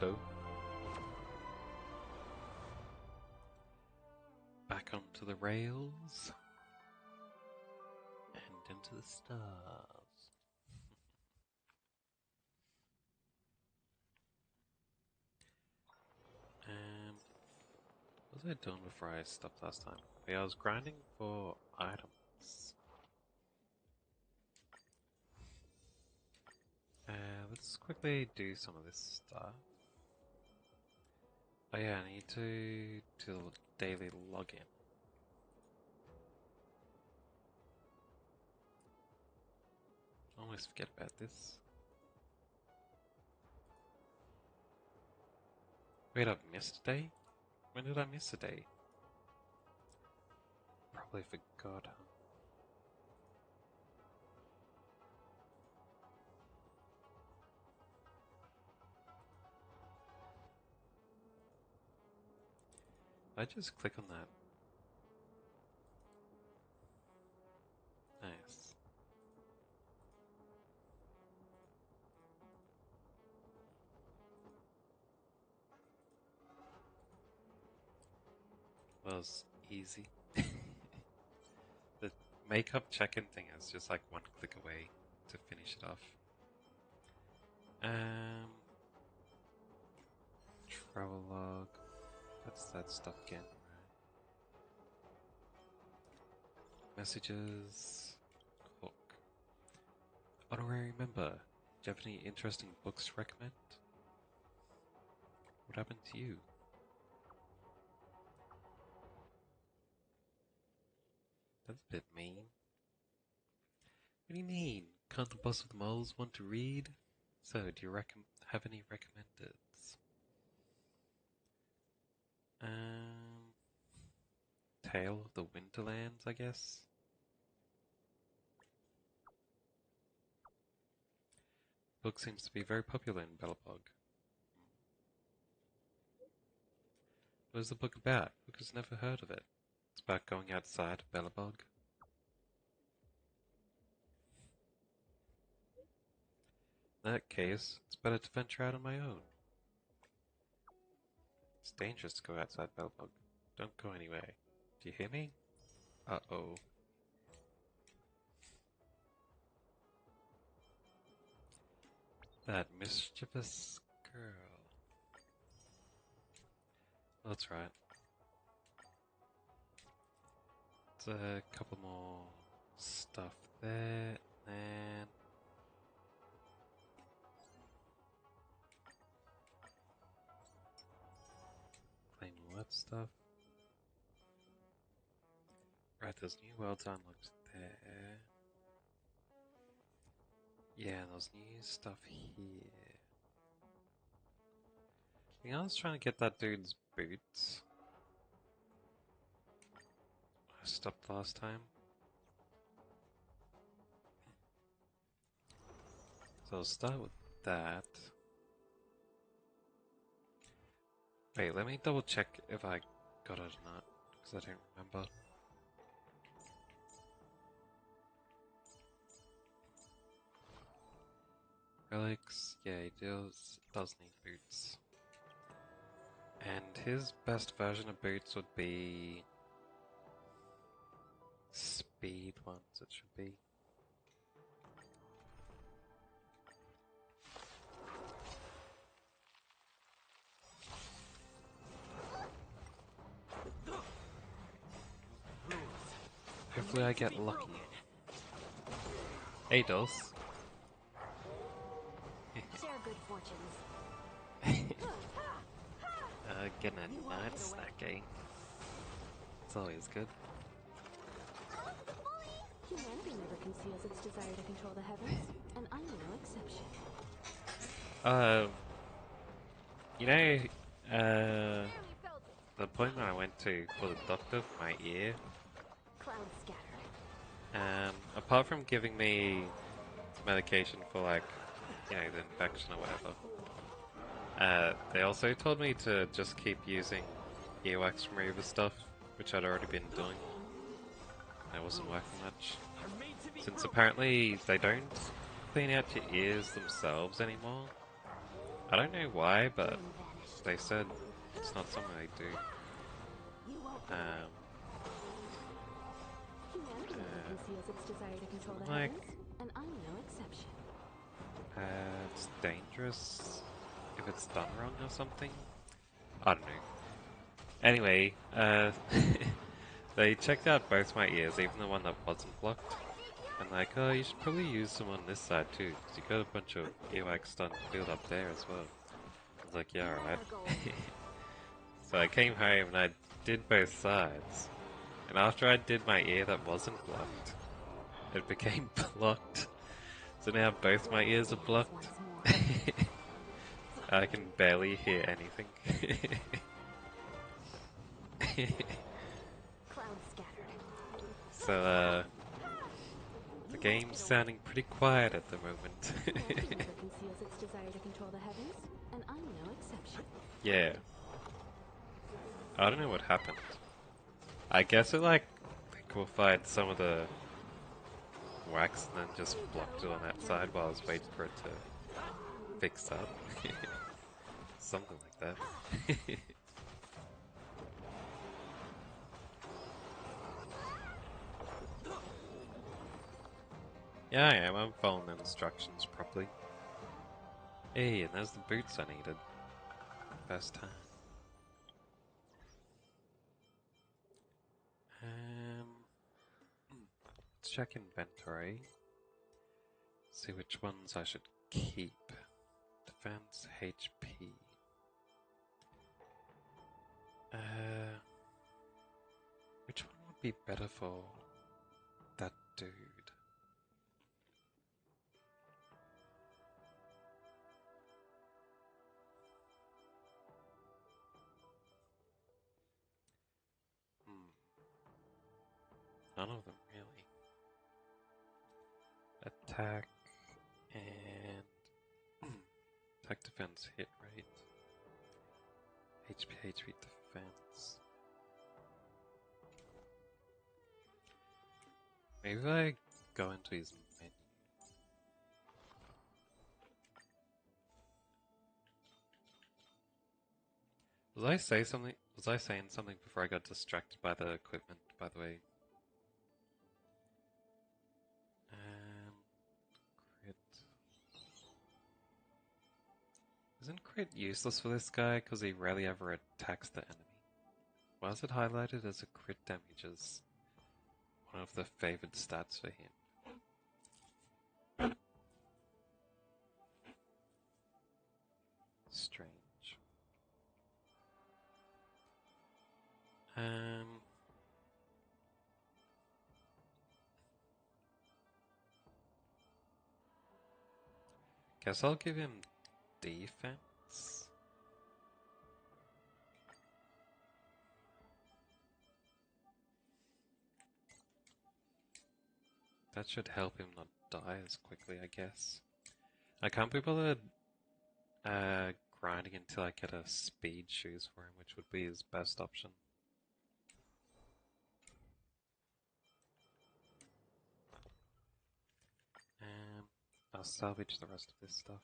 Hello. Back onto the rails and into the stars. What was I doing before I stopped last time? Yeah, I was grinding for items. Let's quickly do some of this stuff. Oh yeah, I need to do the daily login. I almost forget about this. Wait, I've missed a day? When did I miss a day? Probably forgot. I just click on that. Nice. Was easy. The makeup check-in thing is just like one click away to finish it off. Travel log. That's that stuff again, right? Messages. Cook. Honorary member. Do you have any interesting books to recommend? What happened to you? That's a bit mean. What do you mean? Can't the boss of the moles want to read? So, do you have any recommendeds? Tale of the Winterlands, I guess? Book seems to be very popular in Belobog. What is the book about? Book has never heard of it. It's about going outside of Belobog. In that case, it's better to venture out on my own. It's dangerous to go outside Belobog. Don't go anywhere. Do you hear me? Uh-oh. That mischievous girl. That's right. There's a couple more stuff there, and claim all that stuff. Right, there's new worlds unlocked there. Yeah, there's new stuff here. I think I was trying to get that dude's boots. I stopped last time. So I'll start with that. Wait, let me double check if I got it or not, because I don't remember. Relics, yeah, he does need boots. And his best version of boots would be speed ones, it should be. Hopefully I get lucky. Hey, Dulce. Share good fortunes. Getting a night snacking. It's always good. Humanity never conceals its desire to control the heavens, and I'm no exception. You know, the appointment I went to for the doctor for my ear, Cloud scatter. apart from giving me medication for like, you know, the infection or whatever, they also told me to just keep using earwax remover stuff, which I'd already been doing. It wasn't working much. Since apparently they don't clean out your ears themselves anymore. I don't know why, but Flame vanished. they said it's not something they do. You won't get away. Um, Humanity never conceals its desire to control the like, heavens, and I'm no exception. it's dangerous if it's done wrong or something. I don't know. Anyway, they checked out both my ears, even the one that wasn't blocked. And like, oh, you should probably use some on this side too, because you got a bunch of earwax done field up there as well. I was like, yeah, alright. So I came home and I did both sides. And after I did my ear that wasn't blocked, it became blocked. So now both my ears are blocked. I can barely hear anything. Clouds scattered. So, the game's sounding pretty quiet at the moment. Humanity never conceals its desire to control the heavens, and I'm no exception. Yeah. I don't know what happened. I guess it like liquefied some of the wax and then just blocked it on that side while I was waiting for it to fix up. Something like that. Yeah, I am. I'm following the instructions properly. Hey, and there's the boots I needed. First time. Let's check inventory. See which ones I should keep. Defense, HP. Which one would be better for that dude? Hmm. None of them really. Attack and attack, defense, hit rate. HP defense. Maybe if I go into his menu. Was I say something? Was I saying something before I got distracted by the equipment? By the way. Crit. Isn't crit useless for this guy because he rarely ever attacks the enemy? Why is it highlighted as a crit damage as one of the favored stats for him? Strange. Guess I'll give him defense. That should help him not die as quickly, I guess. I can't be bothered grinding until I get a speed shoes for him, which would be his best option. I'll salvage the rest of this stuff.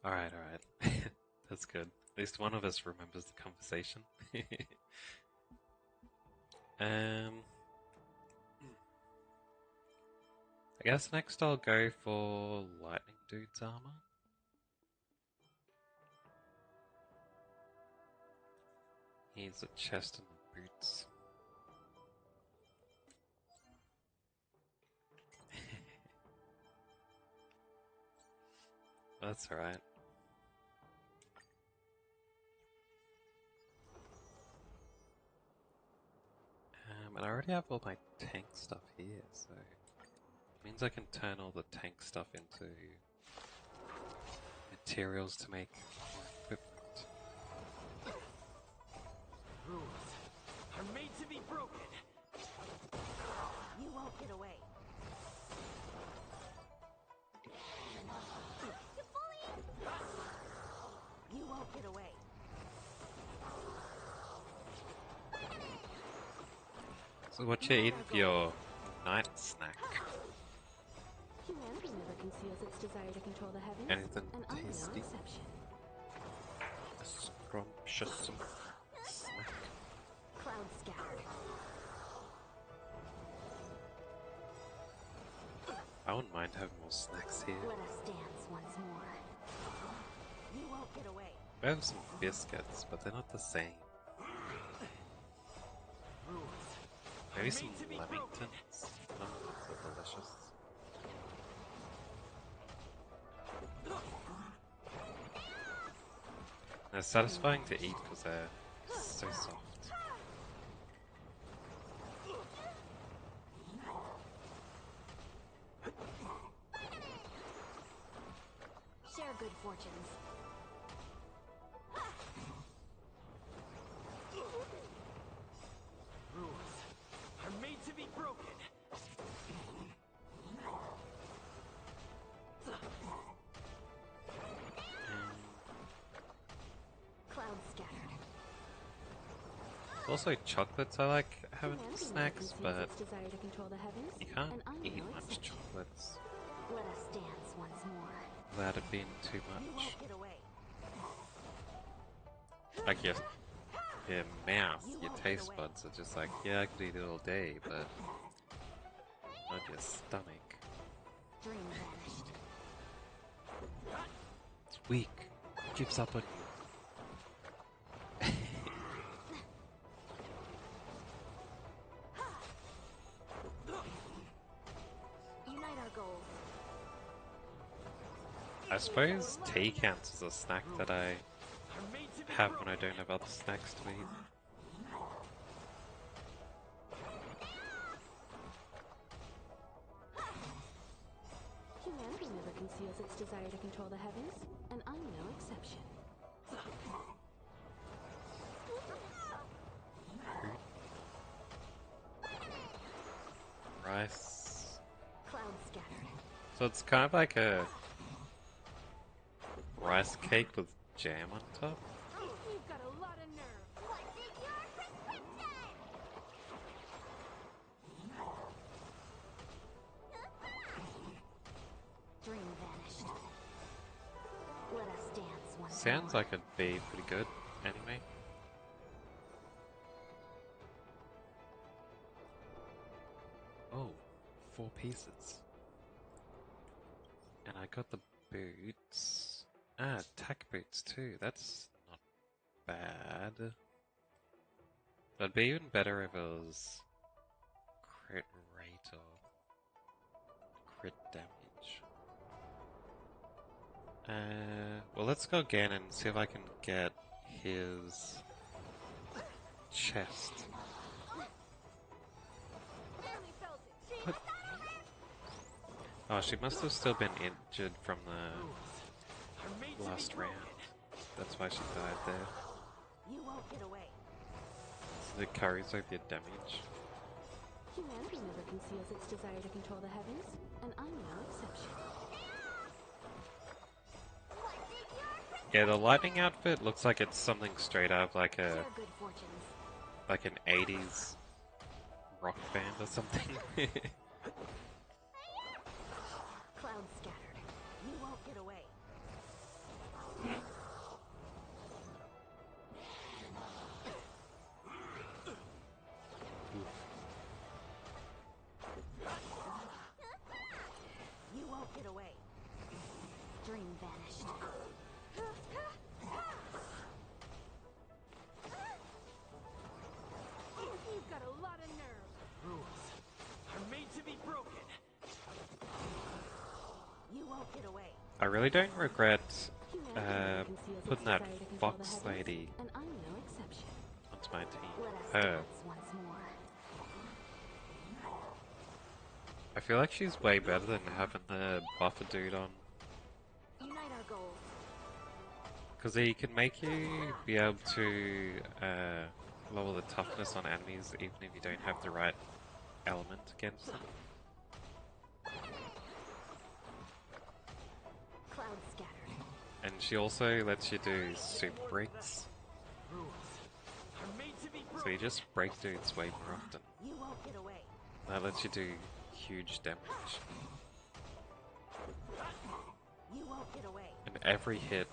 Alright. That's good. At least one of us remembers the conversation. I guess next I'll go for Lightning Dude's armor. He's a chest and the boots. That's alright. And I already have all my tank stuff here, so it means I can turn all the tank stuff into materials to make more equipment. Rules are made to be broken. You won't get away. You won't get away. So what you eating for your night snack? Humanity never conceals its desire to control the heavens, Anything and I'm no tasty? exception. A scrumptious snack. Cloud scattered. I wouldn't mind having more snacks here. Let us dance once more. You won't get away. I have some biscuits, but they're not the same. Maybe some lamingtons? Oh, they're delicious. They're satisfying to eat because they're so soft. Share good fortunes. Rules are made to be broken. Cloud scattered. Also, chocolates I like having Humanity never snacks, conceals but its desire to control the heavens, you can't and I'm eat no much exception. chocolates Let us dance once more. without it being too You much. won't get away. Like your mouth, your taste buds are just like, yeah, I could eat it all day, but not your stomach. Dream vanished. It's weak. Gives up on you. Unite our goals. I suppose tea counts as a snack that I have when I don't have other snacks to eat. Humanity never conceals its desire to control the heavens, and I'm no exception. Rice. Cloud scattered. So it's kind of like a rice cake with jam on top. You've got a lot of nerve. What's in your prescription? Dream vanished. Let us dance once Sounds more. like it'd be pretty good anyway. Oh, 4 pieces. And I got the boots. Ah, tack boots too. That's not bad. It'd be even better if it was crit rate or crit damage. Well, let's go again and see if I can get his chest. What? Oh, she must have still been injured from the last round. That's why she died there. You won't get away. So it carries over your damage. Humanity never conceals its desire to control the heavens, and I'm no exception. Yeah, the lightning outfit looks like it's something straight out of like Share good fortunes. an 80s rock band or something. Cloud scattered. You won't get away. You won't get away. Dream vanished. You've got a lot of nerve. Rules are made to be broken. You won't get away. I really don't regret Humanity never conceals its putting that desire to control the fox heavens, lady and I'm no exception. onto my team. Let us Her. dance once more. I feel like she's way better than having the buffer dude on. Unite our goals. Because he can make you be able to lower the toughness on enemies even if you don't have the right element against them. Cloud scattered. And she also lets you do super breaks. Rules are made to be broken. So you just break dudes way more often. You won't get away. That lets you do huge damage. You won't get away. And every hit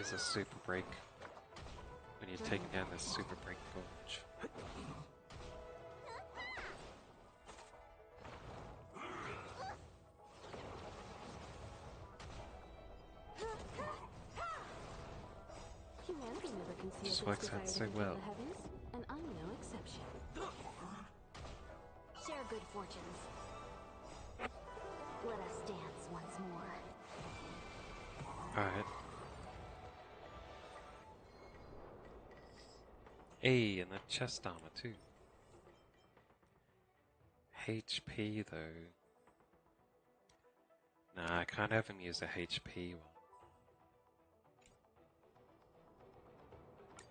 is a super break when you're taking down this super break gorge. Humanity never conceals Just its works out desire to so control well. the heavens, and I'm no exception. Share good fortunes. Let us dance once more. Alright. Hey, and that chest armor too. HP though. Nah, I can't have him use a HP one.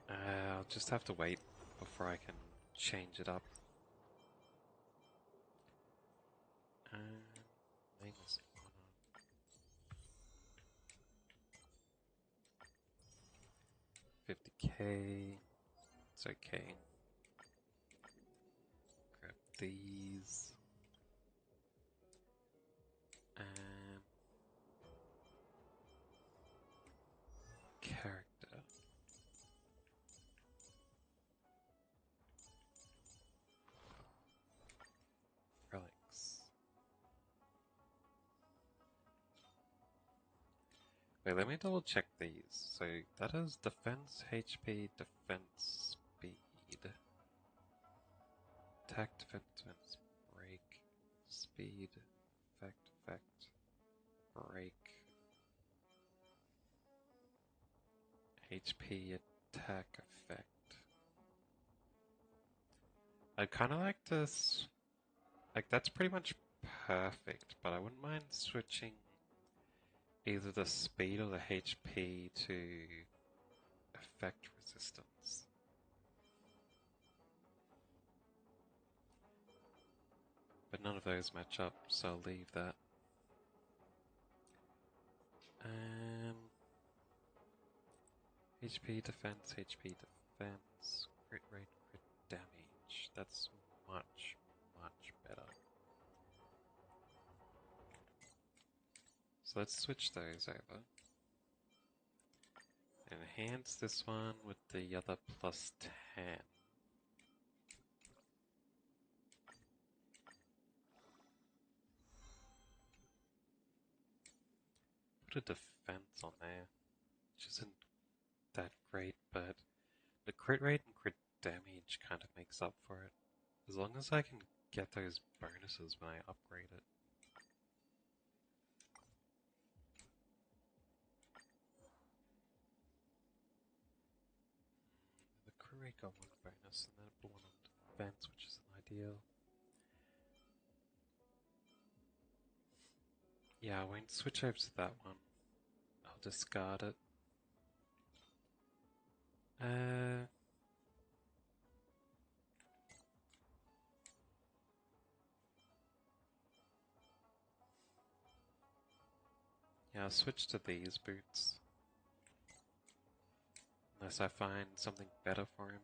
I'll just have to wait before I can change it up. Name is 50k. It's okay. Grab these. Character. Relics. Wait, let me double check these. So that is defense, HP, defense, speed. Attack, defense, break, speed, effect, break. HP, attack, effect. I kinda like this. Like, that's pretty much perfect, but I wouldn't mind switching either the speed or the HP to effect resistance. But none of those match up, so I'll leave that. HP defense, crit rate, crit damage. That's much, much better. So let's switch those over. Enhance this one with the other plus 10. Put a defense on there, which isn't that great, but the crit rate and crit damage kind of makes up for it. As long as I can get those bonuses when I upgrade it. The crit rate got one bonus and then it put one on defense, which isn't ideal. Yeah, I won't switch over to that one. I'll discard it. Yeah, I'll switch to these boots. Unless I find something better for him.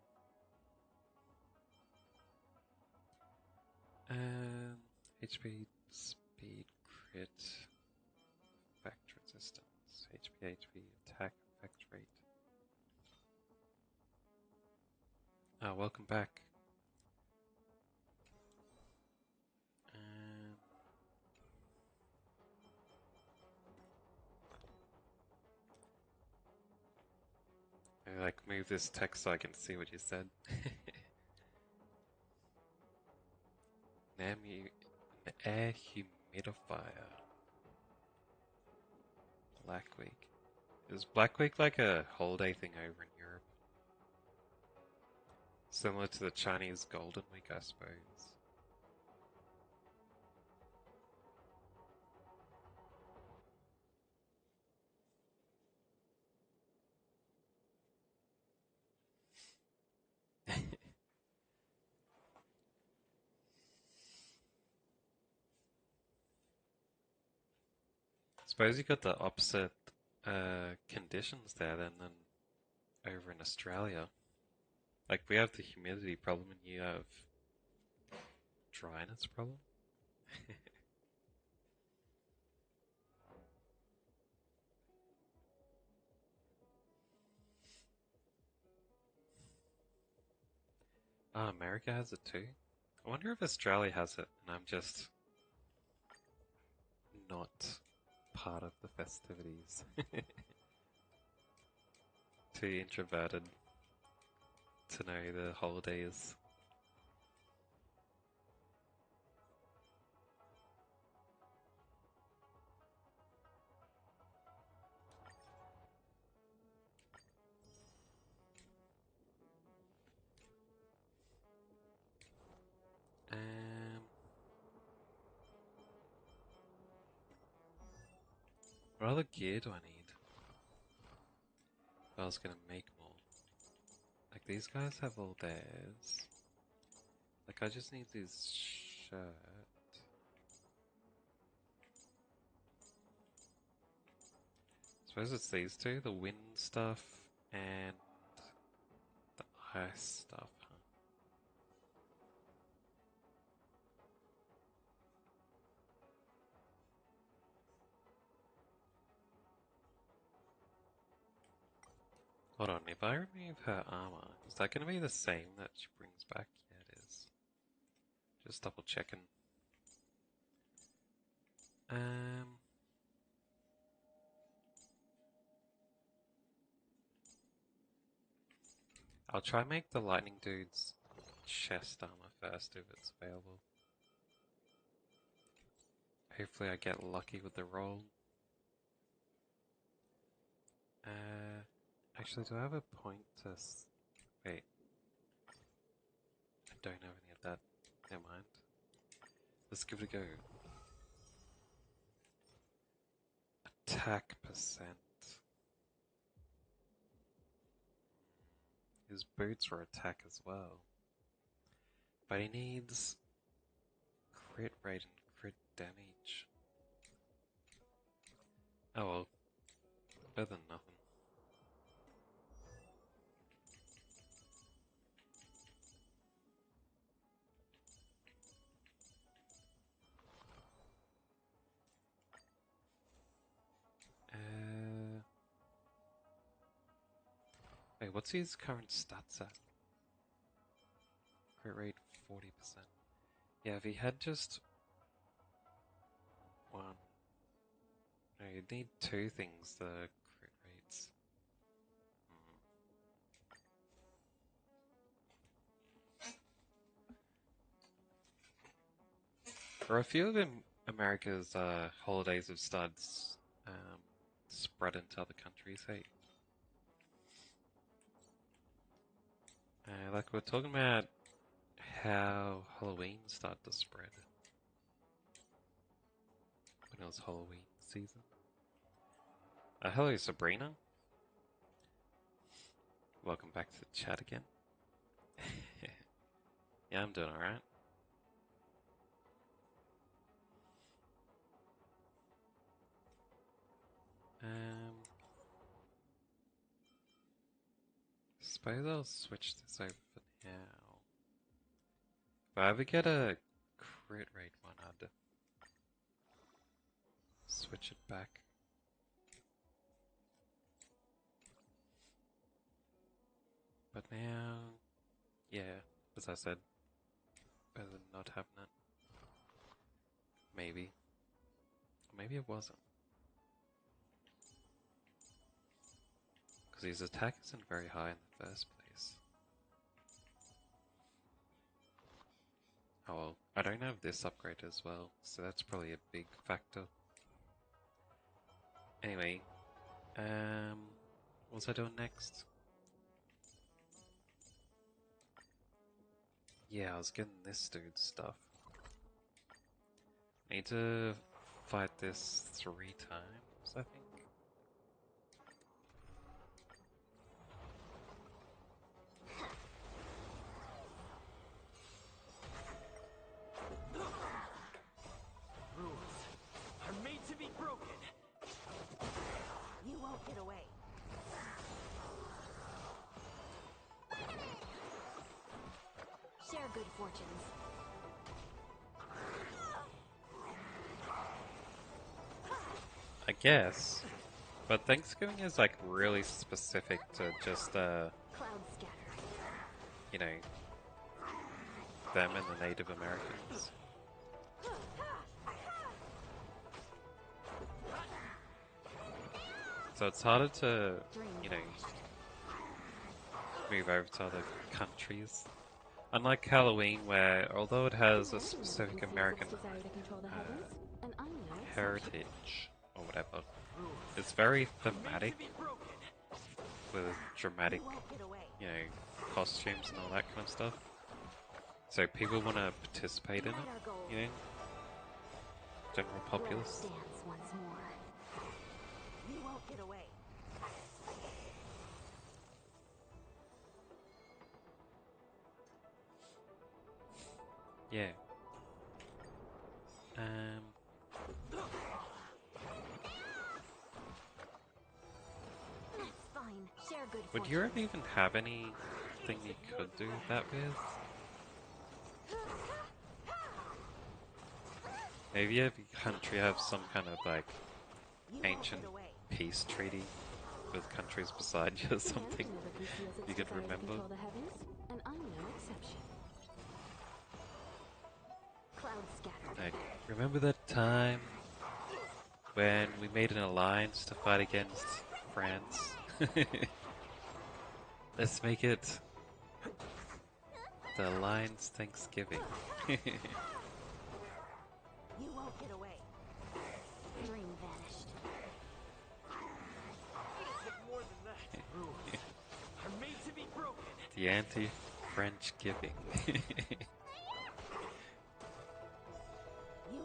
HP, speed, crit, effect resistance, HP, attack, effect rate. Ah, welcome back. I like move this text so I can see what you said. An air humidifier. Black Week. Is Black Week like a holiday thing over in Europe? Similar to the Chinese Golden Week, I suppose. Suppose you got the opposite conditions there then than over in Australia. Like, we have the humidity problem and you have dryness problem? Oh, America has it too? I wonder if Australia has it and I'm just not part of the festivities. Too introverted to know the holidays. Um, what other gear do I need? If I was gonna make more. Like, these guys have all theirs. Like, I just need this shirt. Suppose it's these two, the wind stuff and the ice stuff, huh? Hold on, if I remove her armor, is that gonna be the same that she brings back? Yeah, it is. Just double checking. Um, I'll try and make the lightning dude's chest armor first if it's available. Hopefully I get lucky with the roll. Actually, do I have a point to wait, I don't have any of that. Never mind. Let's give it a go. Attack percent. His boots are attack as well. But he needs crit rate and crit damage. Oh well, better than nothing. Wait, what's his current stats at? Crit rate 40%. Yeah, if he had just one. No, you'd need two things, the crit rates. For a few of America's holidays have started spread into other countries, hey? Like we're talking about how Halloween started to spread when it was Halloween season. Hello, Sabrina. Welcome back to the chat again. Yeah, I'm doing alright. Suppose I'll switch this over for now. If I ever get a crit rate one, I'd switch it back. But now, yeah, as I said, better than not having it. Maybe. Or maybe it wasn't. Because his attack isn't very high in the first place. Oh well, I don't have this upgrade as well, so that's probably a big factor. Anyway, what was I doing next? Yeah, I was getting this dude's stuff. I need to fight this 3 times, I think. Rules are made to be broken. You won't get away. good fortunes. I guess. But Thanksgiving is like really specific to just Cloud scatter. you know, them and the Native Americans. So it's harder to, you know, move over to other countries. Unlike Halloween, where although it has a specific American heritage or whatever, it's very thematic with dramatic, you know, costumes and all that kind of stuff. So people want to participate in it, you know, general populace. Dance once more. You won't get away. Yeah. That's fine. Share good Would fortune. Europe even have anything you could do that with? Maybe every country have some kind of like ancient peace treaty with countries beside you or something you could remember. The heavens, and I'm no exception. Cloud scatter. Like, remember that time when we made an alliance to fight against France? Let's make it the Alliance Thanksgiving. You won't get away. Dream vanished. More than that. Rules are made to be broken. The anti-French giving. You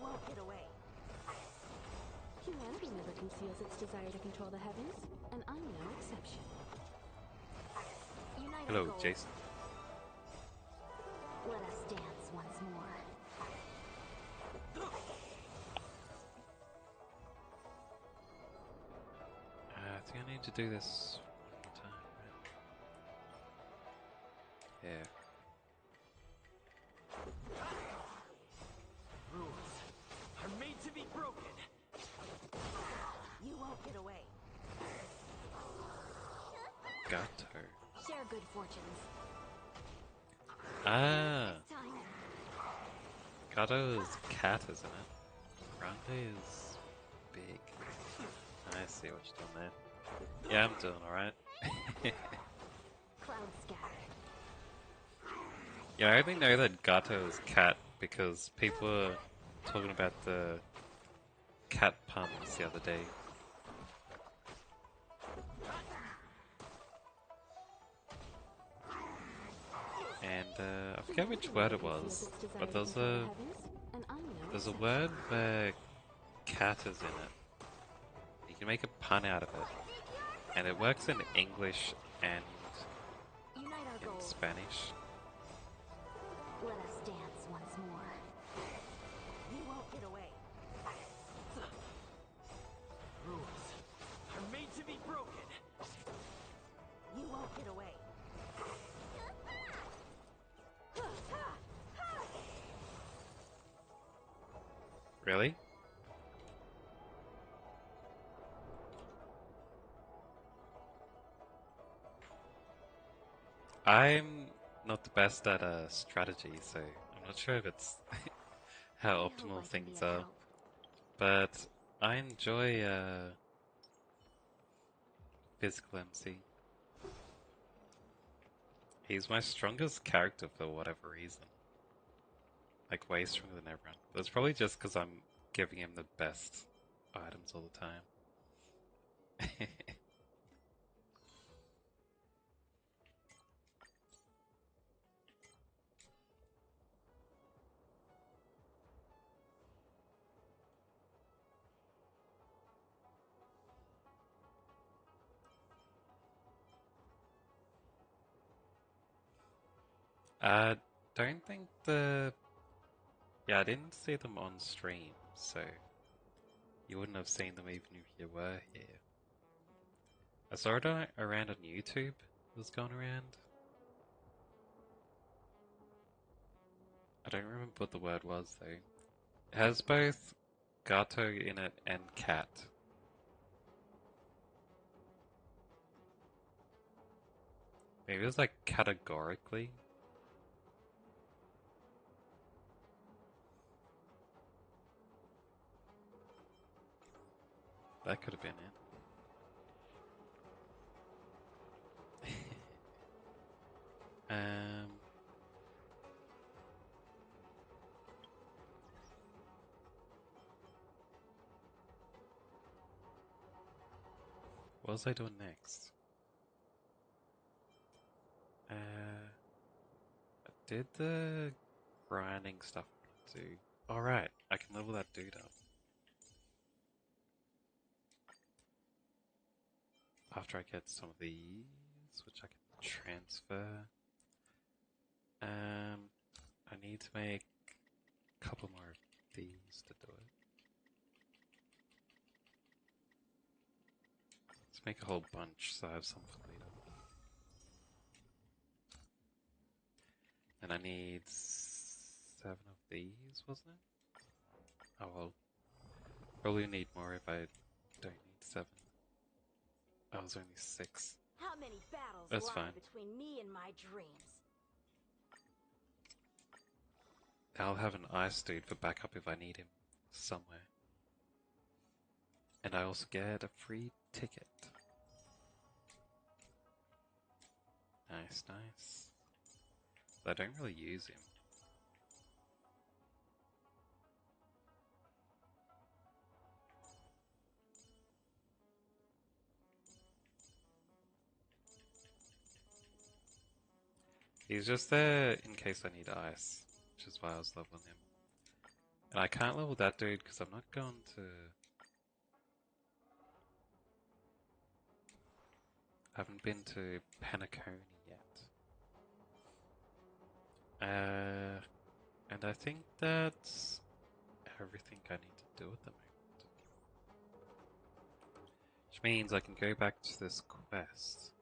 won't get away. Humanity never conceals its desire to control the heavens, and I'm no exception. Unite our Hello, goals. Jason. Let us dance once more. I think I need to do this one more time, right? Yeah. Rules are made to be broken. You won't get away. Gato. Share good fortunes. Ah, Time. Gato is cat, isn't it? Grande is big. I see what you're doing there. Yeah, I'm doing alright. Cloud scatter. Yeah, I only know that Gato is cat because people were talking about the cat puns the other day. And I forget which word it was, but there's a word where cat is in it. You can make a pun out of it, and it works in English and Unite our in goals. Spanish. Let us dance once more. You won't get away. Rules are made to be broken. You won't get away. Really? I'm not the best at strategy, so I'm not sure if it's how I hope optimal I can things be of are. help. But I enjoy Physical MC. He's my strongest character for whatever reason. Like, way stronger than everyone. But it's probably just because I'm giving him the best items all the time. I don't think Yeah, I didn't see them on stream, so you wouldn't have seen them even if you were here. I saw it around on YouTube. It was going around. don't remember what the word was though. It has both gato in it and cat. Maybe it was like categorically. That could have been it. What was I doing next? I did the grinding stuff too. Alright, I can level that dude up. After I get some of these, which I can transfer. I need to make a couple more of these to do it. Let's make a whole bunch so I have some for later. And I need 7 of these, wasn't it? Oh well. Probably need more if I don't need 7. Oh, it was only 6. How many battles That's lie fine. between me and my dreams? I'll have an ice dude for backup if I need him somewhere. And I also get a free ticket. Nice, nice. But I don't really use him. He's just there in case I need ice, which is why I was leveling him. And I can't level that dude because I'm not going to... I haven't been to Penacony yet. And I think that's everything I need to do at the moment. Which means I can go back to this quest.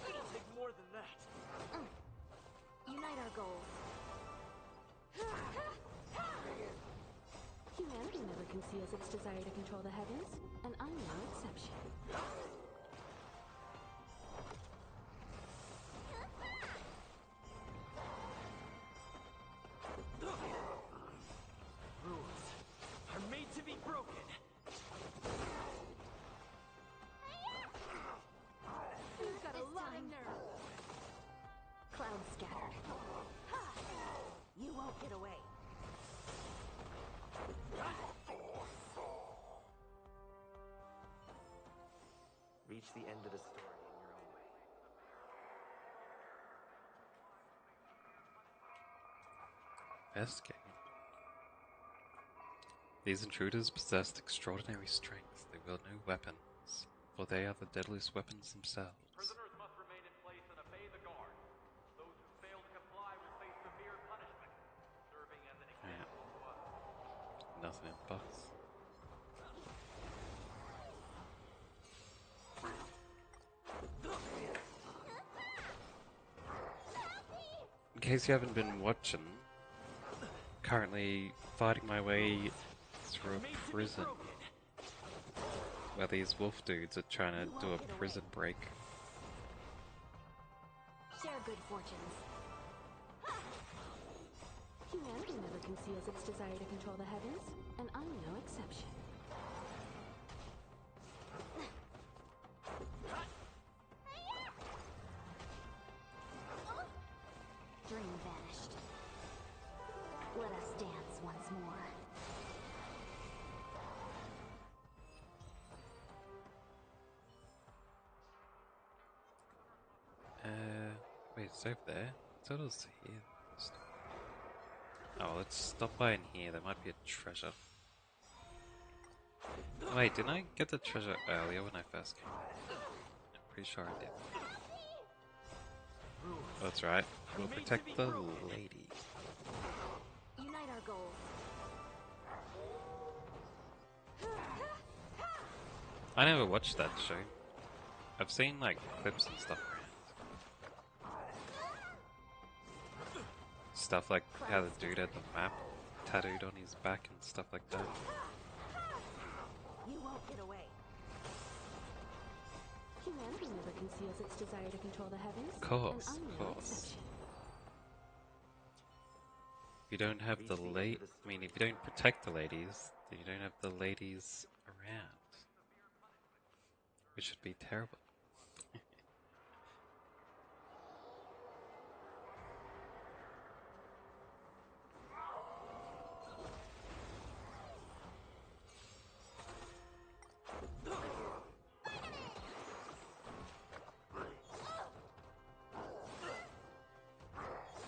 It'll take more than that. Unite our goals. Humanity never conceals its desire to control the heavens, and I'm no exception. Rules are made to be broken. You've got a lot of nerve. Cloud scattered. You won't get away. Reach the end of the story in your own way. Investigate. These intruders possessed extraordinary strength. They wield no weapons, for they are the deadliest weapons themselves. Prisoners must remain in place and obey the guard. Those who fail to comply will face severe punishment, serving as an example to others. Nothing in the box. In case you haven't been watching, currently fighting my way through a prison where these wolf dudes are trying to do a prison break. Share good fortunes. Humanity never conceals its desire to control the heavens, and I'm no exception. Dream vanished. Let us dance once more. Wait, it's over there? I thought it was here. Oh, let's stop by in here. There might be a treasure. Wait, didn't I get the treasure earlier when I first came? I'm pretty sure I did. Rules That's right. We'll Made to protect be the broken. lady. Unite our goals. I never watched that show. I've seen like clips and stuff around. Stuff like how the dude had the map tattooed on his back and stuff like that. You won't get away. Humanity never conceals its desire to control the heavens. Course, and I'm no course. exception. If you don't have the I mean, if you don't protect the ladies, then you don't have the ladies around. Which would be terrible.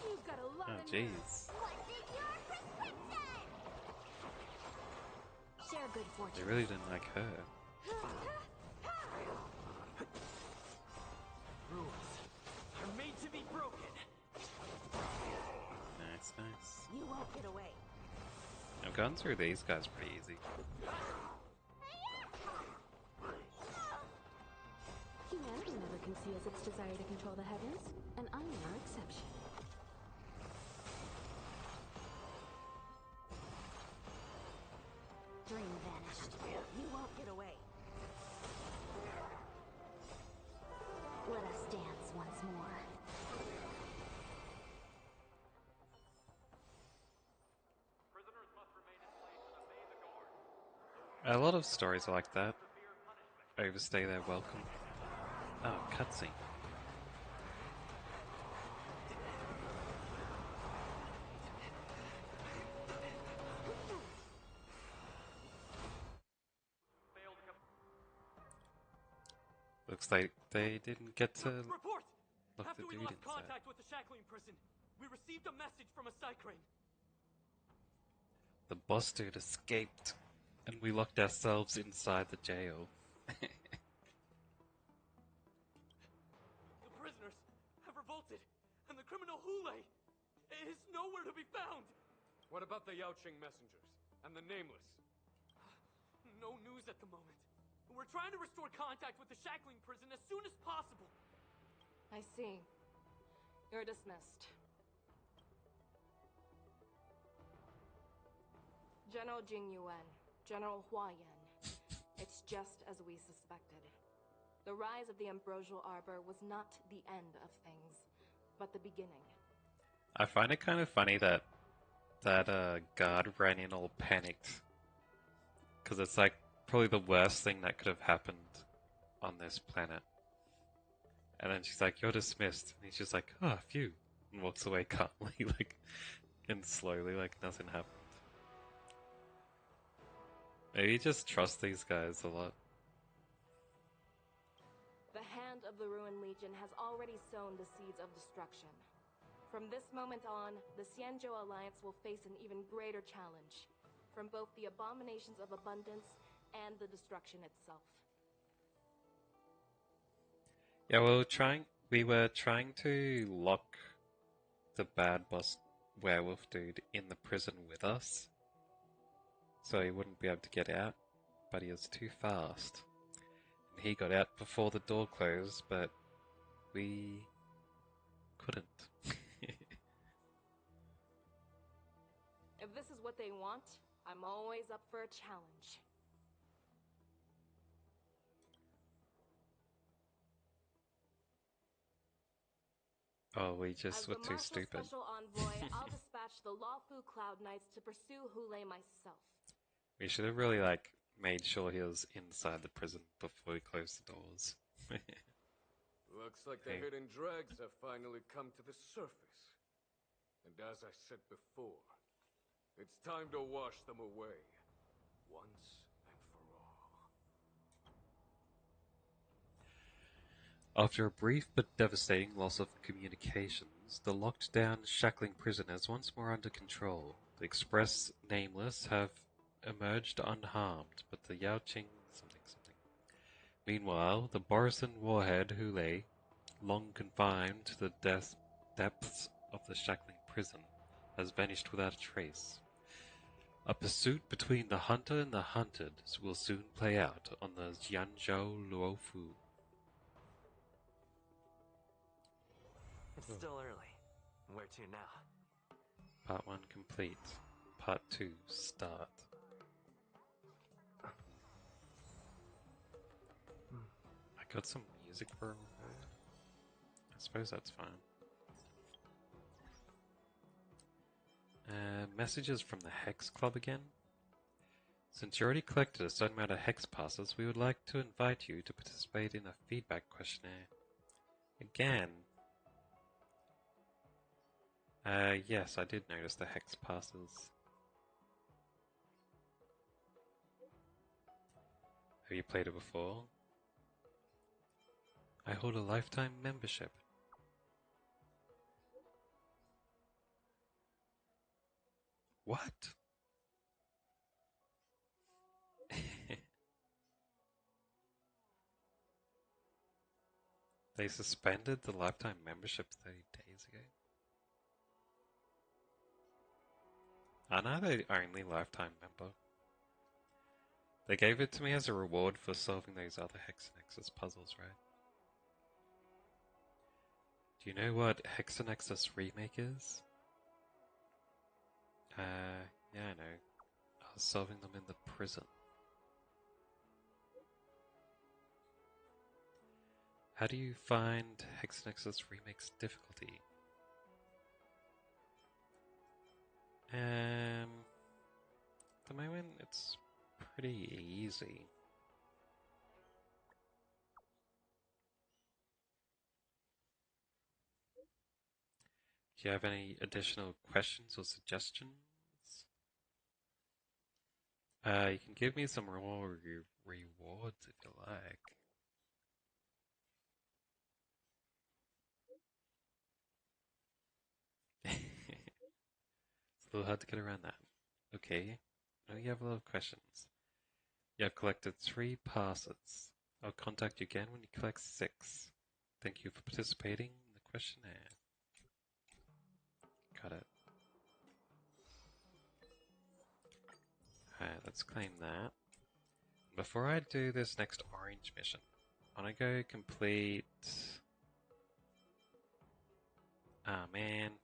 You've got a lot Oh, of nerve. jeez. What's in your prescription? Share good They fortune. really didn't like her. Rules are made to be broken. Nice, nice. You won't get away. I've gone through these guys pretty easy. Humanity never conceals its desire to control the heavens, and I'm no exception. Dream vanished. You won't get away. Let us dance once more. Prisoners must remain in place and obey the guard. A lot of stories are like that. Overstay their welcome. Oh, cutscene. Failed to Looks like they didn't get to Report! look After the we dude lost inside. contact with the shackling prison, we received a message from a Psycrane. The boss dude escaped, and we locked ourselves inside the jail. The prisoners have revolted, and the criminal Hule is nowhere to be found. What about the Yaoqing messengers and the Nameless? No news at the moment. We're trying to restore contact with the shackling prison as soon as possible. I see. You're dismissed. General Jing Yuan, General Hua Yan. It's just as we suspected. The rise of the Ambrosial Arbor was not the end of things, but the beginning. I find it kind of funny that guard ran in all panicked. Because it's like probably the worst thing that could have happened on this planet. And then she's like, "You're dismissed." And he's just like, "Oh, phew." And walks away calmly, like, and slowly, like nothing happened. Maybe you just trust these guys a lot. The hand of the Ruined Legion has already sown the seeds of destruction. From this moment on, the Xianzhou Alliance will face an even greater challenge, from both the abominations of abundance and the destruction itself. Yeah, we were trying to lock the bad boss werewolf dude in the prison with us, so he wouldn't be able to get out, but he was too fast. And he got out before the door closed, but we couldn't. If this is what they want, I'm always up for a challenge. Oh, we As just the were too Marshal stupid. Special Envoy, I'll dispatch the Lawfu Cloud Knights to pursue Hule myself. We should have really, like, made sure he was inside the prison before we closed the doors. Looks like the Hey. hidden dregs have finally come to the surface. And as I said before, it's time to wash them away. Once and for all. After a brief but devastating loss of communications, the locked-down, shackling prison is once more under control. The Express Nameless have emerged unharmed, but the Yaoqing something. Meanwhile, the Borison warhead Hule, long confined to the depths of the shackling prison has vanished without a trace. A pursuit between the hunter and the hunted will soon play out on the Jianzhou Luofu. It's still early. Where to now? Part 1 complete. Part 2 start. I got some music for a reward. I suppose that's fine. Messages from the Hex Club again? Since you already collected a certain amount of Hex passes, we would like to invite you to participate in a feedback questionnaire. Again? Yes, I did notice the Hex passes. Have you played it before? I hold a lifetime membership. What? They suspended the lifetime membership 30 days ago? Aren't I the only lifetime member? They gave it to me as a reward for solving those other Hexanexus puzzles, right? Do you know what Hexanexus Remake is? Yeah, I know. I was solving them in the prison. How do you find Hexanexus Remake's difficulty? At the moment, it's pretty easy. Do you have any additional questions or suggestions? You can give me some more rewards if you like. It's a little hard to get around that. Okay, now you have a lot of questions. You have collected 3 passes. I'll contact you again when you collect 6. Thank you for participating in the questionnaire. Got it. Alright, let's claim that. Before I do this next orange mission, I want to go complete... Ah, man.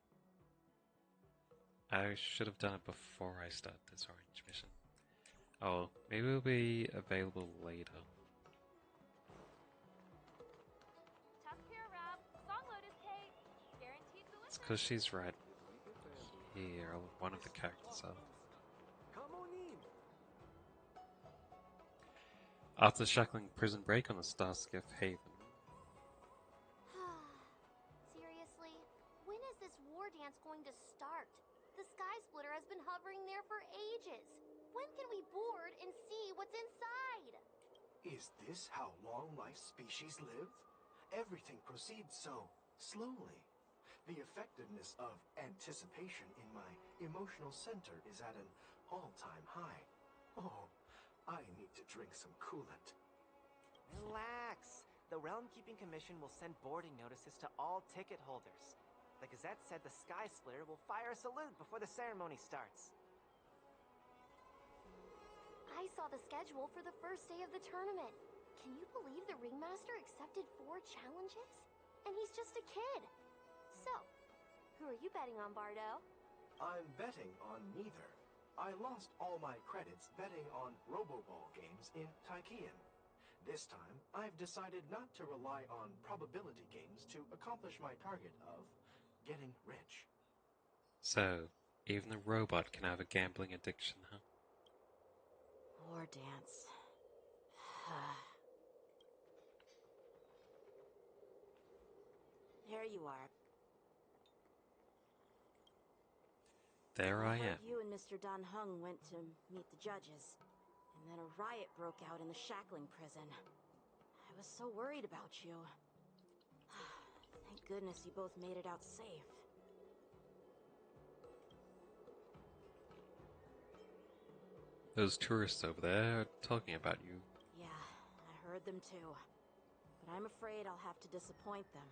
I should have done it before I start this orange mission. Oh, maybe it'll be available later. It's because she's right here, one of the characters are. Come on in. After the shackling prison break on the Starskiff Haven. Seriously? When is this war dance going to start? The Sky Splitter has been hovering there for ages. When can we board and see what's inside? Is this how long-life species live? Everything proceeds so slowly. The effectiveness of anticipation in my emotional center is at an all-time high. Oh, I need to drink some coolant. Relax. The Realm Keeping Commission will send boarding notices to all ticket holders. The Gazette said the Sky Splitter will fire a salute before the ceremony starts. I saw the schedule for the first day of the tournament. Can you believe the Ringmaster accepted 4 challenges? And he's just a kid. So, who are you betting on, Bardo? I'm betting on neither. I lost all my credits betting on Roboball games in Taikian. This time, I've decided not to rely on probability games to accomplish my target of getting rich. So, even the robot can have a gambling addiction, huh? War dance. There you are. There I am. You and Mr. Dan Heng went to meet the judges, and then a riot broke out in the shackling prison. I was so worried about you. Thank goodness you both made it out safe. Those tourists over there are talking about you. Yeah, I heard them too. But I'm afraid I'll have to disappoint them.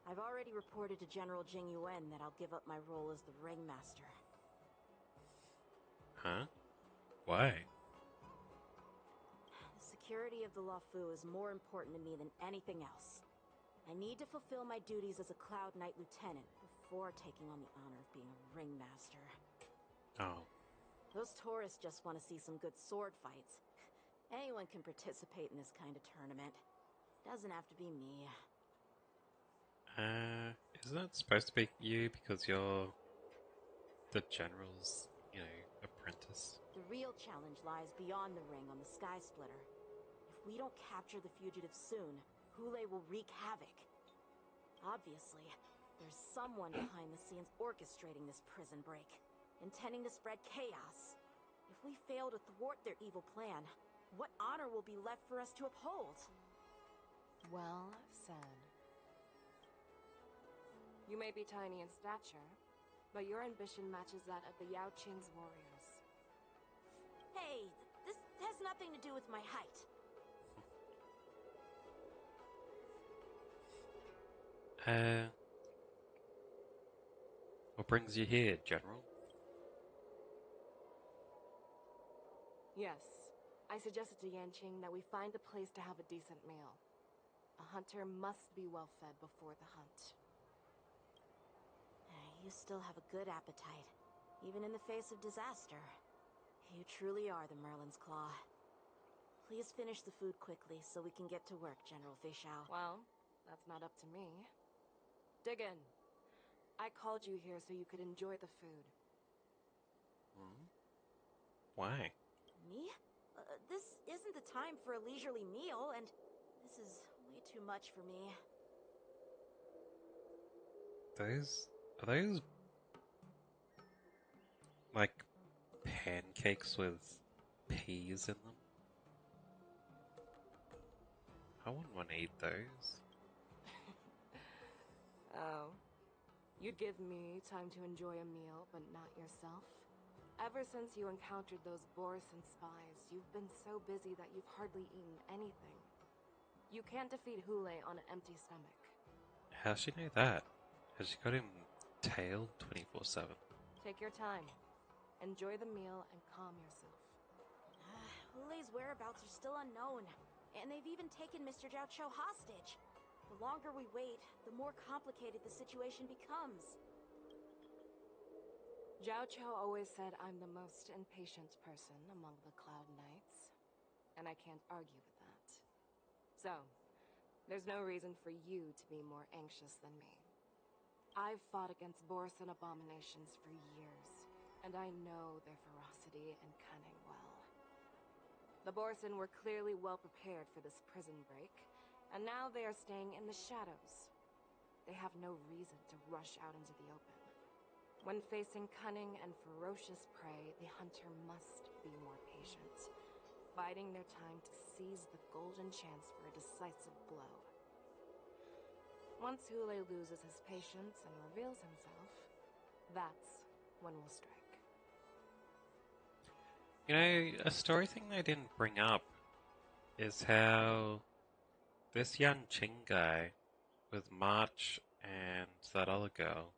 I've already reported to General Jing Yuan that I'll give up my role as the Ringmaster. Huh? Why? The security of the Luofu is more important to me than anything else. I need to fulfill my duties as a Cloud Knight Lieutenant before taking on the honor of being a Ringmaster. Oh. Those tourists just want to see some good sword fights. Anyone can participate in this kind of tournament. Doesn't have to be me. Isn't it supposed to be you because you're the general's, apprentice? The real challenge lies beyond the ring on the Sky Splitter. If we don't capture the fugitives soon, Hule will wreak havoc. Obviously, there's someone behind the scenes orchestrating this prison break, intending to spread chaos. If we fail to thwart their evil plan, what honor will be left for us to uphold? Well said. You may be tiny in stature, but your ambition matches that of the Yao Qing's warriors. Hey, this has nothing to do with my height. What brings you here, General? Yes, I suggested to Yanqing that we find a place to have a decent meal. A hunter must be well fed before the hunt. You still have a good appetite, even in the face of disaster. You truly are the Merlin's Claw. Please finish the food quickly so we can get to work, General Feixiao. Well, that's not up to me. Dig in. I called you here so you could enjoy the food. Why? Me? This isn't the time for a leisurely meal, and this is way too much for me. Are those like pancakes with peas in them? I wouldn't want to eat those. Oh. You'd give me time to enjoy a meal, but not yourself? Ever since you encountered those Borisan spies, you've been so busy that you've hardly eaten anything. You can't defeat Hule on an empty stomach. How's she know that? Has she got him tailed 24/7? Take your time. Enjoy the meal and calm yourself. Hule's whereabouts are still unknown, and they've even taken Mr. Zhao Cho hostage. The longer we wait, the more complicated the situation becomes. Zhao Cho always said I'm the most impatient person among the Cloud Knights, and I can't argue with that. So, there's no reason for you to be more anxious than me. I've fought against Borisan abominations for years, and I know their ferocity and cunning well. The Borisan were clearly well prepared for this prison break, and now they are staying in the shadows. They have no reason to rush out into the open. When facing cunning and ferocious prey, the hunter must be more patient, biding their time to seize the golden chance for a decisive blow. Once Hule loses his patience and reveals himself, that's when we'll strike. A story thing they didn't bring up is how this Yan Qing guy with March and that other girl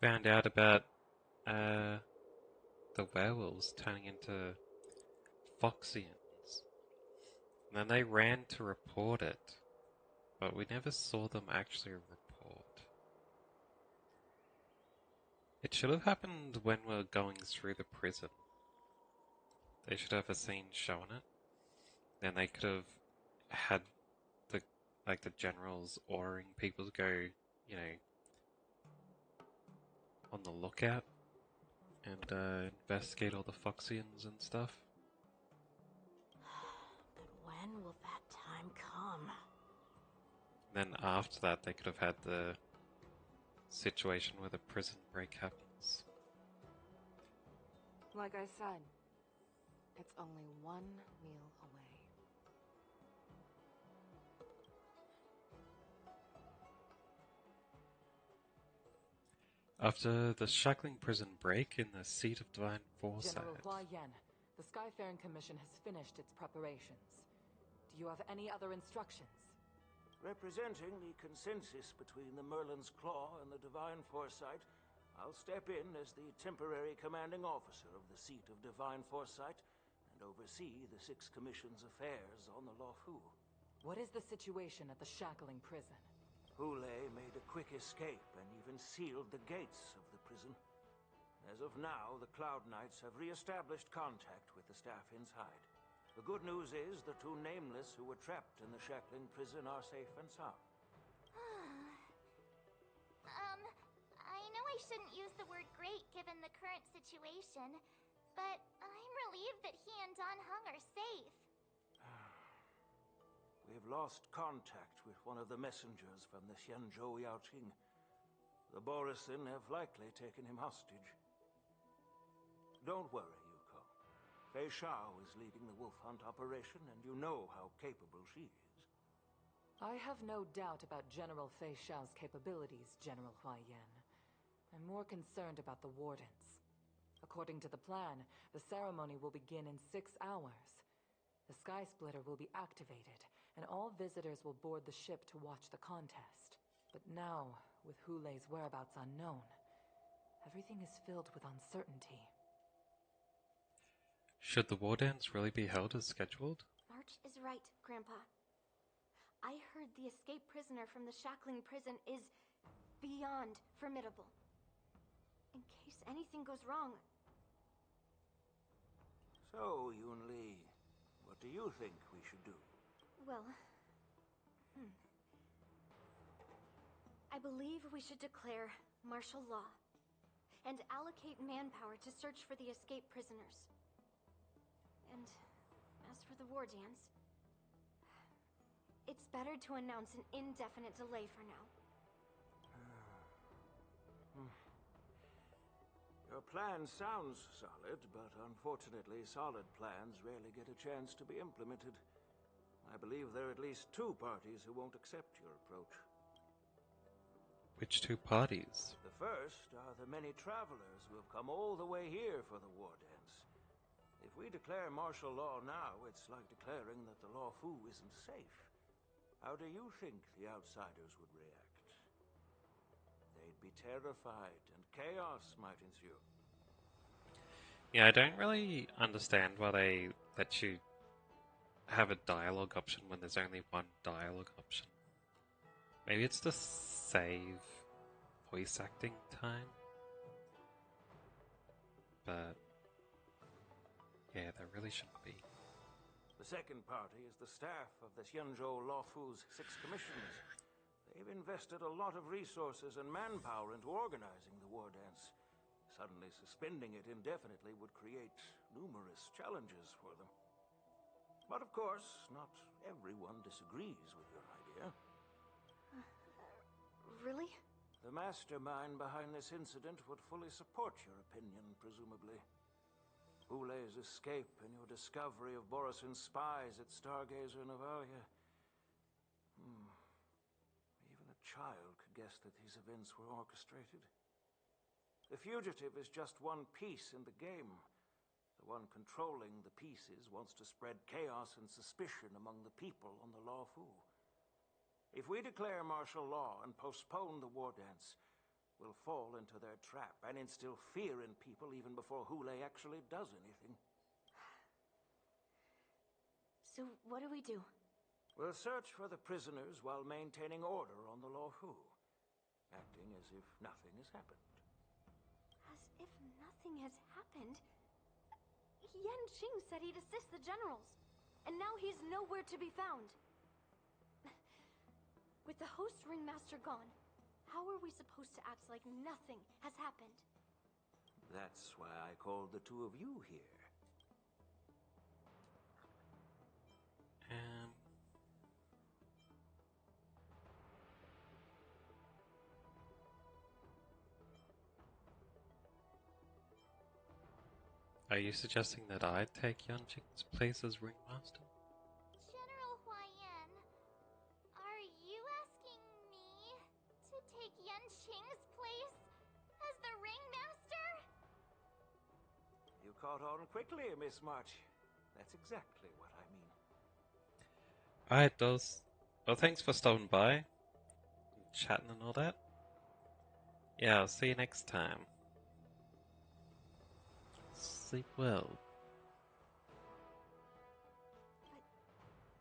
found out about the werewolves turning into Foxians. And then they ran to report it, but we never saw them actually report. It should have happened when we were going through the prison. They should have a scene showing it. Then they could have had the generals ordering people to go, on the lookout and investigate all the Foxians and stuff. But when will that time come? Then after that, they could have had the situation where the prison break happens. Like I said, it's only one meal away. After the shackling prison break in the seat of divine foresight. General Hua Yan, the Skyfaring Commission has finished its preparations. Do you have any other instructions? Representing the consensus between the Merlin's Claw and the Divine Foresight, I'll step in as the temporary commanding officer of the seat of Divine Foresight and oversee the Six Commission's affairs on the Lawfu. What is the situation at the shackling prison? Hule made a quick escape and even sealed the gates of the prison. As of now, the Cloud Knights have re-established contact with the staff inside. The good news is the two Nameless who were trapped in the shackling prison are safe and sound. I know I shouldn't use the word great given the current situation, but I'm relieved that he and Don Hung are safe. We've lost contact with one of the messengers from the Xianzhou Yaoqing. The Borisin have likely taken him hostage. Don't worry, Yuko. Fei Shao is leading the wolf hunt operation, and you know how capable she is. I have no doubt about General Fei Shao's capabilities, General Hua Yan. I'm more concerned about the Wardens. According to the plan, the ceremony will begin in 6 hours. The Sky Splitter will be activated, and all visitors will board the ship to watch the contest. But now, with Hulei's whereabouts unknown, everything is filled with uncertainty. Should the war dance really be held as scheduled? March is right, Grandpa. I heard the escaped prisoner from the shackling prison is beyond formidable. In case anything goes wrong. So, Yun-Li, what do you think we should do? Well, I believe we should declare martial law and allocate manpower to search for the escaped prisoners. And as for the war dance, it's better to announce an indefinite delay for now. Your plan sounds solid, but unfortunately solid plans rarely get a chance to be implemented. I believe there are at least 2 parties who won't accept your approach. Which 2 parties? The first are the many travelers who have come all the way here for the war dance. If we declare martial law now, it's like declaring that the Lawfu isn't safe. How do you think the outsiders would react? They'd be terrified, and chaos might ensue. Yeah, I don't really understand why they let you have a dialogue option when there's only one dialogue option. Maybe it's to save voice acting time? But yeah, there really shouldn't be. The second party is the staff of the Xianzhou Lawfu's 6 commissions. They've invested a lot of resources and manpower into organizing the war dance. Suddenly suspending it indefinitely would create numerous challenges for them. But of course, not everyone disagrees with your idea. Really? The mastermind behind this incident would fully support your opinion, presumably. Hulei's escape and your discovery of Borisin's spies at Stargazer Navalia. Even a child could guess that these events were orchestrated. The fugitive is just one piece in the game. The one controlling the pieces wants to spread chaos and suspicion among the people on the Lawfu. If we declare martial law and postpone the war dance, we'll fall into their trap and instill fear in people even before Hulei actually does anything. So what do we do? We'll search for the prisoners while maintaining order on the Lawfu, acting as if nothing has happened. As if nothing has happened? Yan Qing said he'd assist the generals, and now he's nowhere to be found. With the host ringmaster gone, how are we supposed to act like nothing has happened? That's why I called the 2 of you here. Are you suggesting that I take Yanqing's place as ringmaster? General Hua Yan, are you asking me to take Yan Qing's place as the ringmaster? You caught on quickly, Miss March. That's exactly what I mean. Alright, does Well, thanks for stopping by, chatting and all that. Yeah, I'll see you next time. Sleep well. But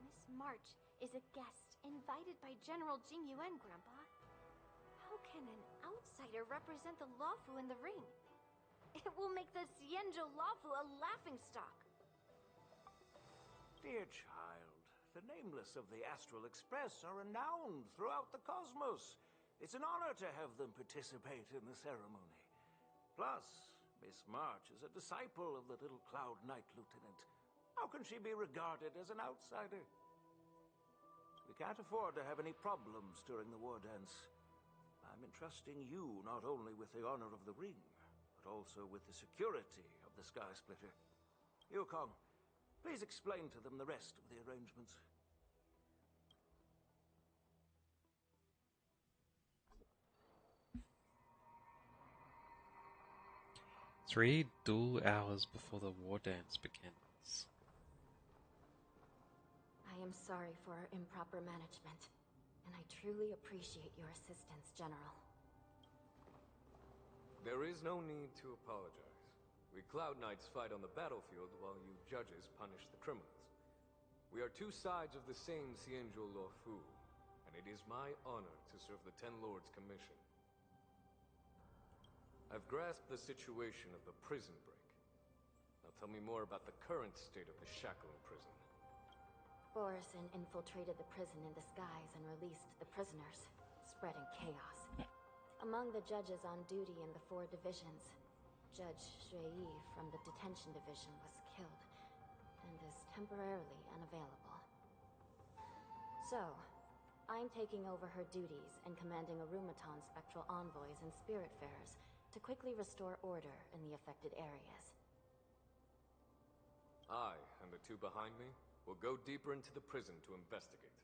Miss March is a guest invited by General Jing Yuan, Grandpa. How can an outsider represent the Lawfu in the ring? It will make the Xianzhou Lawfu a laughingstock. Dear child, the Nameless of the Astral Express are renowned throughout the cosmos. It's an honor to have them participate in the ceremony. Plus, Miss March is a disciple of the little Cloud Knight Lieutenant. How can she be regarded as an outsider? We can't afford to have any problems during the war dance. I'm entrusting you not only with the honor of the ring, but also with the security of the Sky Splitter. Yukong, please explain to them the rest of the arrangements. 3 dual hours before the war dance begins. I am sorry for our improper management, and I truly appreciate your assistance, General. There is no need to apologize. We Cloud Knights fight on the battlefield while you judges punish the criminals. We are two sides of the same Xianzhou Luofu, and it is my honor to serve the Ten Lords' commission. I've grasped the situation of the prison break. Now tell me more about the current state of the Shackling prison. Borison infiltrated the prison in disguise and released the prisoners, spreading chaos. Among the judges on duty in the 4 divisions, Judge Shui Yi from the detention division was killed and is temporarily unavailable. So, I'm taking over her duties and commanding a Rumaton spectral envoys and spiritfarers to quickly restore order in the affected areas. I, and the 2 behind me, will go deeper into the prison to investigate.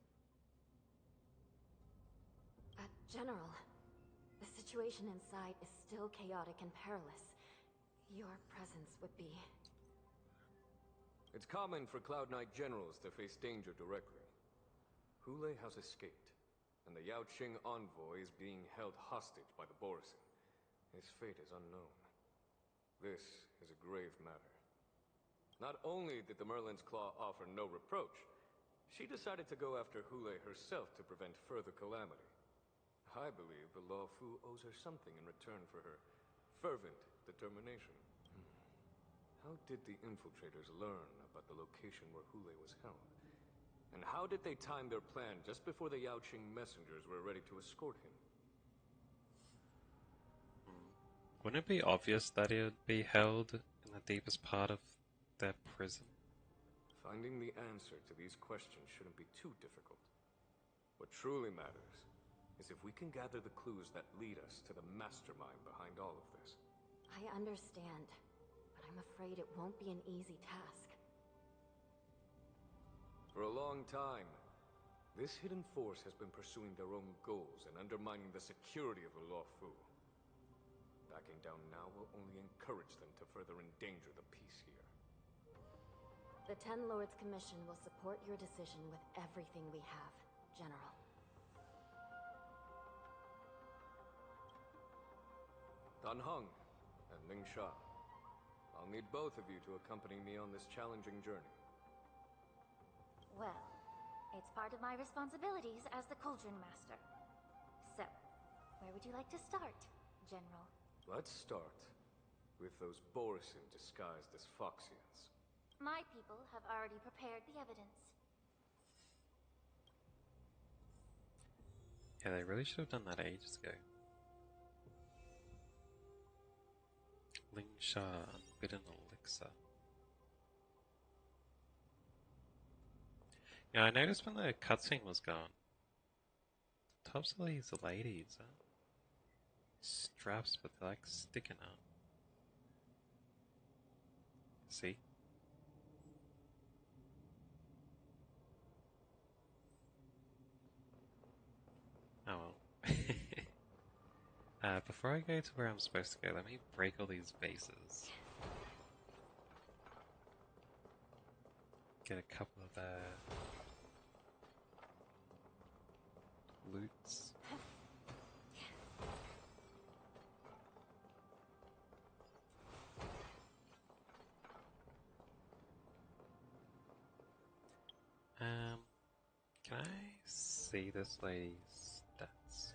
General, the situation inside is still chaotic and perilous. Your presence would be... It's common for Cloud Knight generals to face danger directly. Hulei has escaped, and the Yaoqing envoy is being held hostage by the Borison. His fate is unknown. This is a grave matter. Not only did the Merlin's Claw offer no reproach, she decided to go after Hulei herself to prevent further calamity. I believe the Luofu owes her something in return for her fervent determination. How did the infiltrators learn about the location where Hulei was held? And how did they time their plan just before the Yaoqing messengers were ready to escort him? Wouldn't it be obvious that he would be held in the deepest part of their prison? Finding the answer to these questions shouldn't be too difficult. What truly matters is if we can gather the clues that lead us to the mastermind behind all of this. I understand, but I'm afraid it won't be an easy task. For a long time, this hidden force has been pursuing their own goals and undermining the security of the Luofu. Backing down now will only encourage them to further endanger the peace here. The Ten Lords Commission will support your decision with everything we have, General. Dan Heng and Ling Sha. I'll need both of you to accompany me on this challenging journey. Well, it's part of my responsibilities as the Cauldron Master. So, where would you like to start, General? Let's start with those Borison disguised as Foxians. My people have already prepared the evidence. Yeah, they really should have done that ages ago. Ling Sha, Unbidden Elixir. Yeah, I noticed when the cutscene was gone, the tops of these ladies are straps, but they're like sticking out. See? Oh well. Before I go to where I'm supposed to go, let me break all these vases. Get a couple of loots. Can I see this lady's stats?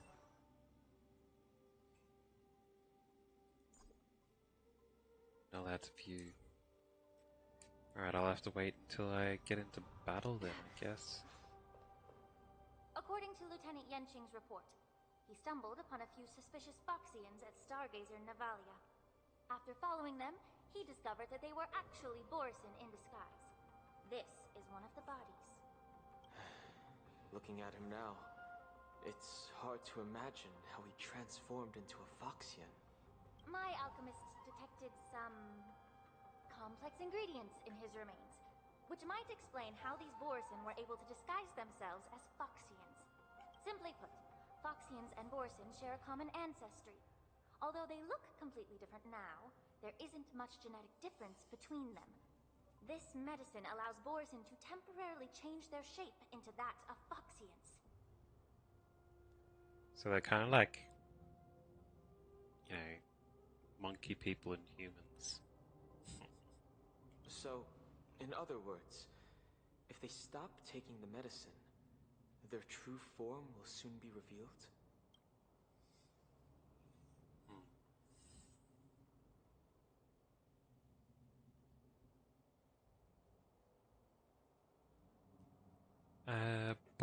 No, that's view. Alright, I'll have to wait until I get into battle then, I guess. According to Lieutenant Yenching's report, he stumbled upon a few suspicious Foxians at Stargazer Navalia. After following them, he discovered that they were actually Borisin in disguise. This is one of the bodies. Looking at him now, it's hard to imagine how he transformed into a Foxian. My alchemists detected some complex ingredients in his remains, which might explain how these Borisin were able to disguise themselves as Foxians. Simply put, Foxians and Borisin share a common ancestry. Although they look completely different now, there isn't much genetic difference between them. This medicine allows Borisin to temporarily change their shape into that of Foxians. So they're kind of like, you know, monkey people and humans. So, in other words, if they stop taking the medicine, their true form will soon be revealed?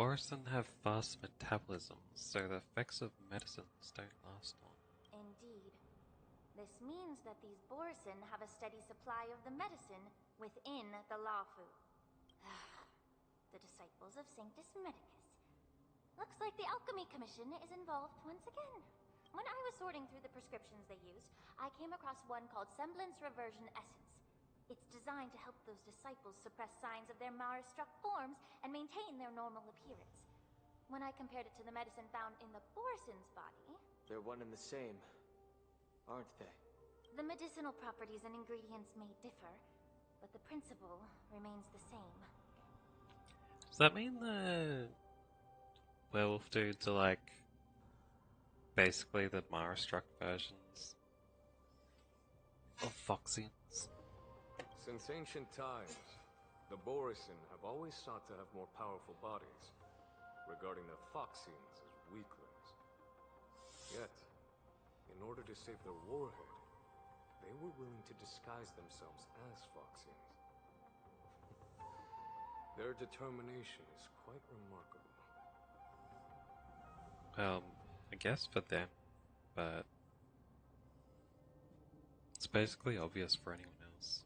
Borisin have fast metabolisms, so the effects of medicines don't last long. Indeed. This means that these Borisin have a steady supply of the medicine within the Lafu. The disciples of Sanctus Medicus. Looks like the Alchemy Commission is involved once again. When I was sorting through the prescriptions they used, I came across one called Semblance Reversion Essence. It's designed to help those disciples suppress signs of their Mara-struck forms and maintain their normal appearance. When I compared it to the medicine found in the Borisin's body... They're one and the same, aren't they? The medicinal properties and ingredients may differ, but the principle remains the same. Does that mean the werewolf dudes are like basically the Mara-struck versions of Foxians? Since ancient times, the Borisin have always sought to have more powerful bodies, regarding the Foxians as weaklings. Yet, in order to save their warhead, they were willing to disguise themselves as Foxians. Their determination is quite remarkable. Well, I guess for them, but it's basically obvious for anyone else.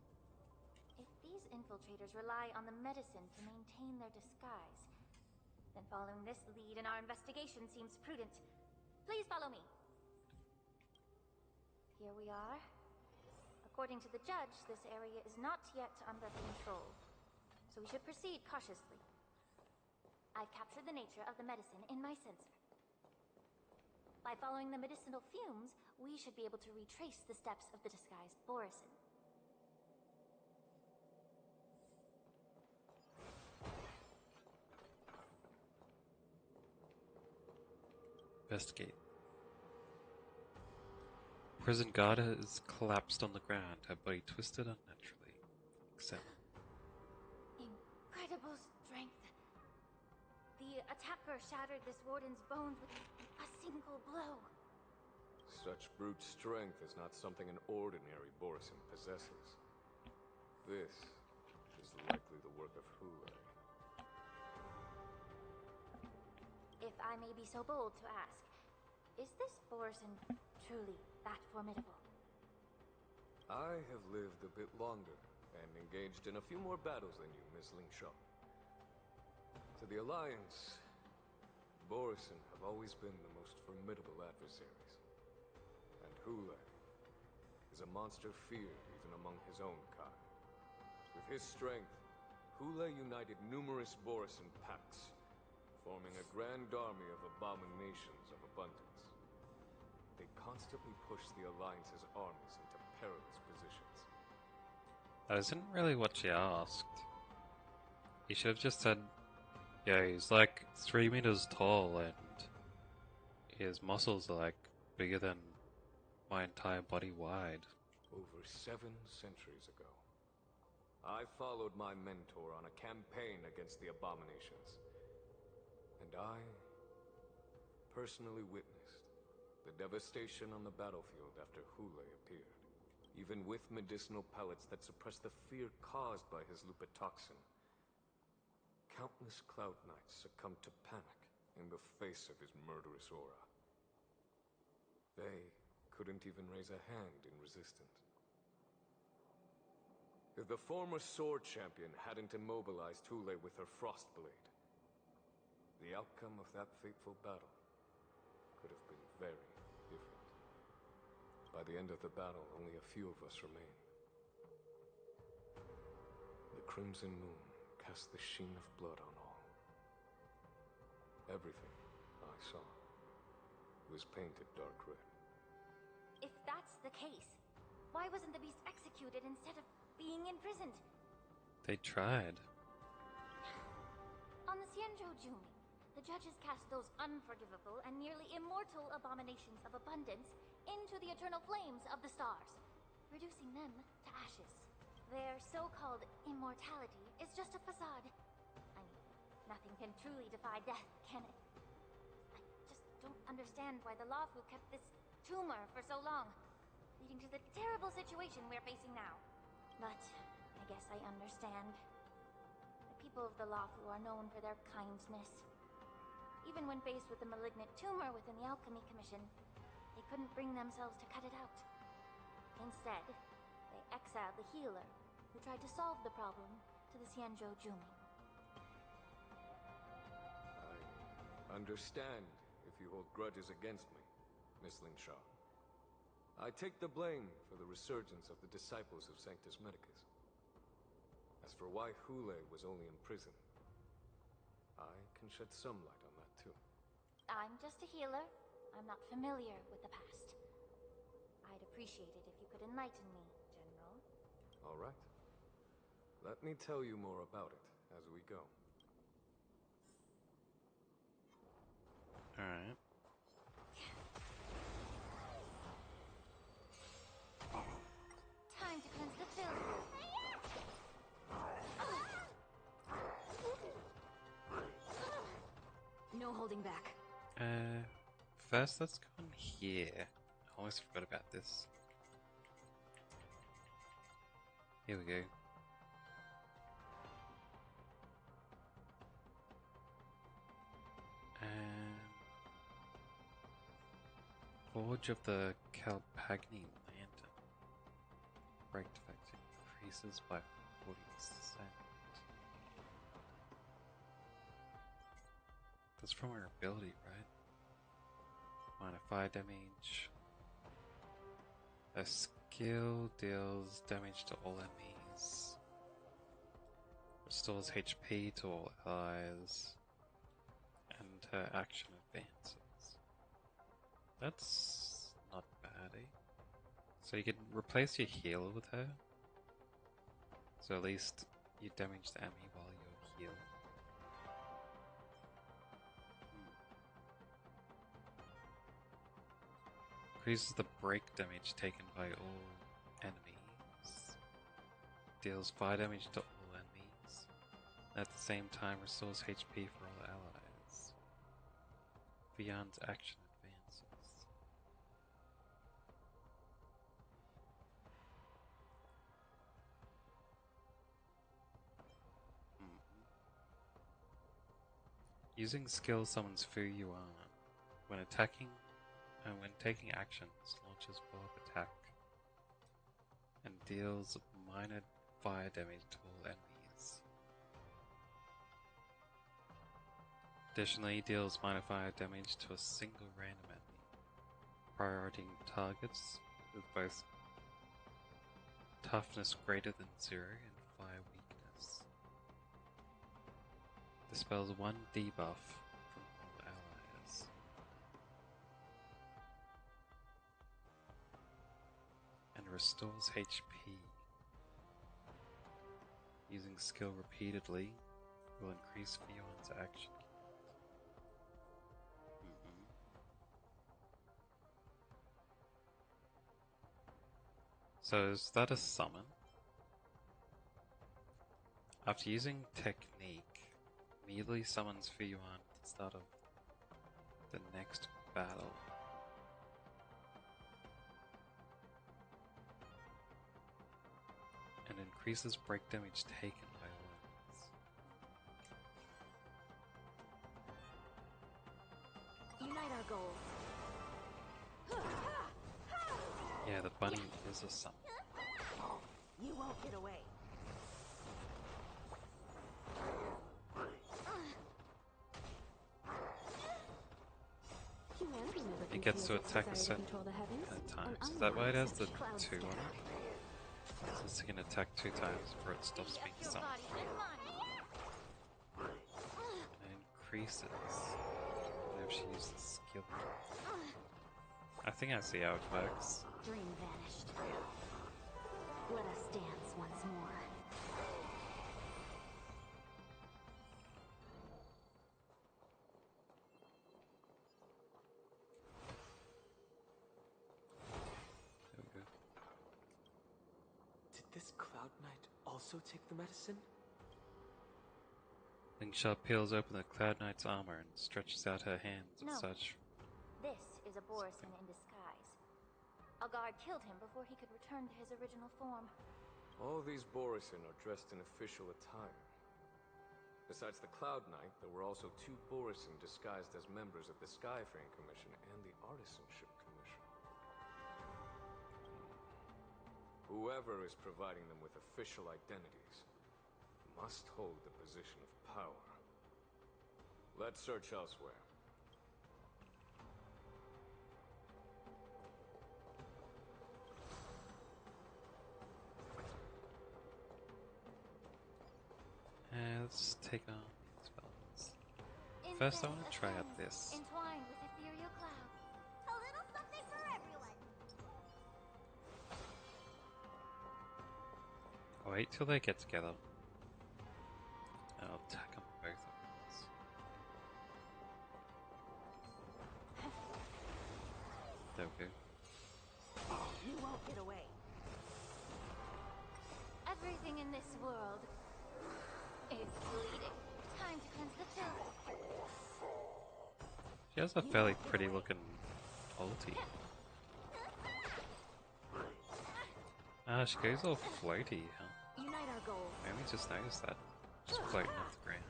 If these infiltrators rely on the medicine to maintain their disguise, then following this lead in our investigation seems prudent. Please follow me. Here we are. According to the judge, this area is not yet under control, so we should proceed cautiously. I've captured the nature of the medicine in my sensor. By following the medicinal fumes, we should be able to retrace the steps of the disguised Borisin. Investigate. Prison guard has collapsed on the ground, her body twisted unnaturally. Except Incredible strength. The attacker shattered this warden's bones with a single blow. Such brute strength is not something an ordinary Borisin possesses. This is likely the work of Hulei. If I may be so bold to ask, is this Borisin truly that formidable? I have lived a bit longer and engaged in a few more battles than you, Miss Lingshaw. To the Alliance, Borisin have always been the most formidable adversaries. And Hulei is a monster feared even among his own kind. With his strength, Hulei united numerous Borisin packs, forming a grand army of abominations of abundance. They constantly push the Alliance's armies into perilous positions. that isn't really what she asked. You should have just said, yeah, he's like 3 meters tall and His muscles are like bigger than my entire body wide. Over 7 centuries ago, I followed my mentor on a campaign against the abominations. And I personally witnessed the devastation on the battlefield after Hule appeared. Even with medicinal pellets that suppress the fear caused by his lupitoxin, countless Cloud Knights succumbed to panic in the face of his murderous aura. They couldn't even raise a hand in resistance. If the former sword champion hadn't immobilized Hule with her frost blade, the outcome of that fateful battle could have been very different. By the end of the battle, only a few of us remained. The crimson moon cast the sheen of blood on all. Everything I saw was painted dark red. If that's the case, why wasn't the beast executed instead of being imprisoned? They tried. On the Xianzhou Jumi, the judges cast those unforgivable and nearly immortal abominations of abundance into the eternal flames of the stars, reducing them to ashes. Their so-called immortality is just a facade. I mean, nothing can truly defy death, can it? I just don't understand why the Lawfu kept this tumor for so long, leading to the terrible situation we're facing now. But I guess I understand. The people of the Lawfu are known for their kindness. Even when faced with the malignant tumor within the Alchemy Commission, they couldn't bring themselves to cut it out. Instead, they exiled the healer, who tried to solve the problem, to the Xianzhou Jumi. I understand if you hold grudges against me, Miss Lingshaw. I take the blame for the resurgence of the disciples of Sanctus Medicus. As for why Hule was only in prison, I can shed some light on that too. I'm just a healer. I'm not familiar with the past. I'd appreciate it if you could enlighten me, General. All right. Let me tell you more about it as we go. Alright. Time to cleanse the filth. No holding back. First let's go in here. I almost forgot about this. Here we go. Forge of the Calpagni Lantern. Break effect increases by 40%. That's from her ability, right? Minor fire damage. A skill deals damage to all enemies. Restores HP to all allies. And her action advances. That's not bad, eh? So you can replace your healer with her. So at least you damage the enemy while you're healing. Increases the break damage taken by all enemies. Deals fire damage to all enemies. At the same time restores HP for all allies. Beyond's action advances. Using skill summons Fu Yuan. When attacking and when taking actions, launches follow-up attack and deals minor fire damage to all enemies. Additionally, deals minor fire damage to a single random enemy, prioritizing targets with both toughness greater than 0 and fire weakness. Dispels 1 debuff from all allies. And restores HP. Using skill repeatedly will increase Fion's action. So is that a summon? After using technique, immediately summons Fuyuan at the start of the next battle. And increases break damage taken by wounds. Unite our goals. Yeah, the bunny is a summon. You won't get away. It gets to attack a certain times. Is that why it has the 2 on it? Since it can attack 2 times before it stops being summoned. And it increases whenever she uses the skill. I think I see how it works. Dream vanished. Let us dance once more. There we go. Did this Cloud Knight also take the medicine? Lingsha peels open the Cloud Knight's armor and stretches out her hands and No. such. This is a Borisin in disguise. A guard killed him before he could return to his original form. All these Borisin are dressed in official attire. Besides the Cloud Knight, there were also 2 Borisin disguised as members of the Skyfaring Commission and the Artisanship Commission. Whoever is providing them with official identities must hold the position of power. Let's search elsewhere. Let's take on these spells. First, I want to try out this. Entwined with ethereal cloud. A little something for everyone. I'll wait till they get together. And I'll attack them both at once. There we go. You won't get away. Everything in this world is bleeding. Time to cleanse the filth. She has a fairly pretty looking ulti. Ah, she goes all floaty, huh? Unite our goals. I only just noticed that. Just floating off the ground.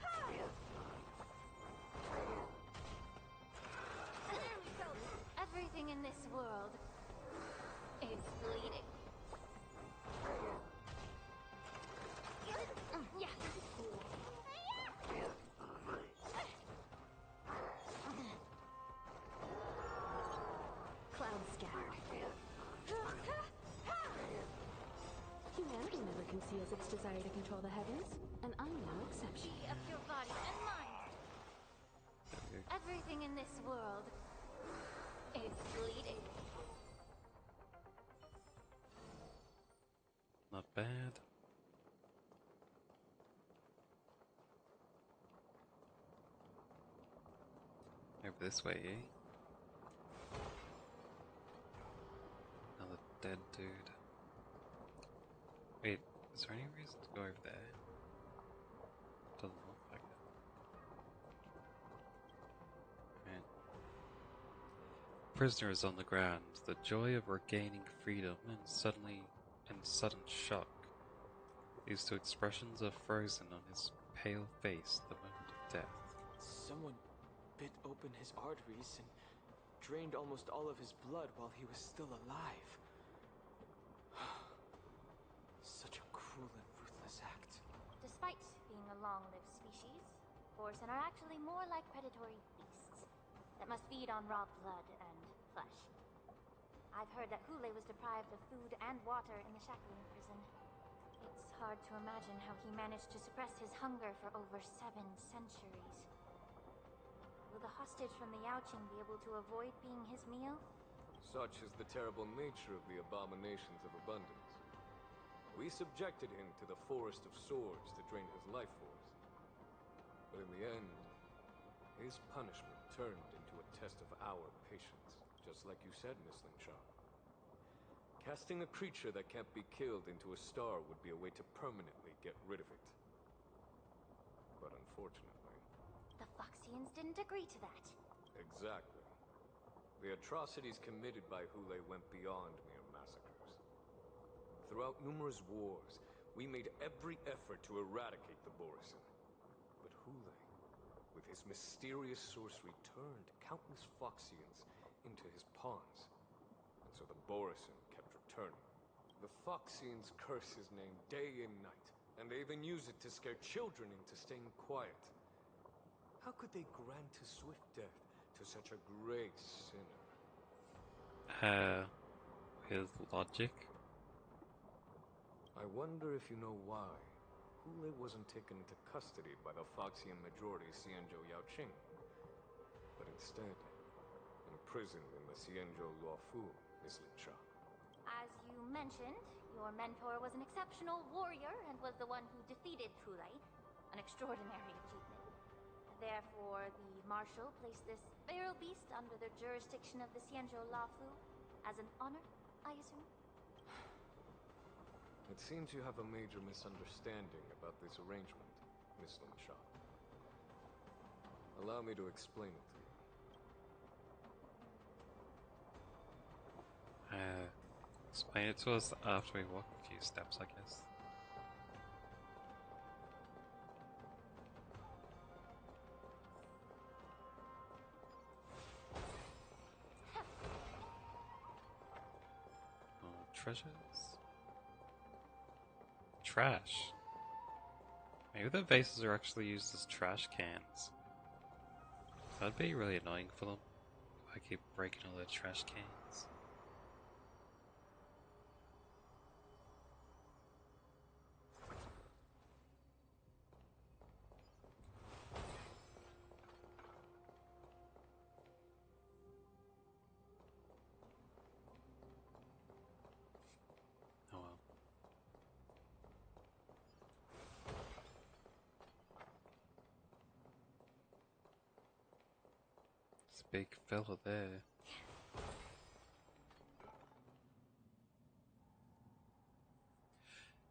Everything in this world is bleeding. Yeah. Cloud scattered. Humanity never conceals its desire to control the heavens, and I'm no exception. Be of your body and mind. Everything in this world is bleeding. Not bad. Over this way, eh? Another dead dude. Wait, is there any reason to go over there? Doesn't look like it. Right. Prisoner is on the ground, the joy of regaining freedom and sudden shock leads to expressions of frozen on his pale face at the moment of death. Someone bit open his arteries and drained almost all of his blood while he was still alive. Such a cruel and ruthless act. Despite being a long-lived species, Borisin are actually more like predatory beasts that must feed on raw blood and flesh. I've heard that Hule was deprived of food and water in the shackling prison. It's hard to imagine how he managed to suppress his hunger for over 7 centuries. Will the hostage from the Yaoqing be able to avoid being his meal? Such is the terrible nature of the abominations of abundance. We subjected him to the forest of swords to drain his life force. But in the end, his punishment turned into a test of our patience, just like you said, Miss Lingshaw. Casting a creature that can't be killed into a star would be a way to permanently get rid of it. But unfortunately... The Foxians didn't agree to that. Exactly. The atrocities committed by Hule went beyond mere massacres. Throughout numerous wars, we made every effort to eradicate the Borisin. But Hule, with his mysterious sorcery, turned countless Foxians into his pawns. And so the Borisin kept returning. The Foxians curse his name day and night, and they even use it to scare children into staying quiet. How could they grant a swift death to such a great sinner? With logic? I wonder if you know why Hule wasn't taken into custody by the Foxian majority Xianzhou Yaoqing, but instead imprisoned in the Xianzhou Luofu, Miss Lin Sha. As you mentioned, your mentor was an exceptional warrior and was the one who defeated Hule, an extraordinary achievement. Therefore, the Marshal placed this feral beast under the jurisdiction of the Xianzhou Luofu as an honor, I assume? It seems you have a major misunderstanding about this arrangement, Miss Lin Sha. Allow me to explain it to you. Explain it to us after we walk a few steps, I guess. Treasures? Trash. Maybe the vases are actually used as trash cans. That'd be really annoying for them if I keep breaking all their trash cans. Oh well. It's a big fella there.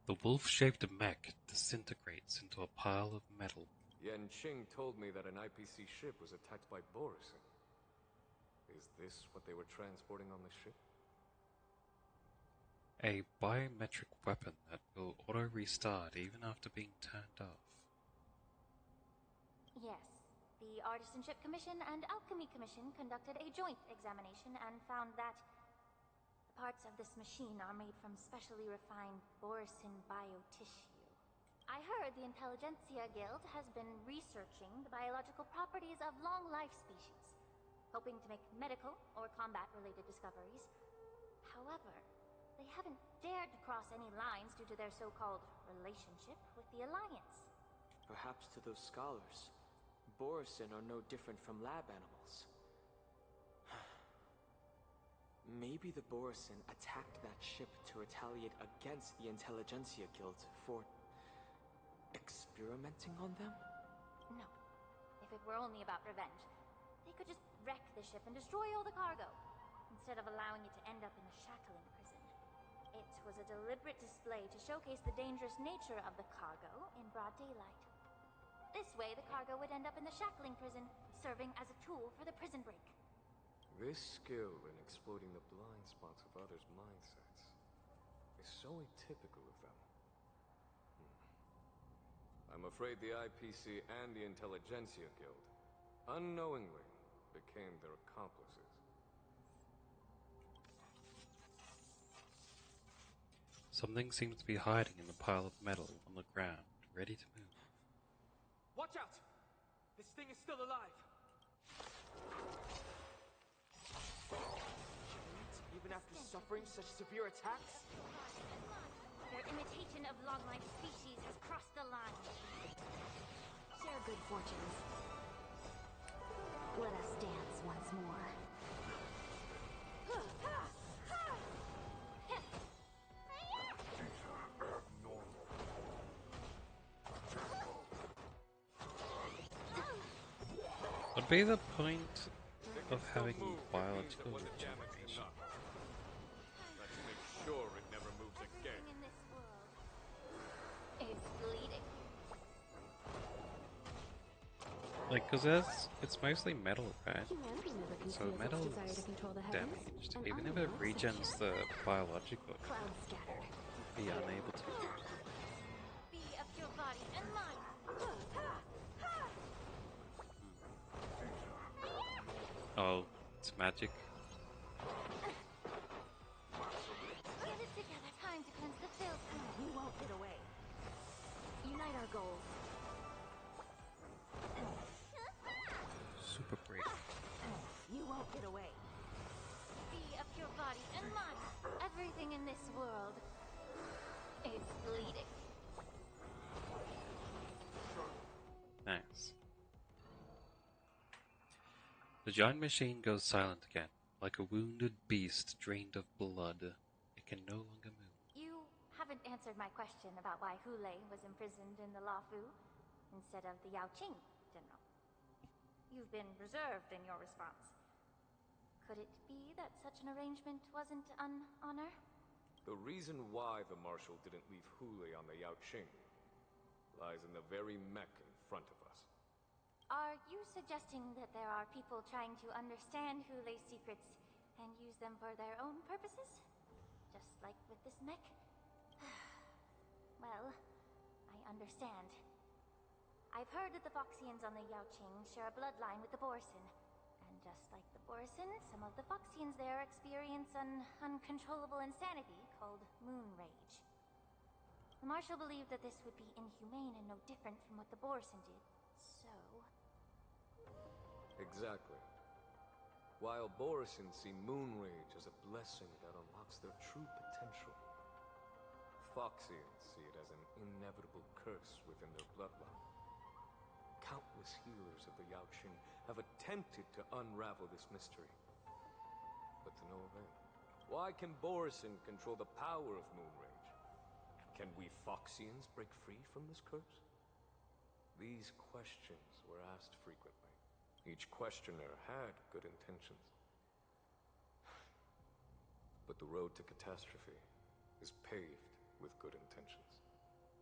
The wolf-shaped mech disintegrates into a pile of metal. Yan Qing told me that an IPC ship was attacked by Borisin. Is this what they were transporting on the ship? A biometric weapon that will auto-restart even after being turned off. Yes. The Artisanship Commission and Alchemy Commission conducted a joint examination and found that parts of this machine are made from specially refined Borisin biotissue. I heard the Intelligentsia Guild has been researching the biological properties of long-life species, hoping to make medical or combat-related discoveries. However, they haven't dared to cross any lines due to their so-called relationship with the Alliance. Perhaps to those scholars, Borisin are no different from lab animals. Maybe the Borisin attacked that ship to retaliate against the Intelligentsia Guild for experimenting on them? No. If it were only about revenge, they could just wreck the ship and destroy all the cargo, instead of allowing it to end up in the shackling prison. It was a deliberate display to showcase the dangerous nature of the cargo in broad daylight. This way, the cargo would end up in the shackling prison, serving as a tool for the prison break. This skill in exploiting the blind spots of others' mindsets is so atypical of them. I'm afraid the IPC and the Intelligentsia Guild unknowingly became their accomplices. Something seems to be hiding in the pile of metal on the ground, ready to move. Watch out! This thing is still alive! Even after suffering such severe attacks? Their imitation of long-life species has crossed the line. Share good fortunes. Let us dance once more. What'd be the point of having biological regeneration? Let's make Like, cause it's mostly metal, right? Humanity never So conceals its metal's desire to control the heavens, damaged. and Even I'm if no it exception. regens the biological, Clouds scattered. be unable to. Be of your body and mind. Oh, it's magic. Get it together. Time to cleanse the filth. You won't get away. Unite our goals. Super break. You won't get away. Be of your body and mind. Everything in this world is bleeding. Nice. The giant machine goes silent again, like a wounded beast drained of blood. It can no longer move. You haven't answered my question about why Hulei was imprisoned in the Lafu instead of the Yaoqing, General. You've been reserved in your response. Could it be that such an arrangement wasn't an honor? The reason why the Marshal didn't leave Hulei on the Yaoqing lies in the very mech in front of us. Are you suggesting that there are people trying to understand Hulei's secrets and use them for their own purposes? Just like with this mech? Well, I understand. I've heard that the Foxians on the Yaoqing share a bloodline with the Borson. And just like the Borson, some of the Foxians there experience an uncontrollable insanity called moon rage. The Marshal believed that this would be inhumane and no different from what the Borson did, so... Exactly. While Borison see moon rage as a blessing that unlocks their true potential, Foxians see it as an inevitable curse within their bloodline. Countless healers of the Yaoqing have attempted to unravel this mystery, but to no avail. Why can Borison control the power of moon rage? Can we Foxians break free from this curse? These questions were asked frequently. Each questioner had good intentions. But the road to catastrophe is paved with good intentions.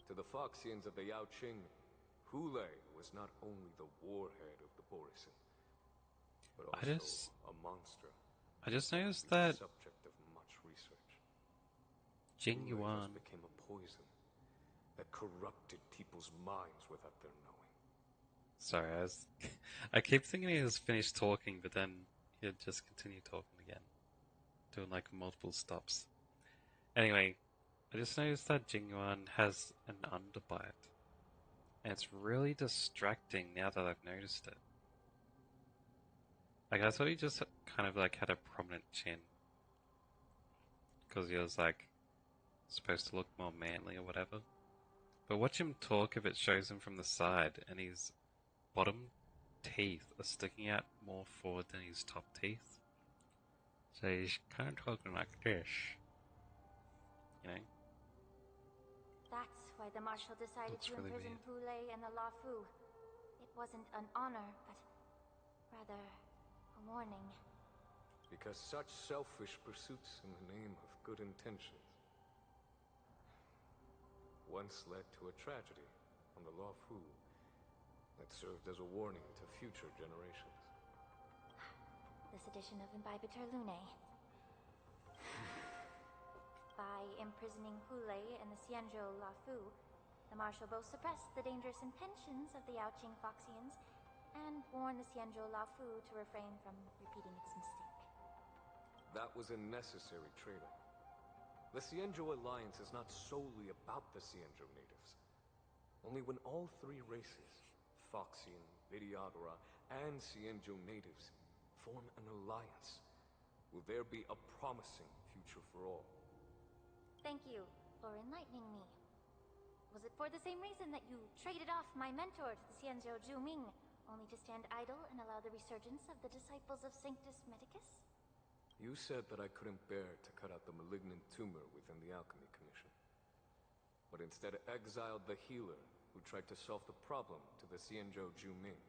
To the Foxians of the Yaoqing, Hulei was not only the warhead of the Borison, but also a monster. I just noticed the that subject of much research. Jing Hulei Yuan thus became a poison that corrupted people's minds without their knowing. Sorry, I keep thinking he has finished talking, but then he'd just continue talking again, doing like multiple stops. Anyway, I just noticed that Jingyuan has an underbite, and it's really distracting now that I've noticed it. Like, I thought he just kind of like had a prominent chin, because he was like supposed to look more manly or whatever. But watch him talk if it shows him from the side, and his bottom teeth are sticking out more forward than his top teeth. So he's kind of talking like this. You know? That's why the Marshal decided That's to really imprison Hulei and the Lafu. It wasn't an honor, but rather a warning. Because such selfish pursuits in the name of good intentions once led to a tragedy on the Lafu that served as a warning to future generations. This edition of Imbibitor Lunae. By imprisoning Hulei and the Xianzhou Lafu, the Marshal both suppressed the dangerous intentions of the Yaoqing Foxians and warned the Xianzhou Lafu to refrain from repeating its mistake. That was a necessary trade-off. The Xianzhou alliance is not solely about the Xianzhou natives. Only when all three races, Foxian, Vidyadhara, and Xianzhou natives, form an alliance, will there be a promising future for all. Thank you for enlightening me. Was it for the same reason that you traded off my mentor to the Xianzhou Zhuming, only to stand idle and allow the resurgence of the disciples of Sanctus Medicus? You said that I couldn't bear to cut out the malignant tumor within the Alchemy Commission, but instead exiled the healer who tried to solve the problem to the Xianzhou Zhuming.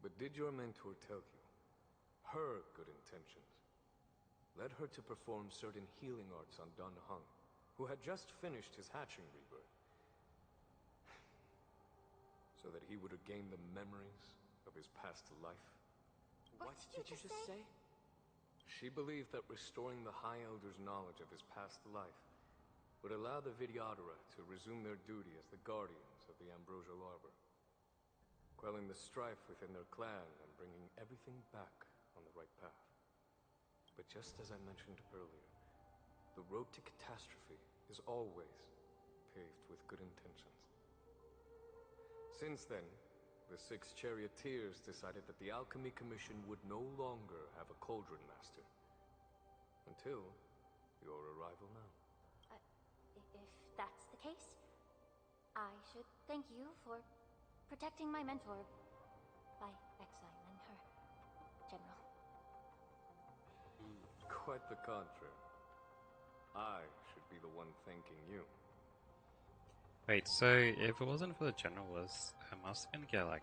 But did your mentor tell you her good intentions led her to perform certain healing arts on Dan Heng, who had just finished his hatching rebirth, so that he would regain the memories of his past life. What did you just say? She believed that restoring the High Elder's knowledge of his past life would allow the Vidyadhara to resume their duty as the guardians of the Ambrosial Arbor, quelling the strife within their clan and bringing everything back on the right path. But just as I mentioned earlier, the road to catastrophe is always paved with good intentions. Since then, the 6 charioteers decided that the Alchemy Commission would no longer have a cauldron master. Until your arrival now. If that's the case, I should thank you for protecting my mentor by exiling her, General. Quite the contrary. I should be the one thanking you. Wait, so if it wasn't for the general, was Hermas gonna get like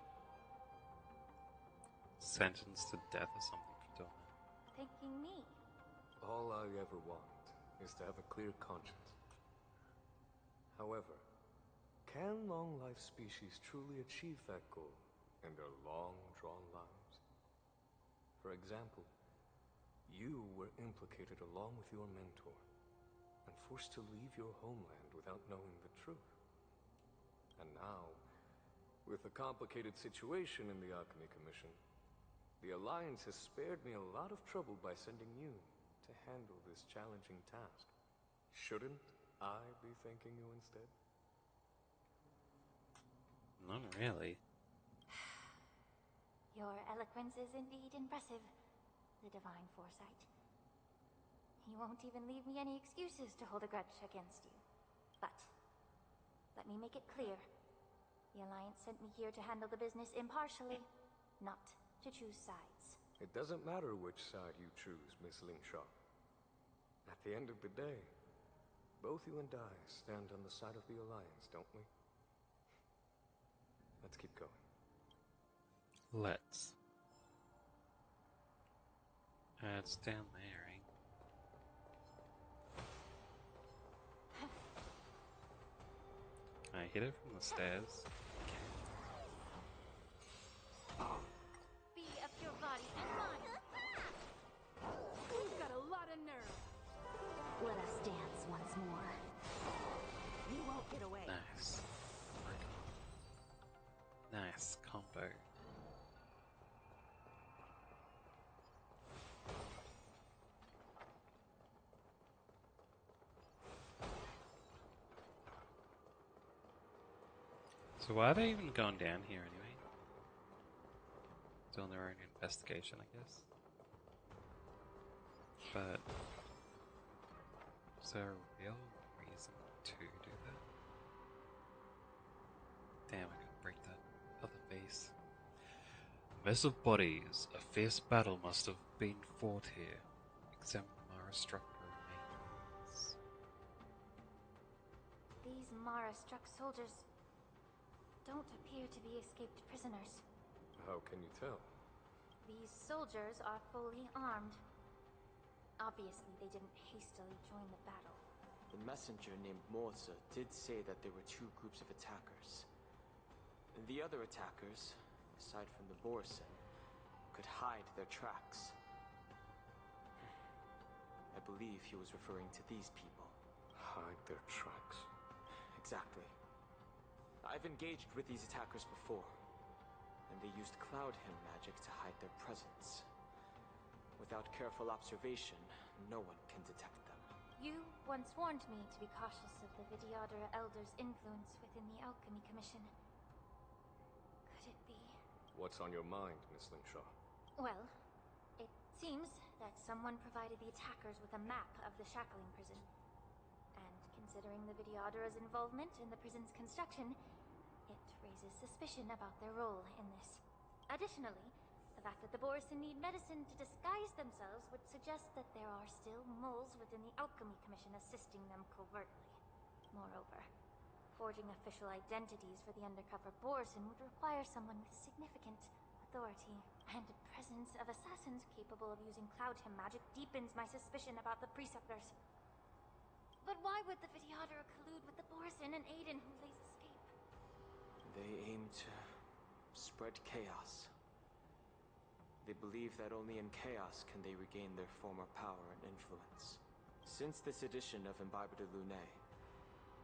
sentenced to death or something for doing that? Thanking me? All I ever want is to have a clear conscience. However, can long-life species truly achieve that goal in their long-drawn lives? For example, you were implicated along with your mentor, and forced to leave your homeland without knowing the truth. And now, with the complicated situation in the Alchemy Commission, the Alliance has spared me a lot of trouble by sending you to handle this challenging task. Shouldn't I be thanking you instead? Not really. Your eloquence is indeed impressive, the divine foresight. You won't even leave me any excuses to hold a grudge against you. But, let me make it clear. The Alliance sent me here to handle the business impartially, not to choose sides. It doesn't matter which side you choose, Miss Lingshaw. At the end of the day, both you and I stand on the side of the Alliance, don't we? Let's keep going. Let's. It's down there, right? Can I hit it from the stairs? Be of your body and mind. You've got a lot of nerve. Let us dance once more. You won't get away. Nice. Nice combo. So why are they even going down here anyway? Doing their own investigation, I guess. But is there a real reason to do that? Damn, I couldn't break that other vase. Mess of bodies. A fierce battle must have been fought here. Examine Mara-struck remains. These Mara-struck soldiers don't appear to be escaped prisoners. How can you tell? These soldiers are fully armed. Obviously, they didn't hastily join the battle. The messenger named Morza did say that there were 2 groups of attackers. The other attackers, aside from the Borison, could hide their tracks. I believe he was referring to these people. Hide their tracks? Exactly. I've engaged with these attackers before, and they used Cloud Hymn magic to hide their presence. Without careful observation, no one can detect them. You once warned me to be cautious of the Vidyadhara Elder's influence within the Alchemy Commission. Could it be? What's on your mind, Miss Lingshaw? Well, it seems that someone provided the attackers with a map of the Shackling prison. And considering the Vidyadhara's involvement in the prison's construction, it raises suspicion about their role in this. Additionally, the fact that the Borison need medicine to disguise themselves would suggest that there are still moles within the Alchemy Commission assisting them covertly. Moreover, forging official identities for the undercover Borison would require someone with significant authority, and the presence of assassins capable of using Cloud Hymn magic deepens my suspicion about the Preceptors. But why would the Vidyadhara collude with the Borison and aid in Hulei's escape? They aim to spread chaos. They believe that only in chaos can they regain their former power and influence. Since this edition of Imbibe de Lunae,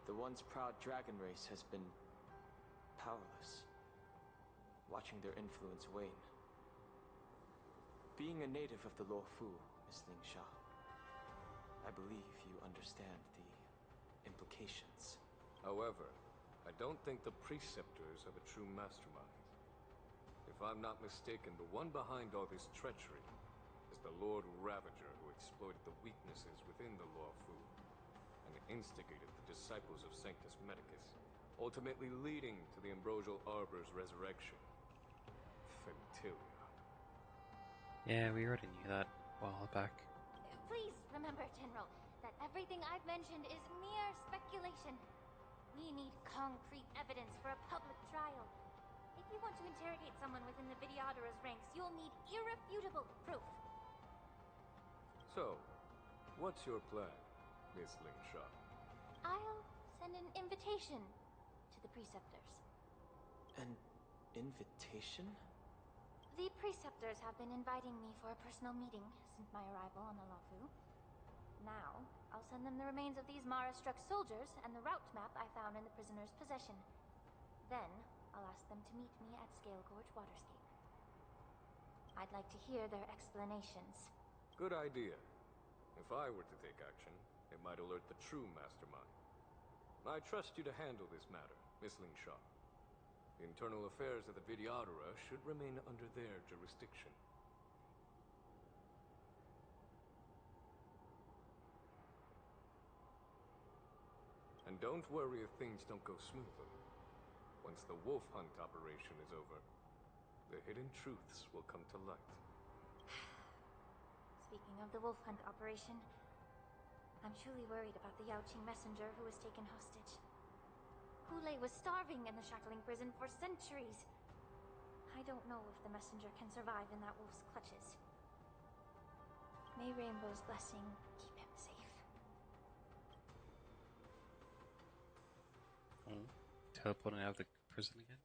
the once proud dragon race has been powerless, watching their influence wane. Being a native of the Luofu, Miss Ling Sha, I believe you understand the implications. However, I don't think the Preceptors have a true mastermind. If I'm not mistaken, the one behind all this treachery is the Lord Ravager who exploited the weaknesses within the Luofu and instigated the disciples of Sanctus Medicus, ultimately leading to the Ambrosial Arbor's resurrection. Fentilia. Yeah, we already knew that a while back. Please remember, General, that everything I've mentioned is mere speculation. We need concrete evidence for a public trial. If you want to interrogate someone within the Videodara's ranks, you'll need irrefutable proof. So, what's your plan, Miss Ling Sha? I'll send an invitation to the Preceptors. An invitation? The Preceptors have been inviting me for a personal meeting since my arrival on the Luofu. Now, I'll send them the remains of these Mara-struck soldiers and the route map I found in the prisoner's possession. Then, I'll ask them to meet me at Scale Gorge Waterscape. I'd like to hear their explanations. Good idea. If I were to take action, it might alert the true mastermind. I trust you to handle this matter, Miss Ling Sha. The internal affairs of the Videodara should remain under their jurisdiction. And don't worry if things don't go smoothly. Once the wolf hunt operation is over, the hidden truths will come to light. Speaking of the wolf hunt operation, I'm truly worried about the Yaoqing messenger who was taken hostage. Hulei was starving in the shackling prison for centuries. I don't know if the messenger can survive in that wolf's clutches. May Rainbow's blessing keep him safe. Teleporting out of the prison again?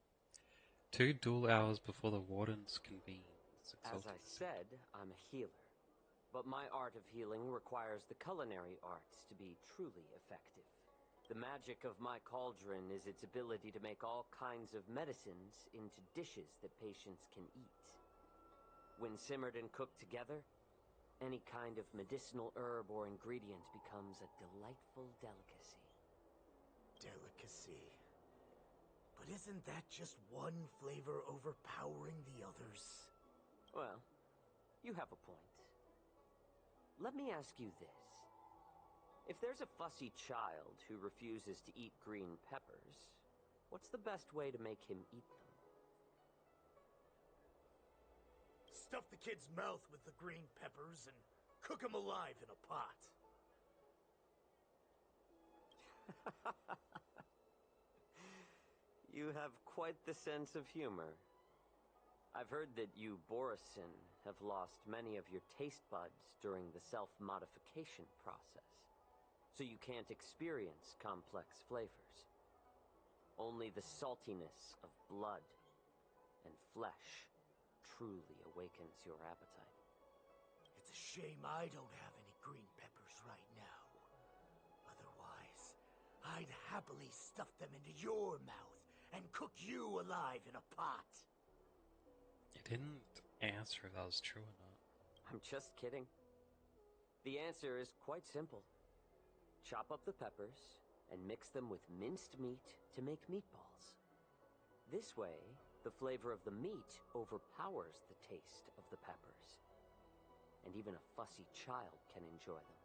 2 duel hours before the wardens convene. As I said, I'm a healer. But my art of healing requires the culinary arts to be truly effective. The magic of my cauldron is its ability to make all kinds of medicines into dishes that patients can eat. When simmered and cooked together, any kind of medicinal herb or ingredient becomes a delightful delicacy. Delicacy. But isn't that just one flavor overpowering the others? Well, you have a point. Let me ask you this. If there's a fussy child who refuses to eat green peppers, what's the best way to make him eat them? Stuff the kid's mouth with the green peppers and cook him alive in a pot. You have quite the sense of humor. I've heard that you, Borisin, have lost many of your taste buds during the self-modification process, so you can't experience complex flavors. Only the saltiness of blood and flesh truly awakens your appetite. It's a shame I don't have any green peppers right now. Otherwise, I'd happily stuff them into your mouth and cook you alive in a pot. It didn't answer if that was true or not. I'm just kidding. The answer is quite simple. Chop up the peppers and mix them with minced meat to make meatballs. This way, the flavor of the meat overpowers the taste of the peppers, and even a fussy child can enjoy them.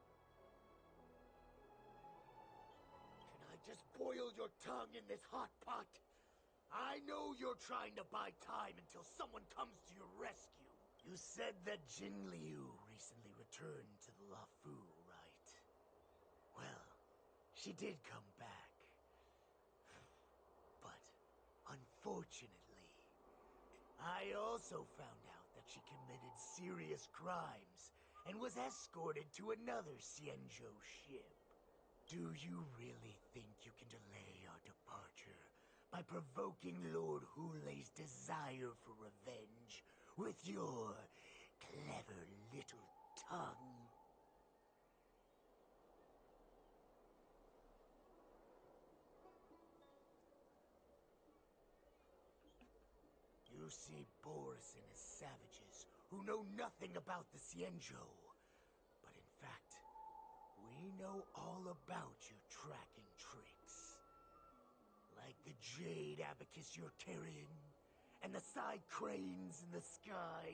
Can I just boil your tongue in this hot pot? I know you're trying to buy time until someone comes to your rescue. You said that Jin Liu recently returned to the Luofu, right? Well, she did come back. But, unfortunately, I also found out that she committed serious crimes and was escorted to another Xianzhou ship. Do you really think you can delay our departure by provoking Lord Hulei's desire for revenge with your clever little tongue. You see Borison as savages who know nothing about the Xianzhou. But in fact, we know all about your tracking tricks. Like the jade abacus you're carrying, and the side cranes in the sky.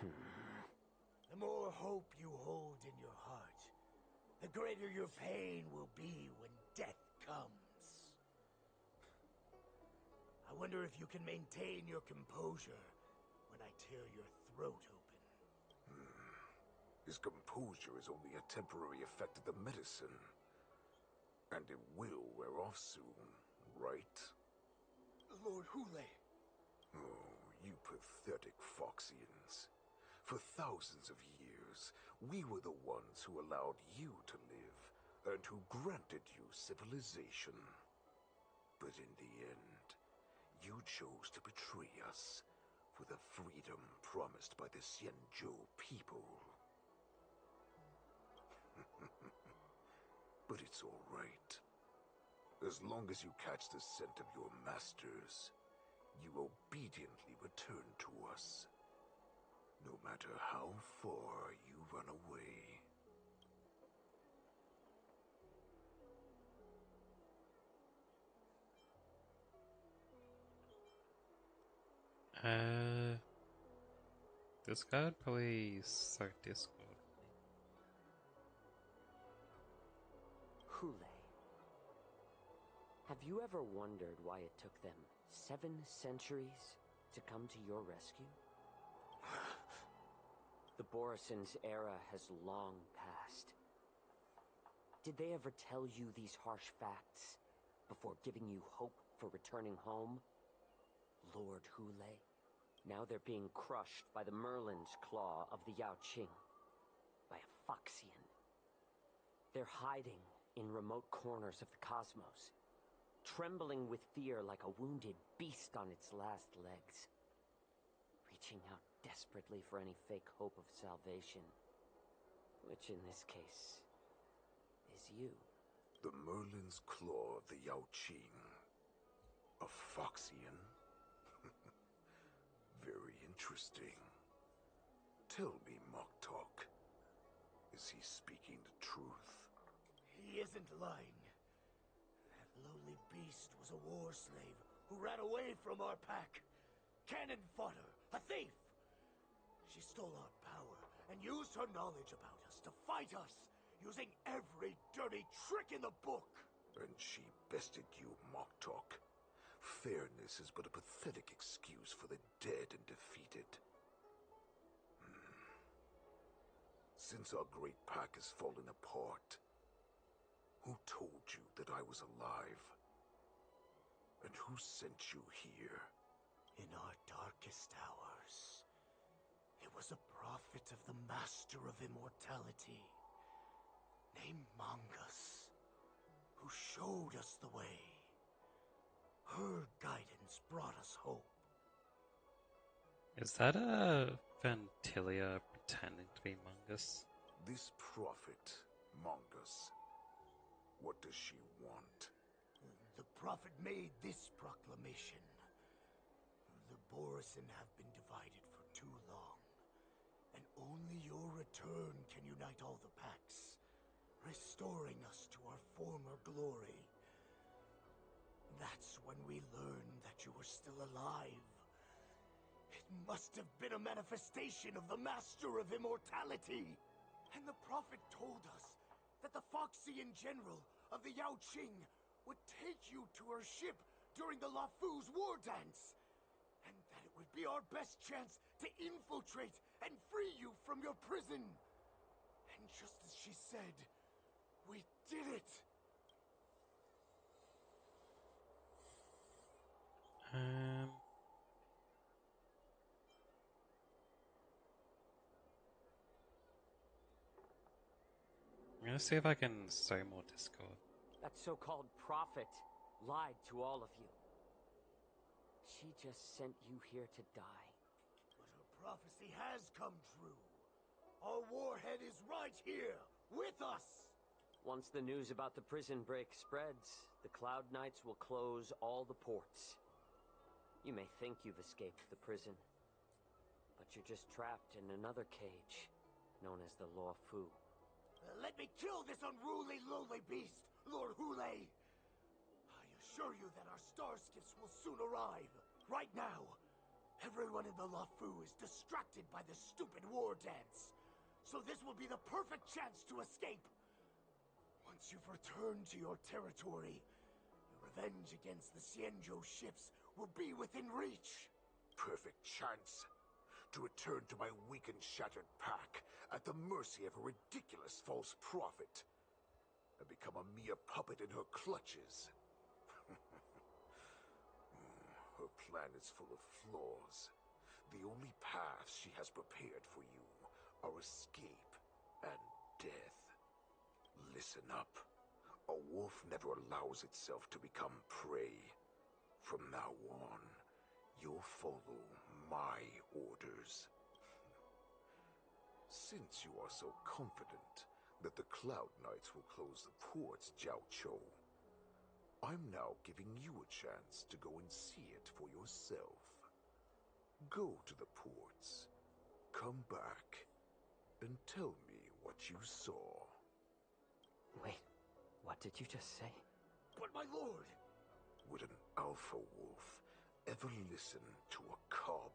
The more hope you hold in your heart, the greater your pain will be when death comes. I wonder if you can maintain your composure when I tear your throat open. His composure is only a temporary effect of the medicine. And it will wear off soon, right? Lord Hule. Oh, you pathetic Foxians. For thousands of years, we were the ones who allowed you to live, and who granted you civilization. But in the end, you chose to betray us for the freedom promised by the Xianzhou people. But it's all right. As long as you catch the scent of your masters, you obediently return to us. No matter how far you run away. This guy would probably start Discord. Hule. Have you ever wondered why it took them 7 centuries to come to your rescue? The Borison's era has long passed. Did they ever tell you these harsh facts before giving you hope for returning home? Lord Hule? Now they're being crushed by the Merlin's claw of the Yaoqing. By a Foxian. They're hiding in remote corners of the cosmos, trembling with fear like a wounded beast on its last legs, reaching out desperately for any fake hope of salvation, which in this case is you. The Merlin's claw of the Yaoqing. A Foxian? Very interesting. Tell me, Moktok, is he speaking the truth? He isn't lying. That lowly beast was a war slave who ran away from our pack. Cannon fodder, a thief! She stole our power and used her knowledge about us to fight us, using every dirty trick in the book. And she bested you, Moktok. Fairness is but a pathetic excuse for the dead and defeated. Since our great pack has fallen apart, who told you that I was alive? And who sent you here? In our darkest hours, it was a prophet of the Master of Immortality, named Mongus, who showed us the way. Her guidance brought us hope. Is that a Ventilia pretending to be Mungus? This prophet, Mongus, what does she want? The prophet made this proclamation. The Borison have been divided for too long, and only your return can unite all the packs, restoring us to our former glory. That's when we learned that you were still alive. It must have been a manifestation of the Master of Immortality. And the prophet told us that the Foxian general of the Yaoqing would take you to her ship during the Lafu's war dance. And that it would be our best chance to infiltrate and free you from your prison. And just as she said, we did it. I'm gonna see if I can start more Discord. That so-called prophet lied to all of you. She just sent you here to die. But her prophecy has come true. Our warhead is right here, with us! Once the news about the prison break spreads, the Cloud Knights will close all the ports. You may think you've escaped the prison, but you're just trapped in another cage, known as the Law Fu. Let me kill this unruly, lowly beast, Lord Hule! I assure you that our star skiffs will soon arrive. Right now, everyone in the La Fu is distracted by the stupid war dance. So this will be the perfect chance to escape. Once you've returned to your territory, your revenge against the Xianzhou ships will be within reach. Perfect chance to return to my weak and shattered pack at the mercy of a ridiculous false prophet and become a mere puppet in her clutches. Her plan is full of flaws. The only paths she has prepared for you are escape and death. Listen up. A wolf never allows itself to become prey. From now on, you'll follow my orders. Since you are so confident that the Cloud Knights will close the ports, Jiao Chou, I'm now giving you a chance to go and see it for yourself. Go to the ports, come back, and tell me what you saw. Wait, what did you just say? But my lord! Would an alpha wolf ever listen to a cub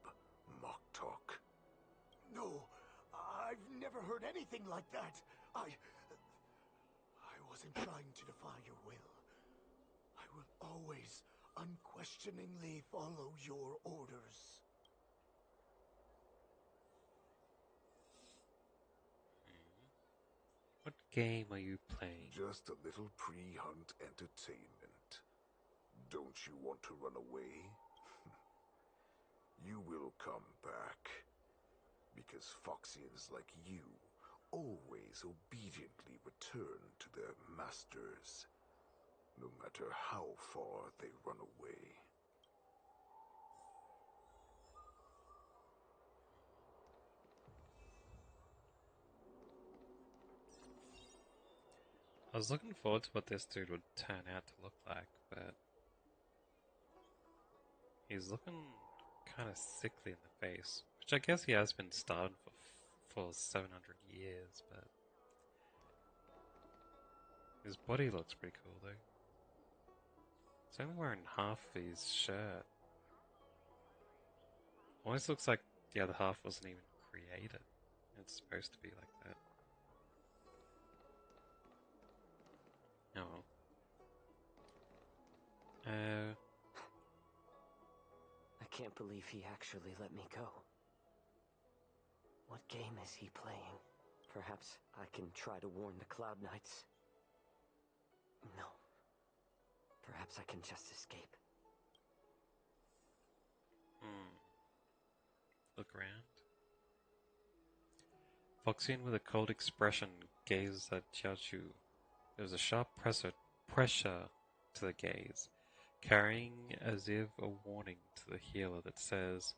mock talk? No, I've never heard anything like that. I wasn't trying to defy your will. I will always unquestioningly follow your orders. What game are you playing? Just a little pre-hunt entertainment. Don't you want to run away? You will come back. Because Foxians like you always obediently return to their masters, no matter how far they run away. I was looking forward to what this dude would turn out to look like, but he's looking kind of sickly in the face, which I guess he has been starved for 700 years, but his body looks pretty cool though. He's only wearing half of his shirt. Almost looks like the other half wasn't even created. It's supposed to be like that. Oh well. I can't believe he actually let me go. What game is he playing? Perhaps I can try to warn the Cloud Knights. No. Perhaps I can just escape. Look around. Foxian with a cold expression gazes at Jiaochu. There was a sharp pressure to the gaze, carrying as if a warning to the healer that says,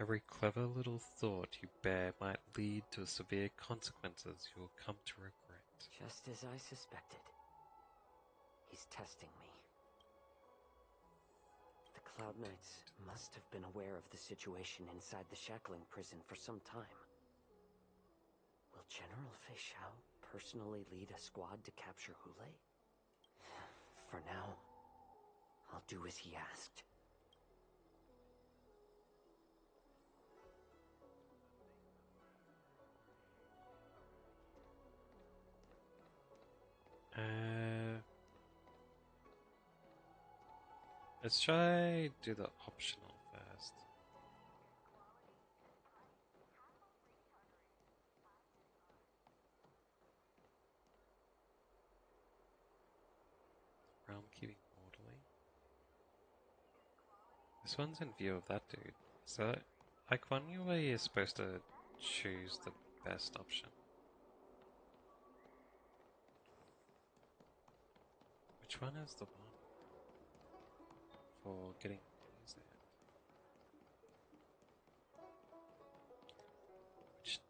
every clever little thought you bear might lead to severe consequences you will come to regret. Just as I suspected. He's testing me. The Cloud Knights must have been aware of the situation inside the shackling prison for some time. Will General Fei Xiao personally lead a squad to capture Hule? For now, I'll do as he asked. Let's try do the optional first. Realm keeping orderly. This one's in view of that dude. So, like one where you're supposed to choose the best option. Which one is the one for getting music?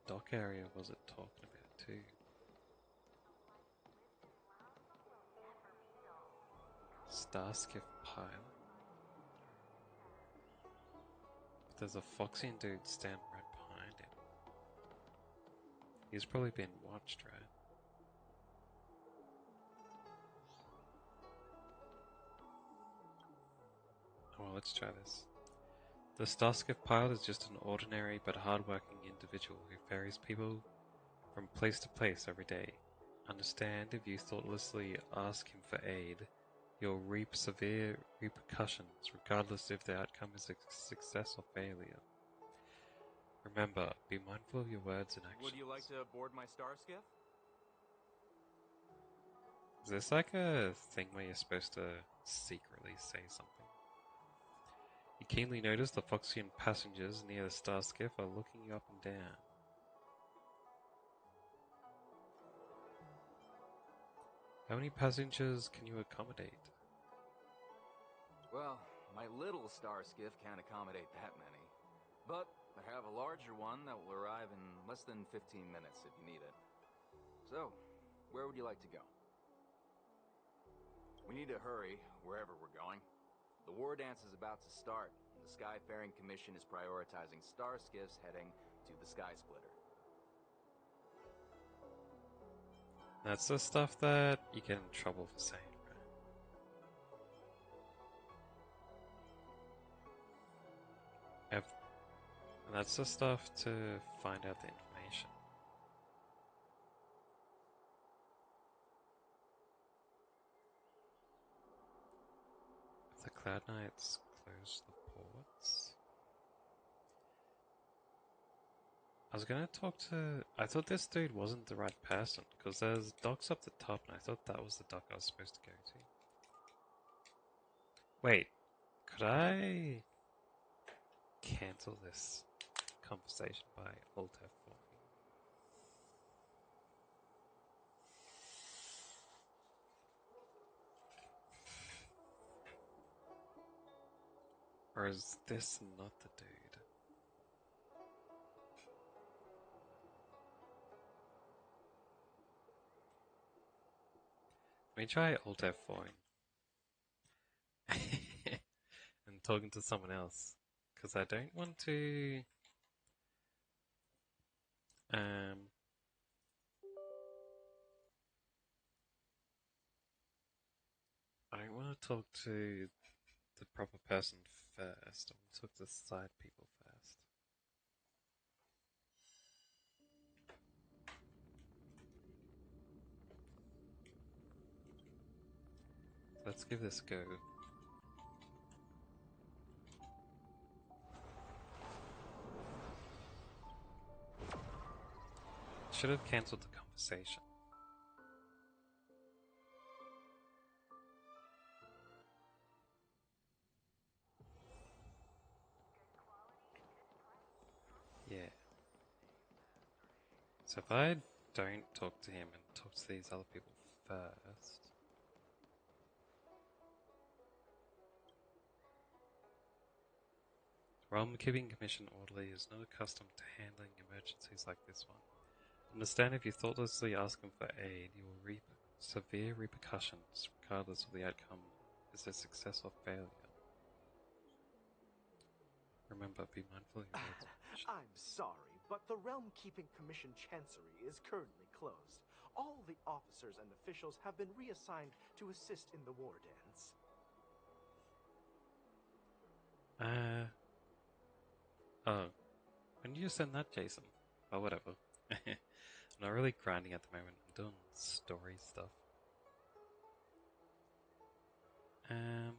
dock area was it talking about too? Starskiff pilot? There's a Foxian dude standing right behind him. He's probably been watched, right? Oh, well, let's try this. The Starskiff pilot is just an ordinary but hard-working individual who ferries people from place to place every day. Understand, if you thoughtlessly ask him for aid, you'll reap severe repercussions, regardless if the outcome is a success or failure. Remember, be mindful of your words and actions. Would you like to board my star skiff? Is this like a thing where you're supposed to secretly say something? You keenly notice the Foxian passengers near the Starskiff are looking you up and down. How many passengers can you accommodate? Well, my little star skiff can't accommodate that many. But I have a larger one that will arrive in less than 15 minutes if you need it. So, where would you like to go? We need to hurry wherever we're going. The war dance is about to start, and the Skyfaring Commission is prioritizing star skiffs heading to the Sky Splitter. That's the stuff that you get in trouble for saying, right? And that's the stuff to find out the information. If the Cloud Knights close the ports... I thought this dude wasn't the right person, because there's docks up the top, and I thought that was the dock I was supposed to go to. Wait, could I cancel this conversation by Alt F4? Or is this not the dude? Let me try Alt F4 and talking to someone else, because I don't want to I don't want to talk to the proper person first. I want to talk to the side people first. Let's give this a go. Should have cancelled the conversation. Yeah. So if I don't talk to him and talk to these other people first... Realm Keeping Commission Orderly is not accustomed to handling emergencies like this one. Understand, if you thoughtlessly ask him for aid, you will reap severe repercussions, regardless of the outcome is a success or failure. Remember, be mindful of your words. I'm sorry, but the Realm Keeping Commission Chancery is currently closed. All the officers and officials have been reassigned to assist in the war dance. Oh. When did you send that, Jason? Oh, whatever. I'm not really grinding at the moment. I'm doing story stuff. And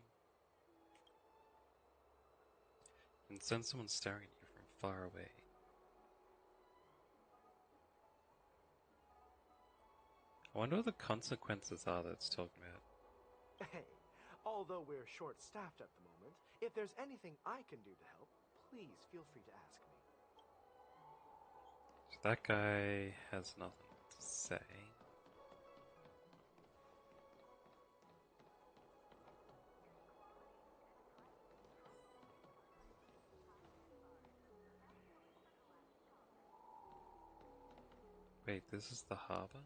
send someone staring at you from far away. I wonder what the consequences are that it's talking about. Hey, although we're short-staffed at the moment, if there's anything I can do to help, please feel free to ask me. So that guy has nothing to say. Wait, this is the harbor?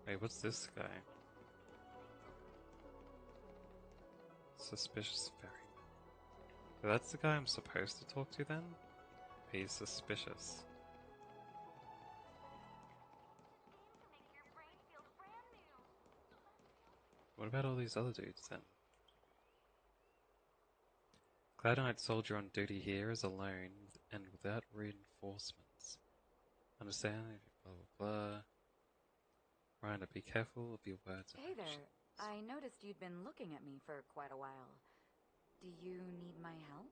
Wait, what's this guy? Suspicious ferryman. So that's the guy I'm supposed to talk to then? He's suspicious. What about all these other dudes then? Cloud Knight soldier on duty here is alone and without reinforcements. Understand? Blah blah blah. Ryan, be careful of your words and Hey there. actions. I noticed you'd been looking at me for quite a while. Do you need my help?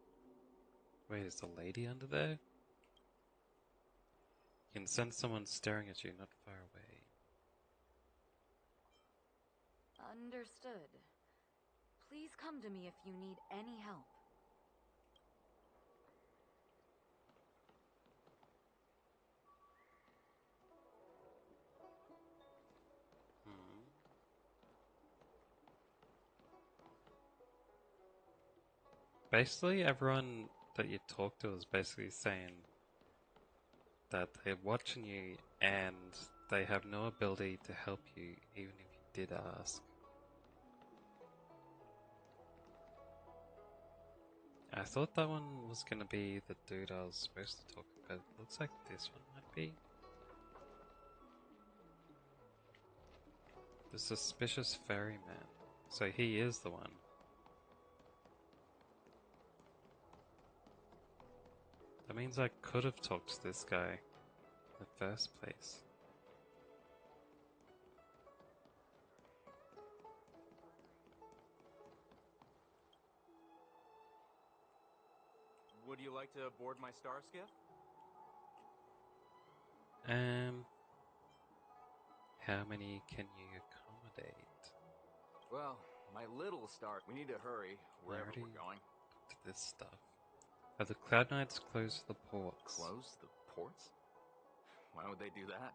Wait, is the lady under there? You can sense someone staring at you not far away. Understood. Please come to me if you need any help. Basically, everyone that you talk to is basically saying that they're watching you and they have no ability to help you, even if you did ask. I thought that one was gonna be the dude I was supposed to talk to, but it looks like this one might be. The suspicious ferryman. So he is the one. That means I could have talked to this guy in the first place. Would you like to board my star skiff? How many can you accommodate? Well, my little star. We need to hurry wherever already we're going. To this stuff. Have the Cloud Knights closed the ports? Close the ports? Why would they do that?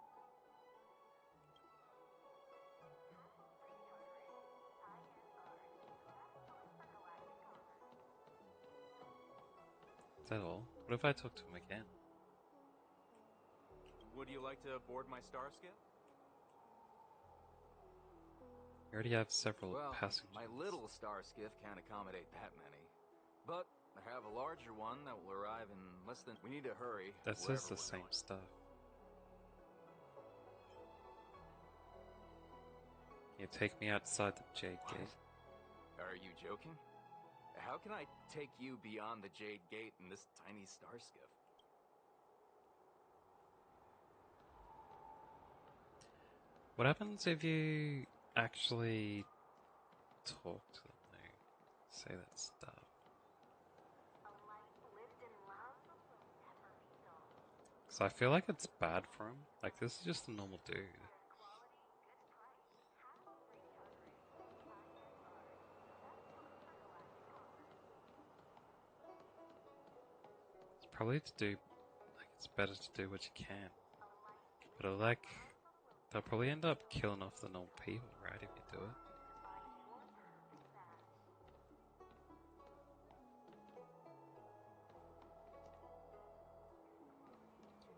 Is that all? What if I talk to him again? Would you like to board my star skiff? We already have several Well, passengers. my little star skiff can't accommodate that many. But I have a larger one that will arrive in less than... We need to hurry. That says the same stuff. Can you take me outside the Jade Gate? Are you joking? How can I take you beyond the Jade Gate in this tiny star skiff? What happens if you actually talk to them though? Say that stuff. Because I feel like it's bad for him. Like, this is just a normal dude. It's probably to do, like, it's better to do what you can. But they'll probably end up killing off the normal people, right, if you do it.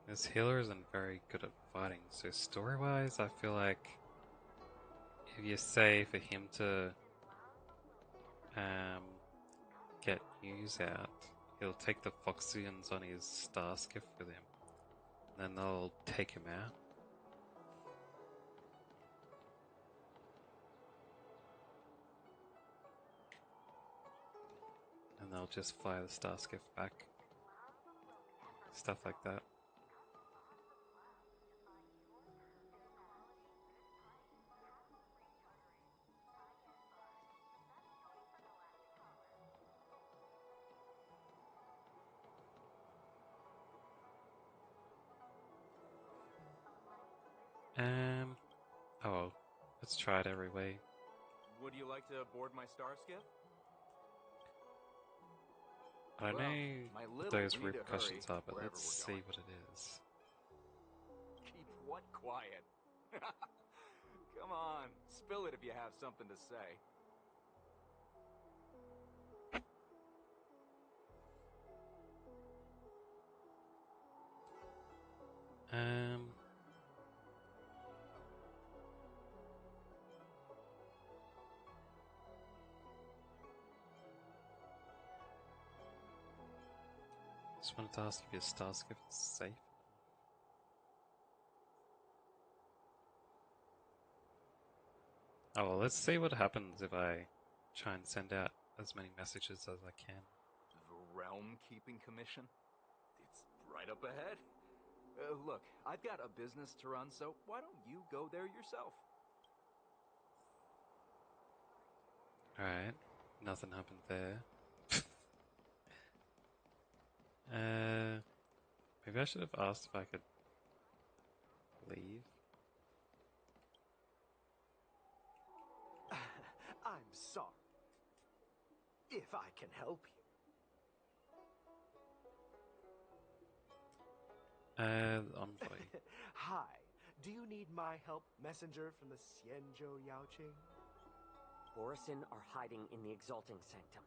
This healer isn't very good at fighting, so story-wise, I feel like if you say for him to get news out, he'll take the Foxians on his star skiff with him. Then they'll take him out. And they'll just fly the star skiff back. Stuff like that. Oh well, let's try it every way. Would you like to board my star skiff? I don't Well, know my what little- those we need to repercussions hurry are, but wherever let's we're see going. what it is. Keep what quiet? Come on, spill it if you have something to say. Um. Just wanted to ask if your star skiff is safe. Oh well, let's see what happens if I try and send out as many messages as I can. The Realm Keeping Commission? It's right up ahead. Look, I've got a business to run, so why don't you go there yourself? Alright, nothing happened there. Maybe I should have asked if I could leave. I'm sorry. If I can help you. Envoy. Hi. Do you need my help, messenger from the Xianzhou Yaoqing? Borisin are hiding in the Exalting Sanctum.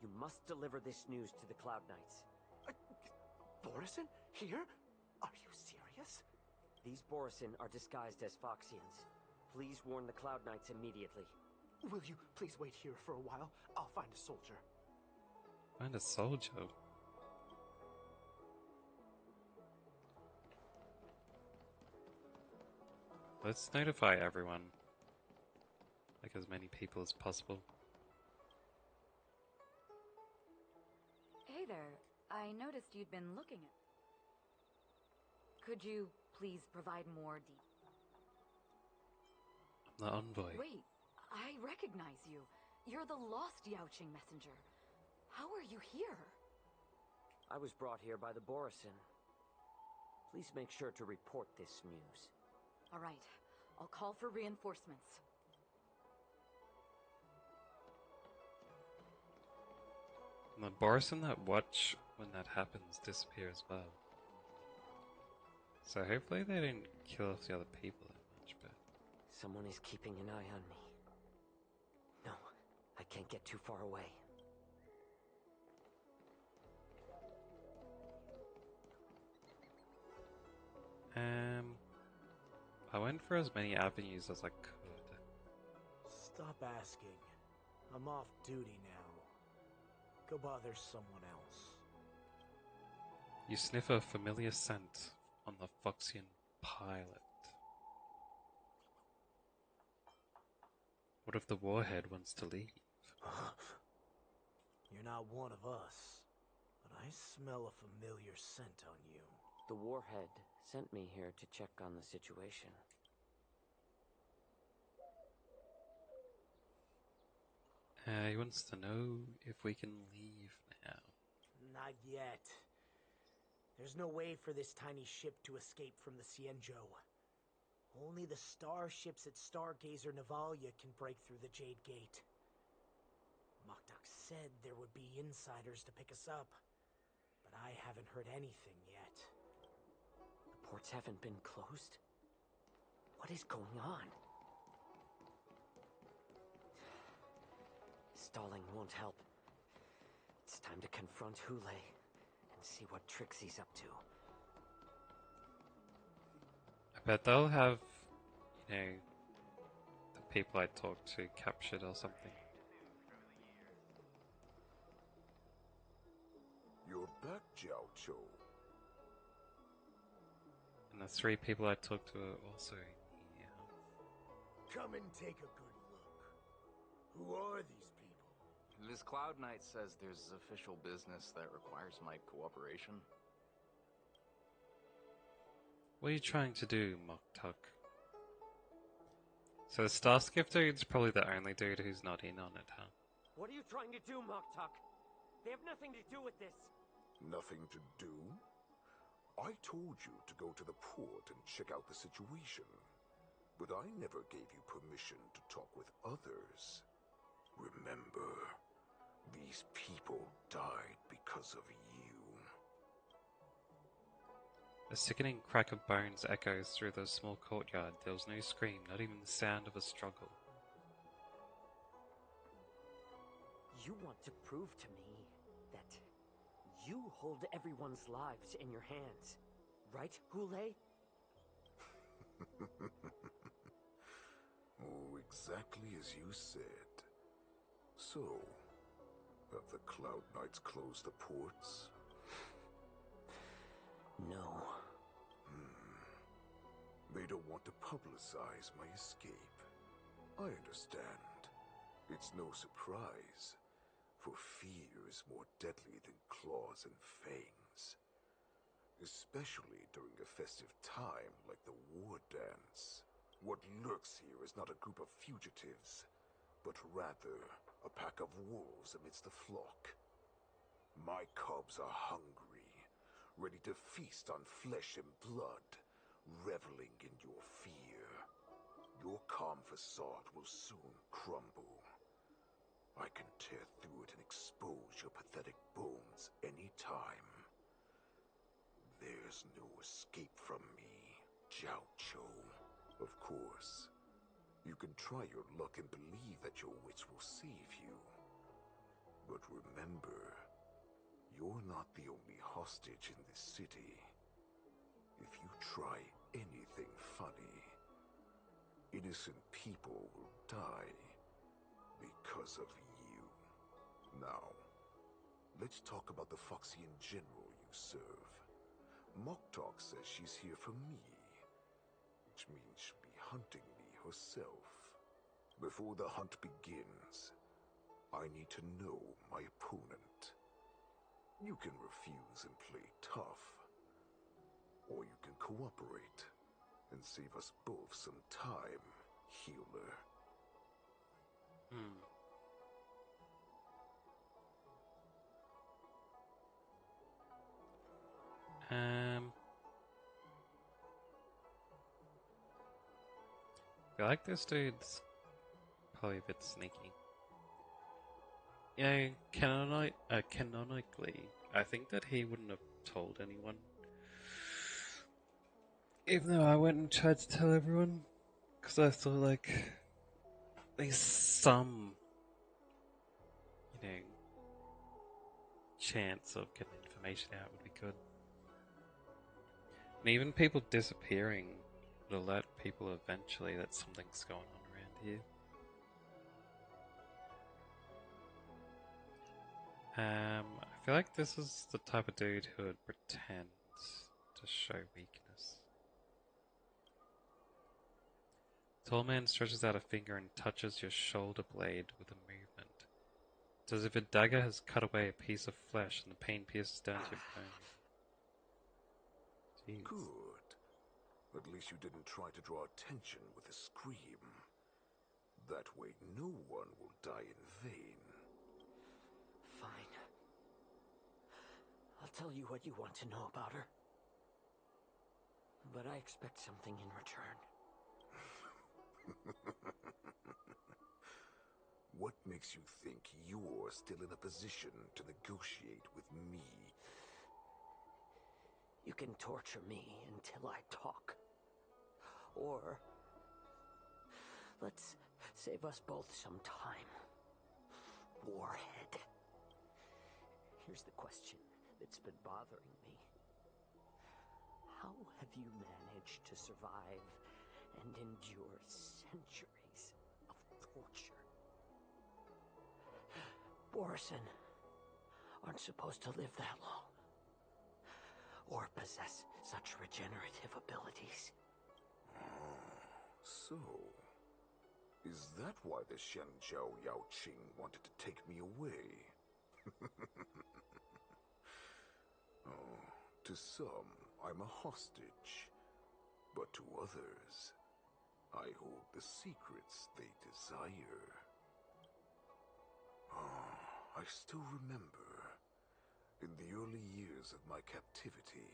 You must deliver this news to the Cloud Knights. Borisin? Here? Are you serious? These Borisin are disguised as Foxians. Please warn the Cloud Knights immediately. Will you please wait here for a while? I'll find a soldier. Find a soldier? Let's notify everyone. Like as many people as possible. Hey there. I noticed you'd been looking at... Could you please provide more The envoy. Wait, I recognize you. You're the lost Yaoqing messenger. How are you here? I was brought here by the Borisin. Please make sure to report this news. All right. I'll call for reinforcements. And the Borisin that watch when that happens disappear as well. So hopefully they didn't kill off the other people that much, but... Someone is keeping an eye on me. No, I can't get too far away. I went for as many avenues as I could. Stop asking. I'm off duty now. Go bother someone else. You sniff a familiar scent on the Foxian pilot. What if the warhead wants to leave? You're not one of us, but I smell a familiar scent on you. The warhead sent me here to check on the situation. He wants to know if we can leave now. Not yet. There's no way for this tiny ship to escape from the Xianzhou. Only the starships at Stargazer Navalia can break through the Jade Gate. Moktuk said there would be insiders to pick us up, but I haven't heard anything yet. The ports haven't been closed? What is going on? Stalling won't help. It's time to confront Hule and see what tricks he's up to. I bet they'll have, you know, the people I talked to captured or something. You're back, Jiao Chou. And the 3 people I talked to are also here. Come and take a good look. Who are these people? This Cloud Knight says there's official business that requires my cooperation. What are you trying to do, Moktuk? So the Starskiff dude's probably the only dude who's not in on it, huh? What are you trying to do, Moktuk? They have nothing to do with this. Nothing to do? I told you to go to the port and check out the situation. But I never gave you permission to talk with others. Remember, these people died because of you. A sickening crack of bones echoes through the small courtyard. There was no scream, not even the sound of a struggle. You want to prove to me that you hold everyone's lives in your hands, right, Hule? Oh, exactly as you said. So, have the Cloud Knights closed the ports? No. They don't want to publicize my escape. I understand. It's no surprise, for fear is more deadly than claws and fangs. Especially during a festive time like the war dance. What lurks here is not a group of fugitives, but rather a pack of wolves amidst the flock. My cubs are hungry, ready to feast on flesh and blood, reveling in your fear. Your calm facade will soon crumble. I can tear through it and expose your pathetic bones anytime. There's no escape from me, Jiao. Of course, you can try your luck and believe that your wits will save you. But remember, you're not the only hostage in this city. If you try anything funny, innocent people will die because of you. Now, let's talk about the Foxian general you serve. Moktok says she's here for me, which means she'll be hunting me herself. Before the hunt begins, I need to know my opponent. You can refuse and play tough, or you can cooperate and save us both some time, healer. I feel like this dude's probably a bit sneaky. Yeah, canonically, I think that he wouldn't have told anyone. Even though I went and tried to tell everyone, because I thought, like, at least some, chance of getting information out would be good. And even people disappearing would alert people eventually that something's going on around here. I feel like this is the type of dude who would pretend to show weakness. Tall man stretches out a finger and touches your shoulder blade with a movement. It's as if a dagger has cut away a piece of flesh and the pain pierces down to your bone. Jeez. Good. At least you didn't try to draw attention with a scream. That way no one will die in vain. Fine. I'll tell you what you want to know about her. But I expect something in return. What makes you think you're still in a position to negotiate with me? You can torture me until I talk. Or let's save us both some time. Warhead. Here's the question that's been bothering me. How have you managed to survive and endure centuries of torture? Borison aren't supposed to live that long. Or possess such regenerative abilities. So, is that why the Shenjiao Yaoqing wanted to take me away? Oh, to some, I'm a hostage. But to others, I hold the secrets they desire. I still remember, in the early years of my captivity,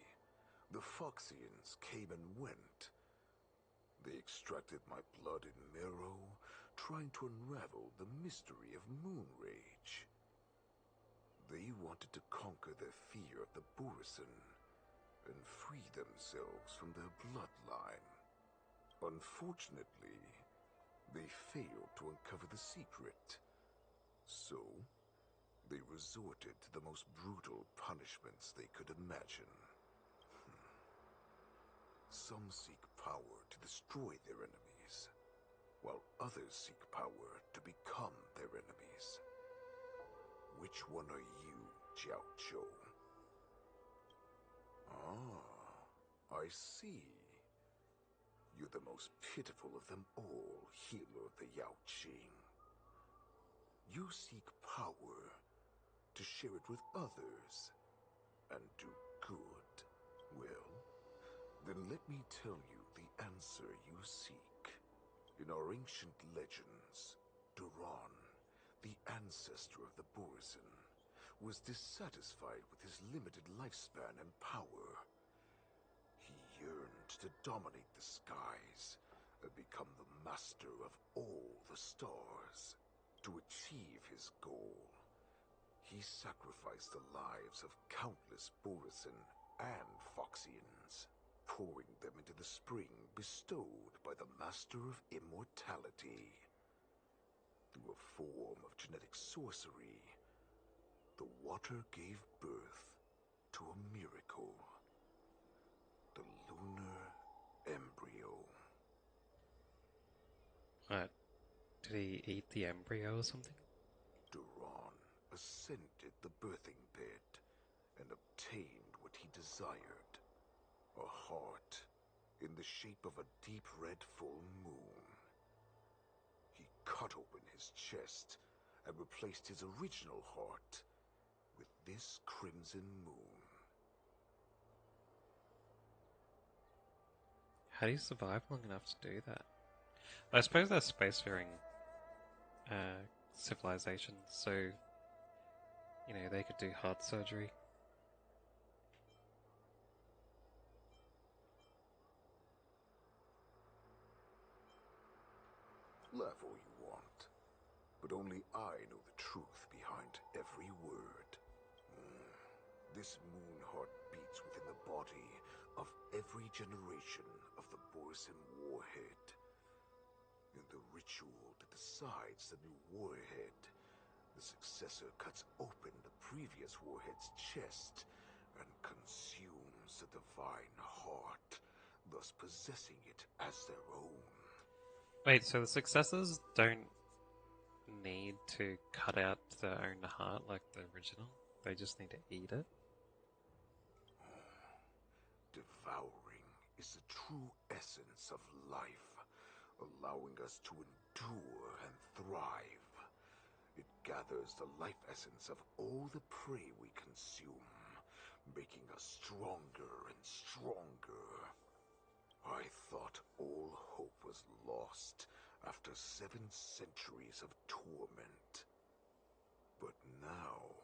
the Foxians came and went. They extracted my blood and marrow, trying to unravel the mystery of Moon Rage. They wanted to conquer their fear of the Borison and free themselves from their bloodline. Unfortunately, they failed to uncover the secret. So, they resorted to the most brutal punishments they could imagine. Some seek power to destroy their enemies, while others seek power to become their enemies. Which one are you, Jiao Zhou? Ah, I see. You're the most pitiful of them all, healer of the Yao Qing. You seek power to share it with others and do good. Well, then let me tell you the answer you seek. In our ancient legends, Duran, the ancestor of the Borisin, was dissatisfied with his limited lifespan and power. He yearned to dominate the skies and become the master of all the stars. To achieve his goal, he sacrificed the lives of countless Borisin and Foxians, pouring them into the spring bestowed by the Master of Immortality. Through a form of genetic sorcery, the water gave birth to a miracle. The lunar embryo. What? Did he eat the embryo or something? Duran ascended the birthing bed and obtained what he desired. A heart in the shape of a deep red full moon. He cut open his chest and replaced his original heart with this crimson moon. How do you survive long enough to do that? I suppose they're spacefaring civilizations, so you know they could do heart surgery. Laugh all you want, but only I know the truth behind every word. This moon heart beats within the body of every generation of the Borisin warhead. In the ritual that decides the new warhead, the successor cuts open the previous warhead's chest and consumes the divine heart, thus possessing it as their own. Wait, so the successors don't need to cut out their own heart like the original? They just need to eat it? Devouring is the true essence of life, allowing us to endure and thrive. It gathers the life essence of all the prey we consume, making us stronger and stronger. I thought all hope was lost after 7 centuries of torment. But now,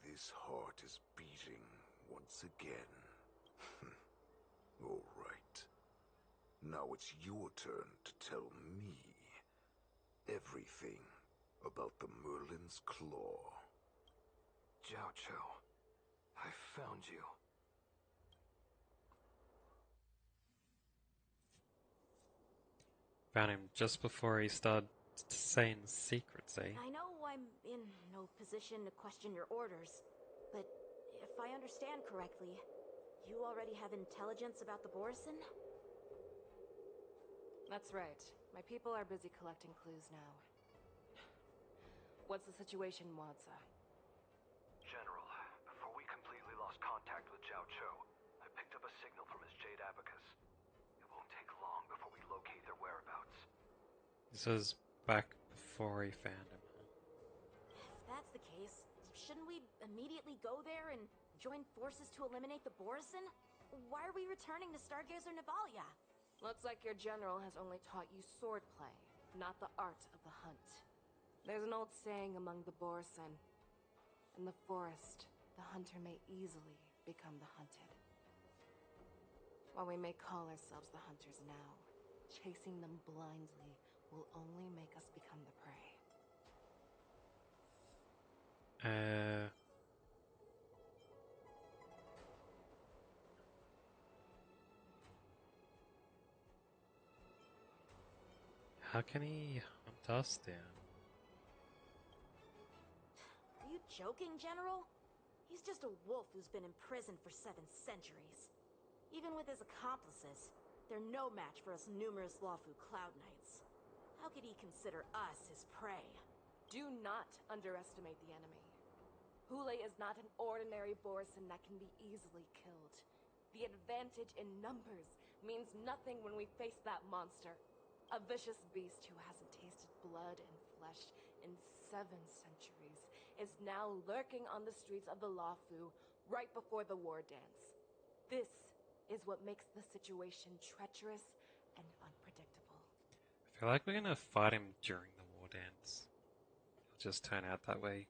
this heart is beating once again. All right. Now it's your turn to tell me everything about the Merlin's Claw. Jiao Zhou, I found you. Found him just before he started saying secrets, eh? I know I'm in no position to question your orders, but if I understand correctly, you already have intelligence about the Borisin? That's right. My people are busy collecting clues now. What's the situation, Wadza? General, before we completely lost contact with Jiao Zhou, I picked up a signal from his Jade Abacus. It won't take long before we locate their whereabouts. This was back before he found him. If that's the case, shouldn't we immediately go there and join forces to eliminate the Borisin? Why are we returning to Stargazer Navalia? Looks like your general has only taught you swordplay, not the art of the hunt. There's an old saying among the Borisin. In the forest, the hunter may easily become the hunted. While we may call ourselves the hunters now, chasing them blindly will only make us become the prey. How can he hunt us down? Are you joking, General? He's just a wolf who's been in prison for 7 centuries. Even with his accomplices, they're no match for us numerous Lawfu Cloud Knights. How could he consider us his prey? Do not underestimate the enemy. Hule is not an ordinary Borison that can be easily killed. The advantage in numbers means nothing when we face that monster. A vicious beast who hasn't tasted blood and flesh in 7 centuries is now lurking on the streets of the Lawfu right before the war dance. This is what makes the situation treacherous and unpredictable. I feel like we're gonna fight him during the war dance. It'll just turn out that way.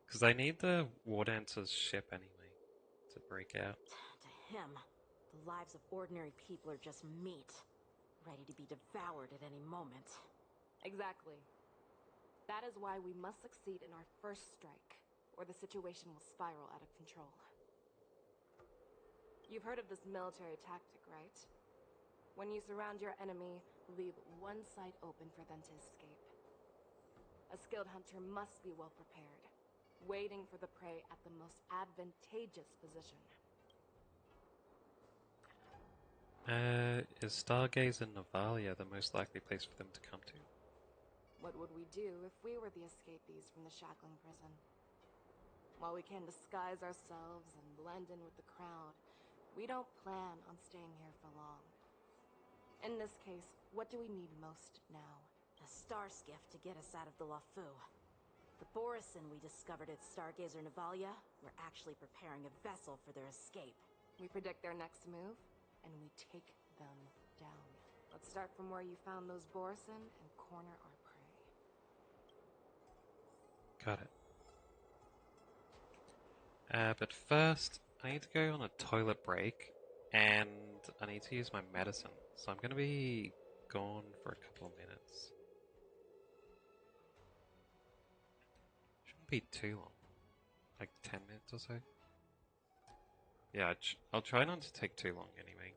Because they need the war dancer's ship anyway to break out. To him, the lives of ordinary people are just meat, ready to be devoured at any moment. Exactly. That is why we must succeed in our first strike, or the situation will spiral out of control. You've heard of this military tactic, right? When you surround your enemy, leave one side open for them to escape. A skilled hunter must be well prepared, waiting for the prey at the most advantageous position. Is Stargazer Navalia the most likely place for them to come to? What would we do if we were the escapees from the shackling prison? While we can disguise ourselves and blend in with the crowd, we don't plan on staying here for long. In this case, what do we need most now? A star skiff to get us out of the Lawfu. The Borison we discovered at Stargazer Navalia were actually preparing a vessel for their escape. We predict their next move, and we take them down. Let's start from where you found those Borison and corner our prey. Got it. But first, I need to go on a toilet break, and I need to use my medicine. So I'm gonna be gone for a couple of minutes. Shouldn't be too long. Like 10 minutes or so. Yeah, I'll try not to take too long anyway.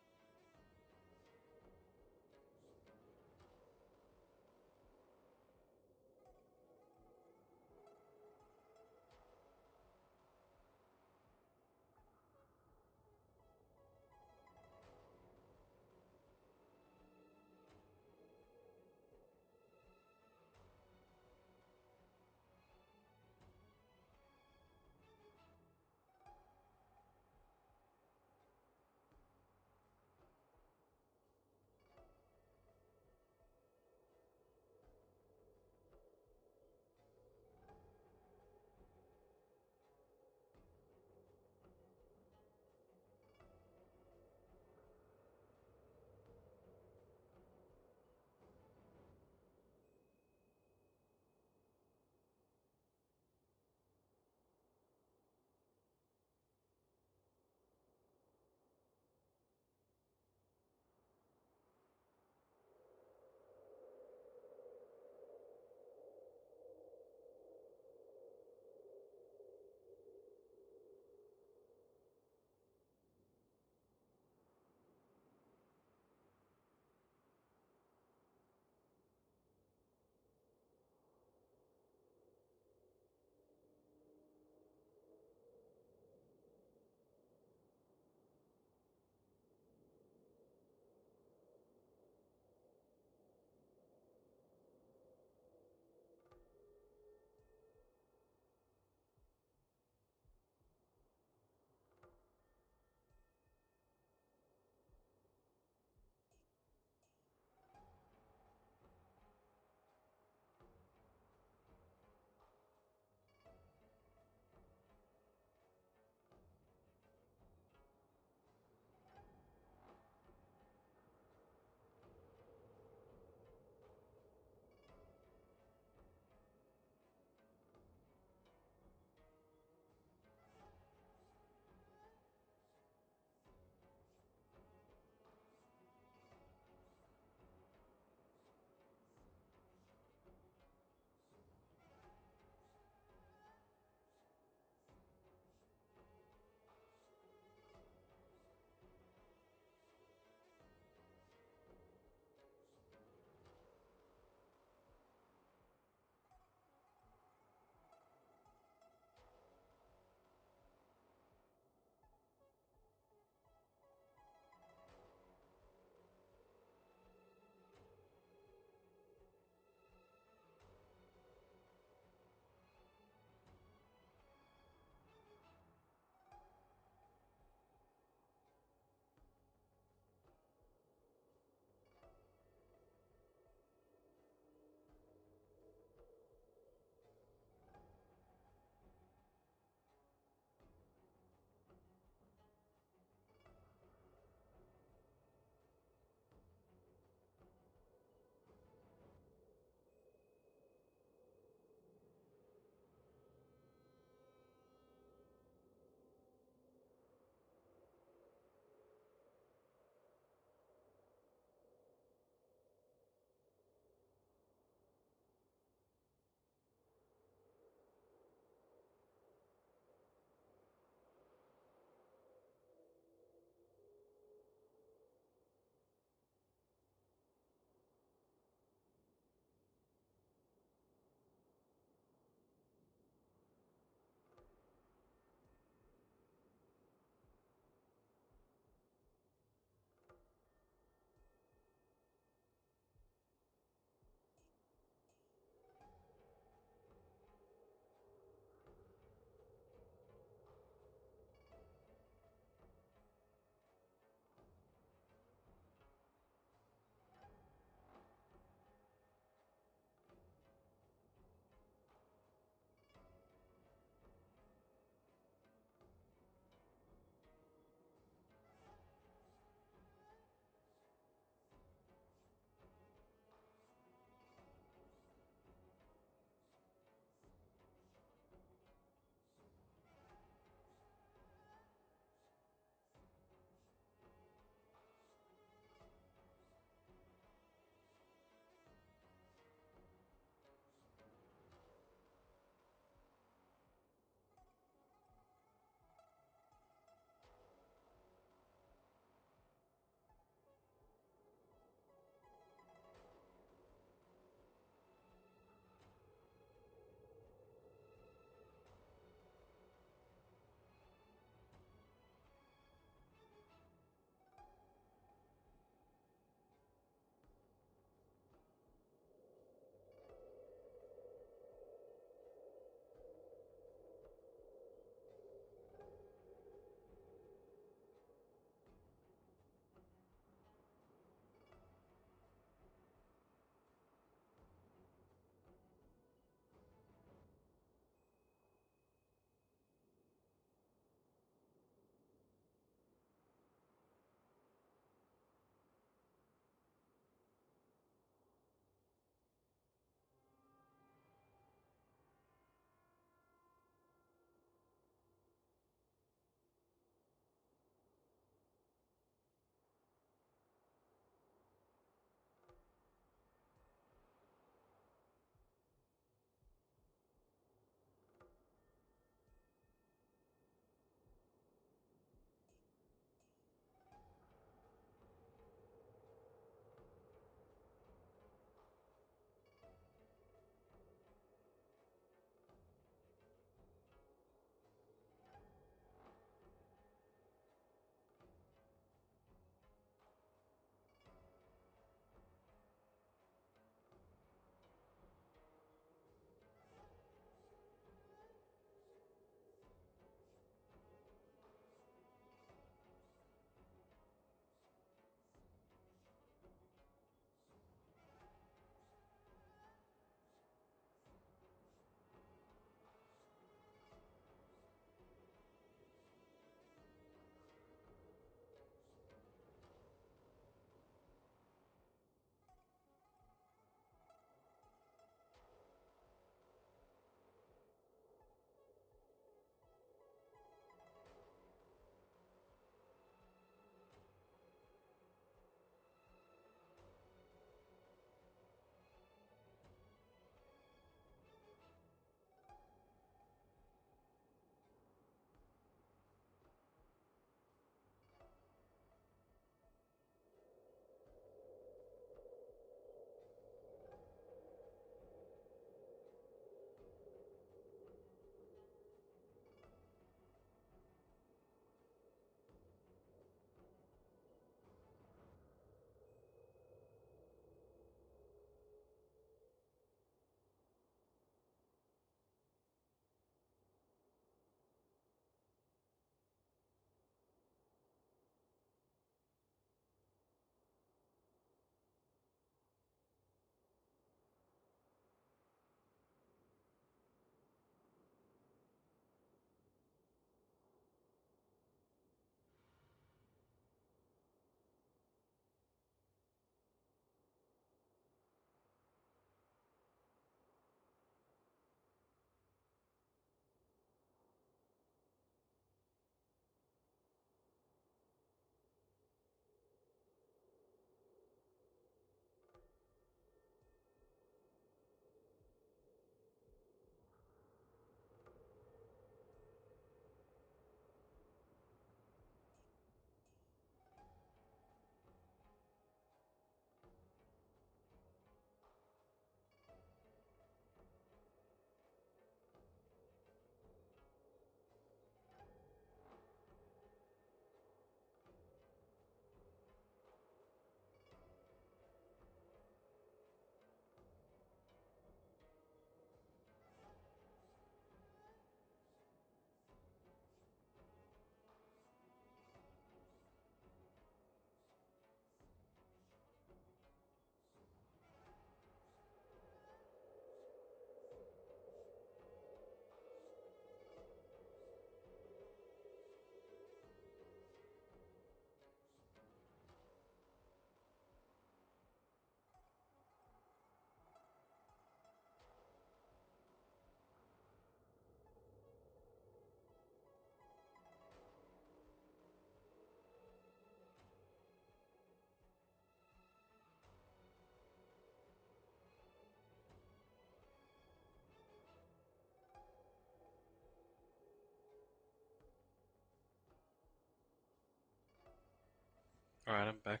Alright, I'm back.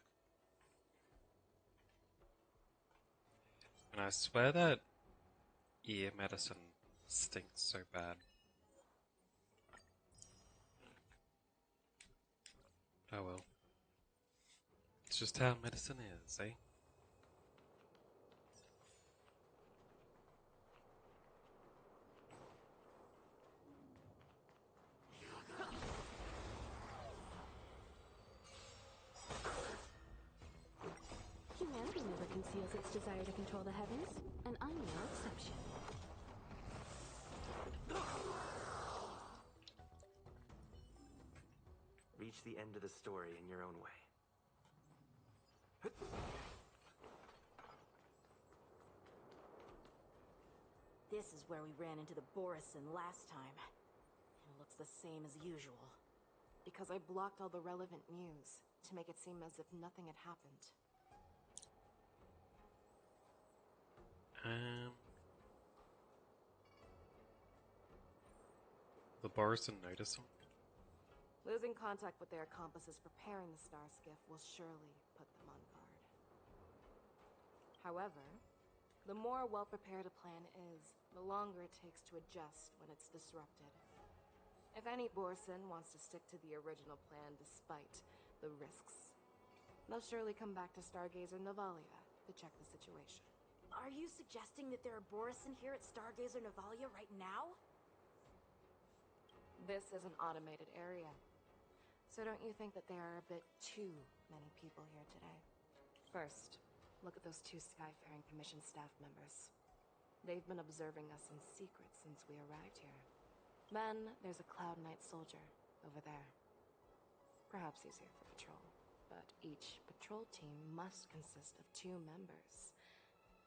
And I swear that ear medicine stinks so bad. Oh well. It's just how medicine is, eh? Humanity never conceals its desire to control the heavens, and I'm no exception. Reach the end of the story in your own way. This is where we ran into the Borison last time. It looks the same as usual. Because I blocked all the relevant news to make it seem as if nothing had happened. The Borison notice him? Losing contact with their accomplices preparing the Star Skiff will surely put them on guard. However, the more well-prepared a plan is, the longer it takes to adjust when it's disrupted. If any Borson wants to stick to the original plan despite the risks, they'll surely come back to Stargazer Navalia to check the situation. Are you suggesting that there are Borison here at Stargazer Navalia right now? This is an automated area. So don't you think that there are a bit too many people here today? First, look at those 2 Skyfaring Commission staff members. They've been observing us in secret since we arrived here. Then there's a Cloud Knight soldier over there. Perhaps he's here for patrol, but each patrol team must consist of 2 members.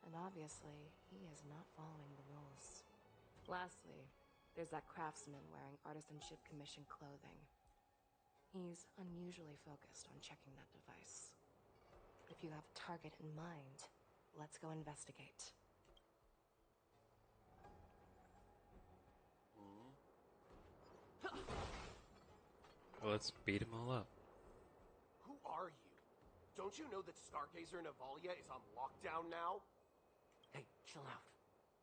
And obviously, he is not following the rules. Lastly, there's that craftsman wearing Artisanship Commission clothing. He's unusually focused on checking that device. If you have a target in mind, let's go investigate. Well, let's beat them all up. Who are you? Don't you know that Stargazer Navalia is on lockdown now? Hey, chill out.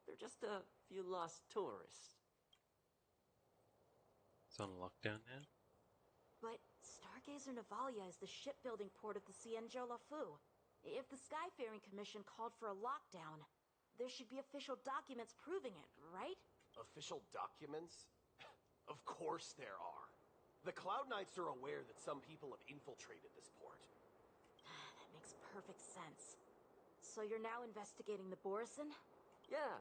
They're just a few lost tourists. It's on lockdown now? But Stargazer Navalia is the shipbuilding port of the Cienjo Lafu. If the Skyfaring Commission called for a lockdown, there should be official documents proving it, right? Official documents? Of course there are. The Cloud Knights are aware that some people have infiltrated this port. That makes perfect sense. So you're now investigating the Borison? Yeah,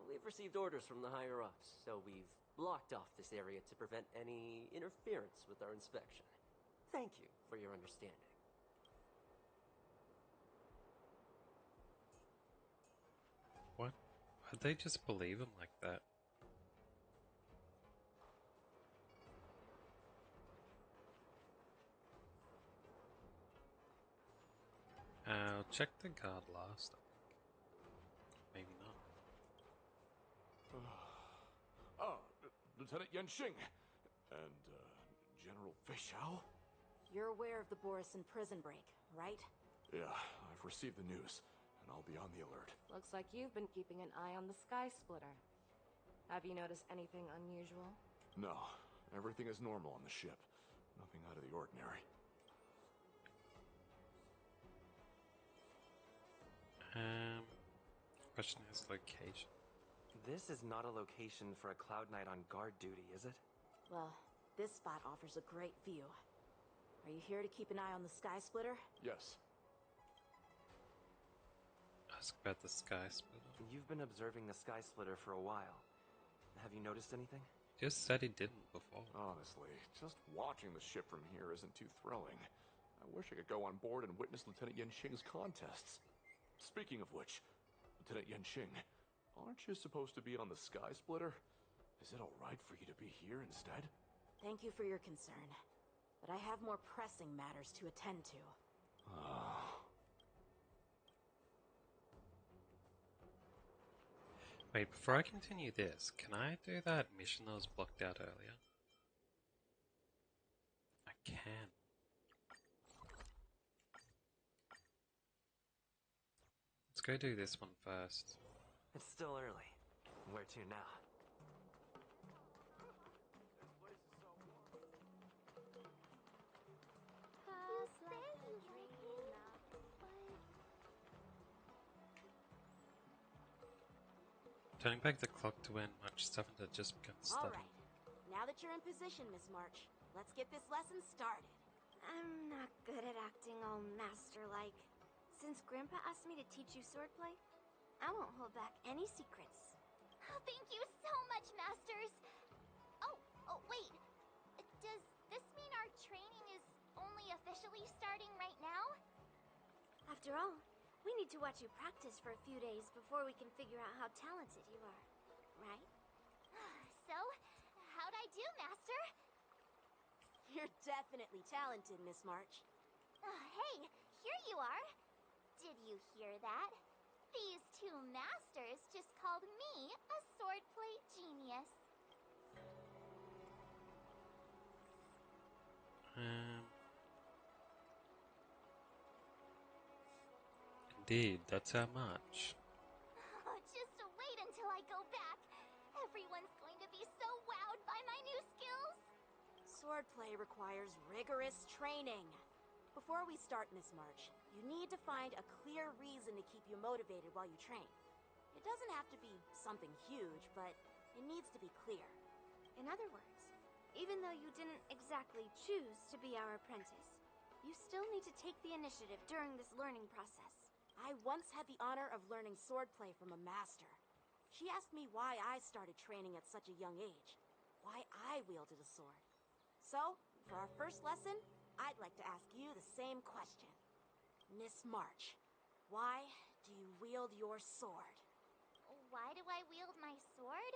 we've received orders from the higher-ups, so we've blocked off this area to prevent any interference with our inspection. Thank you for your understanding. What? Why'd they just believe him like that? I'll check the guard last, I think. Maybe not. Lieutenant Yenxing and General Fei Xiao? You're aware of the Borison prison break, right? Yeah, I've received the news, and I'll be on the alert. Looks like you've been keeping an eye on the Sky Splitter. Have you noticed anything unusual? No, everything is normal on the ship. Nothing out of the ordinary. Question is location. This is not a location for a Cloud Knight on guard duty, is it? Well, this spot offers a great view. Are you here to keep an eye on the Sky Splitter? Yes. Ask about the Sky Splitter. You've been observing the Sky Splitter for a while. Have you noticed anything? Just said he didn't before. Honestly, just watching the ship from here isn't too thrilling. I wish I could go on board and witness Lieutenant Yenxing's contests. Speaking of which, Lieutenant Yenxing, aren't you supposed to be on the Sky Splitter? Is it alright for you to be here instead? Thank you for your concern, but I have more pressing matters to attend to. Wait, before I continue this, can I do that mission that was blocked out earlier? I can. go do this one first. It's still early. Where to now? Turning back the clock to when March 7th had just begun studying. Alright, now that you're in position, Miss March, let's get this lesson started. I'm not good at acting all master-like. Since Grandpa asked me to teach you swordplay, I won't hold back any secrets. Oh, thank you so much, Masters! Oh, wait. Does this mean our training is only officially starting right now? After all, we need to watch you practice for a few days before we can figure out how talented you are, right? So, how'd I do, Master? You're definitely talented, Miss March. Hey, here you are. Did you hear that? These two masters just called me a swordplay genius. Indeed, that's how much. Oh, just wait until I go back. Everyone's going to be so wowed by my new skills. Swordplay requires rigorous training. Before we start, Miss March, you need to find a clear reason to keep you motivated while you train. It doesn't have to be something huge, but it needs to be clear. In other words, even though you didn't exactly choose to be our apprentice, you still need to take the initiative during this learning process. I once had the honor of learning swordplay from a master. She asked me why I started training at such a young age, why I wielded a sword. So, for our first lesson, I'd like to ask you the same question. Miss March, why do you wield your sword? Why do I wield my sword?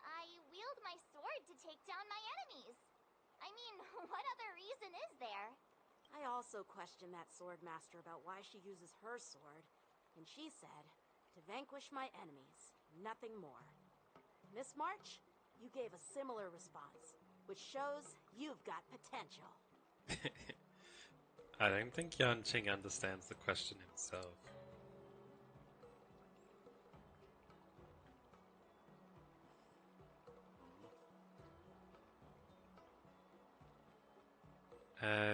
I wield my sword to take down my enemies. I mean, what other reason is there? I also questioned that sword master about why she uses her sword, and she said, to vanquish my enemies, nothing more. Miss March, you gave a similar response, which shows you've got potential. I don't think Yanqing understands the question himself.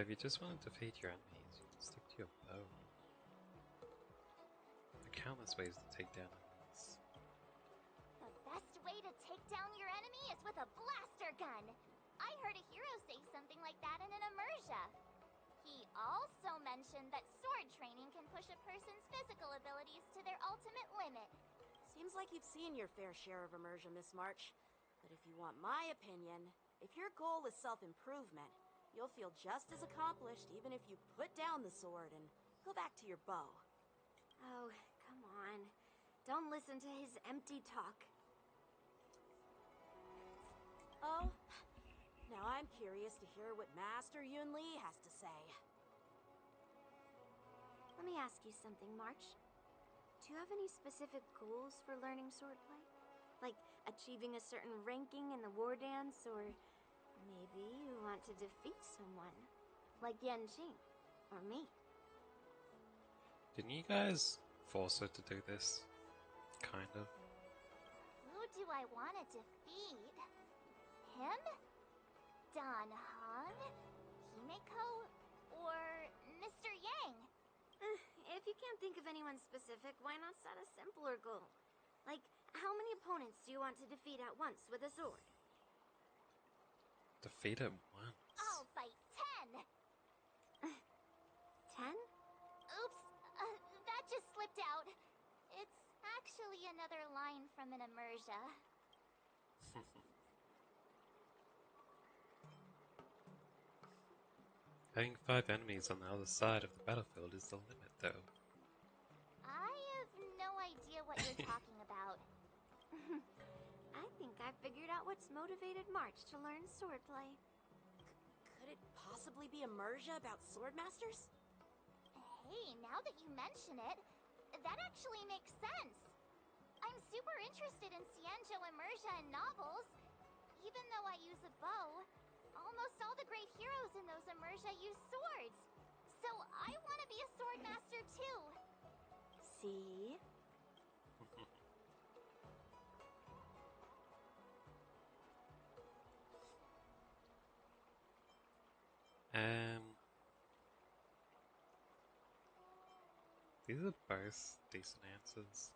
If you just want to defeat your enemies, you can stick to your bow. There are countless ways to take down enemies. The best way to take down your enemy is with a blaster gun. I heard a hero say something like that in an immersia. He also mentioned that sword training can push a person's physical abilities to their ultimate limit. Seems like you've seen your fair share of immersion, Miss March. But if you want my opinion, if your goal is self-improvement, you'll feel just as accomplished even if you put down the sword and go back to your bow. Oh, come on. Don't listen to his empty talk. Oh, now I'm curious to hear what Master Yunli has to say. Let me ask you something, March. Do you have any specific goals for learning swordplay? Like achieving a certain ranking in the war dance, or maybe you want to defeat someone, like Yanqing, or me. Didn't you guys force her to do this? Kind of. Who do I want to defeat? Him? Dan Heng? Himeko? Or Mr. Yang? If you can't think of anyone specific, why not set a simpler goal? Like, how many opponents do you want to defeat at once with a sword? Defeat at once. I'll fight 10! 10? Oops, that just slipped out. It's actually another line from an immersia. Having 5 enemies on the other side of the battlefield is the limit, though. I have no idea what you're talking about. I think I figured out what's motivated March to learn swordplay. Could it possibly be immersia about sword masters? Hey, now that you mention it, that actually makes sense. I'm super interested in Xianzhou immersia and novels. Even though I use a bow, almost all the great heroes in those immersia use swords. So I want to be a sword master too. tea? These are both decent answers.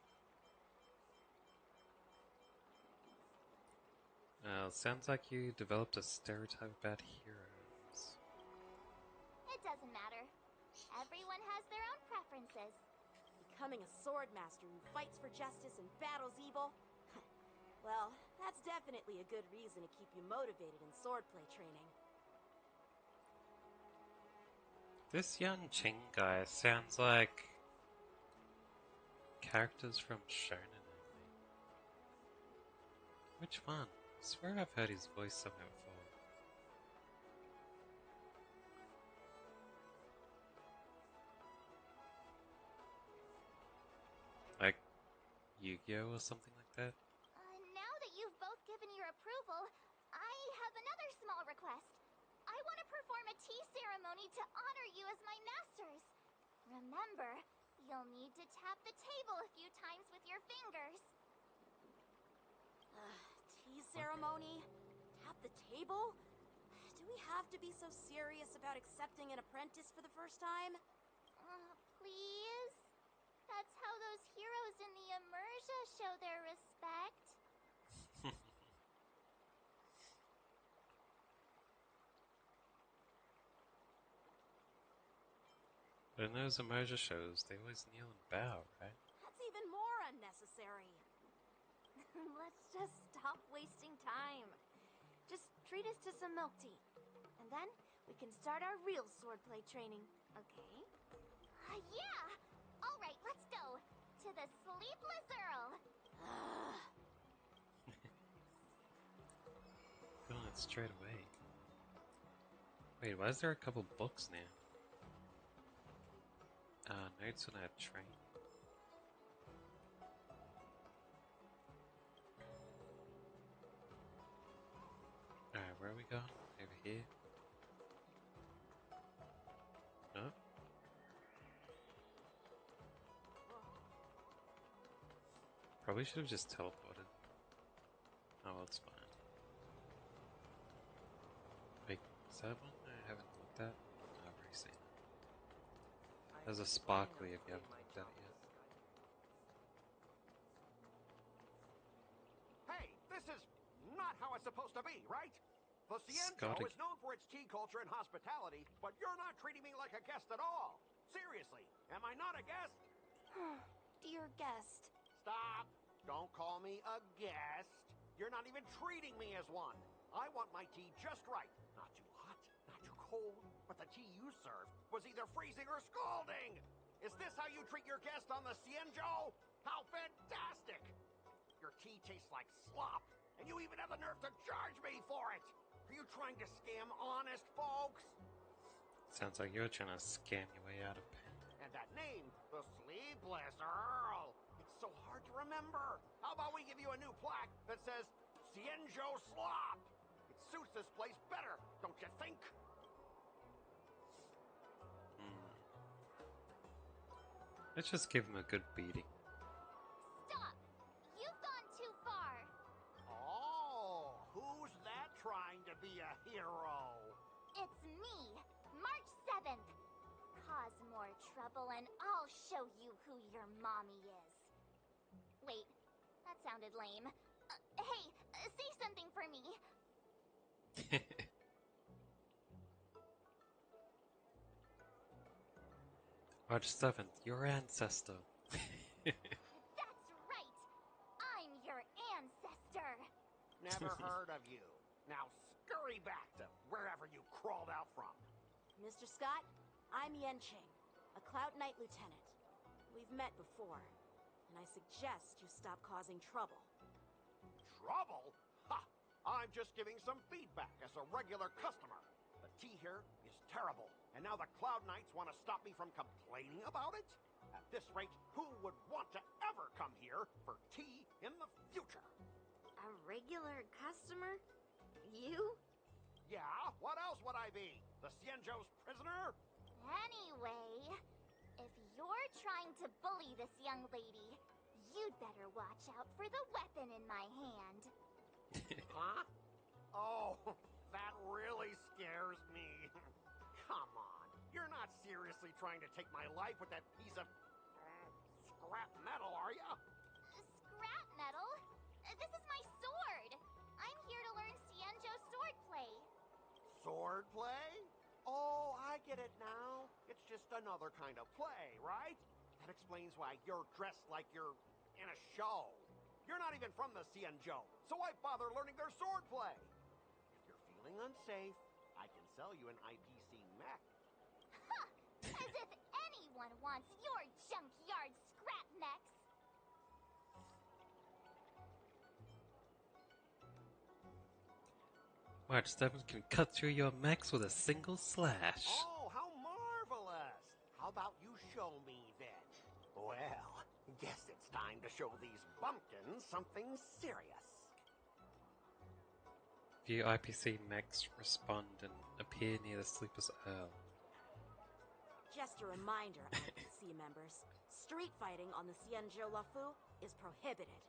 Sounds like you developed a stereotype about heroes. It doesn't matter. Everyone has their own preferences. Becoming a sword master who fights for justice and battles evil? Well, that's definitely a good reason to keep you motivated in swordplay training. This young Ching guy sounds like characters from Shonen Anime. Which one? I swear I've heard his voice somewhere before. Like Yu-Gi-Oh! Or something like that? Now that you've both given your approval, I have another small request. I want to perform a tea ceremony to honor you as my masters. Remember, you'll need to tap the table a few times with your fingers. Tea ceremony? Tap the table? Do we have to be so serious about accepting an apprentice for the first time? Please? That's how those heroes in the Immersia show their respect. But in those Immersia shows, they always kneel and bow, right? That's even more unnecessary. Let's just stop wasting time. Just treat us to some milk tea. And then we can start our real swordplay training, okay? Yeah! Alright, let's go! To the Sleepless Earl! Feeling it straight away. Wait, why is there a couple books now? Notes on a train. Alright, where are we going? Over here? No? Probably should have just teleported. Oh, well, it's fine. Wait, is that one I haven't looked at? No, I've already seen it. There's a sparkly if you haven't looked at it yet. Hey, this is not how it's supposed to be, right? The Cienzo Scotty. is known for its tea culture and hospitality, but you're not treating me like a guest at all. Seriously, am I not a guest? Dear guest. Stop! Don't call me a guest. You're not even treating me as one. I want my tea just right. Not too hot, not too cold, but the tea you served was either freezing or scalding. Is this how you treat your guest on the Cienzo? How fantastic! Your tea tastes like slop, and you even have the nerve to charge me for it! Are you trying to scam honest folks? Sounds like you're trying to scam your way out of pain. And that name, the Sleepless Earl, it's so hard to remember. How about we give you a new plaque that says Cienzo Slop? It suits this place better, don't you think? Let's just give him a good beating. Stop! You've gone too far! Oh, who's that trying to be a hero? It's me, March 7th. Cause more trouble and I'll show you who your mommy is. Wait, that sounded lame. Hey, say something for me. March 7th, your ancestor. That's right! I'm your ancestor! Never heard of you. Now scurry back to wherever you crawled out from. Mr. Scott, I'm Yenching, a Cloud Knight Lieutenant. We've met before, and I suggest you stop causing trouble. Trouble? Ha! I'm just giving some feedback as a regular customer. The tea here is terrible, and now the Cloud Knights want to stop me from complaining about it? At this rate, who would want to ever come here for tea in the future? A regular customer? You? Yeah, what else would I be? The Cienzo's prisoner? Anyway, If you're trying to bully this young lady, you'd better watch out for the weapon in my hand. Huh? Oh, that really scares me. Come on, you're not seriously trying to take my life with that piece of scrap metal, are you? Scrap metal? This is my sword! I'm here to learn Xianzhou swordplay. Swordplay? Oh, I get it now. It's just another kind of play, right? That explains why you're dressed like you're in a show. You're not even from the Xianzhou, so why bother learning their swordplay? If you're feeling unsafe, I can sell you an IPC mech. Huh! As if anyone wants your junkyard scrap mechs! Watch, Stebbins can cut through your mechs with a single slash. Oh, how marvelous! How about you show me then? Well, guess it's time to show these bumpkins something serious. View IPC mechs respond and appear near the Sleeper's Earl. Just a reminder, IPC members, street fighting on the Xianzhou Lafu is prohibited.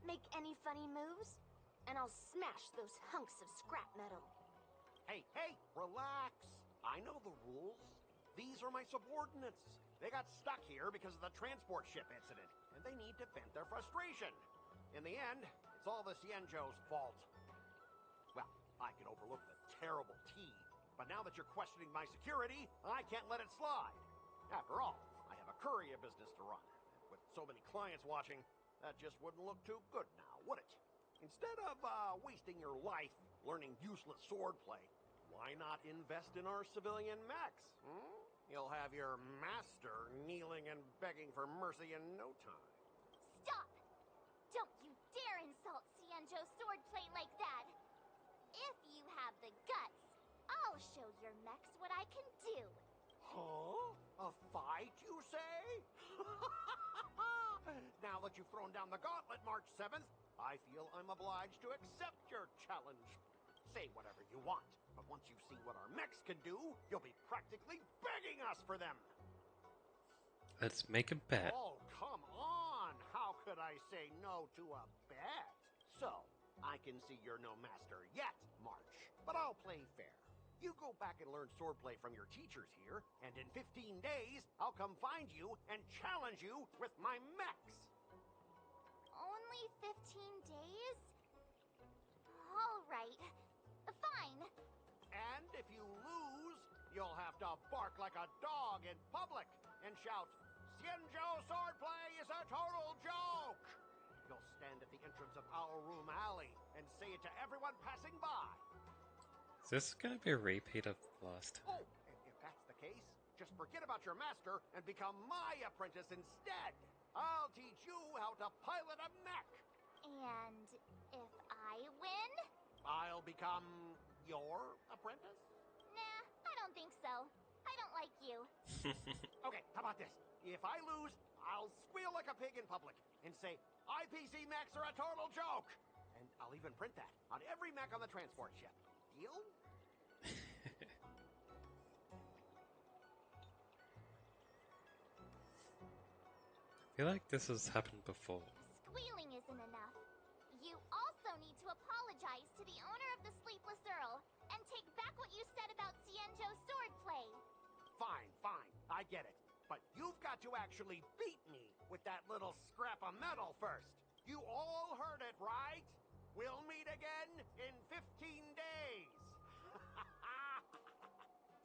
Make any funny moves, and I'll smash those hunks of scrap metal. Hey, relax. I know the rules. These are my subordinates. They got stuck here because of the transport ship incident, and they need to vent their frustration. In the end, it's all the Xianzhou's fault. Well, I can overlook the terrible tea, but now that you're questioning my security, I can't let it slide. After all, I have a courier business to run. And with so many clients watching, that just wouldn't look too good now, would it? Instead of wasting your life learning useless swordplay, why not invest in our civilian mechs? You'll have your master kneeling and begging for mercy in no time. Stop! Don't you dare insult Xianzhou swordplay like that! If you have the guts, I'll show your mechs what I can do. Huh? A fight, you say? Now that you've thrown down the gauntlet, March 7th, I feel I'm obliged to accept your challenge. Say whatever you want, but once you've seen what our mechs can do, you'll be practically begging us for them. Let's make a bet. Oh, come on! How could I say no to a bet? So, I can see you're no master yet, March, but I'll play fair. You go back and learn swordplay from your teachers here, and in 15 days, I'll come find you and challenge you with my mechs. Only 15 days? All right. Fine. And if you lose, you'll have to bark like a dog in public and shout, "Xianzhou swordplay is a total joke!" You'll stand at the entrance of Owl Room Alley and say it to everyone passing by. Is this gonna be a repeat of the last time? Oh, and if that's the case, just forget about your master and become my apprentice instead. I'll teach you how to pilot a mech. And if I win? I'll become your apprentice? Nah, I don't think so. I don't like you. Okay, how about this? If I lose, I'll squeal like a pig in public and say, IPC mechs are a total joke! And I'll even print that on every mech on the transport ship. Deal? I feel like this has happened before. Squealing isn't enough. You also need to apologize to the owner of the Sleepless Earl and take back what you said about Xianzhou swordplay. Fine, I get it. But you've got to actually beat me with that little scrap of metal first. You all heard it, right? We'll meet again in 15 days.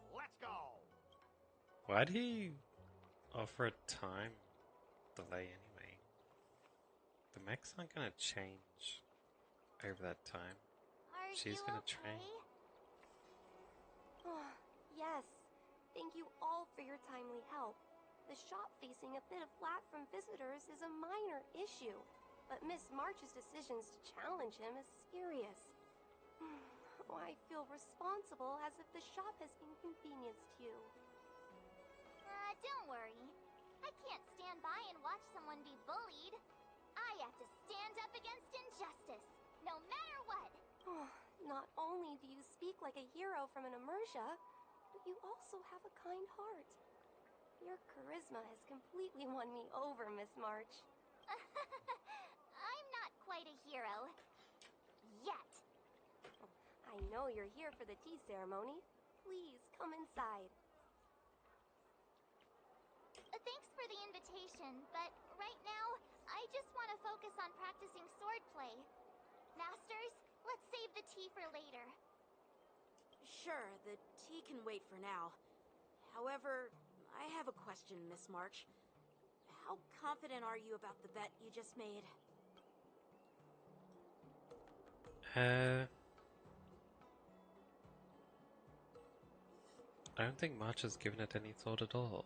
Let's go. Why'd he offer a time delay anyway? The mechs aren't gonna change over that time. She's gonna train. Yes. Thank you all for your timely help. The shop facing a bit of flack from visitors is a minor issue, but Miss March's decisions to challenge him is serious. I feel responsible as if the shop has inconvenienced you. Don't worry. I can't stand by and watch someone be bullied. I have to stand up against injustice, no matter what. Not only do you speak like a hero from an immersia, but you also have a kind heart. Your charisma has completely won me over, Miss March. I'm not quite a hero. Yet. I know you're here for the tea ceremony. Please come inside. Thanks for the invitation, but right now, I just want to focus on practicing swordplay. Masters, let's save the tea for later. Sure, the tea can wait for now. However, I have a question, Miss March. How confident are you about the bet you just made? I don't think March has given it any thought at all.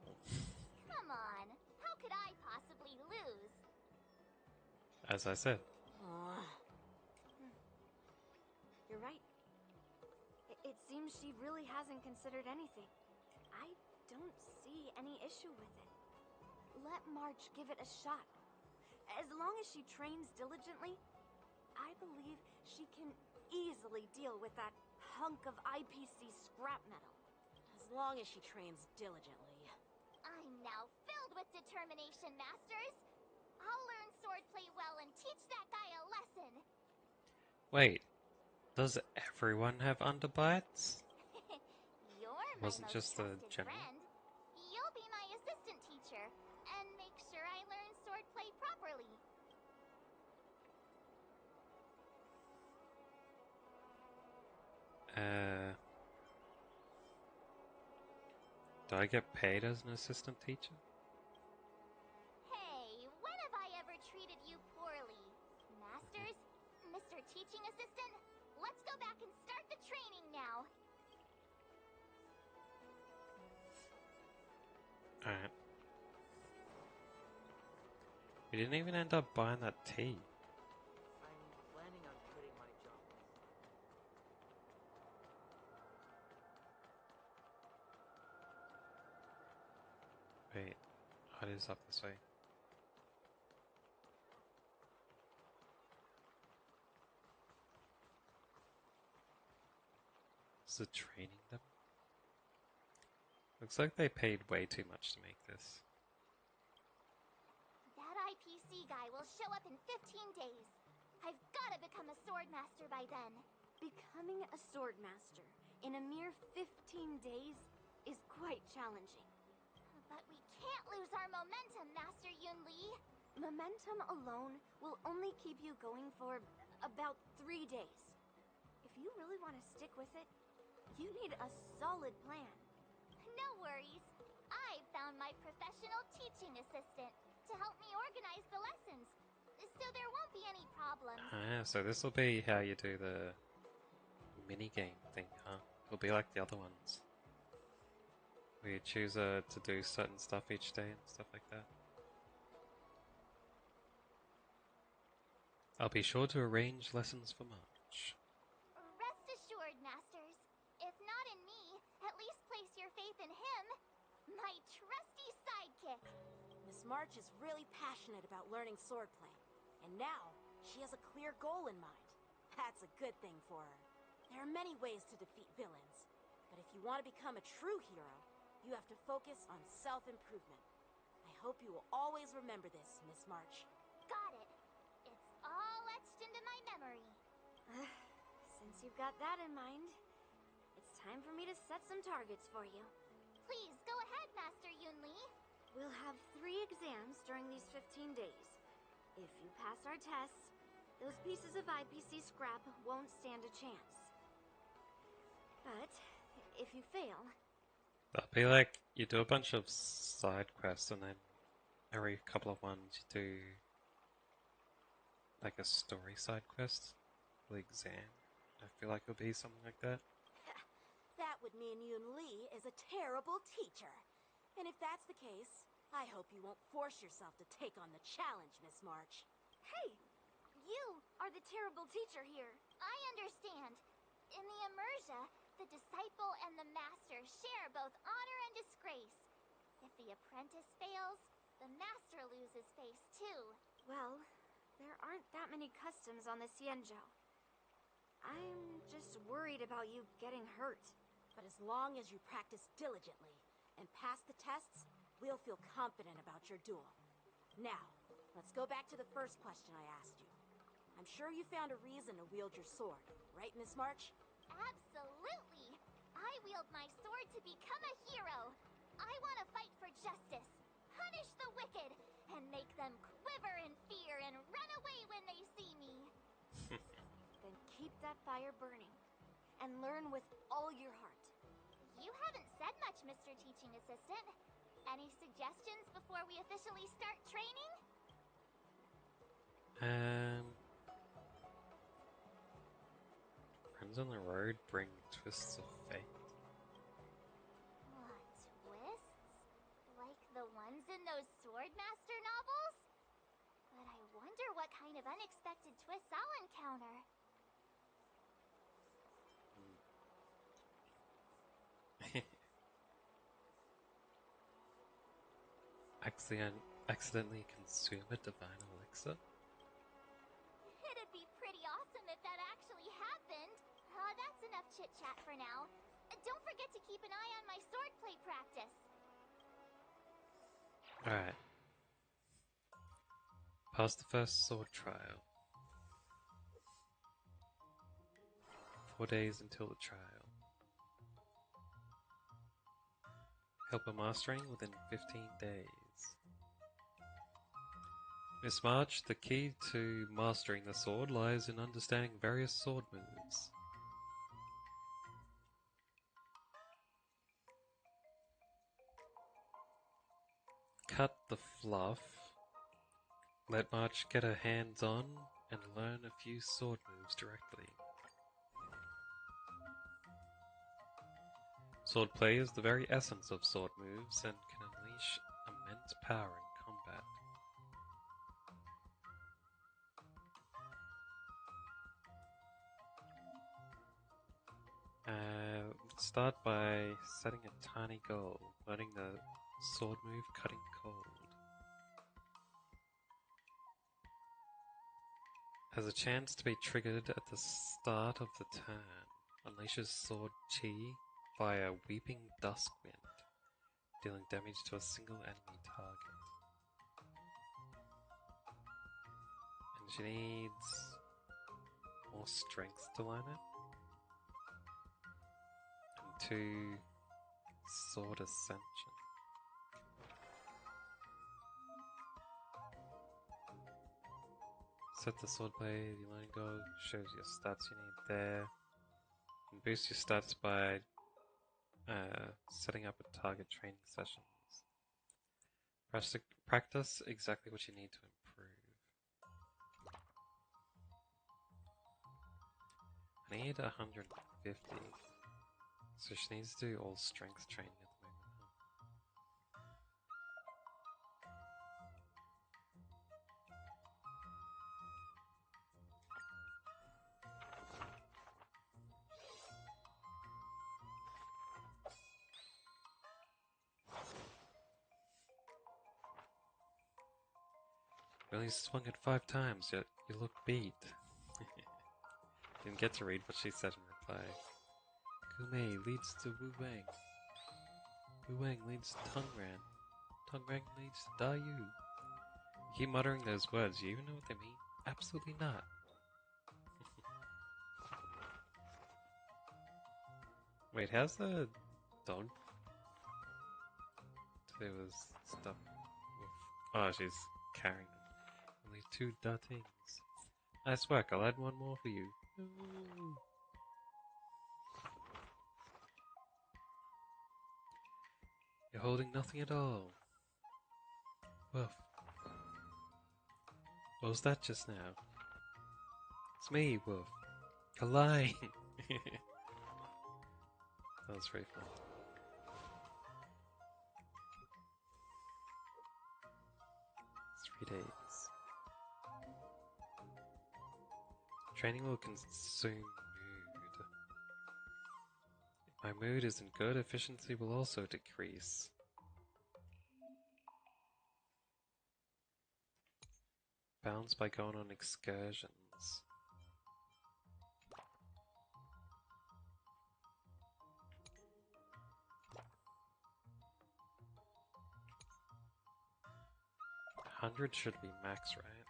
Come on, how could I possibly lose? As I said. You're right. It seems she really hasn't considered anything. I don't see any issue with it. Let March give it a shot. As long as she trains diligently, I believe she can easily deal with that hunk of IPC scrap metal. As long as she trains diligently. I'm now filled with determination, Masters. I'll learn swordplay well and teach that guy a lesson. Wait, does everyone have underbites? You're my Wasn't most just the trusted general? friend. You'll be my assistant teacher, and make sure I learn swordplay properly. Do I get paid as an assistant teacher? Hey, when have I ever treated you poorly? Masters, Mr. Teaching Assistant, let's go back and start the training now. Alright. We didn't even end up buying that tea. I'm planning on quitting my job. Wait, it is up this way. Is it training them? Looks like they paid way too much to make this. That IPC guy will show up in 15 days. I've gotta become a swordmaster by then. Becoming a swordmaster in a mere 15 days is quite challenging. But we can't lose our momentum, Master Yunli. Momentum alone will only keep you going for about 3 days. If you really want to stick with it, you need a solid plan. No worries. I found my professional teaching assistant to help me organize the lessons, so there won't be any problems. So this will be how you do the mini-game thing, huh? It'll be like the other ones. Where you choose to do certain stuff each day and stuff like that. I'll be sure to arrange lessons for March. Rest assured, Masters. If not in me, at least place your faith in him, my trusty sidekick. Miss March is really passionate about learning swordplay. And now, she has a clear goal in mind. That's a good thing for her. There are many ways to defeat villains. But if you want to become a true hero, you have to focus on self-improvement. I hope you will always remember this, Miss March. Got it. It's all etched into my memory. Since you've got that in mind, it's time for me to set some targets for you. Please, go ahead, Master Yunli. We'll have 3 exams during these 15 days. If you pass our tests, those pieces of IPC scrap won't stand a chance. But if you fail... That'll be like, you do a bunch of side quests and then every couple of ones you do like a story side quest for the exam. I feel like it'll be something like that. That would mean Yunli is a terrible teacher. And if that's the case, I hope you won't force yourself to take on the challenge, Miss March. Hey! You are the terrible teacher here. I understand. In the Immersia, the disciple and the master share both honor and disgrace. If the apprentice fails, the master loses face too. Well, there aren't that many customs on the Xianzhou. I'm just worried about you getting hurt. But as long as you practice diligently and pass the tests, we'll feel confident about your duel. Now, let's go back to the first question I asked you. I'm sure you found a reason to wield your sword, right, Miss March? Absolutely! I wield my sword to become a hero. I want to fight for justice, punish the wicked, and make them quiver in fear and run away when they see me. Then keep that fire burning, and learn with all your heart. You haven't said much, Mr. Teaching Assistant. Any suggestions before we officially start training? Friends on the road bring twists of fate. Twists? Like the ones in those Swordmaster novels? But I wonder what kind of unexpected twists I'll encounter. Accidentally consume a divine elixir? It'd be pretty awesome if that actually happened. That's enough chit-chat for now. Don't forget to keep an eye on my swordplay practice. Alright. Pass the first sword trial. 4 days until the trial. Help a mastering within 15 days. Miss March, the key to mastering the sword lies in understanding various sword moves. Cut the fluff. Let March get her hands on and learn a few sword moves directly. Swordplay is the very essence of sword moves and can unleash immense power in combat. Start by setting a tiny goal, learning the sword move Cutting Cold. Has a chance to be triggered at the start of the turn. Unleashes sword chi via Weeping Duskwind, dealing damage to a single enemy target. And she needs more strength to learn it. And 2 sword ascension. Set the swordplay, the learning goal shows your stats you need there. And boost your stats by setting up a target training sessions. Practice exactly what you need to improve. I need 150. So she needs to do all strength training at the moment. You only swung it 5 times, yet you look beat. Didn't get to read what she said in reply. Kumei leads to Wu Wang. Wu Wang leads to Tung Ran. Tung Ran leads to Da Yu. You keep muttering those words, you even know what they mean? Absolutely not. Wait, how's the dog to do with stuff? Oh, she's carrying them. Only 2 things. Nice work, I'll add 1 more for you. Ooh. You're holding nothing at all. Woof. What was that just now? It's me, Woof. You're lying! That was very fun. It's 3 days. Training will consume mood. If my mood isn't good, efficiency will also decrease. Balance by going on excursions. 100 should be max, right?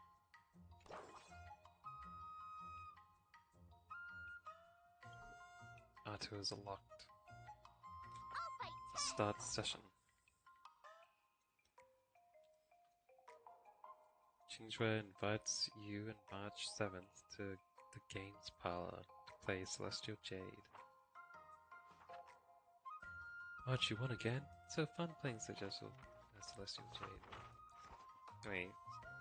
R2 is locked. Start session. Qingzue invites you on March 7th to the Games Parlor to play Celestial Jade. March, you won again? It's so fun playing Celestial Jade. Anyway,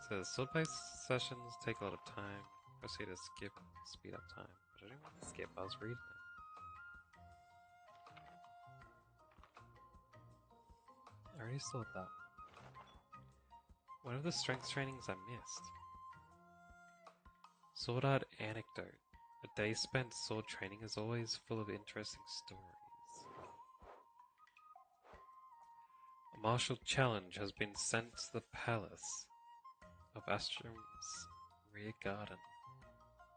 so sword-play sessions take a lot of time. Mostly to skip and speed up time. But I didn't want to skip, I was reading it. I already saw that. One of the strength trainings I missed. Sword Art Anecdote. A day spent sword training is always full of interesting stories. A martial challenge has been sent to the palace of Astrum's rear garden.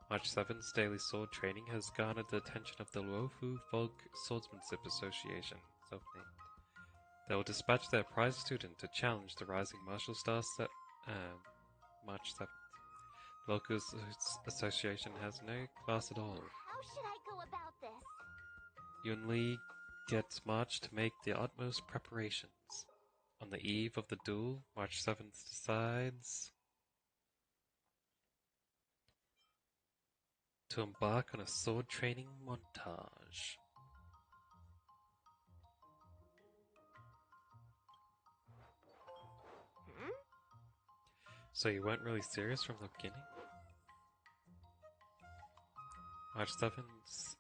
March 7th's daily sword training has garnered the attention of the Luofu Folk Swordsmanship Association, self-named. They will dispatch their prize student to challenge the rising martial star March 7th. The local association has no class at all. How should I go about this? Yun Li gets March to make the utmost preparations. On the eve of the duel, March 7th decides to embark on a sword training montage. So you weren't really serious from the beginning? March 7th,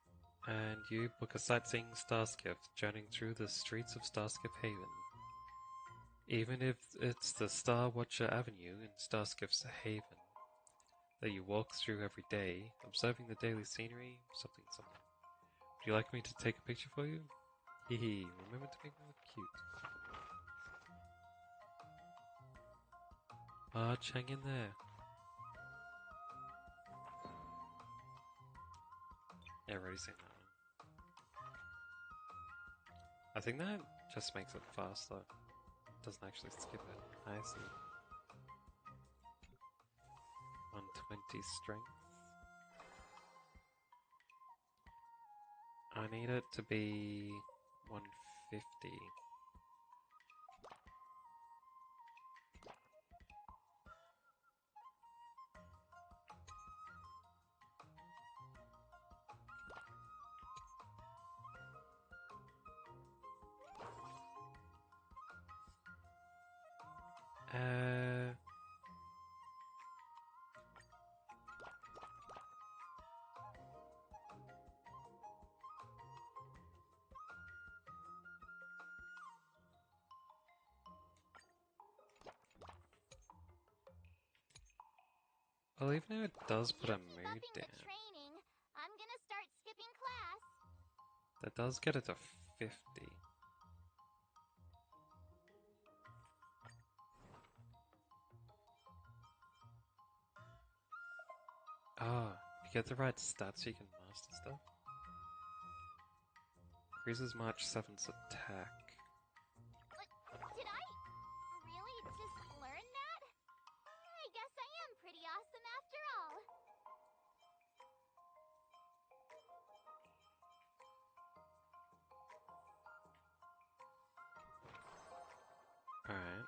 and you book a sightseeing Starskiff, journeying through the streets of Starskiff Haven. Even if it's the Star Watcher Avenue in Starskiff's Haven that you walk through every day, observing the daily scenery, something. Would you like me to take a picture for you? Hehe, remember to make me look cute. March, hang in there. Yeah, I've already seen that one. I think that just makes it faster. Doesn't actually skip it. I see. 120 strength. I need it to be 150. Well, even though it does put a mood down, I'm gonna start skipping class. that does get it to 50. Ah, if you get the right stats, you can master stuff. Increases March 7th's attack. Did I really just learn that? I guess I am pretty awesome after all. Alright.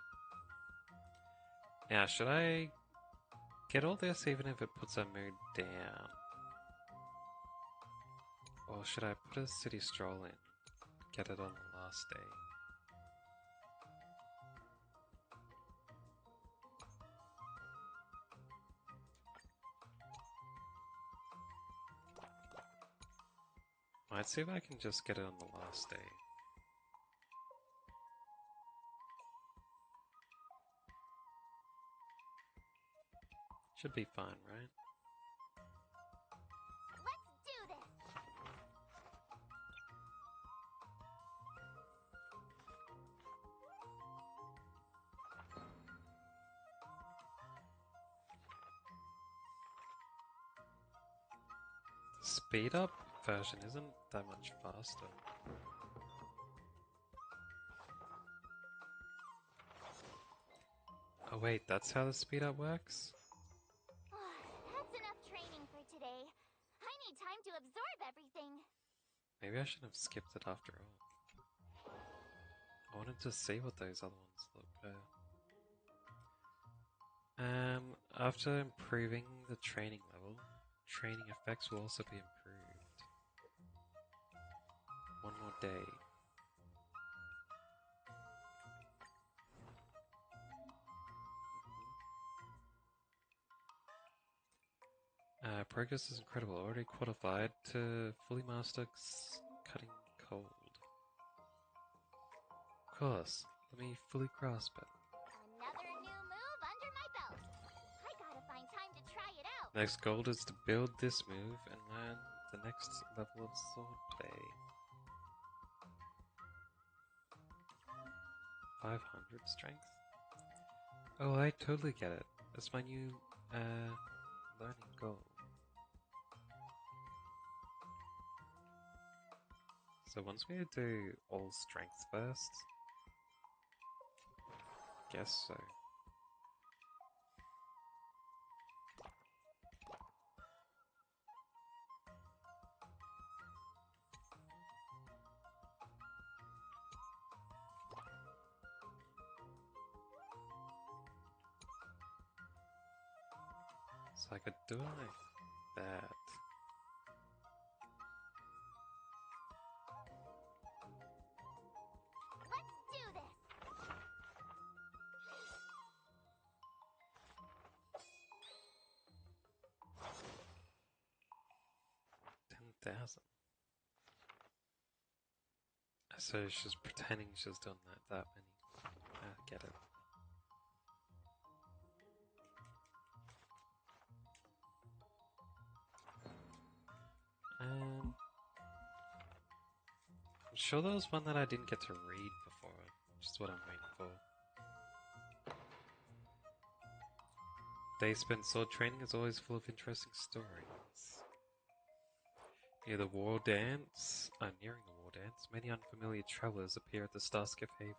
Now, should I get all this even if it puts our mood down? Or should I put a city stroll in? Get it on the last day? Might see if I can just get it on the last day. Should be fine, right? Let's do this! The speed up version isn't that much faster. Oh wait, that's how the speed up works? That's enough training for today. I need time to absorb everything. Maybe I shouldn't have skipped it after all. I wanted to see what those other ones look like. After improving the training level, training effects will also be improved. One more day. Progress is incredible. Already qualified to fully master cutting cold. Of course, let me fully grasp it. Another new move under my belt. I gotta find time to try it out. Next goal is to build this move and learn the next level of swordplay. 500 strength? Oh, I totally get it. That's my new learning goal. So once we do all strength first? Guess so. So I could do it like that. Let's do this. 10,000. So she's pretending she's done that many. I get it. I'm sure there was one that I didn't get to read before, which is what I'm waiting for. Days spent sword training is always full of interesting stories. Near the war dance, nearing the war dance, many unfamiliar travelers appear at the Starskiff Haven.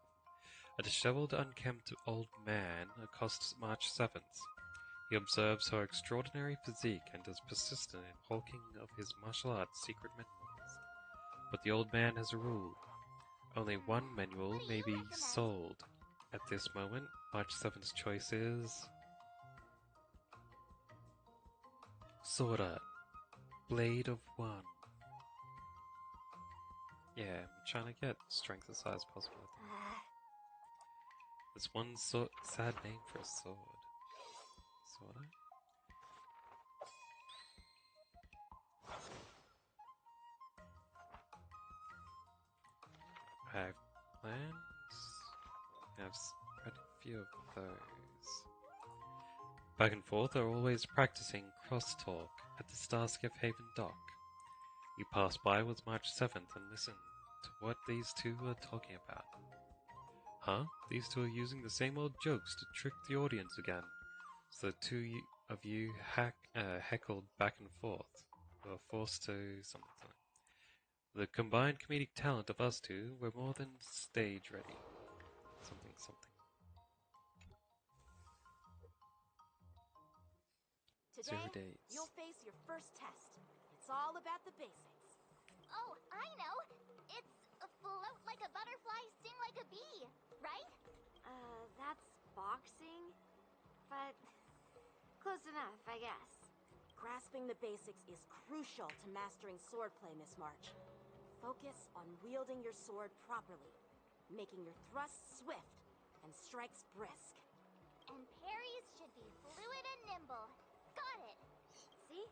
A disheveled, unkempt old man accosts March 7th. He observes her extraordinary physique and is persistent in hawking of his martial arts secret manuals. But the old man has a rule. Only one manual may be sold. At this moment, March 7th's choice is... Sword Art. Blade of One. Yeah, I'm trying to get strength as high as possible. There's one sad name for a sword. Sword Art? I have plans. I've read a few of those. Back and forth are always practicing crosstalk at the Starskiff Haven dock. You pass by with March 7th and listen to what these two are talking about. Huh? These two are using the same old jokes to trick the audience again. So the two of you heckled back and forth. Were forced to something. The combined comedic talent of us two were more than stage ready. Something. Today, you'll face your first test. It's all about the basics. Oh, I know. It's float like a butterfly, sting like a bee, right? That's boxing? But close enough, I guess. Grasping the basics is crucial to mastering swordplay, Miss March. Focus on wielding your sword properly, making your thrusts swift and strikes brisk. And parries should be fluid and nimble. Got it. See?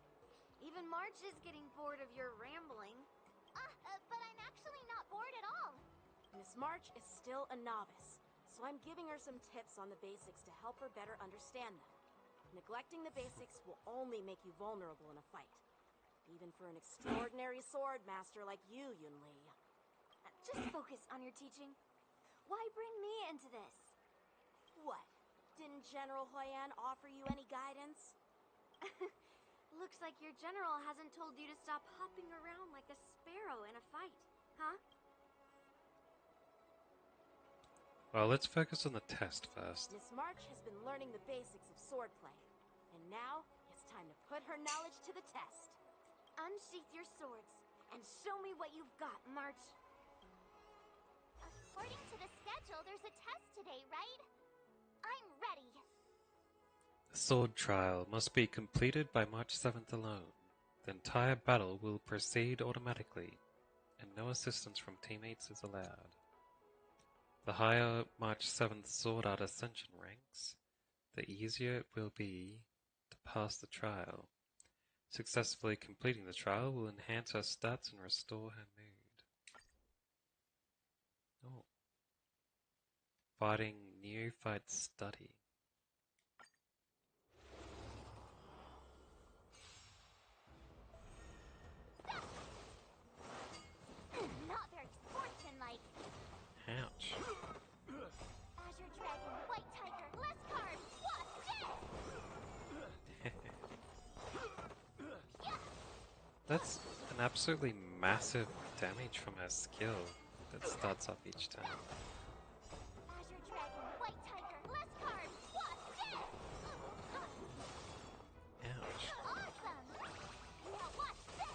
Even March is getting bored of your rambling. But I'm actually not bored at all. Miss March is still a novice, so I'm giving her some tips on the basics to help her better understand them. Neglecting the basics will only make you vulnerable in a fight. Even for an extraordinary sword master like you, Yunli. Just focus on your teaching. Why bring me into this? What? Didn't General Huyan offer you any guidance? Looks like your general hasn't told you to stop hopping around like a sparrow in a fight, huh? Well, let's focus on the test first. Miss March has been learning the basics of swordplay, and now it's time to put her knowledge to the test. Unsheath your swords and show me what you've got, March. According to the schedule, there's a test today, right? I'm ready. The sword trial must be completed by March 7th alone. The entire battle will proceed automatically, and no assistance from teammates is allowed. The higher March 7th Sword Art Ascension ranks, the easier it will be to pass the trial. Successfully completing the trial will enhance her stats and restore her mood. Oh. Fighting Neophyte Study. Not very sportsmanlike. Ouch. Azure Dragon, White Tiger, less cards, death! That's an absolutely massive damage from her skill that starts up each time. Azure Dragon, White Tiger, less cards, death! Ouch. Awesome! Now watch this!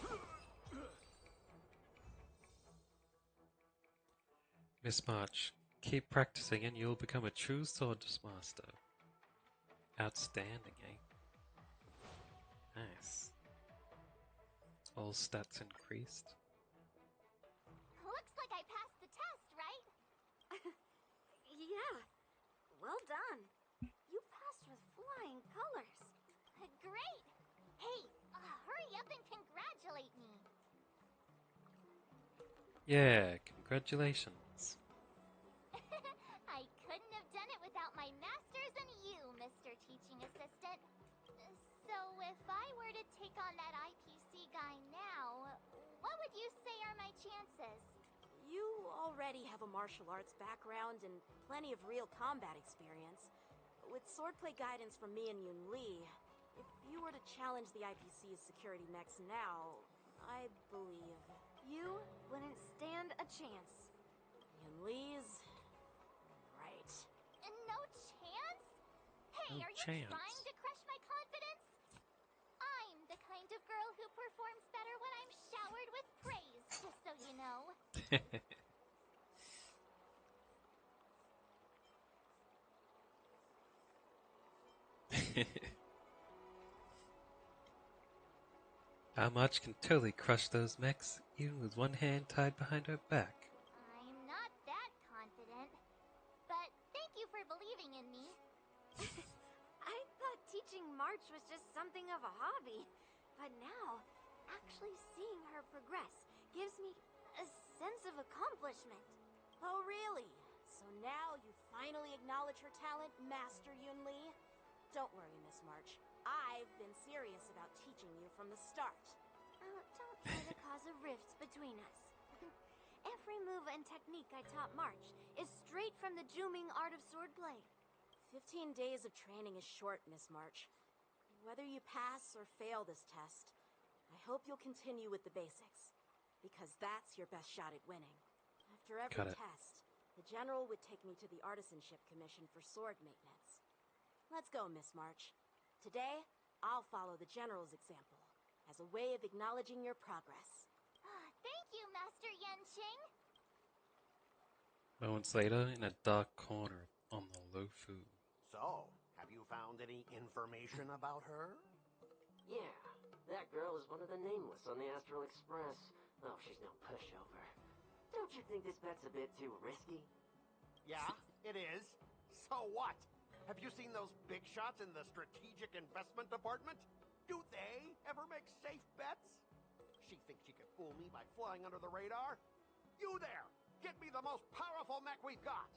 Miss March, keep practicing and you'll become a true swords master. Outstanding, eh? Nice. All stats increased. Looks like I passed the test, right? Yeah. Well done. You passed with flying colors. Great! Hey, hurry up and congratulate me. Yeah, congratulations. I couldn't have done it without my masters and you, Mr. Teaching Assistant. So if I were to take on that IPC guy now, what would you say are my chances? You already have a martial arts background and plenty of real combat experience. With swordplay guidance from me and Yun Li, if you were to challenge the IPC's security mechs now, I believe... You wouldn't stand a chance. Yun Li's... right. No chance? Hey, No are you chance. trying to crush my confidence? I'm the kind of girl who performs better when I'm showered with praise, just so you know. How much can totally crush those mechs, even with one hand tied behind her back. I'm not that confident. But thank you for believing in me. I thought teaching March was just something of a hobby. But now, actually seeing her progress gives me a sense of accomplishment. Oh, really? So now you finally acknowledge her talent, Master Yun Li? Don't worry, Miss March. I've been serious about teaching you from the start. Don't try to cause a rift between us. Every move and technique I taught March is straight from the Juming art of swordplay. 15 days of training is short, Miss March. Whether you pass or fail this test, I hope you'll continue with the basics, because that's your best shot at winning. After every Got it. test, the General would take me to the Artisanship Commission for sword maintenance. Let's go, Miss March. Today, I'll follow the General's example, as a way of acknowledging your progress. Thank you, Master Yanqing. Moments later, in a dark corner on the Luofu. So, have you found any information about her? Yeah, that girl is one of the nameless on the Astral Express. Oh, she's no pushover. Don't you think this bet's a bit too risky? Yeah, it is. So what? Have you seen those big shots in the Strategic Investment Department? Do they ever make safe bets? She thinks she can fool me by flying under the radar? You there! Get me the most powerful mech we've got!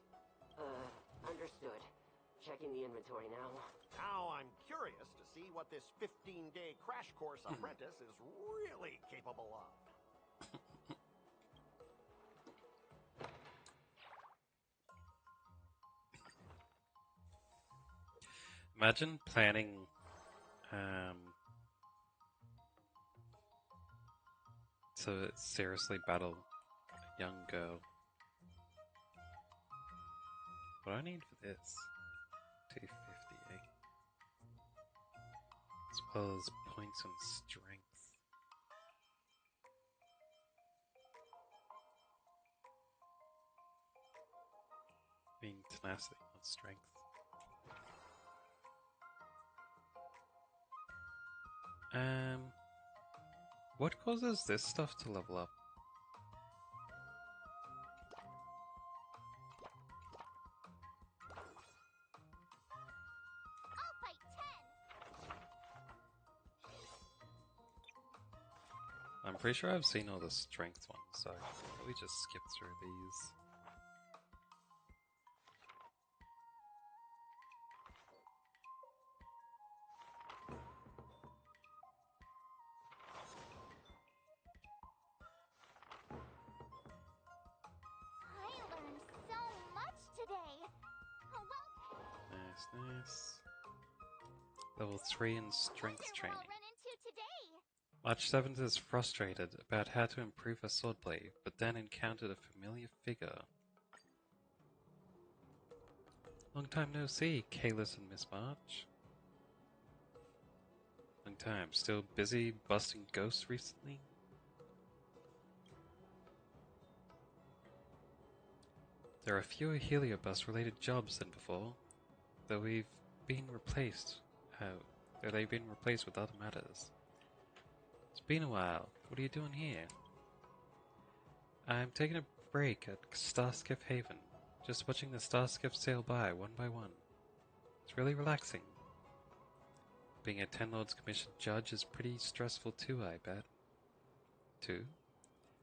Understood. Checking the inventory now. Now I'm curious to see what this 15-day crash course apprentice is really capable of. Imagine planning to seriously battle a young girl. What do I need for this? 250, as well as points and strength. Being tenacity, not strength. What causes this stuff to level up? I'll fight 10! I'm pretty sure I've seen all the strength ones, so I can probably just skip through these. I learned so much today! Oh, well, Nice, nice. Level 3 in strength training. I'll run into today! March 7th is frustrated about how to improve her swordplay, but then encountered a familiar figure. Long time no see, Kalis and Miss March. Long time. Still busy busting ghosts recently? There are fewer Heliobus related jobs than before, though they've been replaced with other matters. It's been a while. What are you doing here? I'm taking a break at Starskiff Haven, just watching the Starskiff sail by one. It's really relaxing. Being a Ten Lords commissioned judge is pretty stressful too, I bet. Too?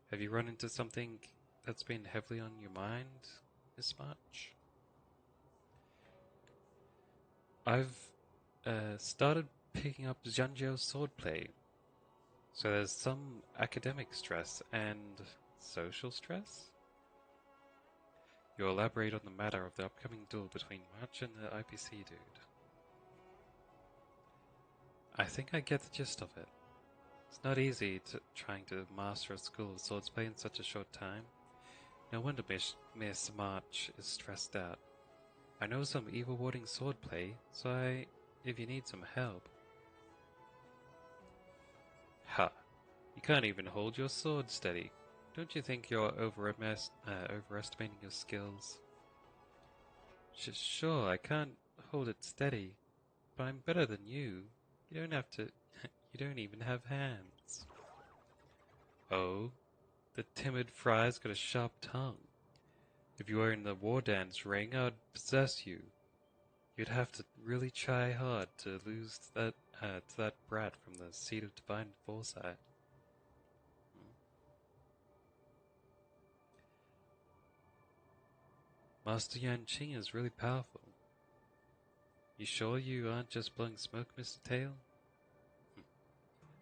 Have you run into something that's been heavily on your mind, Miss March? I've started picking up Zhanjiao's swordplay. So there's some academic stress and social stress? You'll elaborate on the matter of the upcoming duel between March and the IPC dude. I think I get the gist of it. It's not easy trying to master a school of swordsplay in such a short time. No wonder Miss March is stressed out. I know some evil-warding swordplay, so if you need some help. Ha! You can't even hold your sword steady. Don't you think you're overestimating your skills? Sure, I can't hold it steady, but I'm better than you. You don't have to. You don't even have hands. Oh, the timid friar's got a sharp tongue. If you were in the war dance ring, I'd possess you. You'd have to really try hard to lose to that brat from the seat of divine foresight. Master Yan Qing is really powerful. You sure you aren't just blowing smoke, Mr. Tail?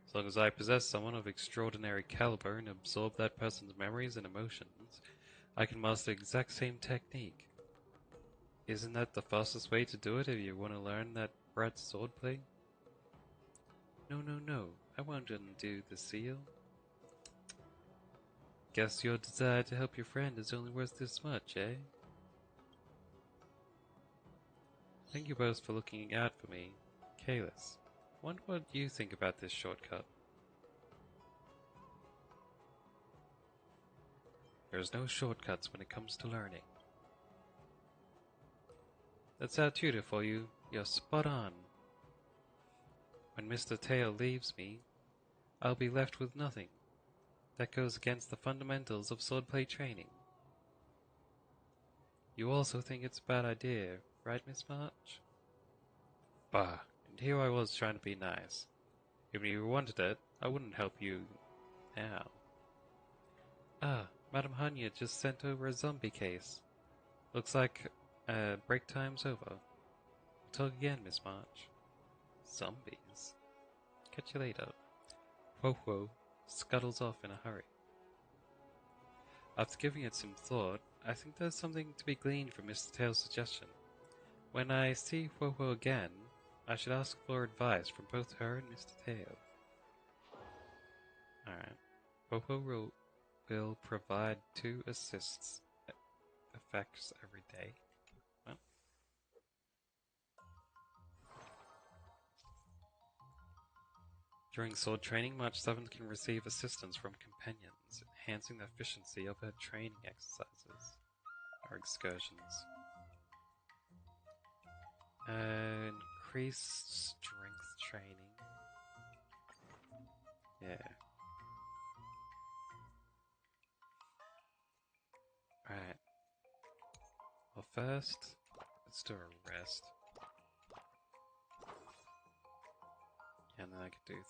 As long as I possess someone of extraordinary caliber and absorb that person's memories and emotions, I can master the exact same technique. Isn't that the fastest way to do it if you want to learn that brat's swordplay? No. I won't undo the seal. Guess your desire to help your friend is only worth this much, eh? Thank you both for looking out for me. Kalis, wonder what you think about this shortcut. There's no shortcuts when it comes to learning. That's our tutor for you. You're spot on. When Mr. Tail leaves me, I'll be left with nothing. That goes against the fundamentals of swordplay training. You also think it's a bad idea, right, Miss March? Bah, and here I was trying to be nice. If you wanted it, I wouldn't help you now. Ah, Madame Hanya just sent over a zombie case. Looks like break time's over. We'll talk again, Miss March. Zombies? Catch you later. Whoa scuttles off in a hurry. After giving it some thought, I think there's something to be gleaned from Mr. Tail's suggestion. When I see Whoa again, I should ask for advice from both her and Mr. Tail. Alright. Whoa will provide 2 assists effects every day. Well, During sword training, March 7th can receive assistance from companions, enhancing the efficiency of her training exercises or excursions. Increased strength training. Yeah. Alright. Well, first, let's do a rest. And then I could do 3.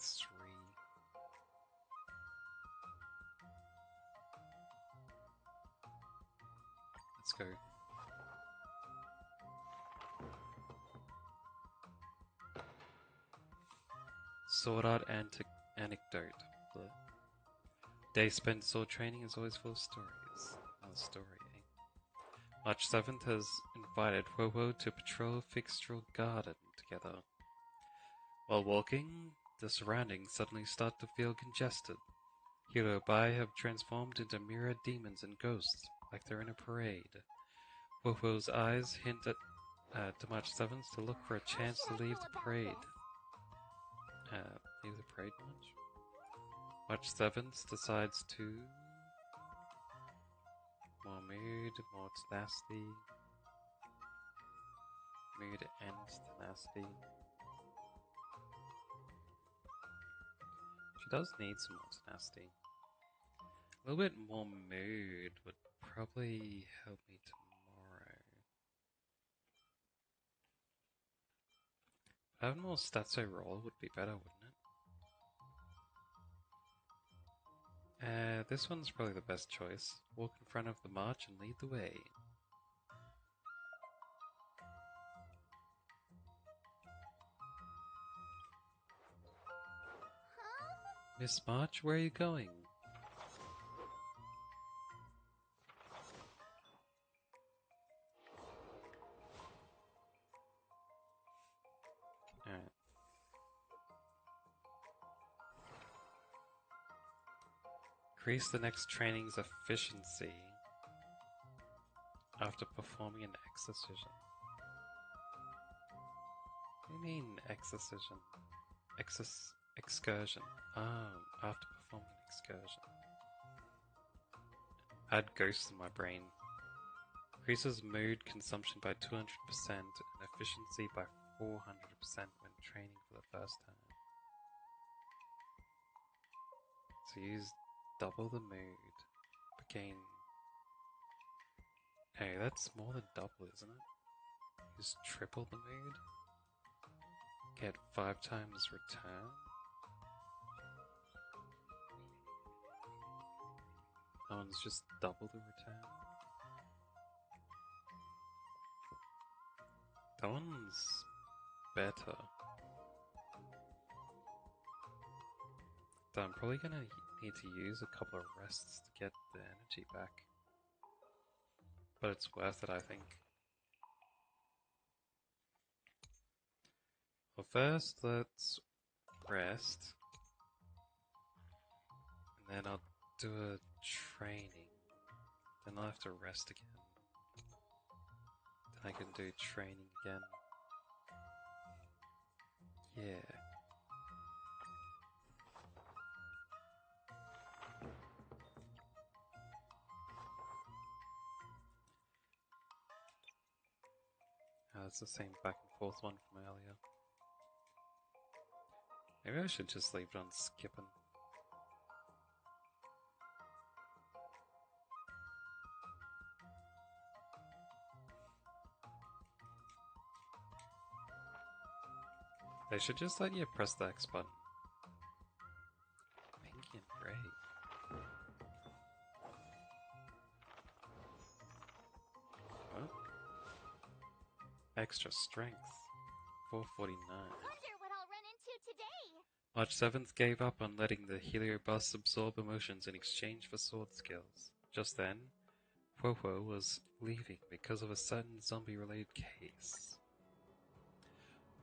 Let's go. Sword art anecdote. The day spent sword training is always full of stories. Another story, eh? March 7th has invited Wowo to patrol Fixtral Garden together. While walking, the surroundings suddenly start to feel congested. Hero Bai have transformed into mirror demons and ghosts, like they're in a parade. Wowo's eyes hint at to March 7th to look for a chance to leave the parade. Leave the parade March 7th decides to... More mood, more tenacity. Mood and tenacity. She does need some more tenacity. A little bit more mood would probably help me tomorrow. Having more stats overall would be better, wouldn't it? This one's probably the best choice. Walk in front of the march and lead the way. Miss March, where are you going? Alright. Increase the next training's efficiency after performing an exorcism. What do you mean exorcism? Excursion. After performing an excursion. Add ghosts in my brain. Increases mood consumption by 200% and efficiency by 400% when training for the first time. So use double the mood, but gain... Hey, that's more than double, isn't it? Use triple the mood. Get 5 times return. That one's just double the return. That one's better. Though I'm probably gonna need to use a couple of rests to get the energy back. But it's worth it, I think. Well, first, let's rest. And then I'll do a training. Then I'll have to rest again. Then I can do training again. Yeah. It's the same back and forth one from earlier. Maybe I should just leave it on skipping. They should just let you press the X button. Pink and gray. What? Extra strength. 449. Wonder what I'll run into today. March 7th gave up on letting the Heliobus absorb emotions in exchange for sword skills. Just then, Popo was leaving because of a sudden zombie-related case.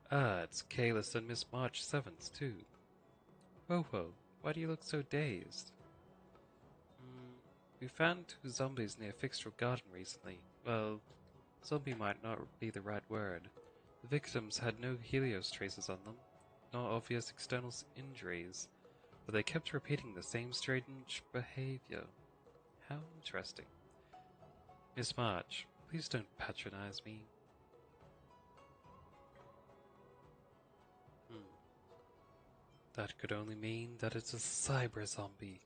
It's Kalis and Miss March 7th, too. Popo, why do you look so dazed? We found 2 zombies near Fixtral Garden recently. Well, zombie might not be the right word. The victims had no Helios traces on them. nor obvious external injuries, but they kept repeating the same strange behavior. How interesting. Miss March, please don't patronize me. That could only mean that it's a cyber zombie.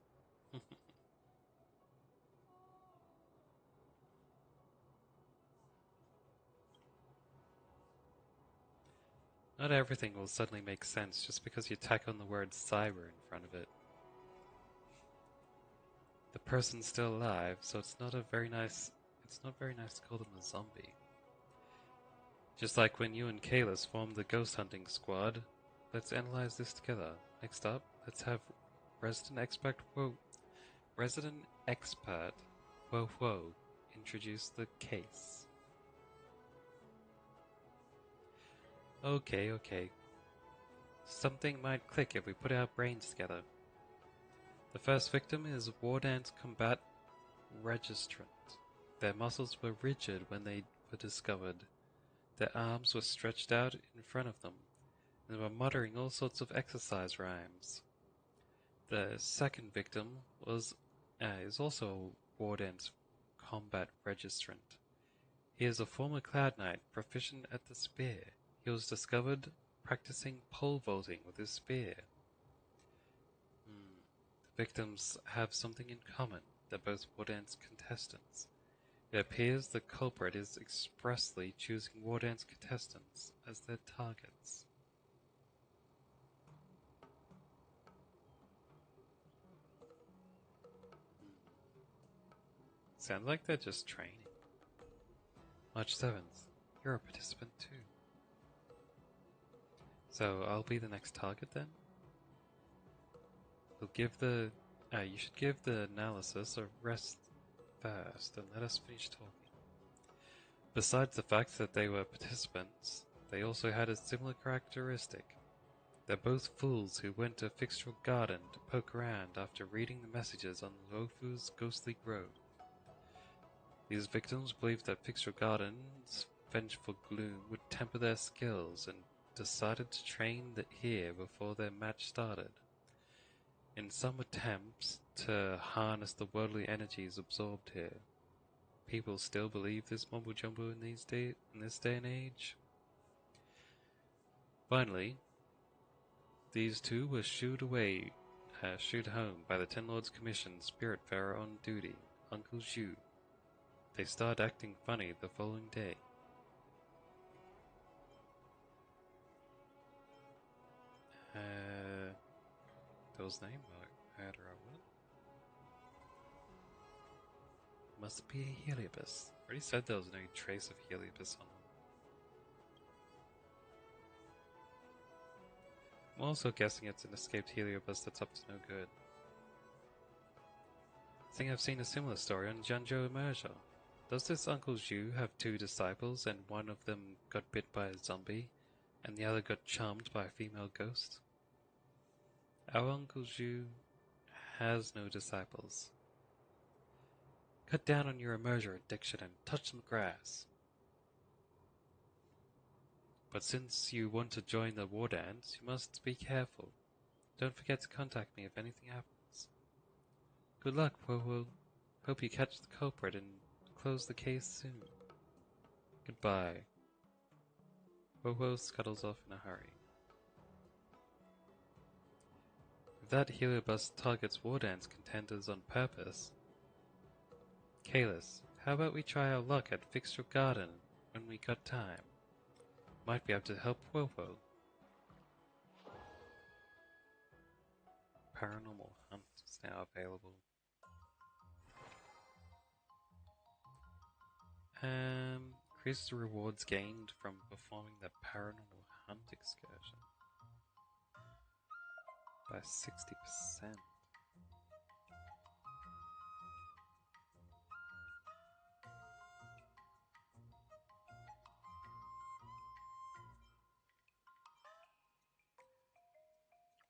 Not everything will suddenly make sense just because you tack on the word cyber in front of it. The person's still alive, so it's not very nice to call them a zombie. Just like when you and Kalis formed the ghost hunting squad. Let's analyze this together. Next up, let's have resident expert Whoa introduce the case. Okay. Something might click if we put our brains together. The first victim is Wardan's combat registrant. Their muscles were rigid when they were discovered. Their arms were stretched out in front of them, and they were muttering all sorts of exercise rhymes. The second victim is also Wardan's combat registrant. He is a former Cloud Knight, proficient at the spear. He was discovered practicing pole vaulting with his spear. The victims have something in common. They're both Wardan's contestants. It appears the culprit is expressly choosing Wardan's contestants as their targets. Sounds like they're just training. March 7th. You're a participant too. So I'll be the next target then? You should give the analysis a rest first and let us finish talking. Besides the fact that they were participants, they also had a similar characteristic. They're both fools who went to Fixtral Garden to poke around after reading the messages on Lofu's ghostly grove. These victims believed that Fixtral Garden's vengeful gloom would temper their skills and decided to train here before their match started. In some attempts to harness the worldly energies absorbed here. People still believe this mumbo-jumbo in this day and age? Finally, these two were shooed home by the Ten Lords Commission Spiritfarer on duty, Uncle Zhu. They started acting funny the following day. Those name matter, what? Must be a Heliobus. Already said there was no trace of Heliobus on them. I'm also guessing it's an escaped Heliobus that's up to no good. I think I've seen a similar story on Janjo Immersia. Does this Uncle Zhu have two disciples and one of them got bit by a zombie and the other got charmed by a female ghost? Our Uncle Zhu has no disciples. Cut down on your immersion addiction and touch some grass. But since you want to join the Wardans, you must be careful. Don't forget to contact me if anything happens. Good luck, Wo-Wo. Hope you catch the culprit and close the case soon. Goodbye. Wo-Wo scuttles off in a hurry. If that Heliobus targets Wardan's contenders on purpose... Kalis, how about we try our luck at Fixtral Garden when we got time? Might be able to help Wo-Wo. Paranormal Hunt is now available. Increase the rewards gained from performing the Paranormal Hunt excursion by 60%.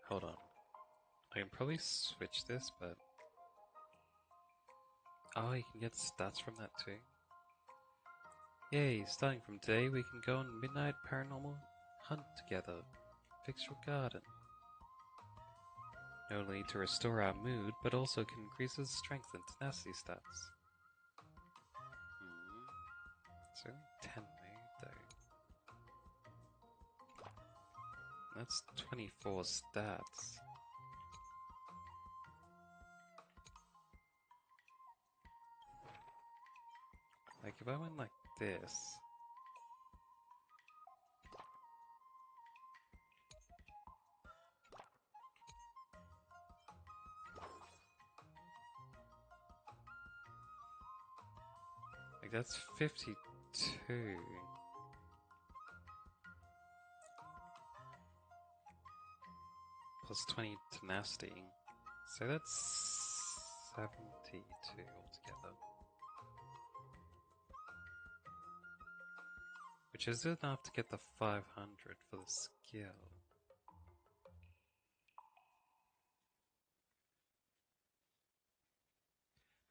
Hold on. I can probably switch this, but... Oh, you can get stats from that too. Yay, starting from today we can go on Midnight Paranormal Hunt together. Fix your garden. Not only to restore our mood, but also can increase its strength and tenacity stats. It's only 10 mood though. That's 24 stats. Like if I went like this. Like that's 52. Plus 20 tenacity. So that's 72 altogether. Which is enough to get the 500 for the skill.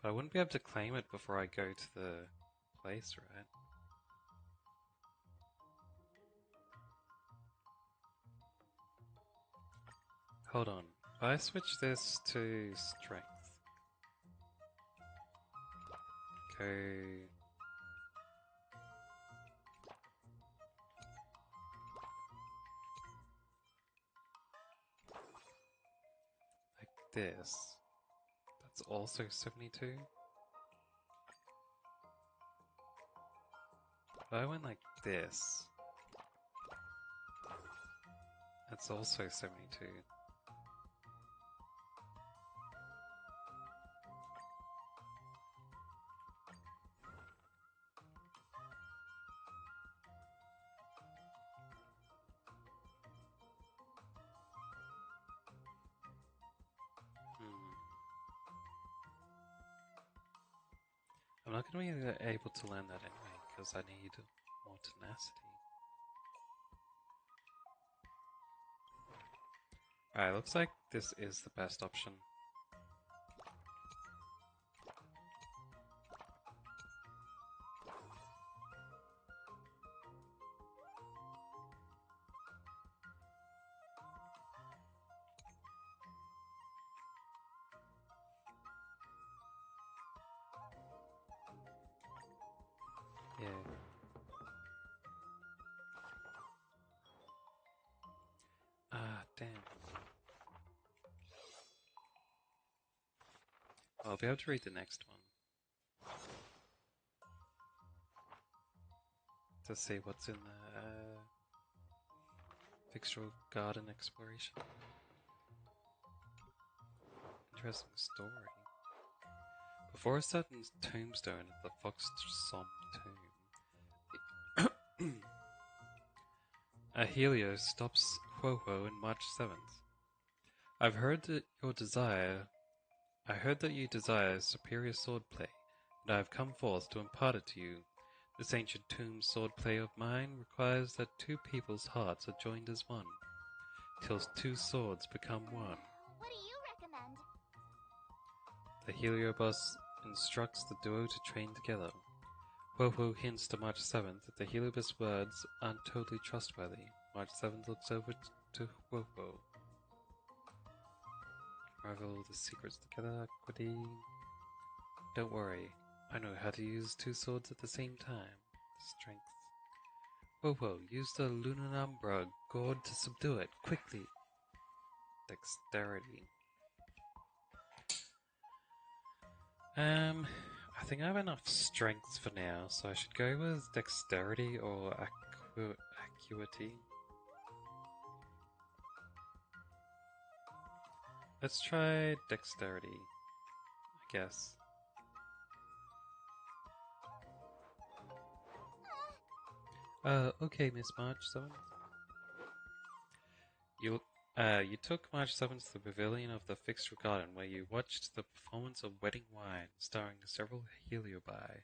But I wouldn't be able to claim it before I go to the place, right? Hold on. If I switch this to strength. Go. Like this. That's also 72. If I went like this. That's also 72. I'm not going to be able to learn that anyway, because I need more tenacity. Alright, looks like this is the best option. Yeah. Ah, damn. I'll be able to read the next one. To see what's in the Fixtural Garden Exploration. Interesting story. Before a certain tombstone at the Fox Som tomb, a Helio stops Huohuo in March 7th. I heard that you desire superior swordplay, and I have come forth to impart it to you. This ancient tomb swordplay of mine requires that two people's hearts are joined as one, till two swords become one. What do you recommend? The Heliobus instructs the duo to train together. Huohuo hints to March 7th that the Heliobus words aren't totally trustworthy. March 7th looks over to Huohuo. Unravel the secrets together, equity. Don't worry, I know how to use two swords at the same time. Strength. Huohuo, use the Lunanumbra gourd to subdue it, quickly. Dexterity. I think I have enough strength for now, so I should go with dexterity or acuity. Let's try dexterity, I guess. Okay, Miss March 7th. You took March 7th to the pavilion of the Fixture Garden, where you watched the performance of Wedding Wine, starring several Heliobi.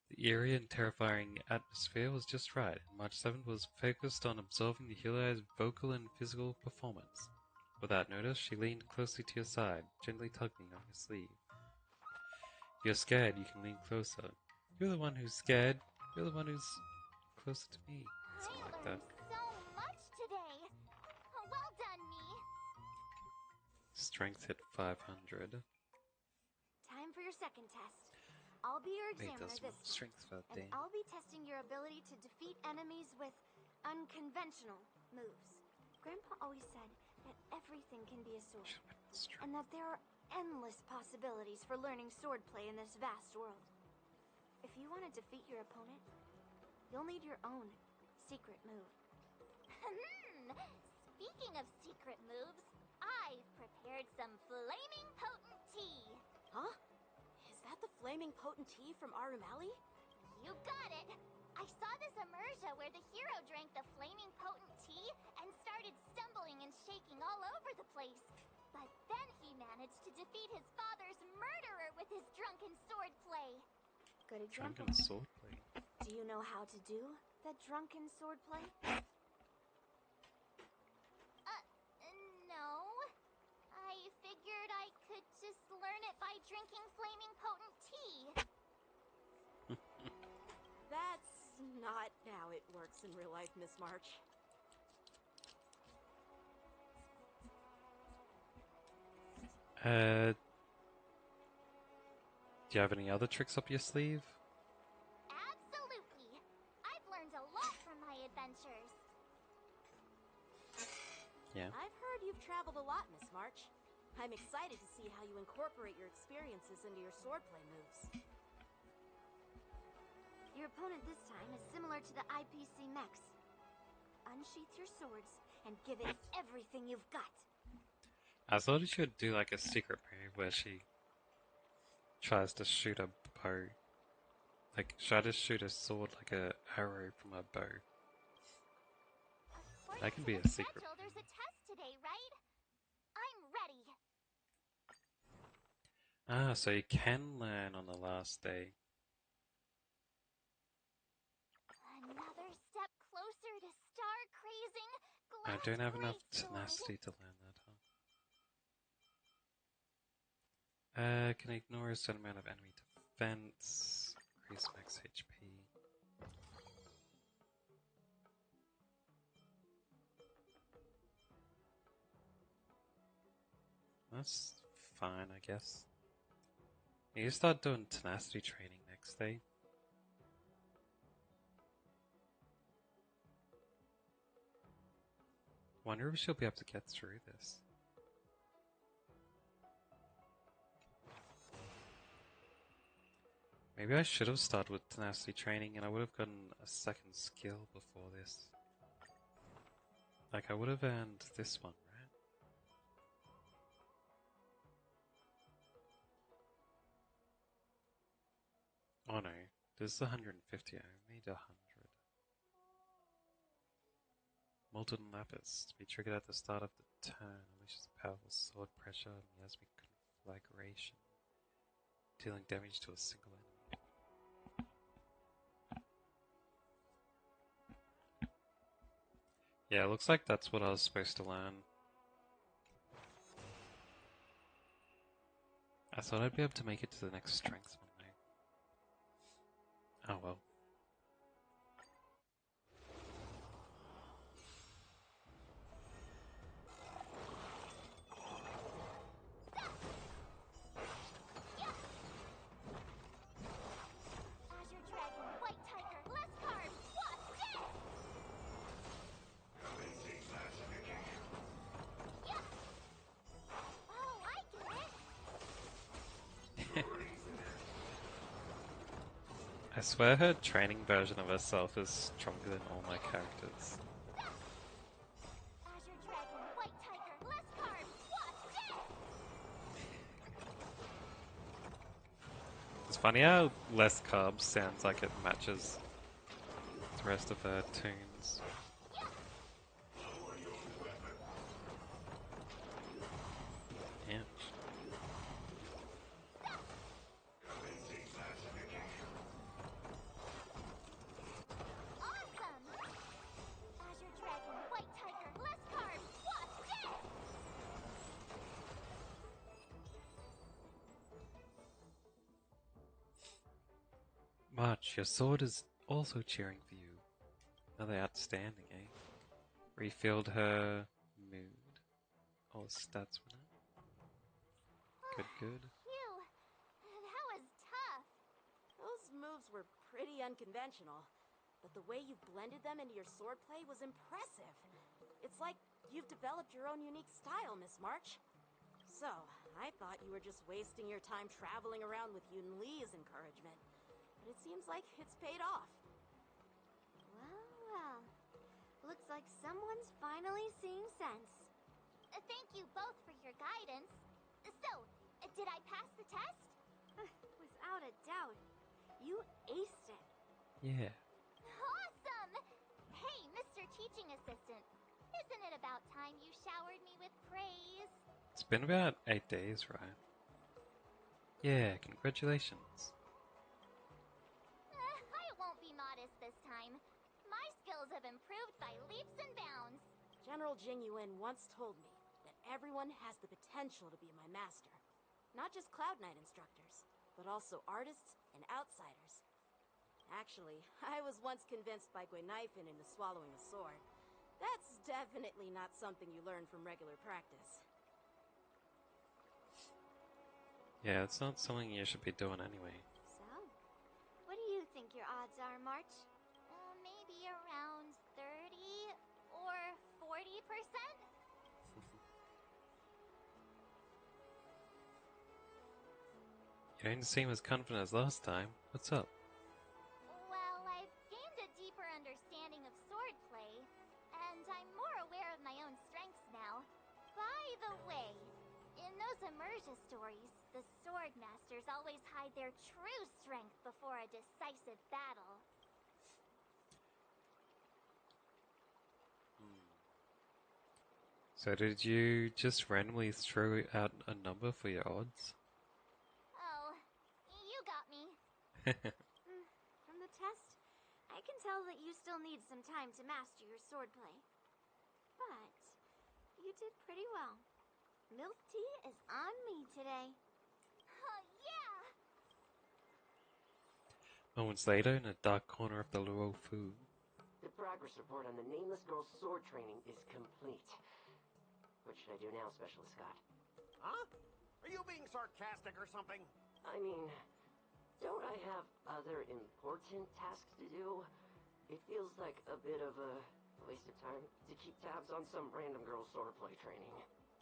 The eerie and terrifying atmosphere was just right, and March 7th was focused on absorbing the Helio's vocal and physical performance. Without notice, she leaned closely to your side, gently tugging on your sleeve. If you're scared, you can lean closer. You're the one who's scared. You're the one who's closer to me. Something like that. So much today. Strength hit 500. Time for your second test. I'll be your Wait, examiner that's this more strength for and damn. I'll be testing your ability to defeat enemies with unconventional moves. Grandpa always said that everything can be a sword, and that there are endless possibilities for learning swordplay in this vast world. If you want to defeat your opponent, you'll need your own secret move. Speaking of secret moves, I've prepared some flaming potent tea. Huh? Is that the flaming potent tea from Arumali? You got it! I saw this immersion where the hero drank the flaming potent tea and started stumbling and shaking all over the place. But then he managed to defeat his father's murderer with his drunken swordplay. Good example. Drunken swordplay. Do you know how to do the drunken swordplay? No. I figured I could just learn it by drinking flaming potent tea. That's not how it works in real life, Miss March. Do you have any other tricks up your sleeve? Absolutely. I've learned a lot from my adventures. Yeah. I've heard you've traveled a lot, Miss March. I'm excited to see how you incorporate your experiences into your swordplay moves. Your opponent this time is similar to the IPC mechs. Unsheath your swords and give it everything you've got. I thought she would do like a secret move where she tries to shoot a bow. Like, try to shoot a sword like a arrow from a bow. That can be a secret. There's a test today, right? I'm ready. Ah, so you can learn on the last day. Another step closer to star crazing. I don't have enough tenacity to learn that, huh? Can ignore a certain amount of enemy defense. Increase max HP. That's fine, I guess. You start doing tenacity training next day. Wonder if she'll be able to get through this. Maybe I should have started with tenacity training and I would have gotten a second skill before this. Like, I would have earned this one, right? Oh no, this is 150, I need 100. Molten Lapis, to be triggered at the start of the turn, unleashes powerful sword pressure and miasmic conflagration, dealing damage to a single enemy. Yeah, it looks like that's what I was supposed to learn. I thought I'd be able to make it to the next strength one though. Oh well. Azure Dragon, White Tiger, less carbs, Wasp, death! Yeah! Oh, I get it! I swear her training version of herself is stronger than all my characters. Azure Dragon, White Tiger, less carbs, Wasp, death! It's funny how less carbs sounds like it matches the rest of her tunes. Yeah. Awesome! Azure Dragon, White Tiger, less carbs, Wasp, death! March, your sword is also cheering for you. Another outstanding, eh? Refilled her mood. All the stats went up. Good, good. Phew, that was tough. Those moves were pretty unconventional, but the way you blended them into your swordplay was impressive. It's like you've developed your own unique style, Miss March. So, I thought you were just wasting your time traveling around with Yun Li's encouragement. But it seems like it's paid off. Well, well. Looks like someone's finally seeing sense. Thank you both for your guidance. So, did I pass the test? Without a doubt. You aced it. Yeah. Awesome! Hey, Mr. Teaching Assistant. Isn't it about time you showered me with praise? It's been about 8 days, right? Yeah, congratulations. I won't be modest this time. My skills have improved by leaps and bounds. General Jing Yuan once told me that everyone has the potential to be my master. Not just Cloud Knight instructors, but also artists and outsiders. Actually, I was once convinced by Guinaifen into swallowing a sword. That's definitely not something you learn from regular practice. Yeah, it's not something you should be doing anyway. So, what do you think your odds are, March? Maybe around 30 or 40%? You don't seem as confident as last time. What's up? Well, I've gained a deeper understanding of swordplay, and I'm more aware of my own strengths now. By the way, in those Immersia stories, the sword masters always hide their true strength before a decisive battle. So did you just randomly throw out a number for your odds? Oh, you got me. From the test, I can tell that you still need some time to master your swordplay. But you did pretty well. Milk tea is on me today. Oh, yeah! Moments later, in a dark corner of the Luo Fu. The progress report on the Nameless Girl's sword training is complete. What should I do now, Specialist Scott? Huh? Are you being sarcastic or something? I mean, don't I have other important tasks to do? It feels like a bit of a waste of time to keep tabs on some random girl's swordplay training.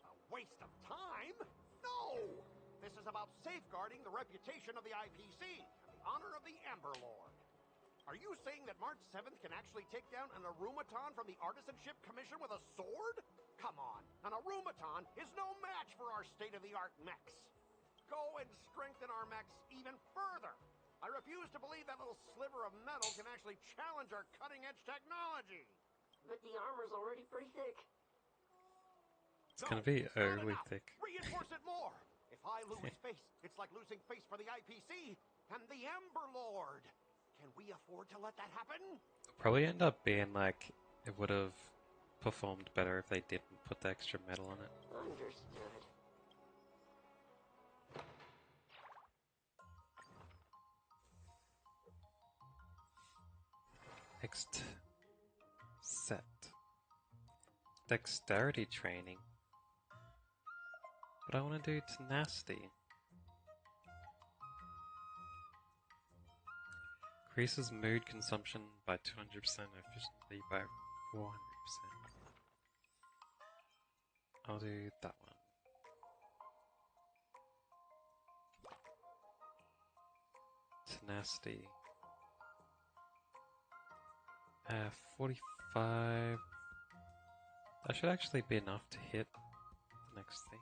A waste of time? No! This is about safeguarding the reputation of the IPC and the honor of the Ember Lord. Are you saying that March 7th can actually take down an Arumaton from the Artisanship Commission with a sword? Come on, an Arumaton is no match for our state-of-the-art mechs. Go and strengthen our mechs even further. I refuse to believe that little sliver of metal can actually challenge our cutting-edge technology. But the armor's already pretty thick. It's gonna be overly thick. Reinforce it more. If I lose face, it's like losing face for the IPC and the Ember Lord. Can we afford to let that happen? It'll probably end up being like it would have performed better if they didn't put the extra metal on it. Understood. Next set. Dexterity training. But I want to do tenacity. Increases mood consumption by 200% and efficiency by 400%. I'll do that one. Tenacity. 45. That should actually be enough to hit the next thing.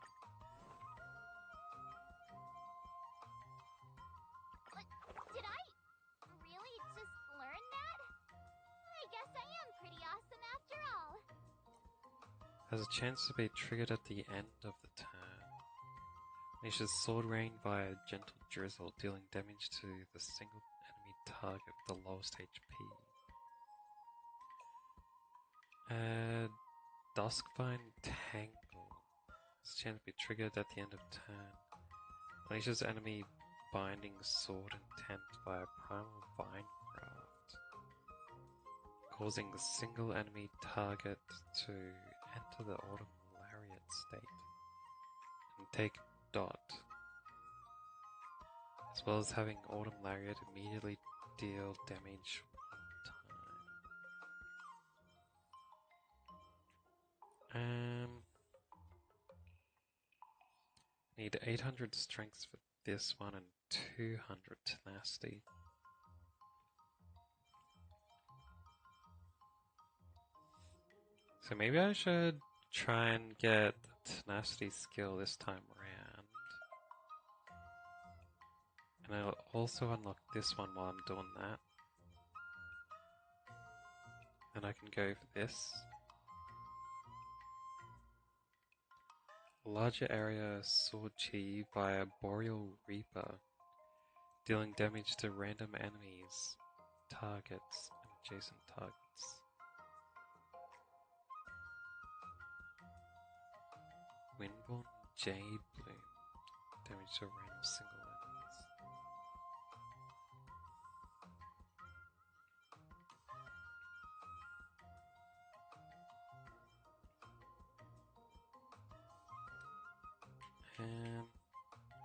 Did I really just learn that? I guess I am pretty awesome after all. Has a chance to be triggered at the end of the turn. Unleashes sword rain via gentle drizzle, dealing damage to the single enemy target with the lowest HP. Duskvine Tangle. Has a chance to be triggered at the end of turn. Unleashes enemy binding sword intent via primal vinecraft, causing the single enemy target to enter the autumn lariat state and take dot as well as having Autumn Lariat immediately deal damage one time. Need 800 strength for this one and 200 tenacity. So maybe I should try and get the tenacity skill this time around. And I'll also unlock this one while I'm doing that. And I can go for this. Larger area sword chi via Boreal Reaper, dealing damage to random enemies, targets, and adjacent targets. Windborn Jade Bloom, damage to random single enemies.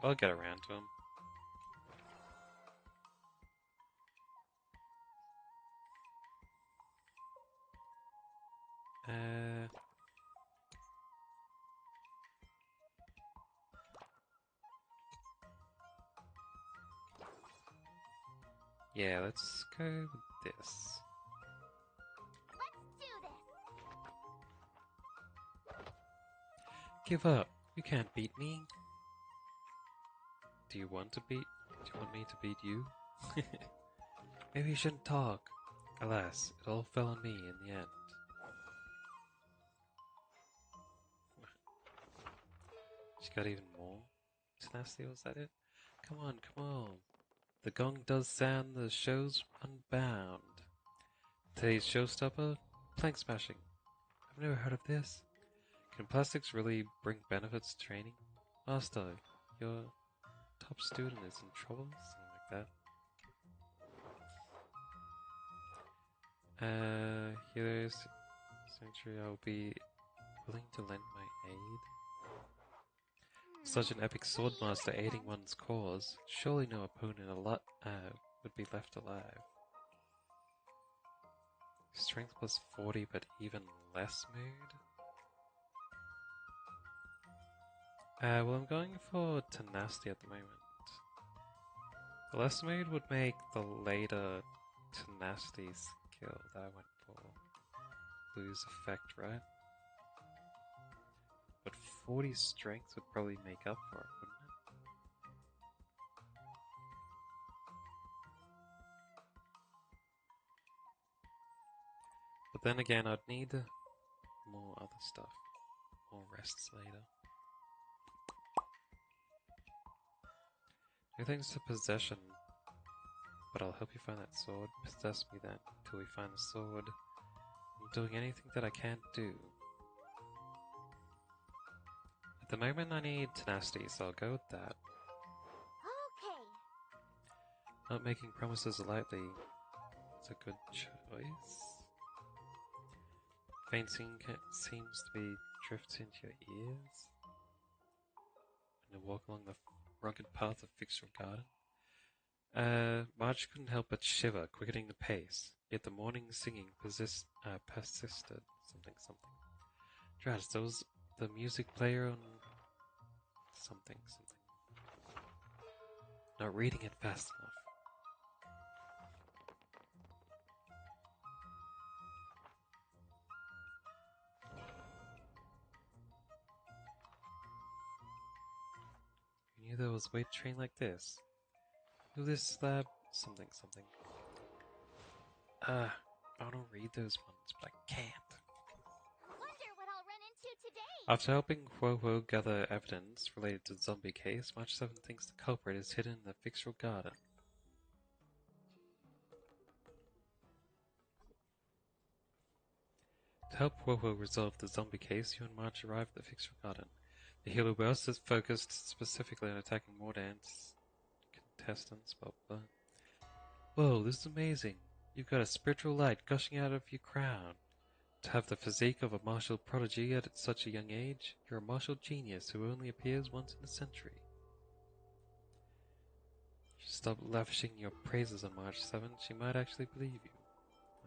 I'll get around to him. Yeah, let's go with this. Let's do this! Give up. You can't beat me. Do you want me to beat you? Maybe you shouldn't talk. Alas, it all fell on me in the end. She got even more tenacity, was that it? Come on, come on. The gong does sound, the show's unbound. Today's showstopper? Plank smashing. I've never heard of this. Can plastics really bring benefits to training? Master, your top student is in trouble? Something like that. Here's Sanctuary. I'll be willing to lend my aid. Such an epic swordmaster aiding one's cause, surely no opponent would be left alive. Strength plus 40, but even less mood? Well, I'm going for tenacity at the moment. The less mood would make the later tenacity skill that I went for lose effect, right? But 40 strength would probably make up for it, wouldn't it? But then again, I'd need more other stuff. More rests later. No thanks to possession, but I'll help you find that sword. Possess me then, until we find the sword. I'm doing anything that I can't do. At the moment I need tenacity, so I'll go with that. Okay. Not making promises lightly. It's a good choice. Fainting seems to be drifting into your ears. And to walk along the rugged path of Fixer Garden. Marge couldn't help but shiver, quickening the pace. Yet the morning singing persisted. Something. Drat, there was the music player on something. Not reading it fast enough. You knew there was a weight train like this. Knew this slab something. I want to read those ones, but I can't. Wonder what I'll run into today. After helping Quo gather evidence related to the zombie case, March 7 thinks the culprit is hidden in the Fixer Garden. To help Quo resolve the zombie case, you and March arrive at the Fixer Garden. The Hilo Burst is focused specifically on attacking more contestants, blah blah. Whoa, this is amazing. You've got a spiritual light gushing out of your crown. To have the physique of a martial prodigy at such a young age, you're a martial genius who only appears once in a century. Just stop lavishing your praises on March 7th, she might actually believe you.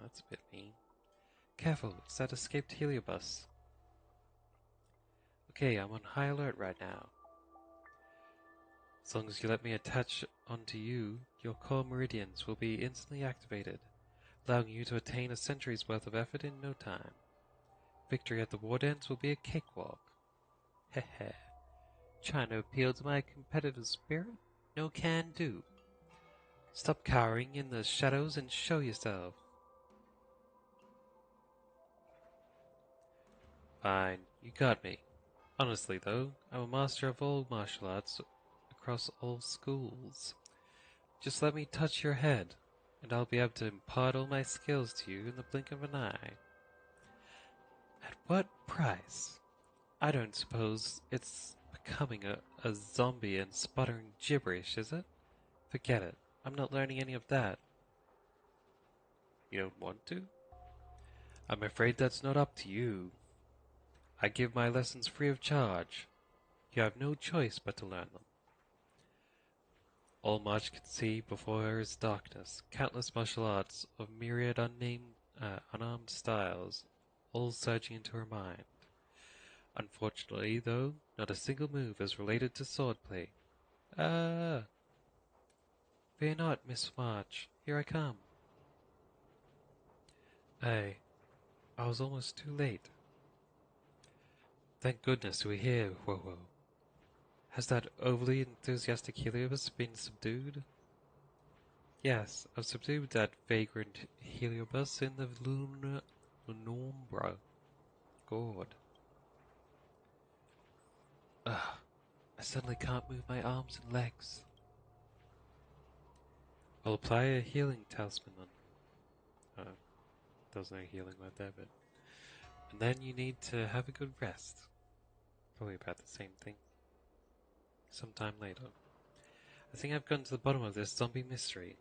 That's a bit mean. Careful, it's that escaped heliobus. Okay, I'm on high alert right now. As long as you let me attach onto you, your core meridians will be instantly activated, allowing you to attain a century's worth of effort in no time. Victory at the war dance will be a cakewalk. Hehe. Trying to appeal to my competitive spirit? No can do. Stop cowering in the shadows and show yourself. Fine, you got me. Honestly though, I'm a master of all martial arts across all schools. Just let me touch your head, and I'll be able to impart all my skills to you in the blink of an eye. At what price? I don't suppose it's becoming a zombie and sputtering gibberish, is it? Forget it. I'm not learning any of that. You don't want to? I'm afraid that's not up to you. I give my lessons free of charge. You have no choice but to learn them. All March can see before her is darkness, countless martial arts of myriad unarmed styles, all surging into her mind. Unfortunately, though, not a single move is related to swordplay. Ah! Fear not, Miss March. Here I come. I was almost too late. Thank goodness we're here, Wowo. Has that overly enthusiastic Heliobus been subdued? Yes, I've subdued that vagrant Heliobus in the Lunombra Gourd. Ugh, I suddenly can't move my arms and legs. I'll apply a healing talisman on. There's no healing right there, but. And then you need to have a good rest. Probably about the same thing. Sometime later. I think I've gotten to the bottom of this zombie mystery.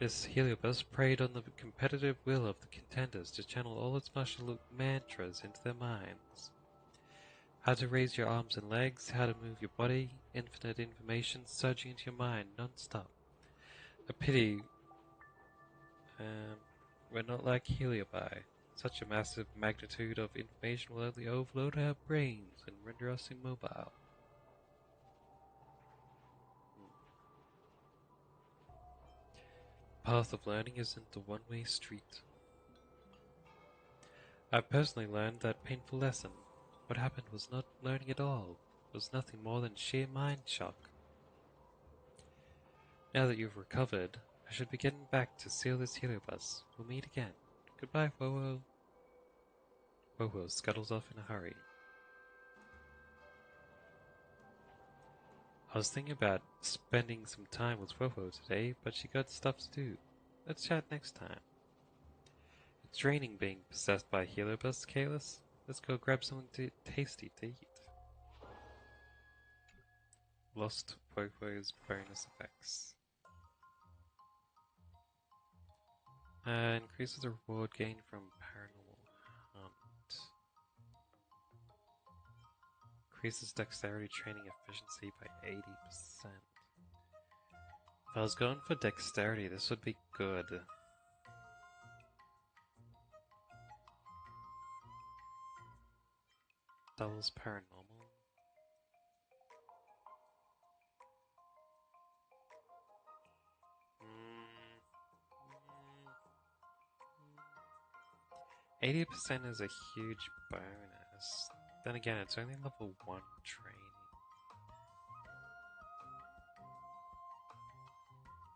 This Heliobus preyed on the competitive will of the contenders to channel all its martial mantras into their minds. How to raise your arms and legs, how to move your body, infinite information surging into your mind non-stop. A pity we're not like Heliobi. Such a massive magnitude of information will only overload our brains and render us immobile. The path of learning isn't a one-way street. I've personally learned that painful lesson. What happened was not learning at all. It was nothing more than sheer mind shock. Now that you've recovered, I should be getting back to seal this heliobus. We'll meet again. Goodbye, Wowo. Wowo scuttles off in a hurry. I was thinking about spending some time with Wowo today, but she got stuff to do. Let's chat next time. It's raining being possessed by heliobus, Kalis. Let's go grab something tasty to eat. Lost Wowo's bonus effects. Increases the reward gain from paranormal hunt. Increases dexterity training efficiency by 80%. If I was going for dexterity, this would be good. Doubles paranormal. 80% is a huge bonus. Then again, it's only level 1 training.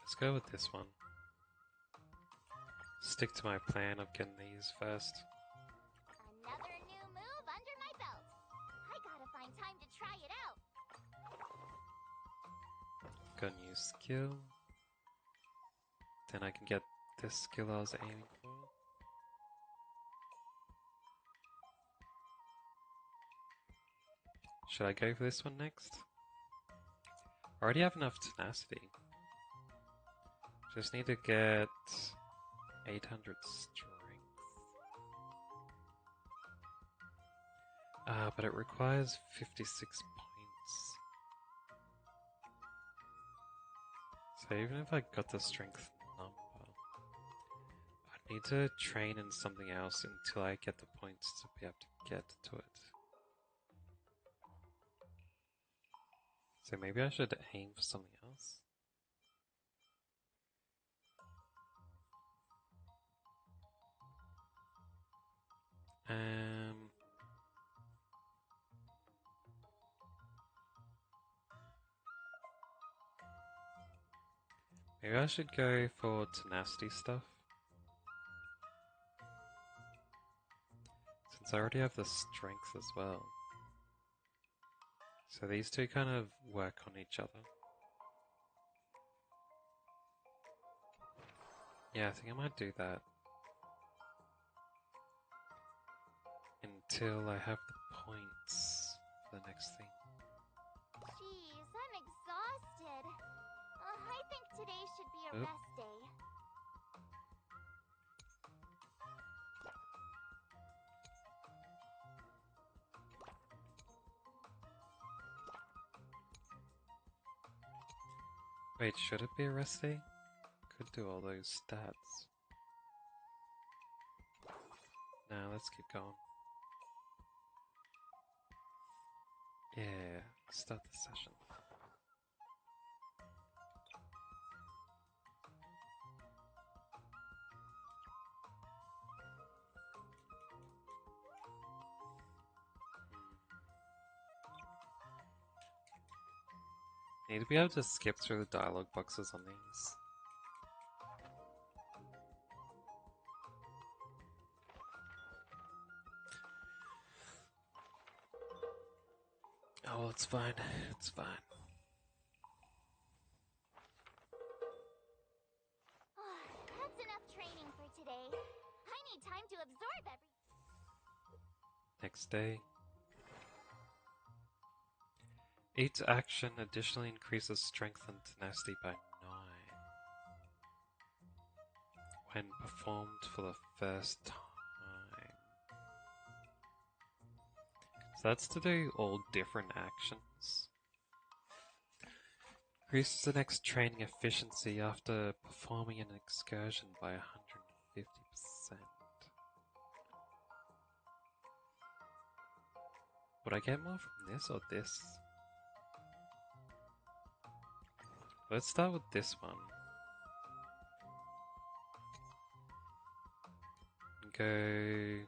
Let's go with this one. Stick to my plan of getting these first. Another new move under my belt. I gotta find time to try it out. Got a new skill. Then I can get this skill I was aiming for. Should I go for this one next? I already have enough tenacity. Just need to get 800 strength. But it requires 56 points. So even if I got the strength number, I'd need to train in something else until I get the points to be able to get to it. So maybe I should aim for something else. Maybe I should go for tenacity stuff. Since I already have the strength as well. So these two kind of work on each other. Yeah, I think I might do that. Until I have the points for the next thing. Jeez, I'm exhausted. I think today should be a rest day. Wait, should it be a rest day? Could do all those stats. Nah, let's keep going. Yeah, start the session. Need to be able to skip through the dialogue boxes on these. Oh, it's fine. It's fine. That's enough training for today. I need time to absorb everything. Next day. Each action additionally increases strength and tenacity by 9 when performed for the first time. So that's to do all different actions. Increases the next training efficiency after performing an excursion by 150%. Would I get more from this or this? Let's start with this one. Go...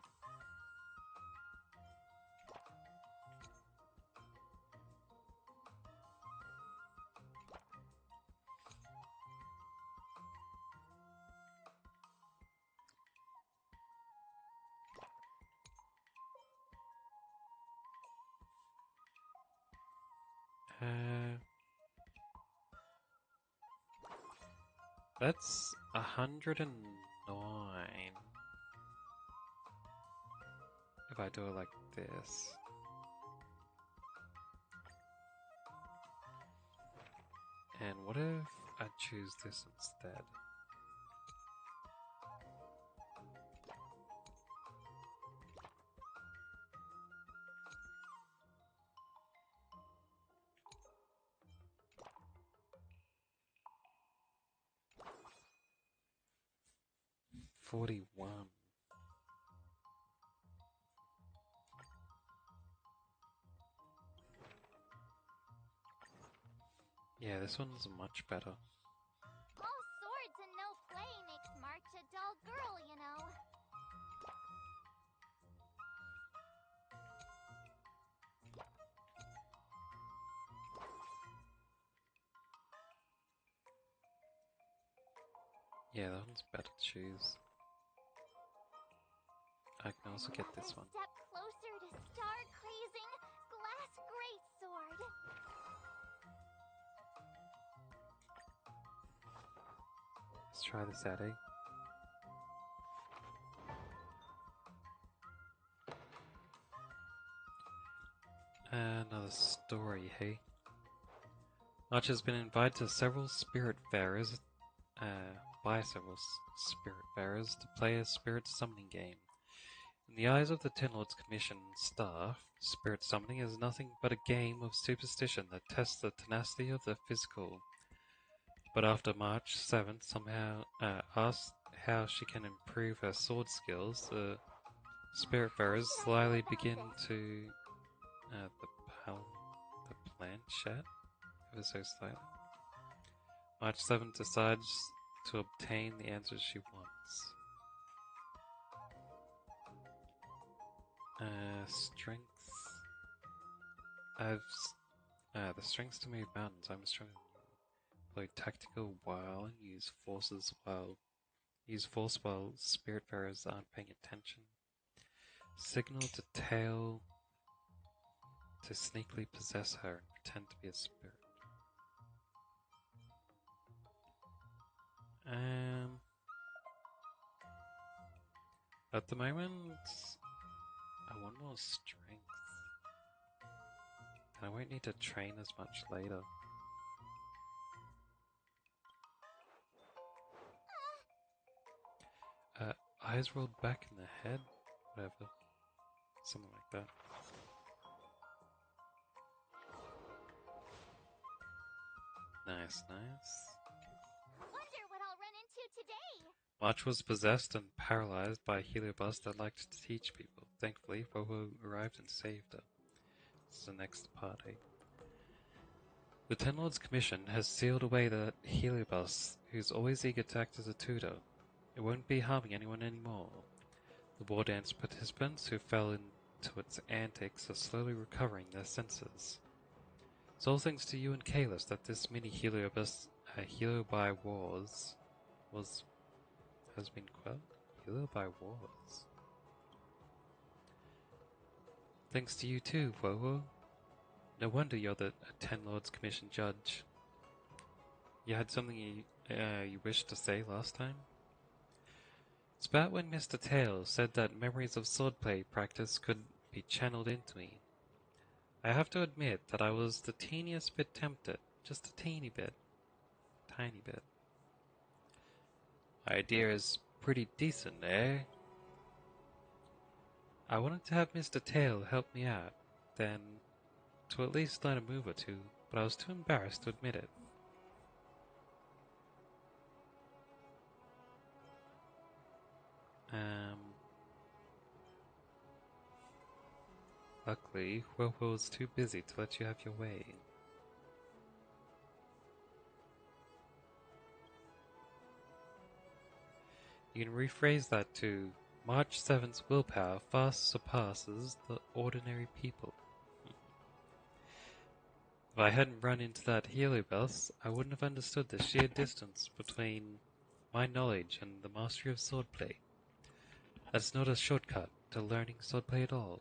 That's 109. If I do it like this. And what if I choose this instead? $41. Yeah, this one's much better. All swords and no play makes March a dull girl, you know. Yeah, that one's better to choose. I can also get this one. Step closer to star-crazing glass greatsword. Let's try this out, eh? Another story, hey? Arch has been invited to several spiritfarers, by several spiritfarers to play a spirit summoning game. In the eyes of the Ten Lords Commission staff, spirit summoning is nothing but a game of superstition that tests the tenacity of the physical but after March 7th somehow asked how she can improve her sword skills, the Spiritfarers slyly begin to the planchette ever so slightly. March 7th decides to obtain the answers she wants. Strength. The strengths to move mountains. I'm stronger than you. Play tactical while and use force while Spiritfarers aren't paying attention. Signal to Tail to sneakily possess her and pretend to be a spirit. At the moment, I want more strength. I won't need to train as much later. Eyes rolled back in the head? Whatever. Something like that. Nice, nice. Wonder what I'll run into today. March was possessed and paralyzed by a heliobus that liked to teach people. Thankfully, Wowo arrived and saved her. This is the next party. The Ten Lords Commission has sealed away the heliobus, who's always eager to act as a tutor. It won't be harming anyone anymore. The war dance participants who fell into its antics are slowly recovering their senses. It's all thanks to you and Kalis that this mini heliobus, Heliobi Wars, has been quelled. Heliobi Wars. Thanks to you too, Wowo. No wonder you're the Ten Lords Commission judge. You had something you wished to say last time? It's about when Mr. Tail said that memories of swordplay practice could be channeled into me. I have to admit that I was the teeniest bit tempted. Just a teeny bit. Tiny bit. Idea is pretty decent, eh? I wanted to have Mr. Tail help me out, then to at least learn a move or two, but I was too embarrassed to admit it. Luckily, Wowo was too busy to let you have your way. You can rephrase that to March 7th's willpower far surpasses the ordinary people. If I hadn't run into that heliobus, I wouldn't have understood the sheer distance between my knowledge and the mastery of swordplay. That's not a shortcut to learning swordplay at all.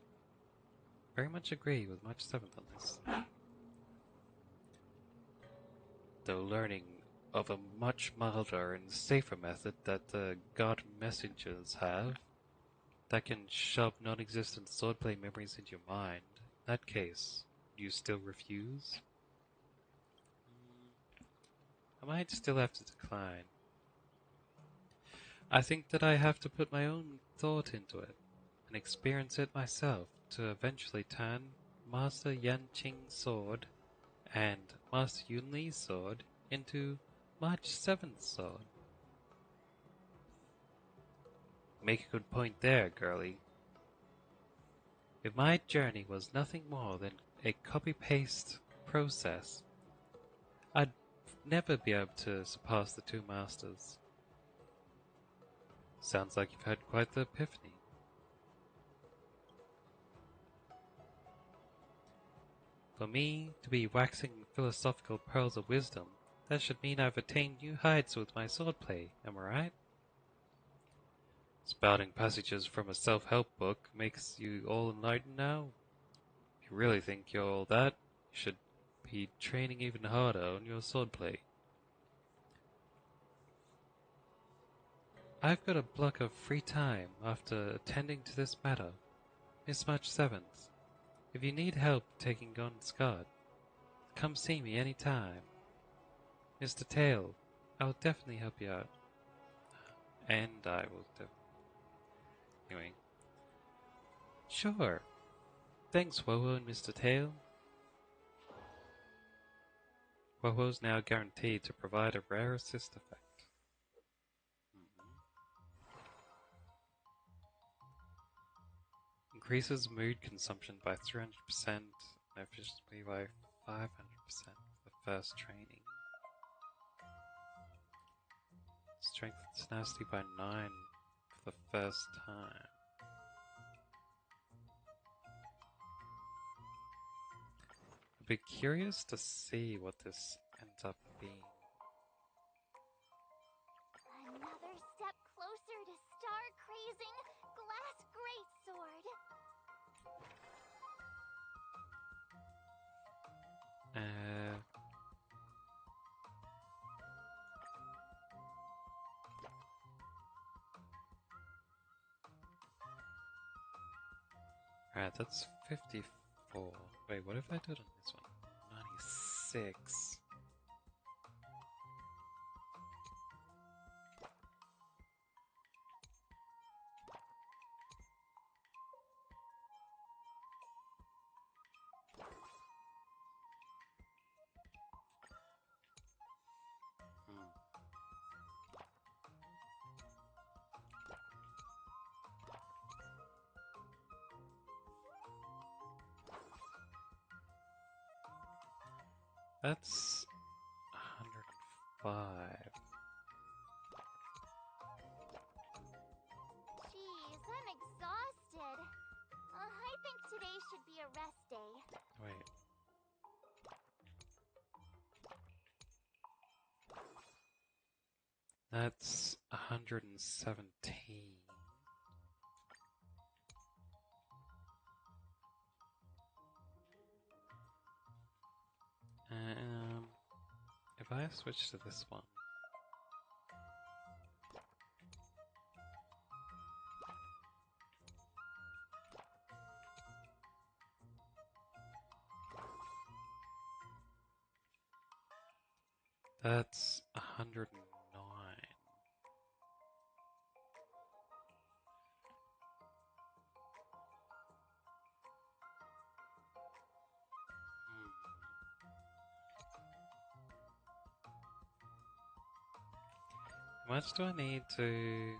Very much agree with March 7th on this. Though learning of a much milder and safer method that the God Messengers have, that can shove non-existent swordplay memories into your mind. In that case, you still refuse? I might still have to decline. I think that I have to put my own thought into it, and experience it myself, to eventually turn Master Yan Qing's sword and Master Yun Li's sword into March 7th sword. Make a good point there, girlie. If my journey was nothing more than a copy-paste process, I'd never be able to surpass the two masters. Sounds like you've had quite the epiphany. For me to be waxing philosophical pearls of wisdom, that should mean I've attained new heights with my swordplay, am I right? Spouting passages from a self-help book makes you all enlightened now? If you really think you're all that, you should be training even harder on your swordplay. I've got a block of free time after attending to this matter. Miss March 7th, if you need help taking on Scott, come see me any time. Mr. Tail, I'll definitely help you out. And I will definitely. Anyway. Sure. Thanks, Wowo and Mr. Tail. Woho is now guaranteed to provide a rare assist effect. Increases mood consumption by 300% and efficiency by 500% for the first training. Strength and tenacity by 9 for the first time. I'd be curious to see what this ends up being. Another step closer to star-crazing glass greatsword. Alright, that's 54. Wait, what if I did on this one? 96. That's 105. Jeez, I'm exhausted. I think today should be a rest day. Wait. That's 117. If I switch to this one. That's 109. How much do I need to...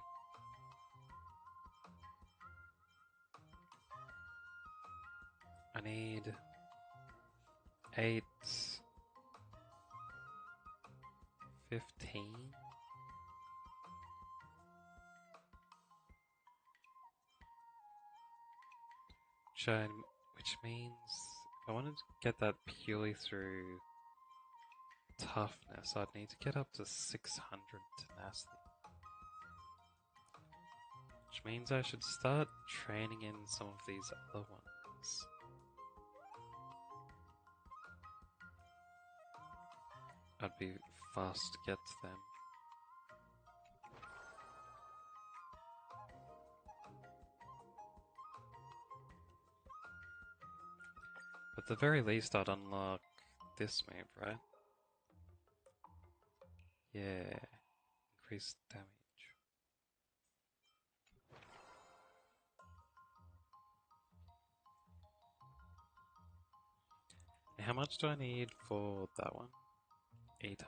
I need 8, 15. Which means if I wanted to get that purely through toughness, I'd need to get up to 600 tenacity. Which means I should start training in some of these other ones. I'd be fast to get to them. At the very least, I'd unlock this move, right? Yeah. Increased damage. And how much do I need for that one? 800.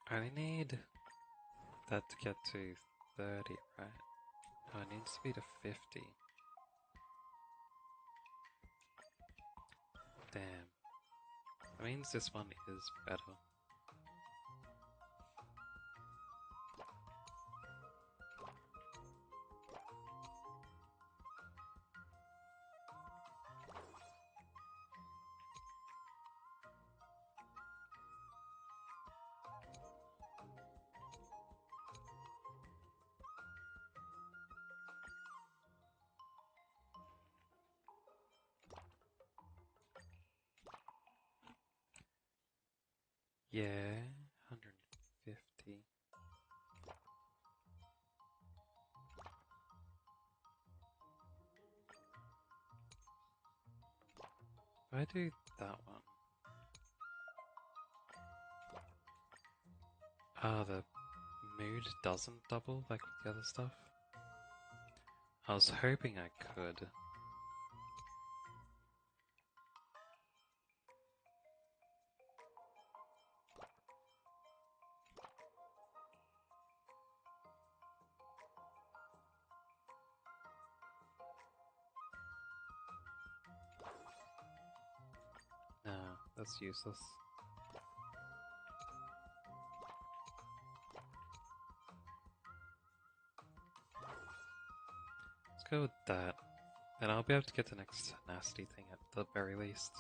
I only need that to get to 30, right? No, it needs to be to 50. Damn. That means this one is better. Yeah, 150. If I do that one. Ah, the mood doesn't double like with the other stuff. I was hoping I could. No, that's useless. Let's go with that. And I'll be able to get the next nasty thing at the very least.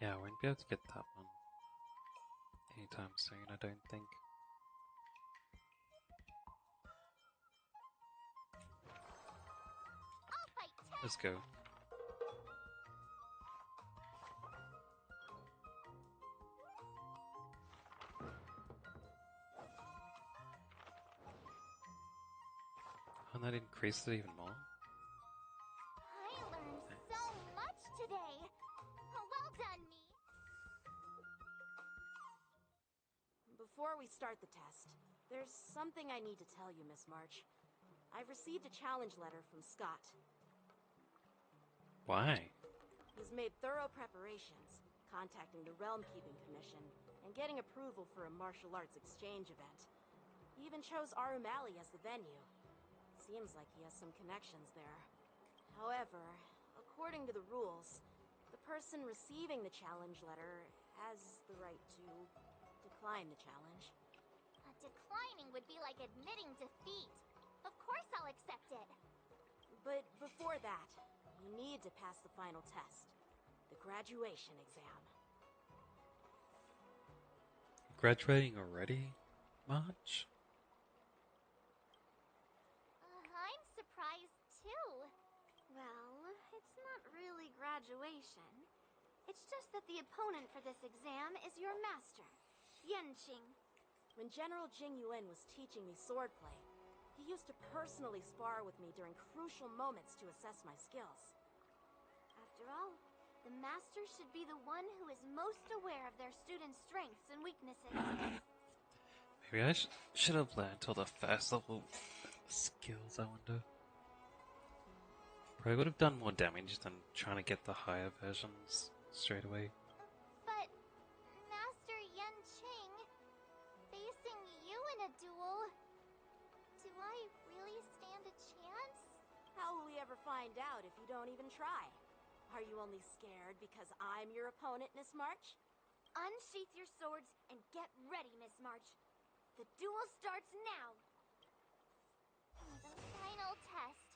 Yeah, I won't be able to get that one anytime soon, I don't think. Let's go. And that increased it even more? I learned so much today. Well done, me. Before we start the test, there's something I need to tell you, Miss March. I've received a challenge letter from Scott. Why? He's made thorough preparations, contacting the Realm Keeping Commission, and getting approval for a martial arts exchange event. He even chose Arumali as the venue. Seems like he has some connections there. However, according to the rules, the person receiving the challenge letter has the right to decline the challenge. Declining would be like admitting defeat. Of course I'll accept it. But before that, you need to pass the final test. The graduation exam. Graduating already? March? I'm surprised too. Well, it's not really graduation. It's just that the opponent for this exam is your master, Yanqing. When General Jing Yuan was teaching me swordplay, he used to personally spar with me during crucial moments to assess my skills. After all, the master should be the one who is most aware of their students' strengths and weaknesses. Maybe I should have learned all the first level skills, I wonder. Probably would have done more damage than trying to get the higher versions straight away. But, Master Yanqing, facing you in a duel, do I really stand a chance? How will we ever find out if you don't even try? Are you only scared because I'm your opponent, Miss March? Unsheath your swords and get ready, Miss March. The duel starts now. The final test.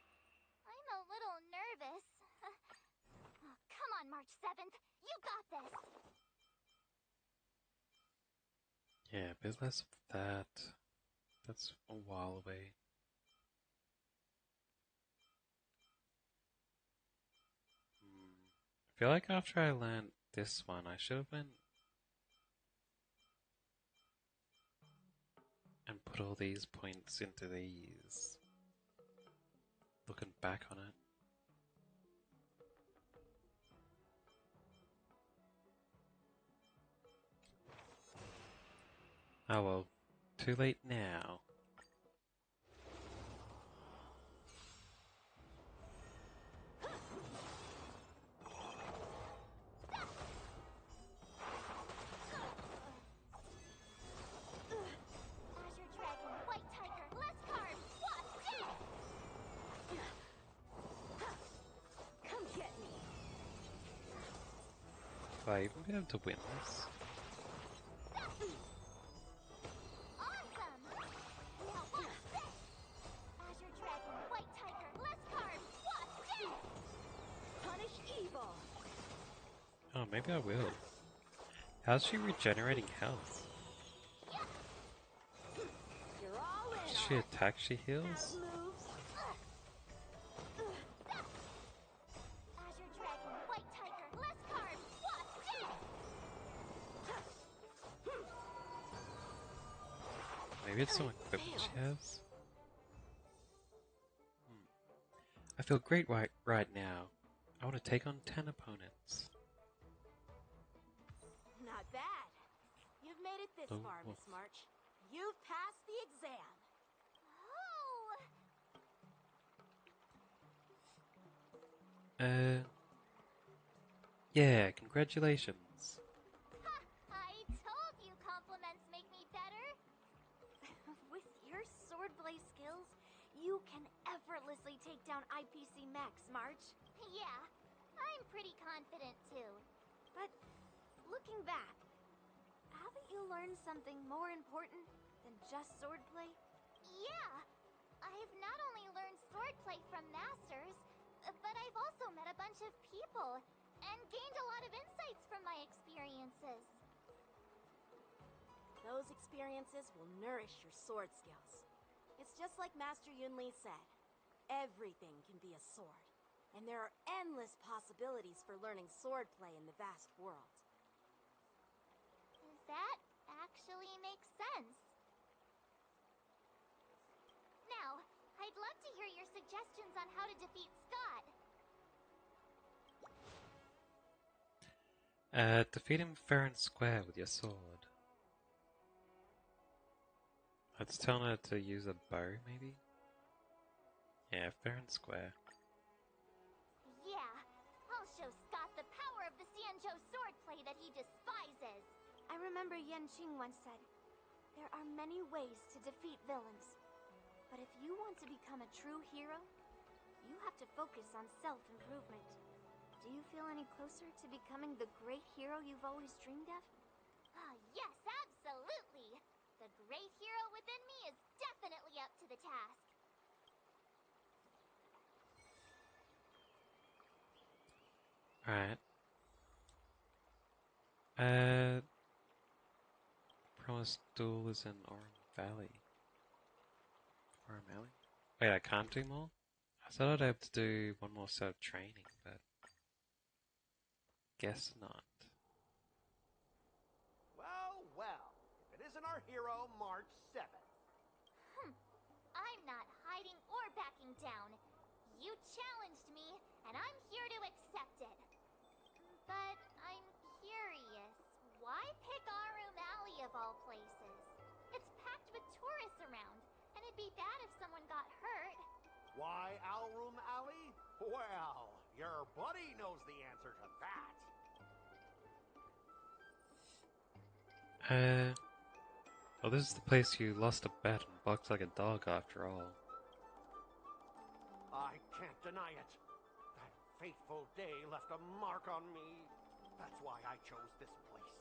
I'm a little nervous. Oh, come on, March 7th. You got this. Yeah, a bit less of that. That's a while away. I feel like after I learned this one, I should have went and put all these points into these. Looking back on it. Oh well, too late now. Azure Dragon, White Tiger, Lescar, Wasp, Come get me. Will I even be able to win this? Awesome! Now watch this! Azure Dragon, White Tiger, Lescar, Wasp, Punish evil! Oh, maybe I will. How's she regenerating health? You're all in Does she on it. attack, she Have heals? moves. Maybe it's some equipment she has? I feel great right now. I want to take on 10 opponents. Not bad. You've made it this far, Miss March. You've passed the exam. Yeah, congratulations. I told you compliments make me better. With your swordplay skills, you can effortlessly take down IPC mechs, March. Yeah, I'm pretty confident too. But looking back, haven't you learned something more important than just swordplay? Yeah, I've not only learned swordplay from masters, but I've also met a bunch of people and gained a lot of insights from my experiences. Those experiences will nourish your sword skills. It's just like Master Yunli said. Everything can be a sword. And there are endless possibilities for learning swordplay in the vast world. That actually makes sense. Now, I'd love to hear your suggestions on how to defeat Scott. Defeat him fair and square with your sword. Let's tell her to use a bow, maybe? Yeah, fair and square. Yeah, I'll show Scott the power of the Xianzhou swordplay that he despises. I remember Yanqing once said, there are many ways to defeat villains. But if you want to become a true hero, you have to focus on self-improvement. Do you feel any closer to becoming the great hero you've always dreamed of? Yes, absolutely. The great hero within me is definitely up to the task. Alright. Promised duel is in Oran Valley. Oran Valley? Wait, I can't do more? I thought I'd have to do one more set of training, but guess not. Well, if it isn't our hero, March 7th. I'm not hiding or backing down. You challenged me, and I'm here to accept it. But I'm curious, why pick Arum Alley of all places? It's packed with tourists around, and it'd be bad if someone got hurt. Why Alroom Alley? Well, your buddy knows the answer to that. Oh, this is the place you lost a bet and barked like a dog after all. I can't deny it. That fateful day left a mark on me. That's why I chose this place.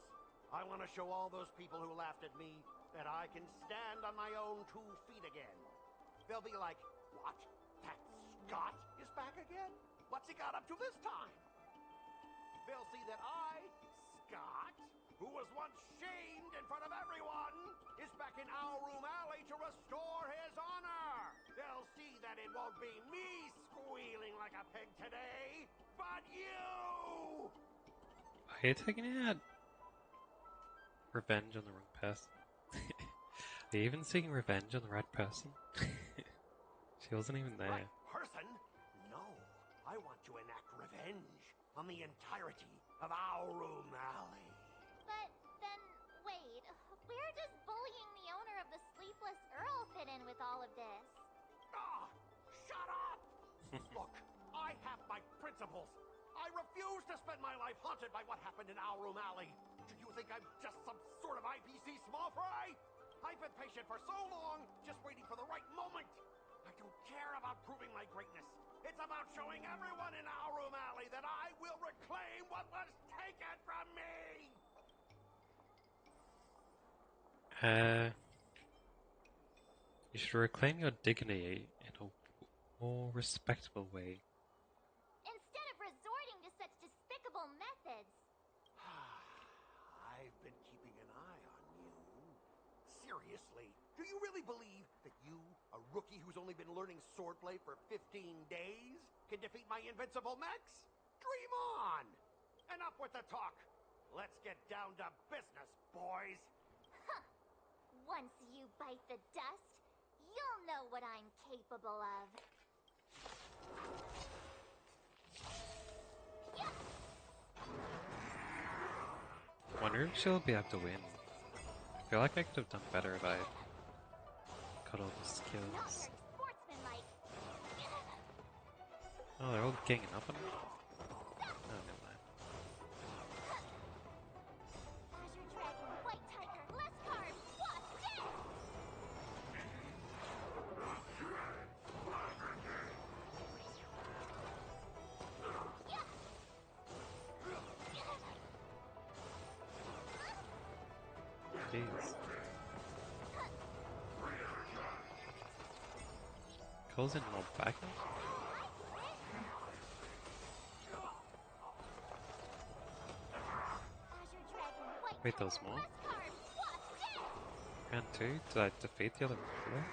I want to show all those people who laughed at me that I can stand on my own 2 feet again. They'll be like, what? That Scott is back again? What's he got up to this time? They'll see that I, Scott, who was once shamed in front of everyone, is back in Alroom Alley to restore his honor. They'll see that it won't be me squealing like a pig today, but you! Are you taking out revenge on the wrong person? Are you even seeking revenge on the right person? She wasn't even there. Right person? No. I want to enact revenge on the entirety of Alroom Alley. But then, wait, where does bullying the owner of the Sleepless Earl fit in with all of this? Shut up! Look, I have my principles. I refuse to spend my life haunted by what happened in Alroom Alley. Do you think I'm just some sort of IPC small fry? I've been patient for so long, just waiting for the right moment. I don't care about proving my greatness. It's about showing everyone in Alroom Alley that I will reclaim what was taken from me! You should reclaim your dignity in a more respectable way. Instead of resorting to such despicable methods. I've been keeping an eye on you. Seriously, do you really believe that you, a rookie who's only been learning swordplay for 15 days, can defeat my invincible mechs? Dream on! Enough with the talk. Let's get down to business, boys. What Once you bite the dust, you'll know what I'm capable of. Wonder if she'll be able to win. I feel like I could have done better if I got all the skills. Oh, they're all ganging up on me? Oh, never mind. Azure Dragon, White Tiger, Lescar, Wasp, dead! Jeez. Calls in more backup? Wait, there was more? Round 2? Did I defeat the other ruler?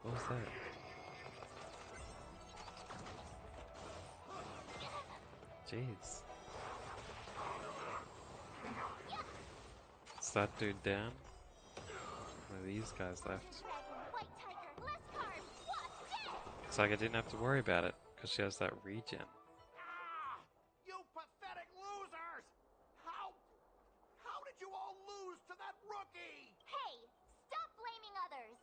What was that? Jeez. Is that dude down? One of these guys left. Looks like I didn't have to worry about it, because she has that regen. You pathetic losers! How did you all lose to that rookie? Hey, stop blaming others!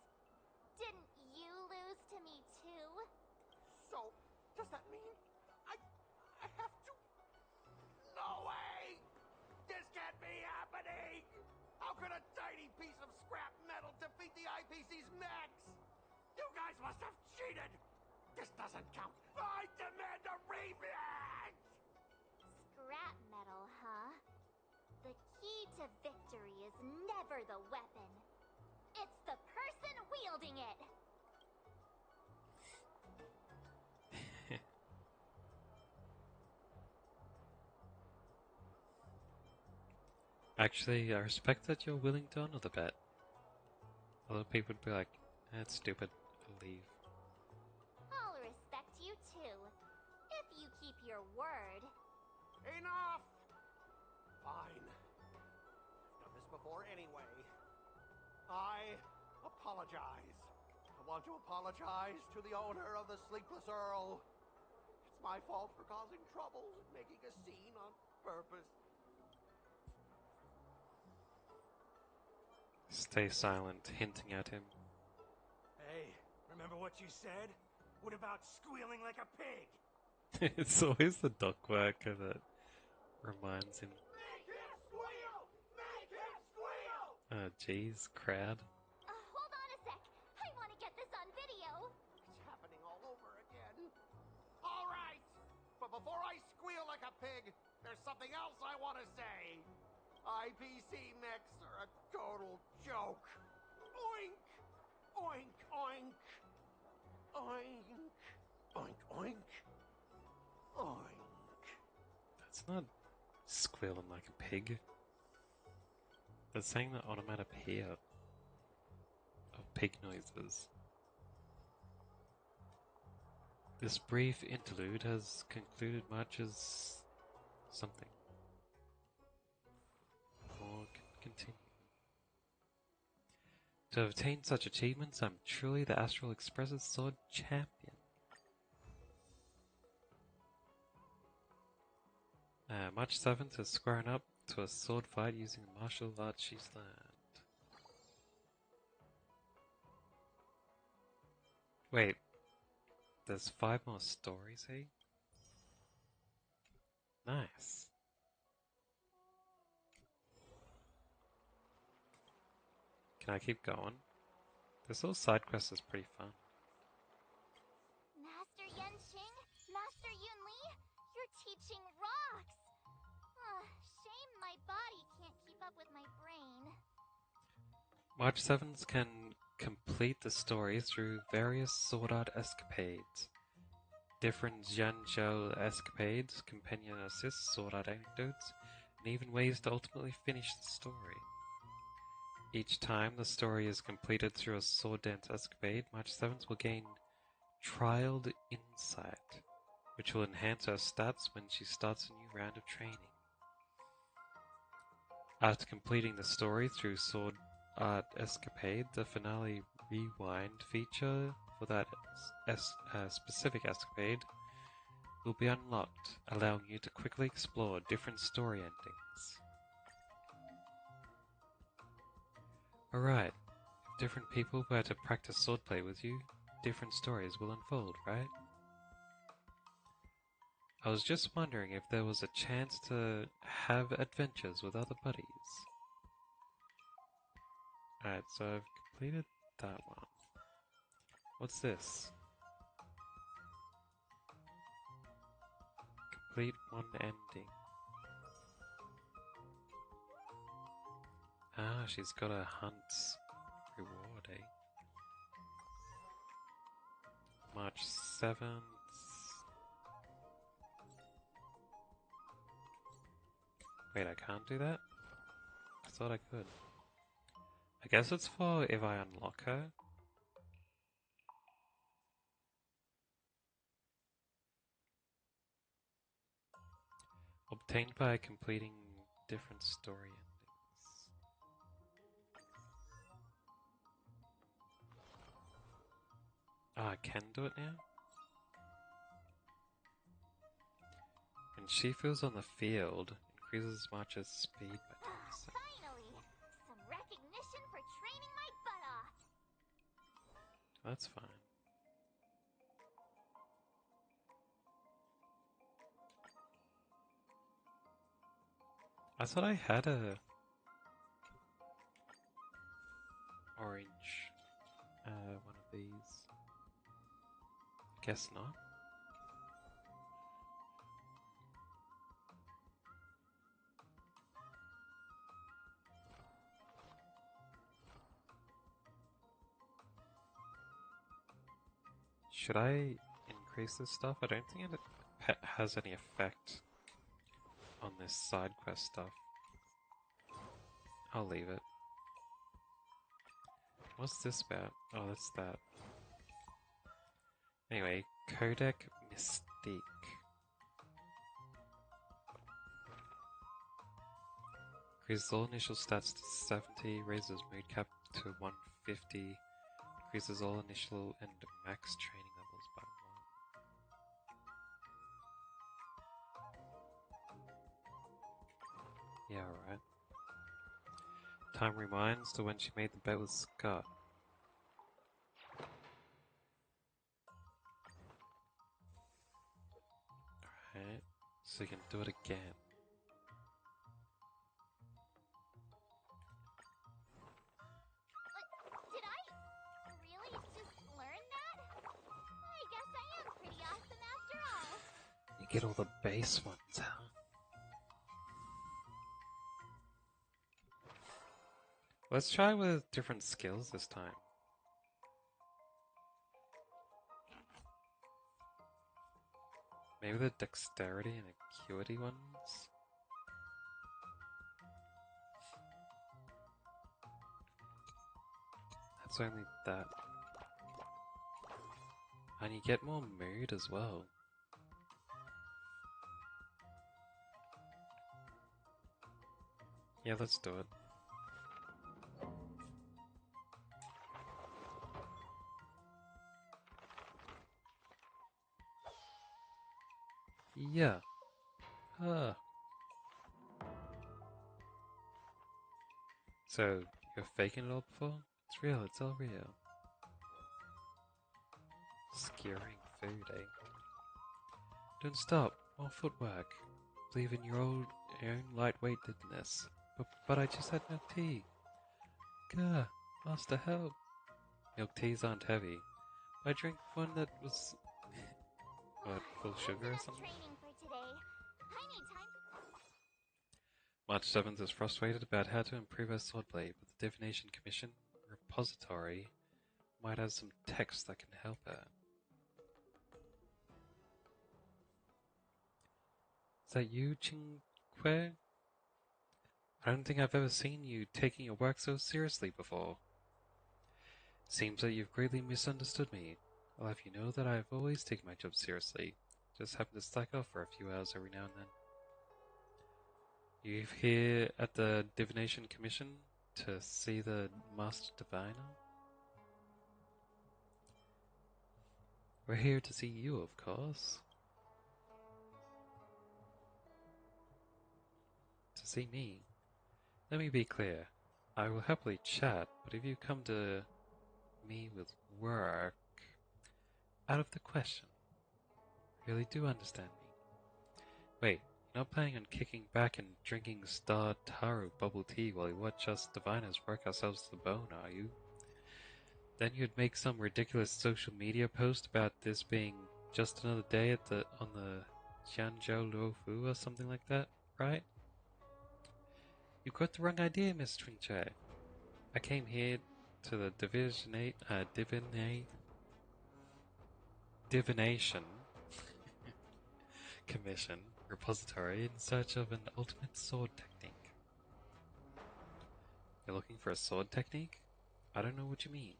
Didn't you lose to me too? So, does that mean I have to... No way! This can't be happening! How could a tiny piece of scrap metal defeat the IPC's max? You guys must have cheated! This doesn't count! I demand a rematch! Scrap metal, huh? The key to victory is never the weapon. It's the person wielding it! Actually, I respect that you're willing to honor the bet. Other people would be like, that's stupid, I'll leave. I'll respect you too, if you keep your word. Enough! Fine. I've done this before anyway. I apologize. I want to apologize to the owner of the Sleepless Earl. It's my fault for causing trouble and making a scene on purpose. Stay silent, hinting at him. Hey, remember what you said? What about squealing like a pig? It's always the duck worker that reminds him. Make him squeal! Make him squeal! Oh jeez, crowd. Hold on a sec. I want to get this on video. It's happening all over again. All right! But before I squeal like a pig, there's something else I want to say. IPC mechs are a total joke. Oink! Oink, oink. Oink. Oink, oink. Oink. That's not squealing like a pig. That's saying the onomatopoeia of pig noises. This brief interlude has concluded March's something. Or continue. To have attained such achievements, I'm truly the Astral Express's sword champion. March 7th is squaring up to a sword fight using the martial arts she's learned. Wait, there's 5 more stories, eh? Nice. Can I keep going? This little side quest is pretty fun. Master Yenqing, Master Yunli, your teaching rocks! Shame my body can't keep up with my brain. March 7th can complete the story through various sword art escapades. Different Jianzhou escapades, companion assists, sword art anecdotes, and even ways to ultimately finish the story. Each time the story is completed through a sword dance escapade, March 7th will gain Trialed Insight, which will enhance her stats when she starts a new round of training. After completing the story through sword art escapade, the finale rewind feature for that specific escapade will be unlocked, allowing you to quickly explore different story endings. Alright, if different people were to practice swordplay with you, different stories will unfold, right? I was just wondering if there was a chance to have adventures with other buddies. Alright, so I've completed that one. What's this? Complete one ending. Ah, she's got a hunt reward, eh? March 7th. Wait, I can't do that? I thought I could. I guess it's for if I unlock her. Obtained by completing different story endings. Ah, I can do it now? When she feels on the field, increases March's speed by 10%. Finally! Some recognition for training my butt off! That's fine. I thought I had a orange one of these. Guess not. Should I increase this stuff? I don't think it has any effect on this side quest stuff. I'll leave it. What's this about? Oh, that's that. Anyway, Codec Mystique. Increases all initial stats to 70, raises mood cap to 150, increases all initial and max training levels by 1. Yeah, alright. Time reminds to when she made the bet with Scott. Alright, so you can do it again. Did I really just learn that? I guess I am pretty awesome after all. You get all the base ones, huh? Let's try with different skills this time. Maybe the dexterity and acuity ones? That's only that. And you get more mood as well. Yeah, let's do it. Yeah. So, you're faking it all before? It's real, it's all real. Skewering food, eh? Don't stop. More footwork. Believe in your own lightweightedness. But I just had milk tea. Gah, master, help. Milk teas aren't heavy. I drank one that was... what, full sugar or something? Training for today. I need time to... March 7th is frustrated about how to improve her swordplay, but the Divination Commission repository might have some text that can help her. Is that you, Qingque? I don't think I've ever seen you taking your work so seriously before. Seems that you've greatly misunderstood me. I'll have you know that I've always taken my job seriously. Just happen to slack off for a few hours every now and then. You here at the Divination Commission To see the Master Diviner? We're here to see you, of course. To see me. Let me be clear. I will happily chat, but if you come to me with work, out of the question. Really do understand me. Wait, you're not planning on kicking back and drinking Star Taru bubble tea while you watch us diviners work ourselves to the bone, are you? Then you'd make some ridiculous social media post about this being just another day on the Xianzhou Luofu or something like that, right? You got the wrong idea, Miss Trinche. I came here to the Divination Commission repository in search of an ultimate sword technique. You're looking for a sword technique? I don't know what you mean.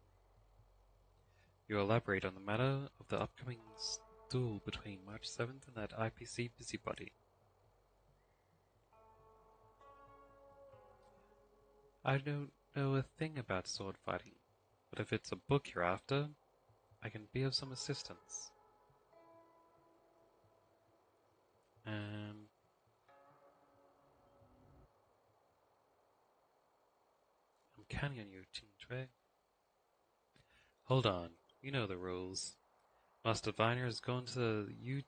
You elaborate on the matter of the upcoming duel between March 7th and that IPC busybody. I don't know a thing about sword fighting, but if it's a book you're after, I can be of some assistance. I'm counting on you, Qingchui. Hold on, you know the rules. Master Viner has gone to Yue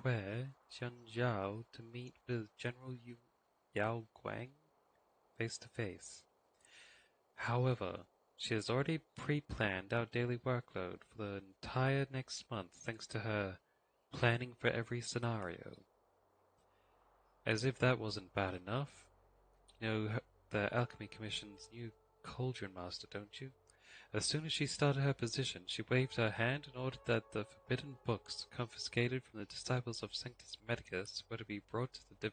Xianzhou to meet with General Yao Guang face to face. However, she has already pre-planned our daily workload for the entire next month thanks to her planning for every scenario. As if that wasn't bad enough. You know the Alchemy Commission's new Cauldron Master, don't you? As soon as she started her position, she waved her hand and ordered that the forbidden books confiscated from the disciples of Sanctus Medicus were to be brought to the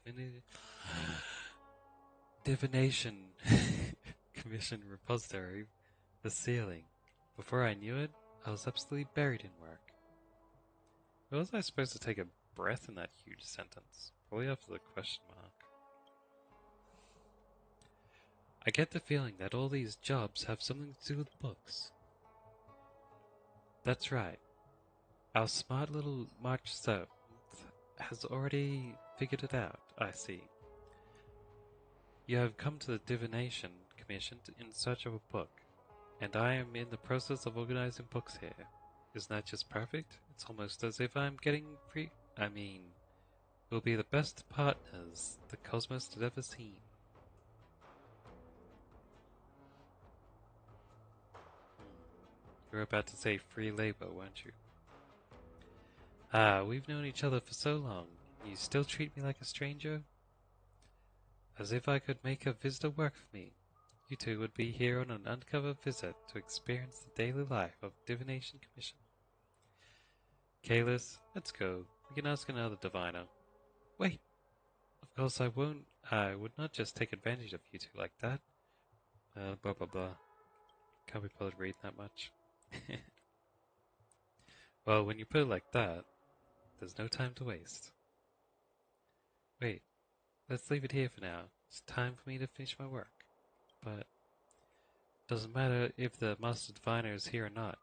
Divination Commission repository for sealing. Before I knew it, I was absolutely buried in work. Where was I supposed to take a breath in that huge sentence? Probably after the question mark. I get the feeling that all these jobs have something to do with books. That's right. Our smart little March 7th has already figured it out, I see. You have come to the Divination Commission in search of a book, and I am in the process of organizing books here. Isn't that just perfect? It's almost as if I'm getting free. I mean, we'll be the best partners the cosmos has ever seen. You were about to say free labor, weren't you? Ah, we've known each other for so long. You still treat me like a stranger? As if I could make a visitor work for me. You two would be here on an undercover visit to experience the daily life of Divination Commission. Kalis, let's go. We can ask another diviner. Wait! Of course I won't. I would not just take advantage of you two like that. Blah blah blah. Can't be bothered reading that much. Well, when you put it like that, there's no time to waste. Wait, let's leave it here for now. It's time for me to finish my work. But doesn't matter if the Master Diviner is here or not.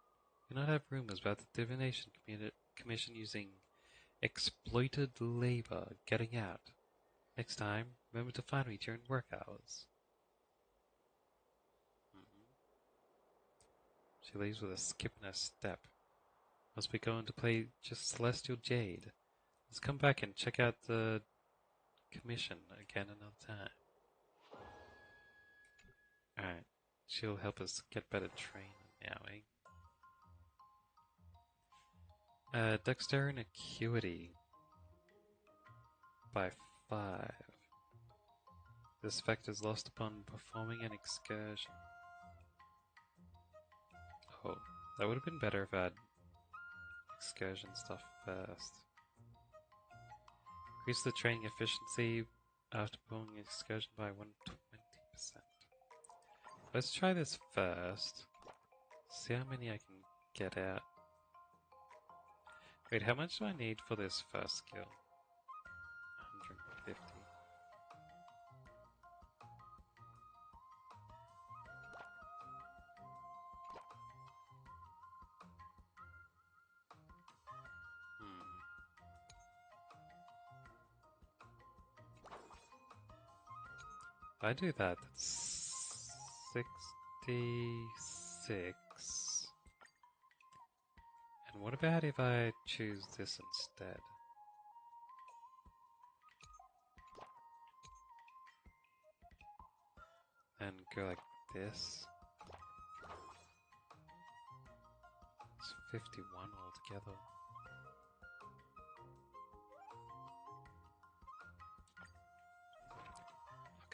Do not have rumors about the Divination Commission using exploited labor getting out. Next time, remember to find me during work hours. She leaves with a skip and a step. Must be going to play just Celestial Jade. Let's come back and check out the commission again another time. Alright, she'll help us get better training now, eh? Dexterity and Acuity by 5. This effect is lost upon performing an excursion. Oh, that would have been better if I had excursion stuff first. Increase the training efficiency after performing an excursion by 120%. Let's try this first. See how many I can get out. Wait, how much do I need for this first skill? 150. If I do that, that's 66. And what about if I choose this instead? And go like this? It's 51 altogether.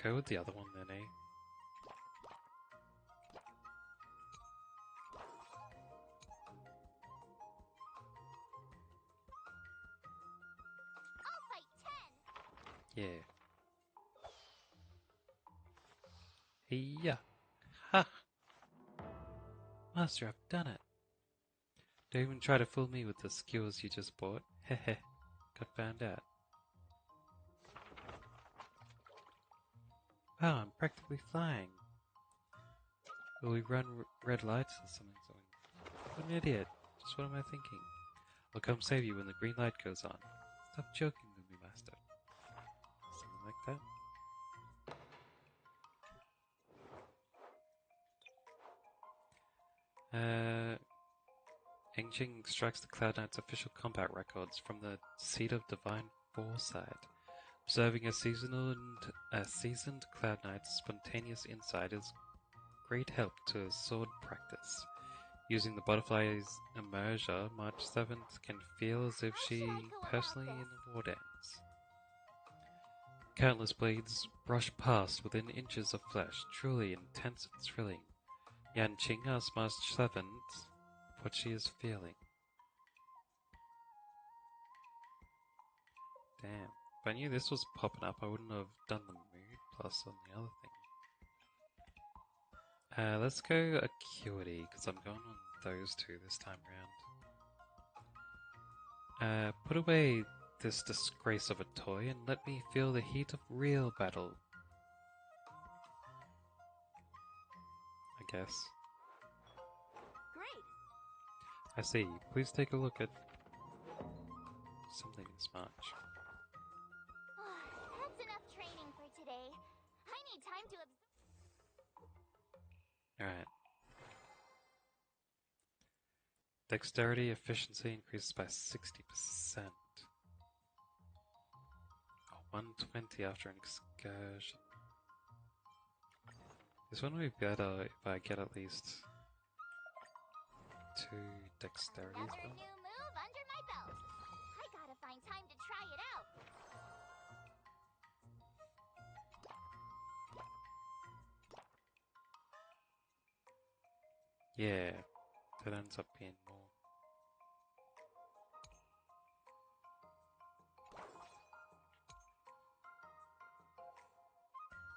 I'll go with the other one then, eh? I'll fight 10. Yeah. Yeah. Ha! Master, I've done it. Don't even try to fool me with the skills you just bought. Heh. Got found out. Wow, I'm practically flying. Will we run red lights or something? What an idiot. Just what am I thinking? I'll come save you when the green light goes on. Stop joking with me, Master. Something like that. Engine extracts the Cloud Knight's official combat records from the Seat of Divine Foresight. Observing a seasoned Cloud Knight's spontaneous insight is great help to sword practice. Using the butterfly's immersion, March 7th can feel as if she personally in a war dance. Countless blades brush past within inches of flesh, truly intense and thrilling. Yan Qing asks March 7th what she is feeling. Damn. If I knew this was popping up, I wouldn't have done the mood plus on the other thing. Let's go Acuity, because I'm going on those two this time round. Put away this disgrace of a toy and let me feel the heat of real battle. I guess. Great. I see. Please take a look at something this much. That's enough training for today. I need time to Alright. Dexterity efficiency increases by 60%. Oh, 120 after an excursion. This one would be better if I get at least 2 dexterity as Another well. new move under my belt. I gotta find time to try it out. Yeah, that ends up being more.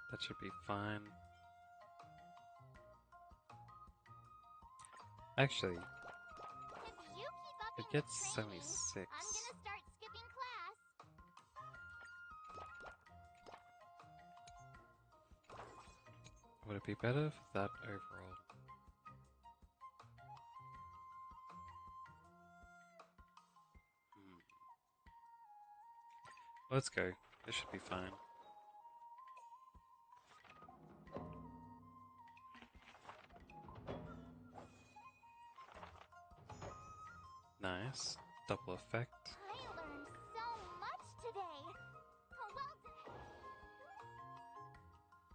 That should be fine. Actually, If you keep up it your gets training, 76. I'm gonna start skipping class. Would it be better for that overall? Let's go. This should be fine. Nice. Double effect. I learned so much today. Oh, well done.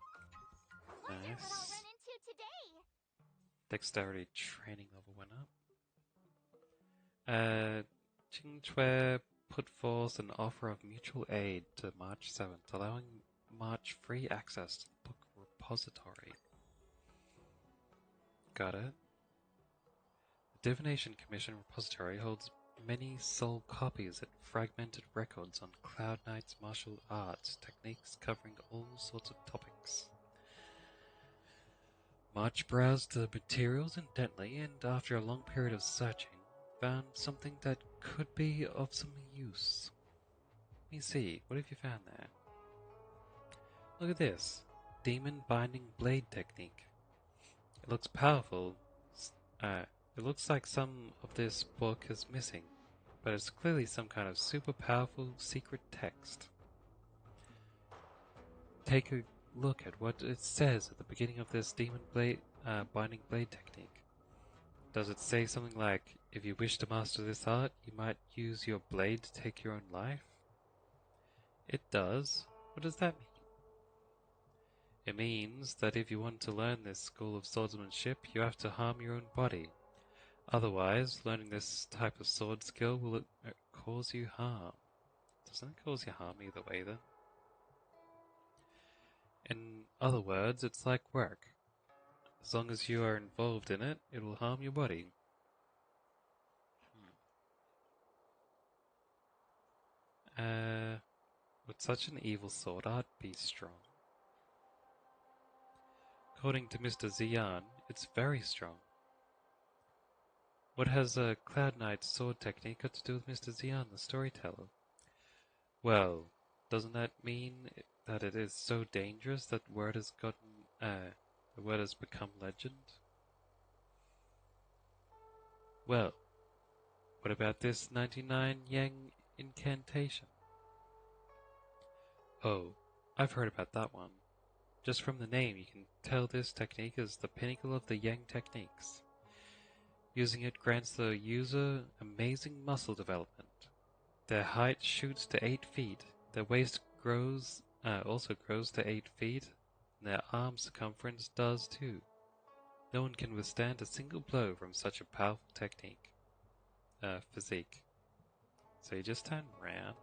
Wonder what I'll Nice. run into today. Dexterity training level went up. Qingque put forth an offer of mutual aid to March 7th, allowing March free access to the book repository. Got it? The Divination Commission repository holds many sold copies and fragmented records on Cloud Knight's martial arts techniques covering all sorts of topics. March browsed the materials intently and, after a long period of searching, found something that could be of some use. Let me see, what have you found there? Look at this. Demon Binding Blade Technique. It looks powerful. It looks like some of this book is missing, but it's clearly some kind of super powerful secret text. Take a look at what it says at the beginning of this demon blade, binding blade technique. Does it say something like, if you wish to master this art, you might use your blade to take your own life? It does. What does that mean? It means that if you want to learn this school of swordsmanship, you have to harm your own body. Otherwise, learning this type of sword skill will cause you harm. Doesn't it cause you harm either way then? In other words, it's like work. As long as you are involved in it, it will harm your body. Would such an evil sword art be strong? According to Mr. Xian, it's very strong. What has a Cloud Knight's sword technique got to do with Mr. Xian, the storyteller? Well, doesn't that mean that it is so dangerous that the word has become legend? Well, what about this 99 Yang incantation? Oh, I've heard about that one. Just from the name, you can tell this technique is the pinnacle of the Yang techniques. Using it grants the user amazing muscle development. Their height shoots to 8 feet, their waist also grows to 8 feet, and their arm circumference does too. No one can withstand a single blow from such a powerful physique. So you just turn round.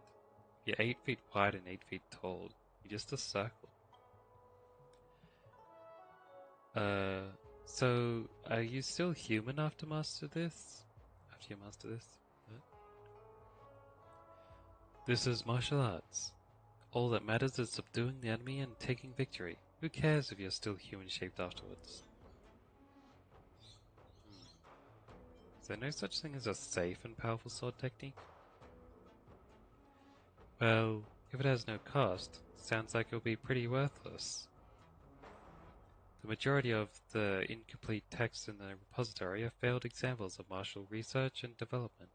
You're 8 feet wide and 8 feet tall. You're just a circle. So are you still human after you master this? Huh? This is martial arts. All that matters is subduing the enemy and taking victory. Who cares if you're still human-shaped afterwards? Is there no such thing as a safe and powerful sword technique? Well, if it has no cost, sounds like it'll be pretty worthless. The majority of the incomplete texts in the repository are failed examples of martial research and development.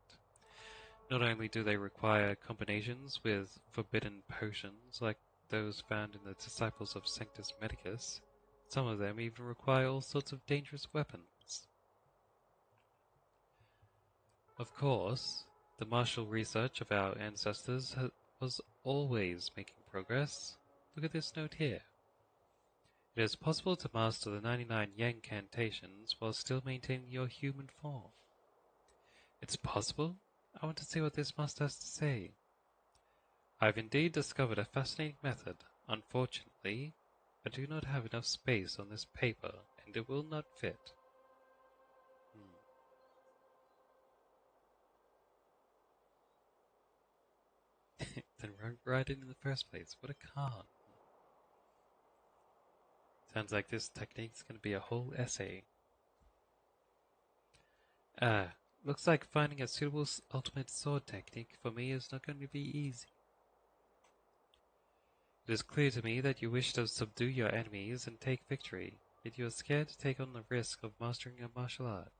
Not only do they require combinations with forbidden potions like those found in the disciples of Sanctus Medicus, some of them even require all sorts of dangerous weapons. Of course, the martial research of our ancestors was always making progress. Look at this note here. It is possible to master the 99 Yang cantations while still maintaining your human form. It's possible? I want to see what this master has to say. I've indeed discovered a fascinating method. Unfortunately, I do not have enough space on this paper, and it will not fit. Then write it in the first place. What a con. Sounds like this technique's going to be a whole essay. Looks like finding a suitable ultimate sword technique for me is not going to be easy. It is clear to me that you wish to subdue your enemies and take victory, yet you are scared to take on the risk of mastering a martial art.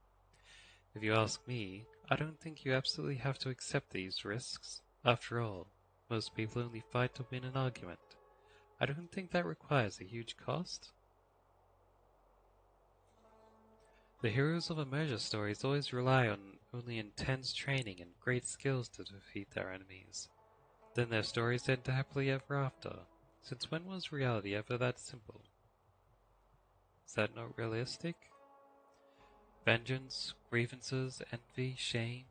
If you ask me, I don't think you absolutely have to accept these risks. After all, most people only fight to win an argument. I don't think that requires a huge cost. The heroes of emerger stories always rely on only intense training and great skills to defeat their enemies. Then their stories end happily ever after. Since when was reality ever that simple? Is that not realistic? Vengeance, grievances, envy, shame.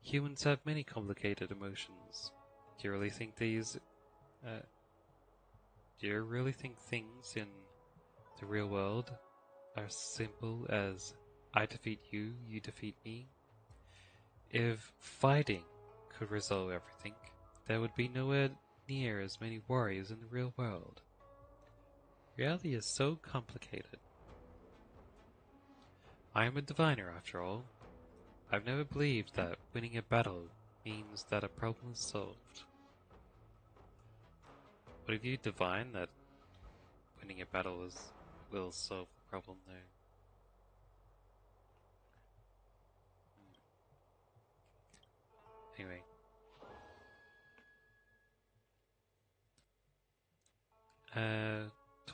Humans have many complicated emotions. Do you really think things in the real world are simple as I defeat you, you defeat me? If fighting could resolve everything, there would be nowhere near as many warriors in the real world. Reality is so complicated. I am a diviner after all. I've never believed that winning a battle means that a problem is solved. What if you divine that winning a battle will solve the problem though? Anyway.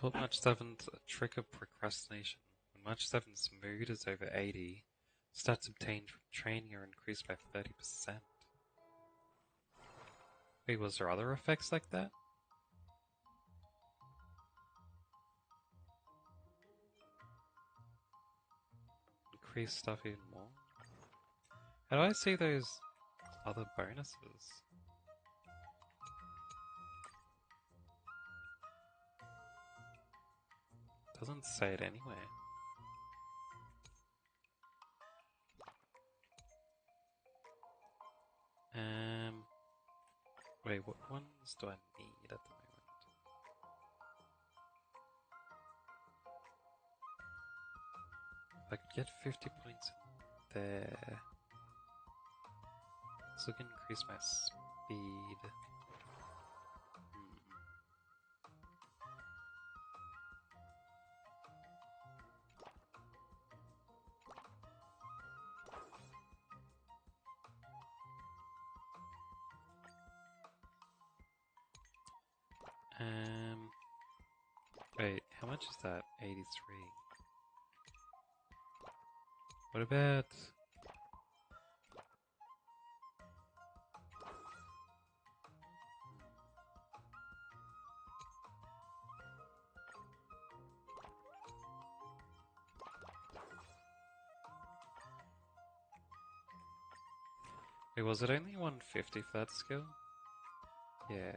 taught March 7th a trick of procrastination. When March 7th's mood is over 80, stats obtained from training are increased by 30%. Wait, was there other effects like that? Increase stuff even more? How do I see those other bonuses? Doesn't say it anywhere. Wait, what ones do I need at the moment? I could get 50 points in there. So I can increase my speed. Wait, how much is that? 83. What about... Wait, was it only 150 for that skill? Yeah.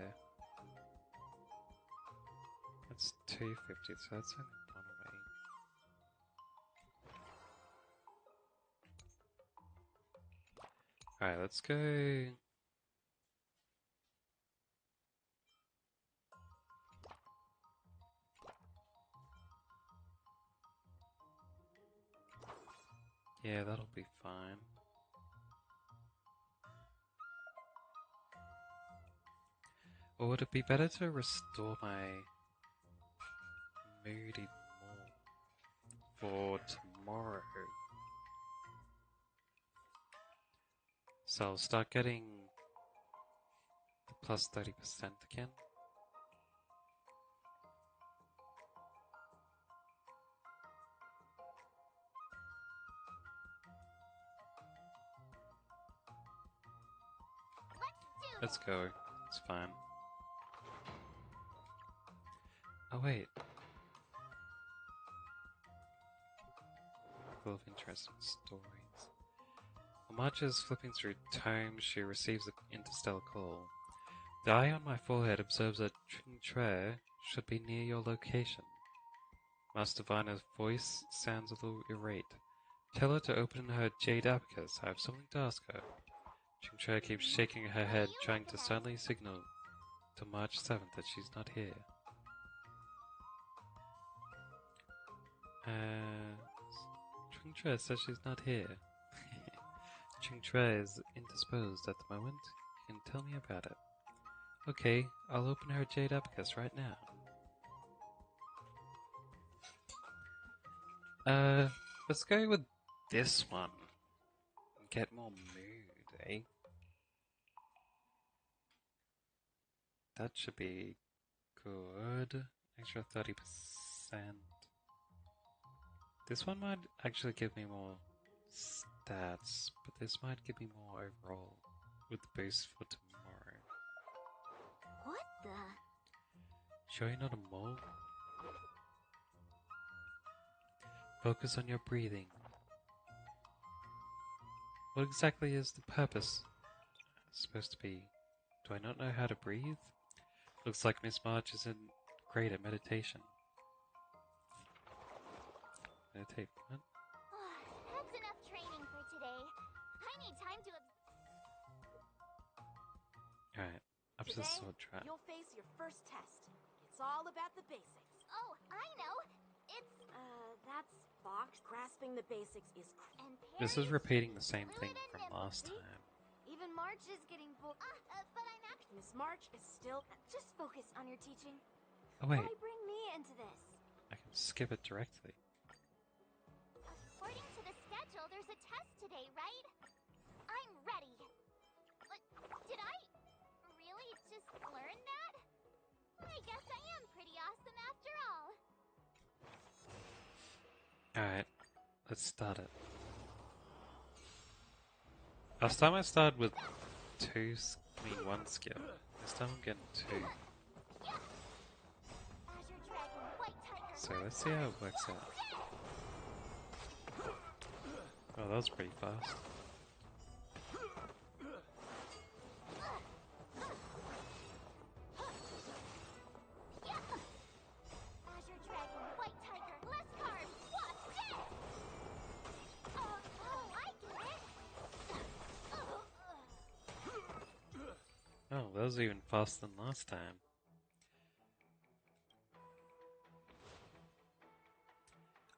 That's 250, so that's only one away. Alright, let's go... Yeah, that'll be fine. Or would it be better to restore my mood even more for tomorrow? So I'll start getting the plus 30% again. Let's go. It's fine. Oh wait. Full of interesting stories. While Marge is flipping through tomes, she receives an interstellar call. The eye on my forehead observes that Ching Tre should be near your location. Master Vina's voice sounds a little irate. Tell her to open her jade abacus. I have something to ask her. Ching Tre keeps shaking her head, trying to suddenly signal to March 7th that she's not here. Ching Tre says she's not here. Ching Tre is indisposed at the moment. You can tell me about it. Okay, I'll open her jade abacus right now. Let's go with this one. Get more mood, eh? That should be good. Extra 30%. This one might actually give me more stats, but this might give me more overall with the boost for tomorrow. What the? Sure you're not a mole? Focus on your breathing. What exactly is the purpose supposed to be? Do I not know how to breathe? Looks like Miss March isn't great at meditation. Meditate, what? That's enough training for today. I need time to... Alright, up to the Today, sword trap. you'll face your first test. It's all about the basics. Oh, I know. It's... that's box. Grasping the basics is... And This is repeating the same thing from last time. Even March is getting bored. But I'm actually... Miss March is still... Just focus on your teaching. Oh wait, Why bring me into this? I can skip it directly. According to the schedule, there's a test today, right? I'm ready. But did I really just learn that? I guess I am pretty awesome after all. Alright, let's start it. Last time I started with one skill. This time I'm getting 2. So let's see how it works out. Oh, that was pretty fast. Oh, that was even faster than last time.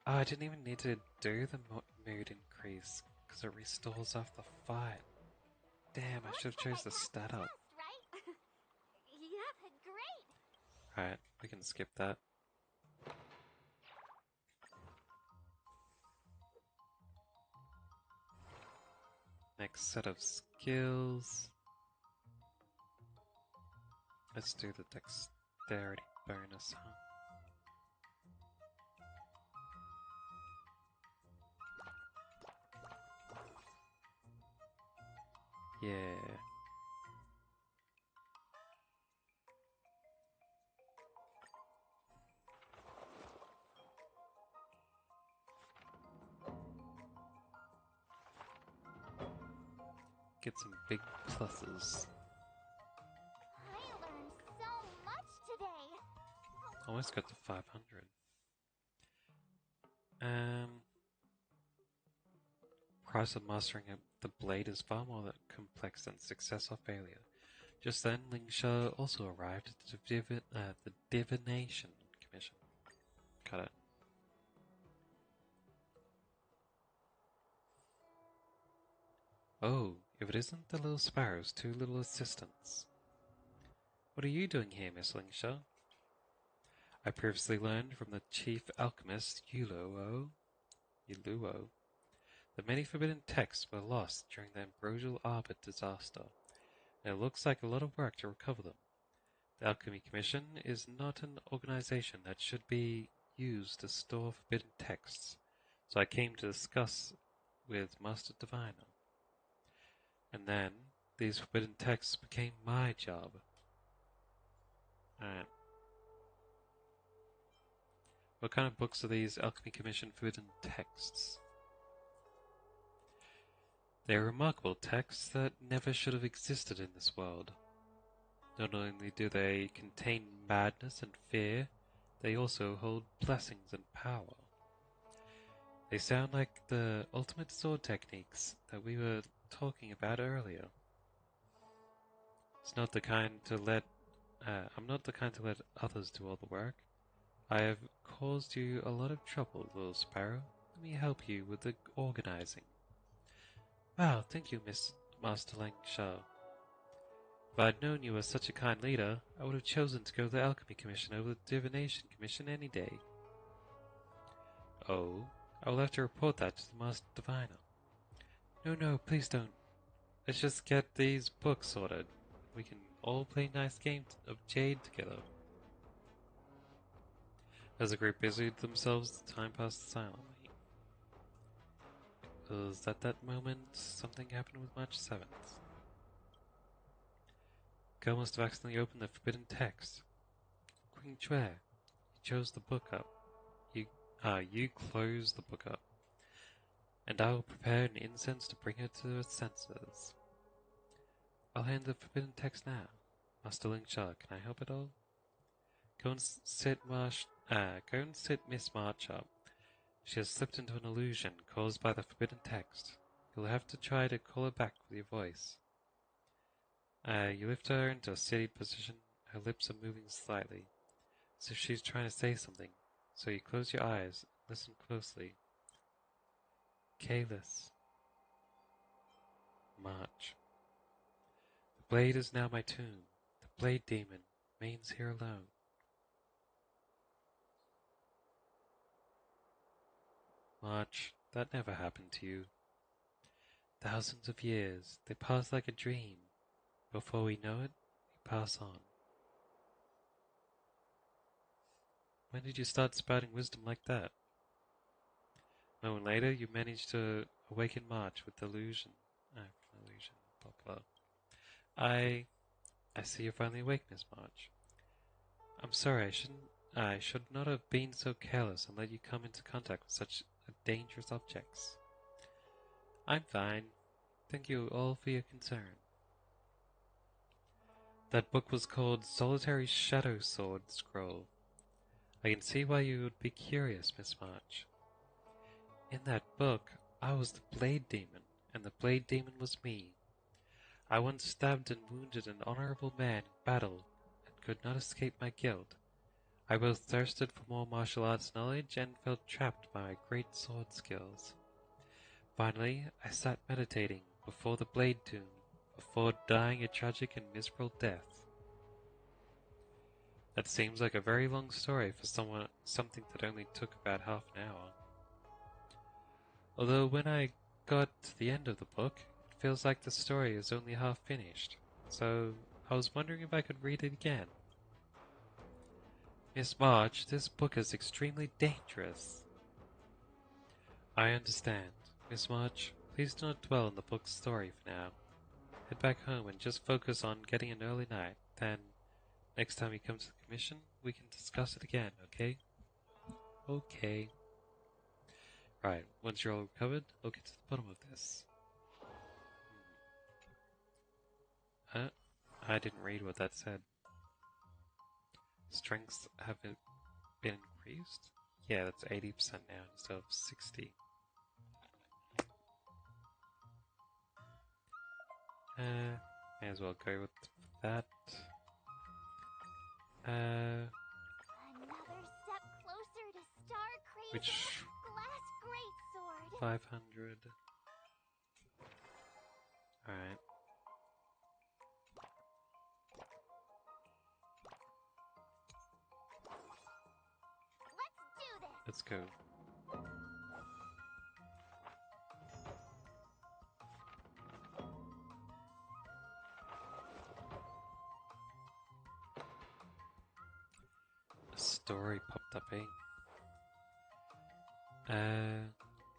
Oh, I didn't even need to do the mood increase, because it restores after the fight. Damn, I should have chose the stat up. Yeah, great. Alright, we can skip that. Next set of skills. Let's do the dexterity bonus, huh? Yeah. Get some big pluses. I learned so much today. Almost got to 500. Price of mastering the blade is far more complex than success or failure. Just then, Ling Sha also arrived at the Divination Commission. Got it. Oh, if it isn't the little sparrow's 2 little assistants. What are you doing here, Miss Ling Sha? I previously learned from the chief alchemist Yuluo that many forbidden texts were lost during the Ambrosial Arbor disaster, and it looks like a lot of work to recover them. The Alchemy Commission is not an organization that should be used to store forbidden texts, so I came to discuss with Master Diviner. And then, these forbidden texts became my job. Alright. What kind of books are these Alchemy Commission forbidden texts? They are remarkable texts that never should have existed in this world. Not only do they contain madness and fear, they also hold blessings and power. They sound like the ultimate sword techniques that we were talking about earlier. I'm not the kind to let others do all the work. I have caused you a lot of trouble, little sparrow. Let me help you with the organizing. Wow, thank you, Miss Master Lang Shao. If I had known you were such a kind leader, I would have chosen to go to the Alchemy Commission over the Divination Commission any day. Oh, I will have to report that to the Master Diviner. No, please don't. Let's just get these books sorted. We can all play nice games of Jade together. As the group busied themselves, the time passed silently. It was at that moment something happened with March 7th. Girl must have accidentally opened the forbidden text. Queen Chue, you chose the book up. You close the book up. And I will prepare an incense to bring her to her senses. I'll hand the forbidden text now. Master Ling Sha, can I help at all? Go and sit Miss March up. She has slipped into an illusion caused by the forbidden text. You'll have to try to call her back with your voice. You lift her into a steady position. Her lips are moving slightly, as if she's trying to say something. So you close your eyes and listen closely. Kalis. March. The blade is now my tomb. The blade demon remains here alone. March, that never happened to you. Thousands of years, they pass like a dream. Before we know it, we pass on. When did you start spouting wisdom like that? A moment later, you managed to awaken March with delusion. Illusion, blah blah. I see you're finally awake, Miss March. I'm sorry, I should not have been so careless and let you come into contact with such dangerous objects. I'm fine. Thank you all for your concern. That book was called Solitary Shadow Sword Scroll. I can see why you would be curious, Miss March. In that book, I was the Blade Demon, and the Blade Demon was me. I once stabbed and wounded an honorable man in battle and could not escape my guilt. I both thirsted for more martial arts knowledge and felt trapped by my great sword skills. Finally, I sat meditating before the Blade Tomb, before dying a tragic and miserable death. That seems like a very long story for something that only took about half an hour. Although when I got to the end of the book, it feels like the story is only half finished, so I was wondering if I could read it again. Miss March, this book is extremely dangerous. I understand. Miss March, please do not dwell on the book's story for now. Head back home and just focus on getting an early night. Then, next time you come to the commission, we can discuss it again, okay? Okay. Right, once you're all recovered, we'll get to the bottom of this. I didn't read what that said. Strengths have been increased? Yeah, that's 80% now instead of 60. May as well go with that. Another step closer to Star Crazy Which Glass Greatsword. 500. Alright. Let's do this. Let's go. A story popped up, eh?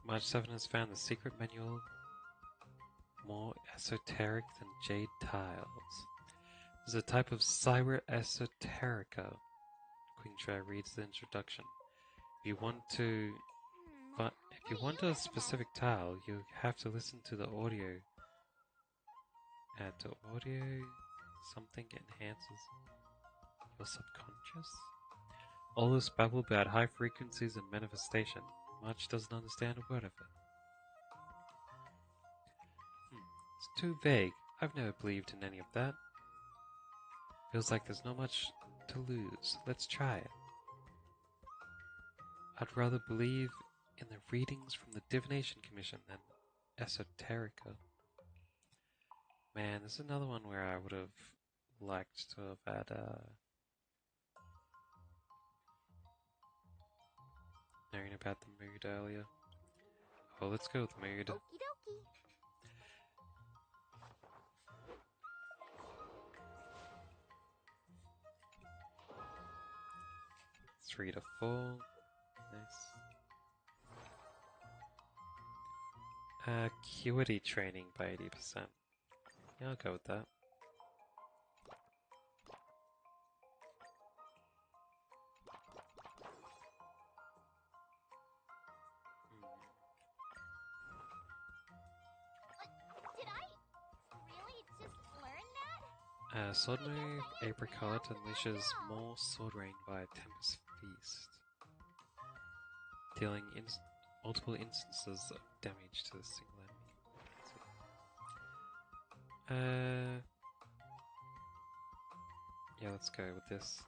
March 7 has found the secret manual more esoteric than jade tiles. There's a type of cyber esoterica. Queen Shire reads the introduction. If you want a specific tile, you have to listen to the audio. Add to audio. Something enhances your subconscious. All this babble about high frequencies and manifestation. March doesn't understand a word of it. It's too vague. I've never believed in any of that. Feels like there's not much to lose. Let's try it. I'd rather believe in the readings from the Divination Commission than esoterica. Man, there's another one where I would have liked to have had knowing about the mood earlier. Oh, let's go with mood. Okie dokie. 3 to 4. Nice. Acuity training by 80%. Yeah, I'll go with that. Did I really just learn that? Sword move, Apricot unleashes more sword rain via Tempest Feast, dealing multiple instances of damage to a single enemy. Yeah, let's go with this.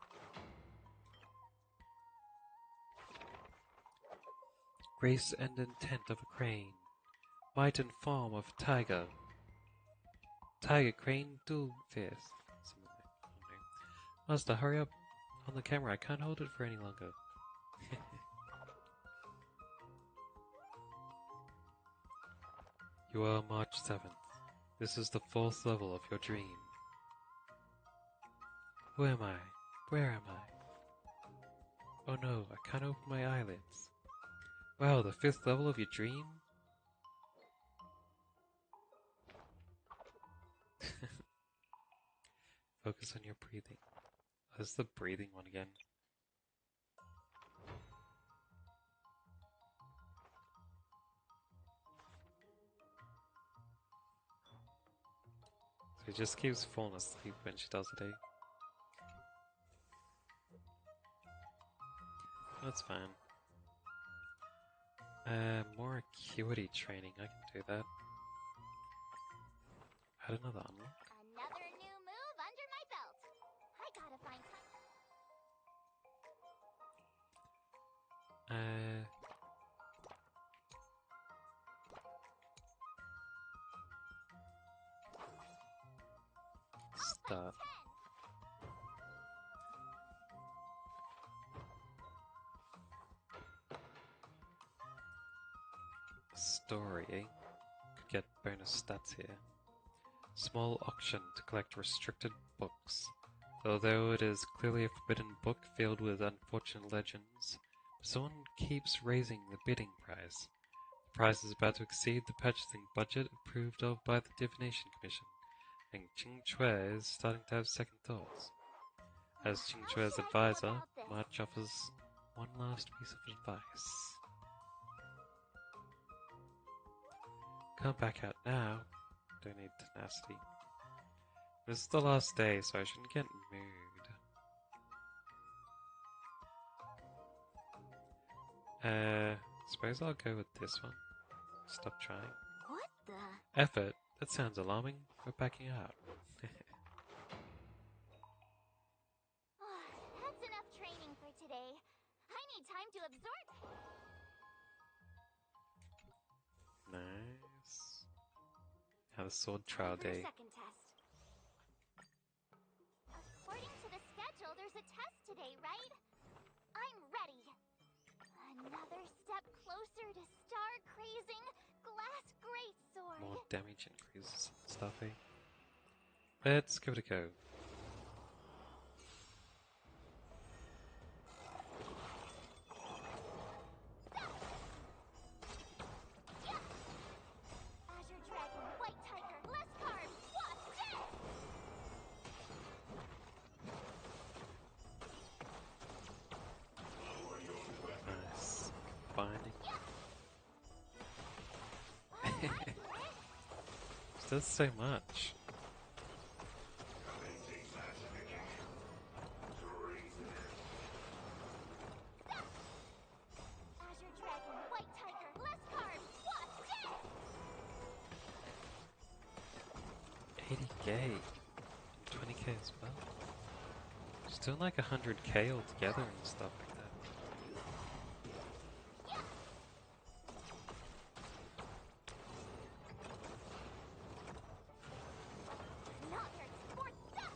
Grace and intent of a crane, might and form of a tiger. Tiger, crane, dual fist. Master, hurry up on the camera. I can't hold it for any longer. You are March 7th. This is the 4th level of your dream. Who am I? Where am I? Oh no, I can't open my eyelids. Wow, the 5th level of your dream? Focus on your breathing. What's the breathing one again? She just keeps falling asleep when she does it, eh? That's fine. More acuity training, I can do that. Add another unlock. Another new move under my belt. I gotta find time. Start. Story, eh? Could get bonus stats here. Small auction to collect restricted books. Although it is clearly a forbidden book filled with unfortunate legends, someone keeps raising the bidding price. The price is about to exceed the purchasing budget approved of by the Divination Commission, and Qing Chue is starting to have second thoughts. As Qing Chue's advisor, March offers one last piece of advice. Can't back out now. Don't need tenacity. This is the last day, so I shouldn't get mood. Suppose I'll go with this one. Stop trying. What the? Effort? That sounds alarming. We're backing out. That's enough training for today. I need time to absorb. Nice. Now the sword trial day. Second test. According to the schedule, there's a test today, right? I'm ready. Another step closer to star-crazing glass greatsword. More damage increases and stuff, eh? Let's give it a go. Azure Dragon, White Tiger, less carbs, wasp, death! Nice. Binding. This does so much. Azure Dragon, White Tiger, less carbs, wasp, death! 80k. 20k as well. Just doing like 100k altogether and stuff like that. Another sport stuff!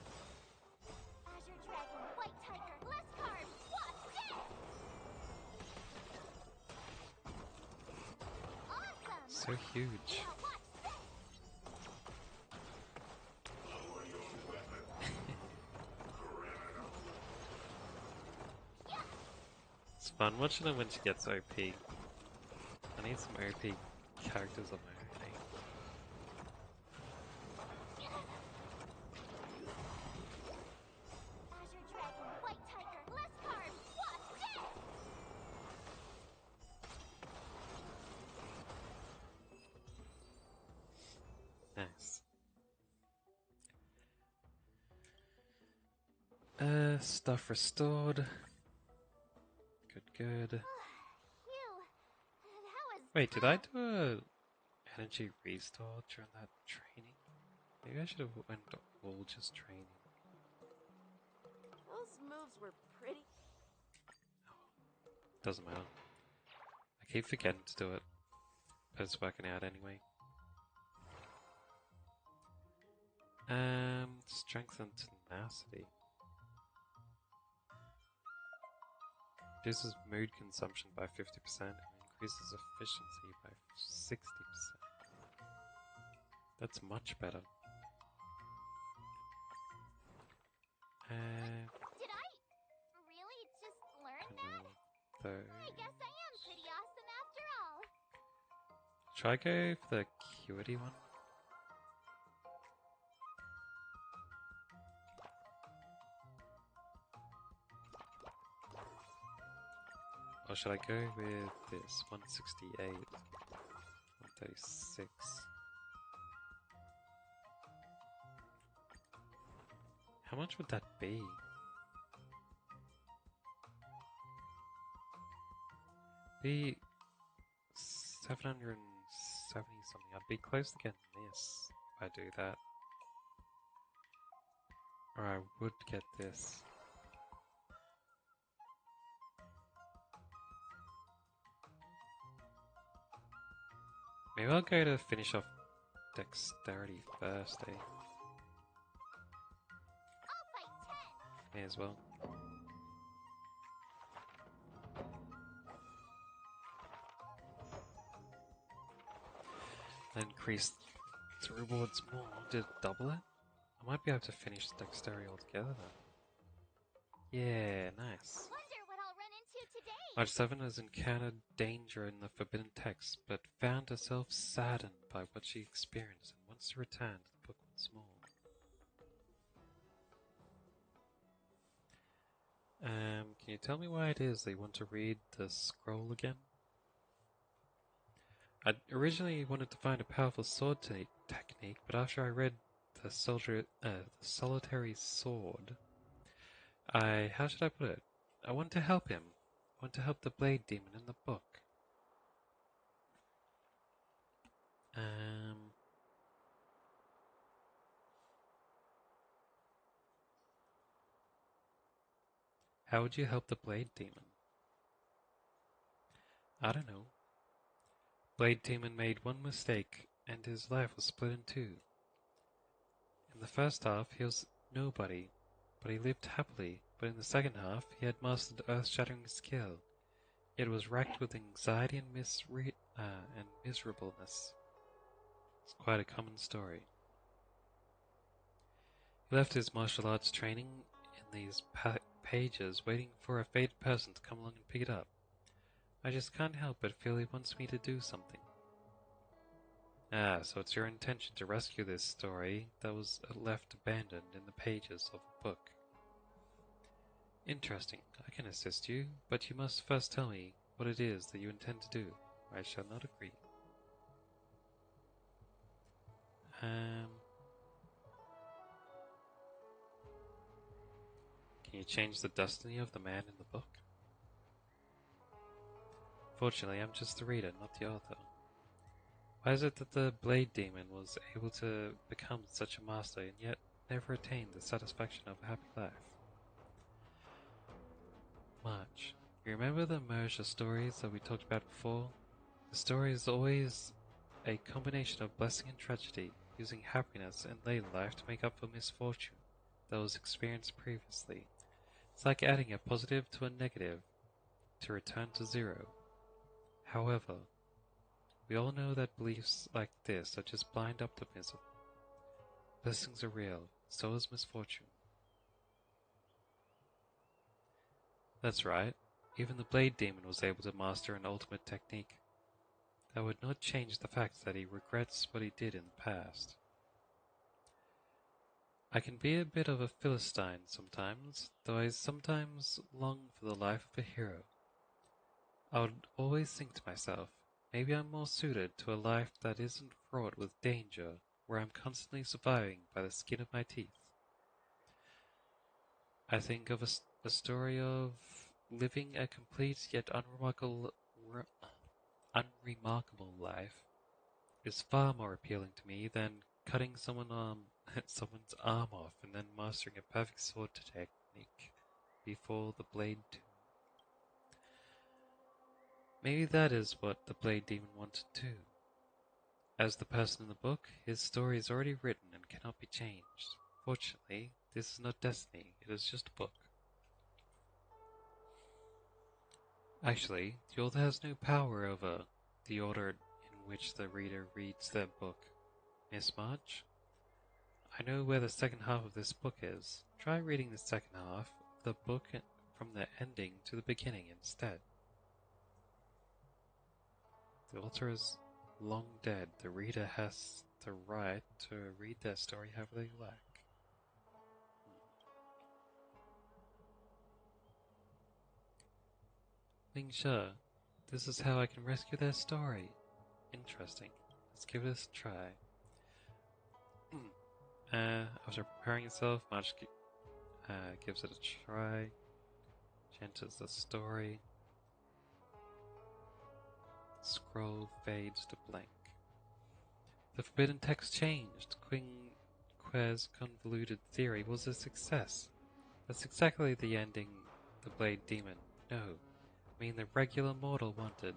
Azure Dragon, White Tiger, less carbs, wasp, death! Awesome! So huge. Now watch this! It's fun watching her when she gets OP. I need some OP characters on my own. Azure Dragon, White Tiger, less carbs, wasp, death! Nice. Stuff restored. Good. Phew. That was Wait, did I do a energy restore during that training? Maybe I should have went all just training. Those moves were pretty. Doesn't matter. I keep forgetting to do it, but it's working out anyway. Strength and tenacity. Reduces mood consumption by 50% and increases efficiency by 60%. That's much better. Did I really just learn that? I guess I am pretty awesome after Should I go for the acuity one? Or should I go with this? 168, 136. How much would that be? Be 770 something. I'd be close to getting this if I do that. Or I would get this. Maybe I'll go to finish off dexterity first, eh? May as well. Increase the rewards more. Did it double it? I might be able to finish the dexterity altogether then. Yeah, nice. March 7 has encountered danger in the forbidden text, but found herself saddened by what she experienced and wants to return to the book once more. Can you tell me why it is they want to read the scroll again? I originally wanted to find a powerful sword technique, but after I read the solitary sword, how should I put it? I want to help him. I want to help the blade demon in the book. How would you help the blade demon? I don't know. Blade demon made one mistake, and his life was split in two. In the first half, he was nobody, but he lived happily. But in the second half, he had mastered earth-shattering skill, yet was racked with anxiety and miserableness. It's quite a common story. He left his martial arts training in these pages, waiting for a fated person to come along and pick it up. I just can't help but feel he wants me to do something. Ah, so it's your intention to rescue this story that was left abandoned in the pages of a book. Interesting. I can assist you, but you must first tell me what it is that you intend to do. I shall not agree. Can you change the destiny of the man in the book? Fortunately, I'm just the reader, not the author. Why is it that the Blade Demon was able to become such a master and yet never attained the satisfaction of a happy life? March, you remember the merger stories that we talked about before? The story is always a combination of blessing and tragedy, using happiness in later life to make up for misfortune that was experienced previously. It's like adding a positive to a negative to return to zero. However, we all know that beliefs like this are just blind optimism. Blessings are real, so is misfortune. That's right, even the Blade Demon was able to master an ultimate technique. That would not change the fact that he regrets what he did in the past. I can be a bit of a Philistine sometimes, though I sometimes long for the life of a hero. I would always think to myself, maybe I'm more suited to a life that isn't fraught with danger, where I'm constantly surviving by the skin of my teeth. I think of a story of living a complete yet unremarkable life is far more appealing to me than cutting someone's arm off and then mastering a perfect sword technique before the blade tomb. Maybe that is what the Blade Demon wanted too. As the person in the book, his story is already written and cannot be changed. Fortunately, this is not destiny, it is just a book. Actually, the author has no power over the order in which the reader reads their book. Miss March? I know where the second half of this book is. Try reading the second half of the book from the ending to the beginning instead. The author has long dead. The reader has the right to read their story however they like. Ling She, this is how I can rescue their story. Interesting. Let's give this a try. After preparing itself, March gives it a try. She enters the story. Scroll fades to blank. The forbidden text changed. Quingque's convoluted theory was a success. That's exactly the ending the Blade Demon, no, I mean the regular mortal wanted.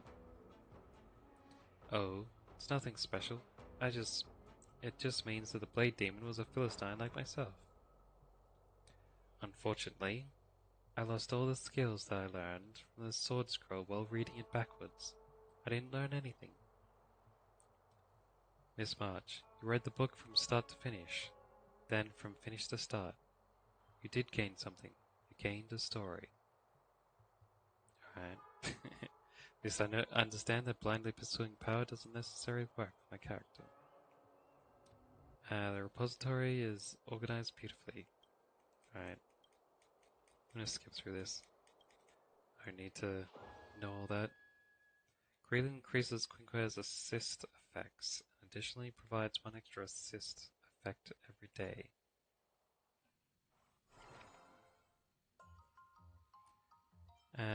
Oh, it's nothing special. It just means that the Blade Demon was a Philistine like myself. Unfortunately, I lost all the skills that I learned from the sword scroll while reading it backwards. I didn't learn anything. Miss March, you read the book from start to finish, then from finish to start. You did gain something. You gained a story. Alright. At least I understand that blindly pursuing power doesn't necessarily work for my character. The repository is organized beautifully. Alright. I'm gonna skip through this. I don't need to know all that. Greatly increases Quinque's assist effects, and additionally provides one extra assist effect every day.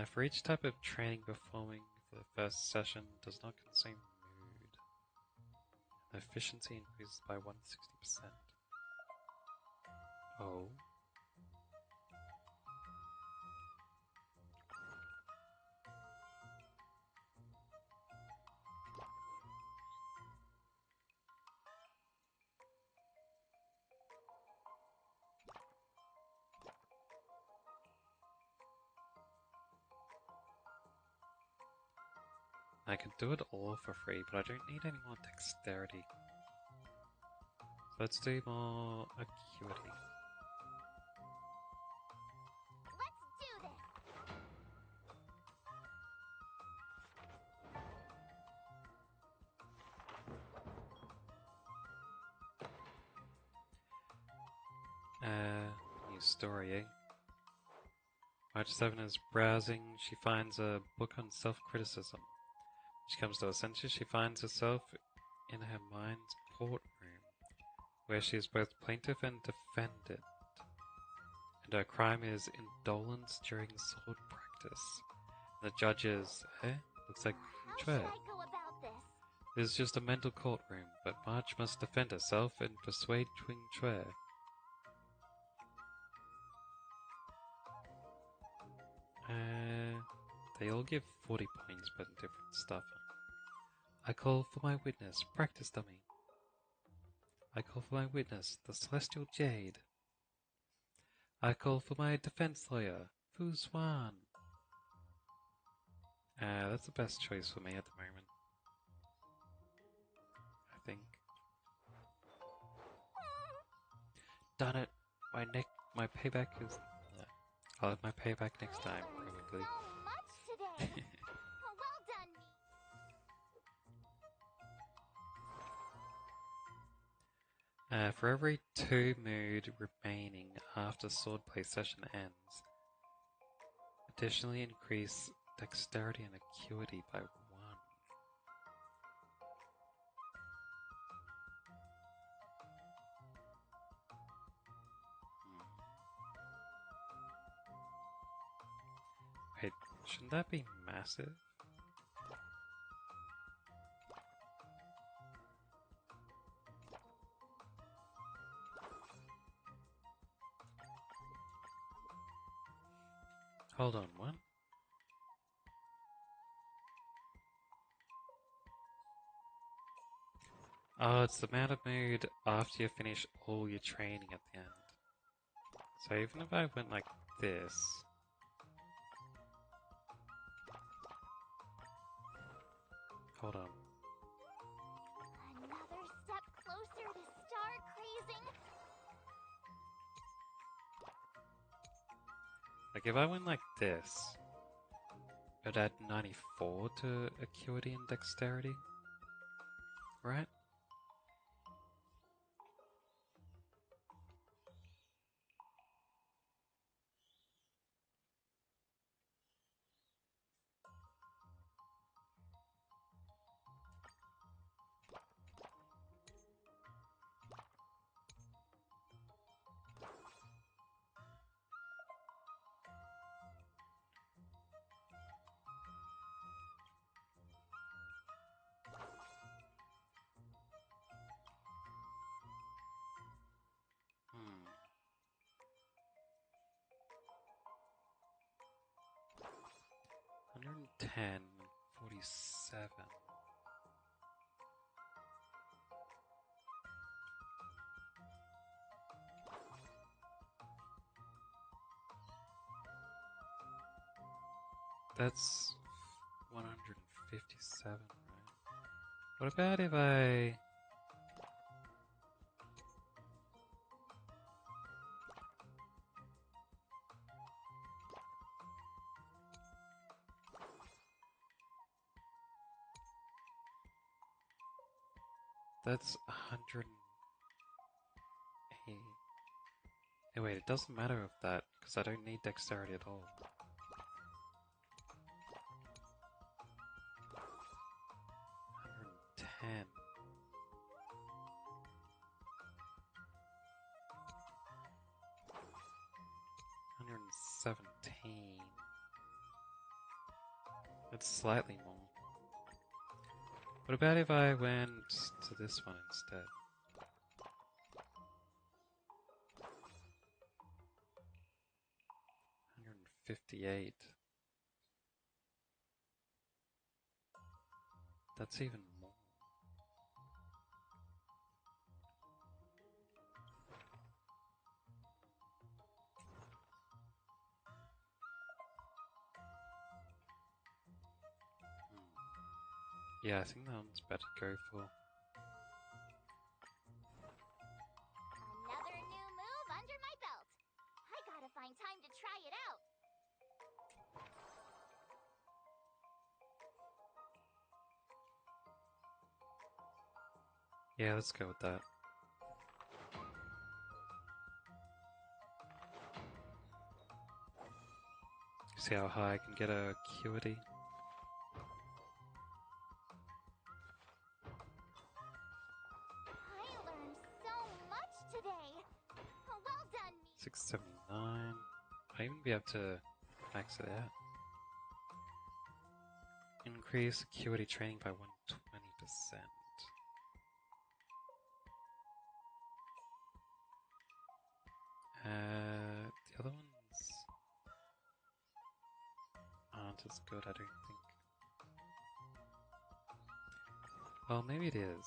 For each type of training performing for the first session does not consume mood. The efficiency increases by 160%. Oh. I could do it all for free, but I don't need any more dexterity. So let's do more acuity. Let's do this! New story, eh? March 7 is browsing. She finds a book on self-criticism. She comes to her senses. She finds herself in her mind's courtroom, where she is both plaintiff and defendant. And her crime is indolence during sword practice. The judge is, looks like How should Chue. I go about this? It is just a mental courtroom, but March must defend herself and persuade Twing Chue. They all give 40 points, but in different stuff. I call for my witness, practice dummy. I call for my witness, the Celestial Jade. I call for my defense lawyer, Fu Swan. That's the best choice for me at the moment. I think. Done it! My payback is. I'll have my payback next time, probably. So much today. Well done. For every 2 mood remaining after swordplay session ends, additionally increase dexterity and acuity by 1. Wait, shouldn't that be massive? Hold on, what? Oh, it's the amount of mood after you finish all your training at the end. So even if I went like this... Hold on. Another step closer to star crazing. Like if I went like this, it'd add 94 to acuity and dexterity. right? Hmm. 110, 47. That's 157, right? What about if I... That's 108. Hey, wait, it doesn't matter of that, because I don't need dexterity at all. 110. 117. That's slightly more. What about if I went to this one instead? $158. That's even more. Yeah, I think that one's better to go for. Another new move under my belt. I gotta find time to try it out. Yeah, let's go with that. See how high I can get a acuity. I learned so much today. Well done, me. 679. I even be able to max it out. Increase acuity training by 120%. The other ones aren't as good, I don't think. Well, maybe it is.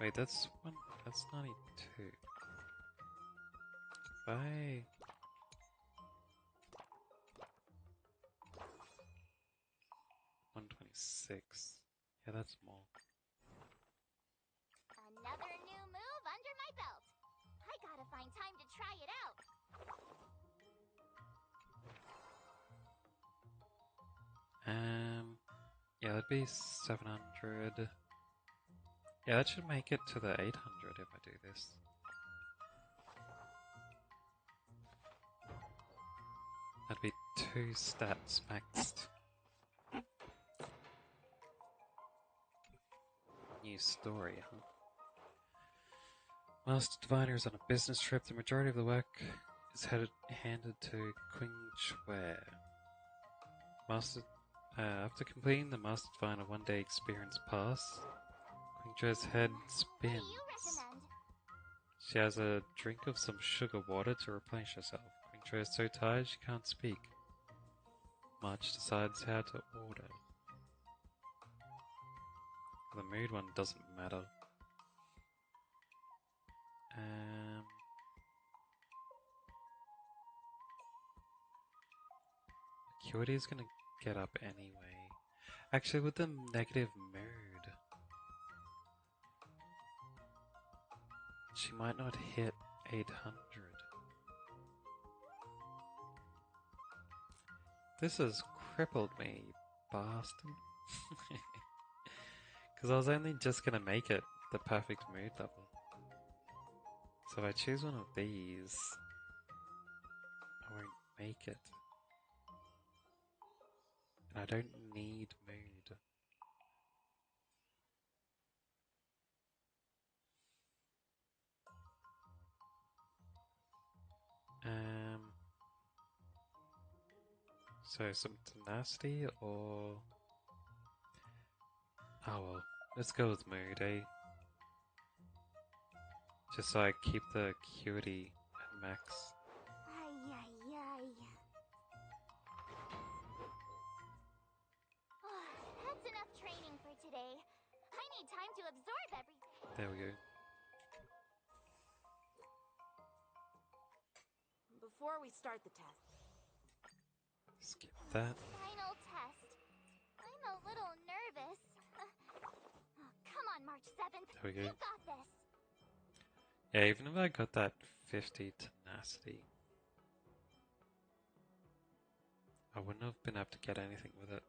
Wait, that's 92. Bye. 126. Yeah, that's more. Another new move under my belt. I gotta find time to try it out. Yeah, that'd be 700. Yeah, that should make it to the 800 if I do this. That'd be 2 stats maxed. New story, huh? Master Diviner is on a business trip. The majority of the work is handed to Qing Chue. After completing the Master Diviner one-day experience pass, Qing Chue's head spins. What do you recommend? She has a drink of some sugar water to replenish herself. Qing Chue is so tired she can't speak. March decides how to order. The mood one doesn't matter. Acuity is gonna get up anyway. Actually, with the negative mood. She might not hit 800. This has crippled me, you bastard. Because I was only just gonna make it the perfect mood level. So if I choose one of these, I won't make it. And I don't need mood. So some tenacity or... Oh well, let's go with mood, eh? Just so I keep the acuity at max. Ay, ay, ay. That's enough training for today. I need time to absorb everything. There we go. Before we start the test. Skip that. Final test. I'm a little nervous. Come on, March 7th. There we go. You got this. Yeah, even if I got that 50 tenacity, I wouldn't have been able to get anything with it.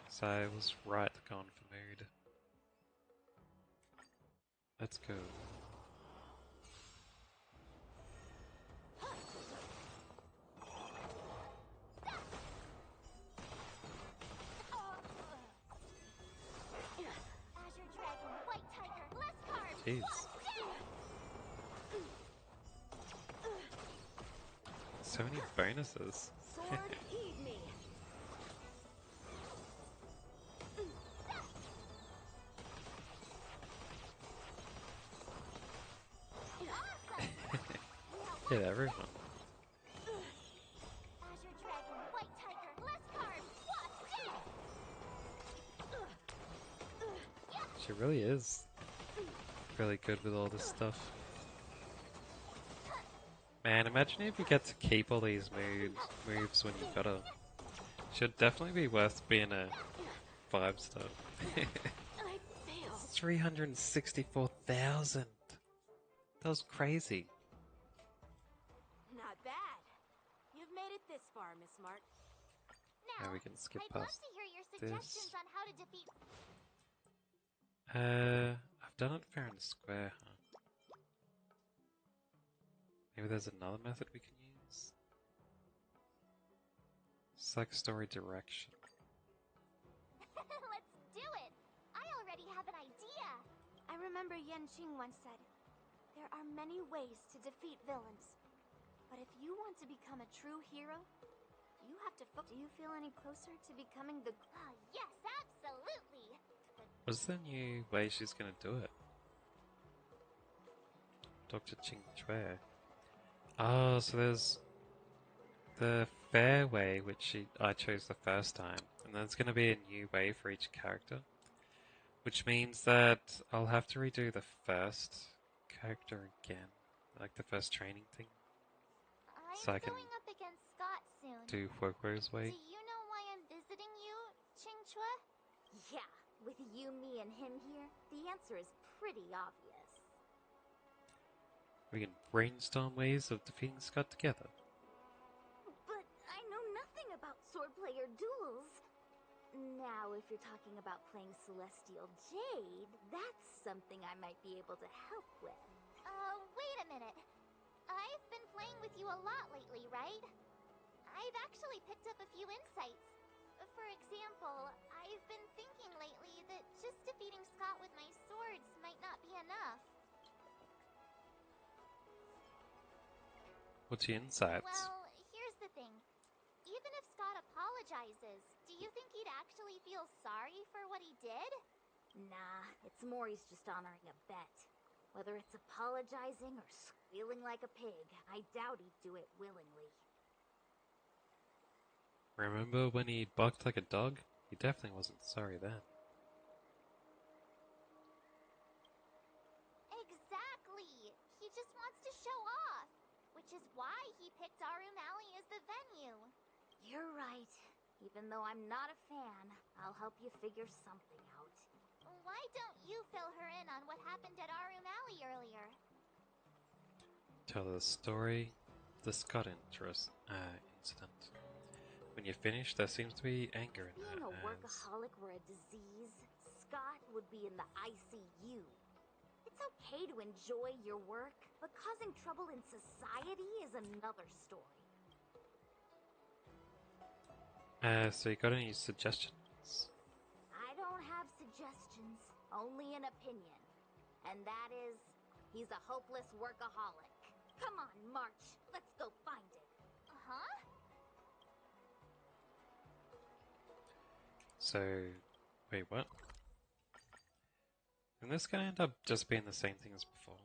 So I was right going for mood. Let's go. Azure Dragon, White Tiger, less carbs. Jeez. So many bonuses. Sword, heed me. Hit everyone. Azure Dragon, White Tiger, less carbs. She really is really good with all this stuff. Man, imagine if you get to keep all these moves when you got her. Should definitely be worth being a 5-star. 364,000. That was crazy. Not bad. You've made it this far, Miss March. Now we can skip I'd love past to hear your this. suggestions on how to defeat. I've done it fair and square, huh? Maybe there's another method we can use? Select story direction. Let's do it. I already have an idea. I remember Yanqing once said, there are many ways to defeat villains. But if you want to become a true hero, you have to Do you feel any closer to becoming the... Yes, absolutely. What's the new way she's gonna do it? Dr. Ching Chue. Oh, so there's the fair way, which I chose the first time, and there's gonna be a new way for each character. Which means that I'll have to redo the first character again, like the first training thing. So I can going up against Scott soon. do Huoguo's way. Do you know why I'm visiting you, Qingchue? Yeah, with you, me, and him here, the answer is pretty obvious. We can brainstorm ways of defeating Scott together. But I know nothing about sword player duels. Now, if you're talking about playing Celestial Jade, that's something I might be able to help with. Wait a minute. I've been playing with you a lot lately, right? I've actually picked up a few insights. For example, I've been thinking lately that just defeating Scott with my swords might not be enough. What's your insights? Well, here's the thing. Even if Scott apologizes, do you think he'd actually feel sorry for what he did? Nah, it's more he's just honoring a bet. Whether it's apologizing or squealing like a pig, I doubt he'd do it willingly. Remember when he barked like a dog? He definitely wasn't sorry then. Exactly! He just wants to show off, which is why he picked Arum Alley as the venue. You're right. Even though I'm not a fan, I'll help you figure something out. Why don't you fill her in on what happened at Arum Alley earlier? Tell the story of the Scott incident. When you finish, there seems to be anger in Being her a eyes. workaholic were a disease, Scott would be in the ICU. It's okay to enjoy your work, but causing trouble in society is another story. So you got any suggestions? I don't have suggestions, only an opinion. And that is, he's a hopeless workaholic. Come on, March, let's go find him. Uh-huh? So, wait, what? And this gonna end up just being the same thing as before?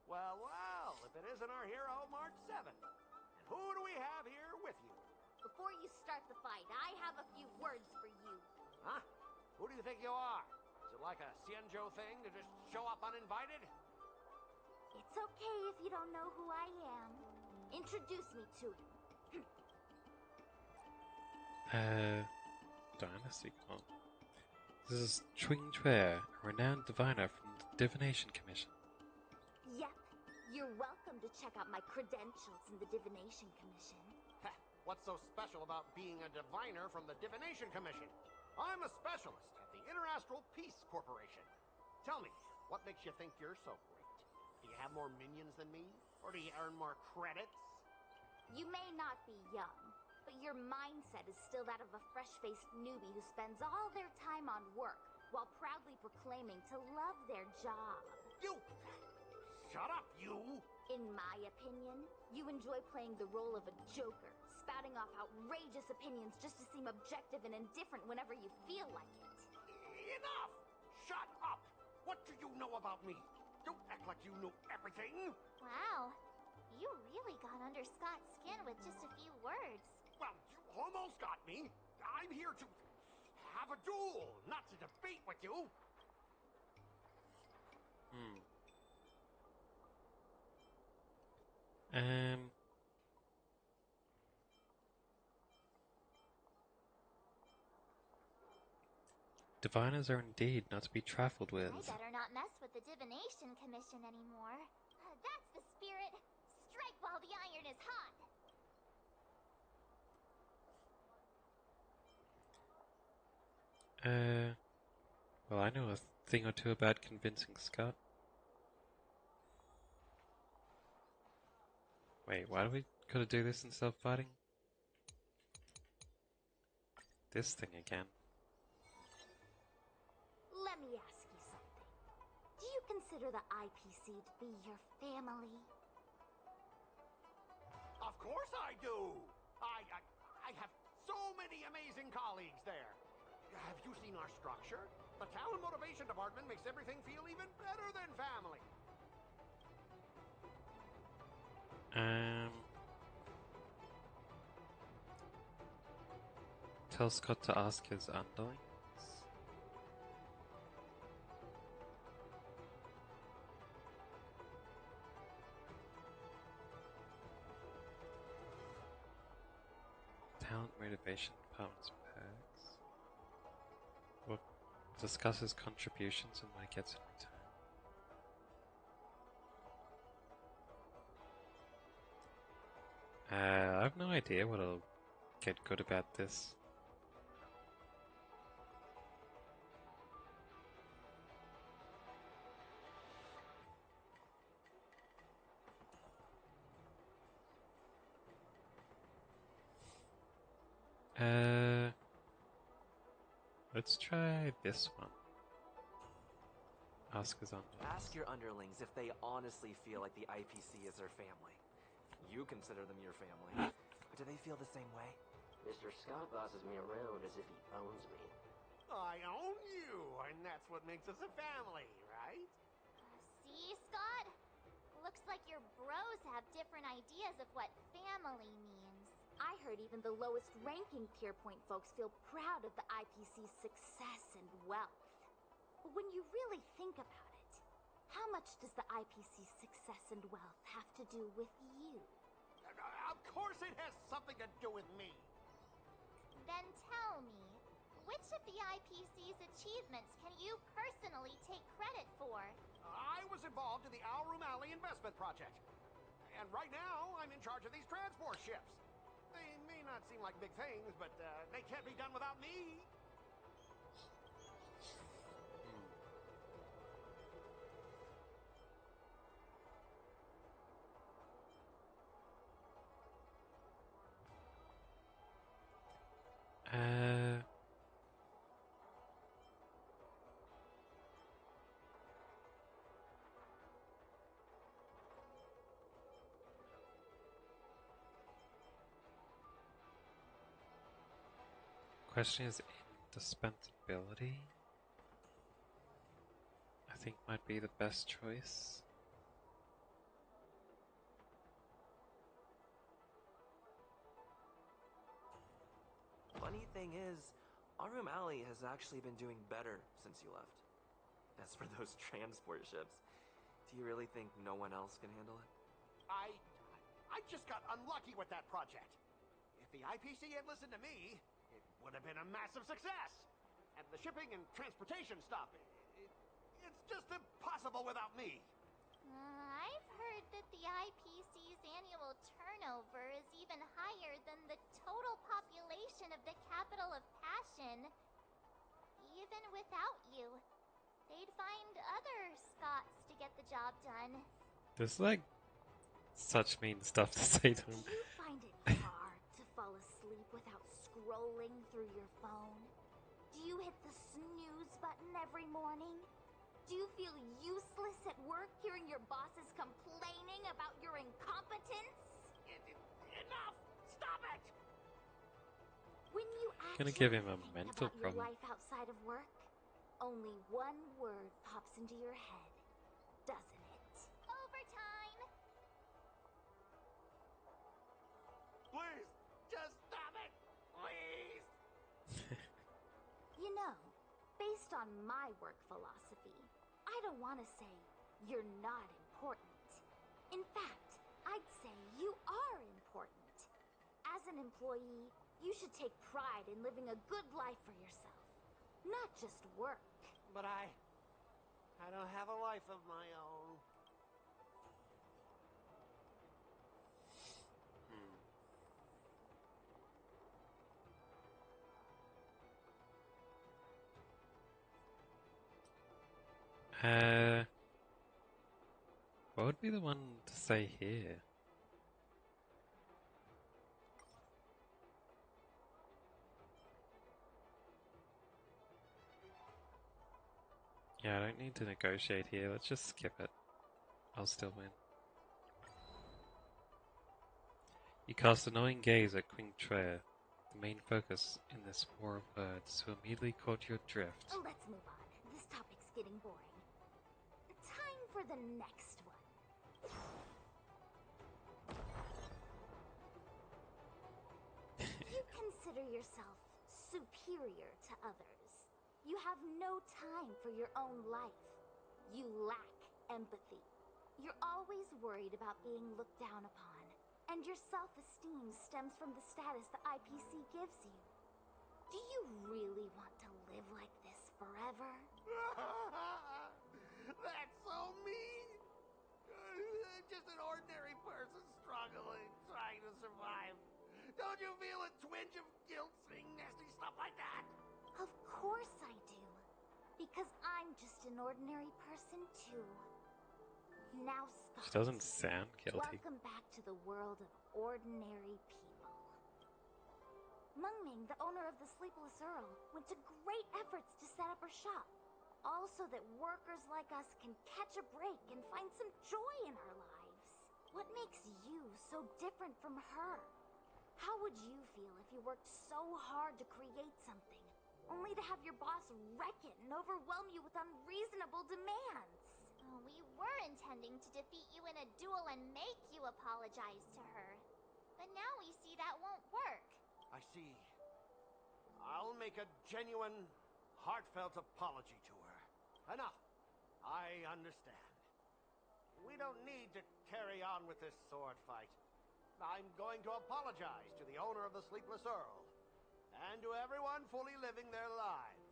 Well, well, if it isn't our hero, March 7th. And who do we have here with you? Before you start the fight, I have a few words for you. Huh? Who do you think you are? Is it like a Xianzhou thing to just show up uninvited? It's okay if you don't know who I am. Introduce me to him. Dynasty Con. This is Ching Chue, a renowned diviner from the Divination Commission. Yep, you're welcome to check out my credentials in the Divination Commission. Heh, what's so special about being a diviner from the Divination Commission? I'm a specialist at the Interastral Peace Corporation. Tell me, what makes you think you're so great? Do you have more minions than me? Or do you earn more credits? You may not be young, but your mindset is still that of a fresh-faced newbie who spends all their time on work while proudly proclaiming to love their job. You! Shut up, you! In my opinion, you enjoy playing the role of a joker, spouting off outrageous opinions just to seem objective and indifferent whenever you feel like it. Enough! Shut up! What do you know about me? Don't act like you know everything! Wow. You really got under Scott's skin with just a few words. Well, you almost got me. I'm here to have a duel, not to debate with you. Diviners are indeed not to be trifled with. I better not mess with the Divination Commission anymore. That's the spirit. Strike while the iron is hot. Well, I know a thing or two about convincing Scott. Wait, why do we gotta do this instead of fighting? This thing again. Let me ask you something. Do you consider the IPC to be your family? Of course I do. I have so many amazing colleagues there. Have you seen our structure? The talent motivation department makes everything feel even better than family. Tell Scott to ask his underlings. Talent motivation department's perks. We'll discuss his contributions and what he gets in return. I have no idea what'll get good about this. Let's try this one. Ask his underlings. Ask your underlings if they honestly feel like the IPC is their family. You consider them your family. But do they feel the same way? Mr. Scott bosses me around as if he owns me. I own you, and that's what makes us a family, right? See, Scott? Looks like your bros have different ideas of what family means. I heard even the lowest ranking Pier Point folks feel proud of the IPC's success and wealth. But when you really think about it, how much does the IPC's success and wealth have to do with you? Of course it has something to do with me. Then tell me, which of the IPC's achievements can you personally take credit for? I was involved involved in the Alroom Alley investment project. And right now, I'm in charge of these transport ships. They may not seem like big things, but they can't be done without me. Question is indispensability. I think might be the best choice. Funny thing is, Arum Alley has actually been doing better since you left. As for those transport ships, do you really think no one else can handle it? I just got unlucky with that project. If the IPC had listened to me, it would have been a massive success. And the shipping and transportation stuff, it's just impossible without me. I've heard that the IPC's annual turnover is even higher than the total population of the capital of Passion. Even without you, they'd find other Scots to get the job done. There's like such mean stuff to say to him. Do you find it hard to fall asleep without scrolling through your phone? Do you hit the snooze button every morning? Do you feel useless at work hearing your bosses complaining about your incompetence? Enough! Stop it! When you Gonna actually give him a think mental about your problem. life outside of work, only one word pops into your head, doesn't it? Overtime! Please, just stop it! Please! You know, based on my work philosophy, I don't want to say you're not important. In fact, I'd say you are important. As an employee, you should take pride in living a good life for yourself, not just work. But I don't have a life of my own. What would be the one to say here? Yeah, I don't need to negotiate here. Let's just skip it. I'll still win. You cast a knowing gaze at Queen Treya, the main focus in this war of words, who immediately caught your drift. Oh, let's move on. This topic's getting boring. Time for the next one. You consider yourself superior to others. You have no time for your own life. You lack empathy. You're always worried about being looked down upon, and your self-esteem stems from the status the IPC gives you. Do you really want to live like this forever? That's so mean! Just an ordinary person struggling, trying to survive. Don't you feel a twinge of guilt saying nasty stuff like that? Of course I do. Because I'm just an ordinary person too. Now, Scott, She doesn't sound guilty. welcome back to the world of ordinary people. Mengming, the owner of the Sleepless Earl, went to great efforts to set up her shop. All so that workers like us can catch a break and find some joy in our lives. What makes you so different from her? How would you feel if you worked so hard to create something, only to have your boss wreck it and overwhelm you with unreasonable demands? Oh, we were intending to defeat you in a duel and make you apologize to her. But now we see that won't work. I see. I'll make a genuine, heartfelt apology to her. Enough. I understand. We don't need to carry on with this sword fight. I'm going to apologize to the owner of the Sleepless Earl, and to everyone fully living their lives.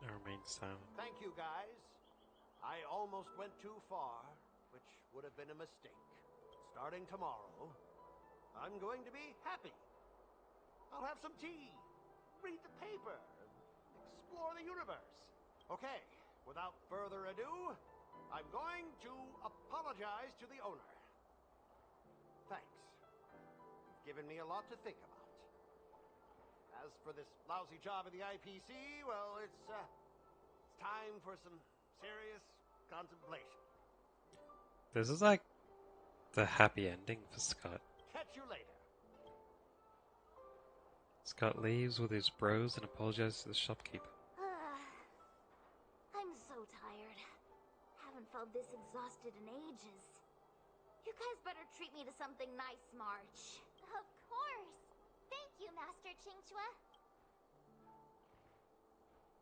I remain silent. Thank you, guys. I almost went too far, which would have been a mistake. Starting tomorrow, I'm going to be happy. I'll have some tea, read the paper, explore the universe. Okay, without further ado, I'm going to apologize to the owner. Thanks. You've given me a lot to think about. As for this lousy job in the IPC, well, it's time for some serious contemplation. This is like the happy ending for Scott. Catch you later. Scott leaves with his bros and apologizes to the shopkeeper. I'm so tired. Haven't felt this exhausted in ages. You guys better treat me to something nice, March. Of course. Thank you, Master Qingchua.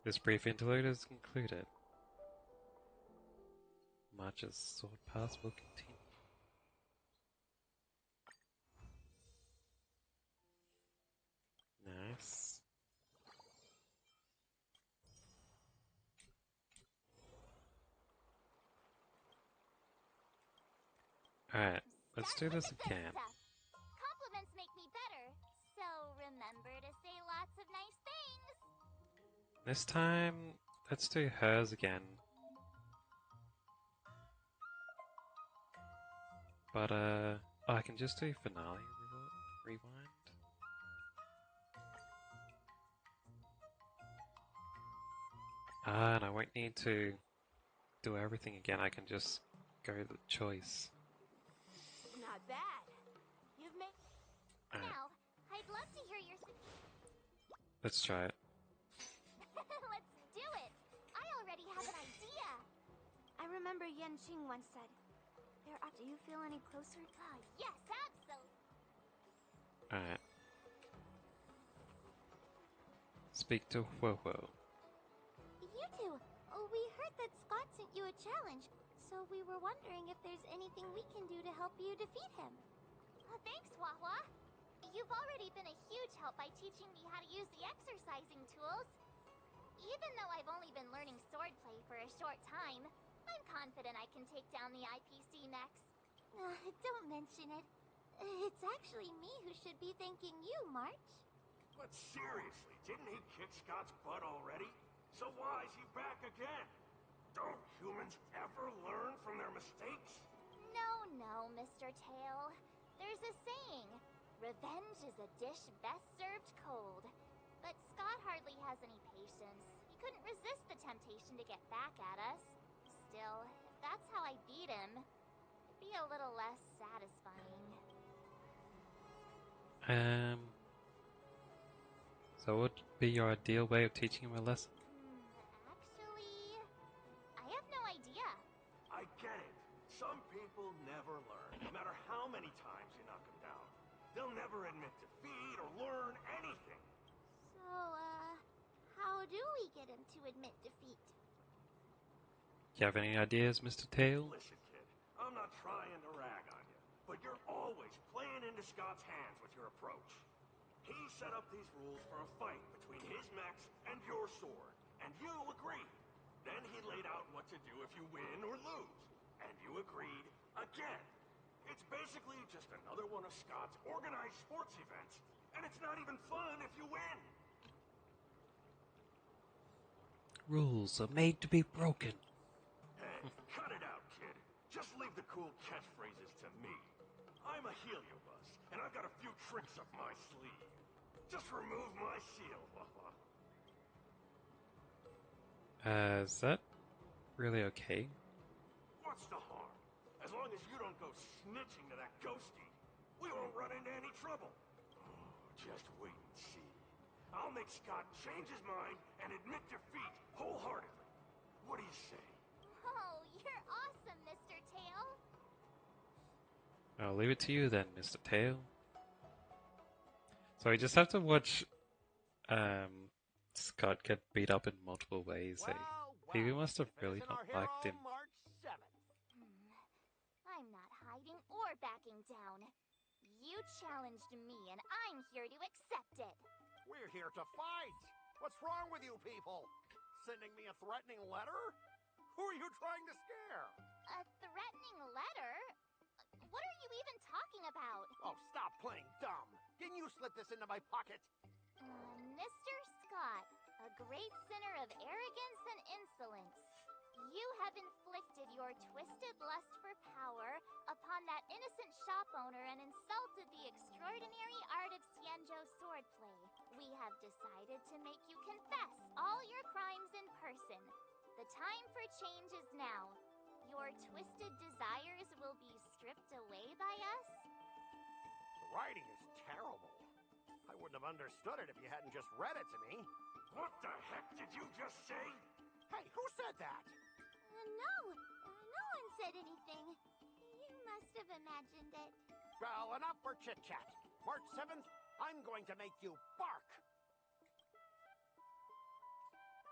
This brief interlude is concluded. March's sword path will continue. Nice. Alright, let's do this again. Compliments make me better, so remember to say lots of nice things. This time, let's do hers again. But, oh, I can just do finale rewind. And I won't need to do everything again, I can just go to the choice. Not bad. You've made... Now, I'd love to hear your... Let's try it. Let's do it! I already have an idea! I remember Yanqing once said, do you feel any closer? Yes, absolutely! Alright. Speak to Huohuo. You two, we heard that Scott sent you a challenge, so we were wondering if there's anything we can do to help you defeat him. Thanks, Huahua. You've already been a huge help by teaching me how to use the exercising tools. Even though I've only been learning swordplay for a short time, I'm confident I can take down the IPC next. Don't mention it. It's actually me who should be thanking you, March. But seriously, didn't he kick Scott's butt already? So why is he back again? Don't humans ever learn from their mistakes? No, Mr. Tail. There's a saying, revenge is a dish best served cold. But Scott hardly has any patience. He couldn't resist the temptation to get back at us. Still, if that's how I beat him, it'd be a little less satisfying. So what would be your ideal way of teaching him a lesson? Actually, I have no idea. I get it. Some people never learn, no matter how many times you knock them down. They'll never admit defeat or learn anything. So, how do we get him to admit defeat? Do you have any ideas, Mr. Tail? Listen, kid, I'm not trying to rag on you, but you're always playing into Scott's hands with your approach. He set up these rules for a fight between his mechs and your sword, and you agreed. Then he laid out what to do if you win or lose, and you agreed again. It's basically just another one of Scott's organized sports events, and it's not even fun if you win. Rules are made to be broken. Hey, cut it out, kid. Just leave the cool catchphrases to me. I'm a heliobus, and I've got a few tricks up my sleeve. Just remove my seal. Is that really okay? What's the harm? As long as you don't go snitching to that ghostie, we won't run into any trouble. Oh, just wait and see. I'll make Scott change his mind and admit defeat wholeheartedly. What do you say? Oh, you're awesome, Mr. Tail. I'll leave it to you then, Mr. Tail. So I just have to watch Scott get beat up in multiple ways. Phoebe must have really not liked him. March 7th. I'm not hiding or backing down. You challenged me, and I'm here to accept it. We're here to fight. What's wrong with you people? Sending me a threatening letter? Who are you trying to scare? A threatening letter? What are you even talking about? Oh, stop playing dumb. Didn't you slip this into my pocket? Mr. Scott, a great sinner of arrogance and insolence. You have inflicted your twisted lust for power upon that innocent shop owner and insulted the extraordinary art of Xianzhou swordplay. We have decided to make you confess all your crimes in person. The time for change is now. Your twisted desires will be stripped away by us? The writing is terrible. I wouldn't have understood it if you hadn't just read it to me. What the heck did you just say? Hey, who said that? No one said anything. You must have imagined it. Well, enough for chit-chat. March 7th, I'm going to make you bark.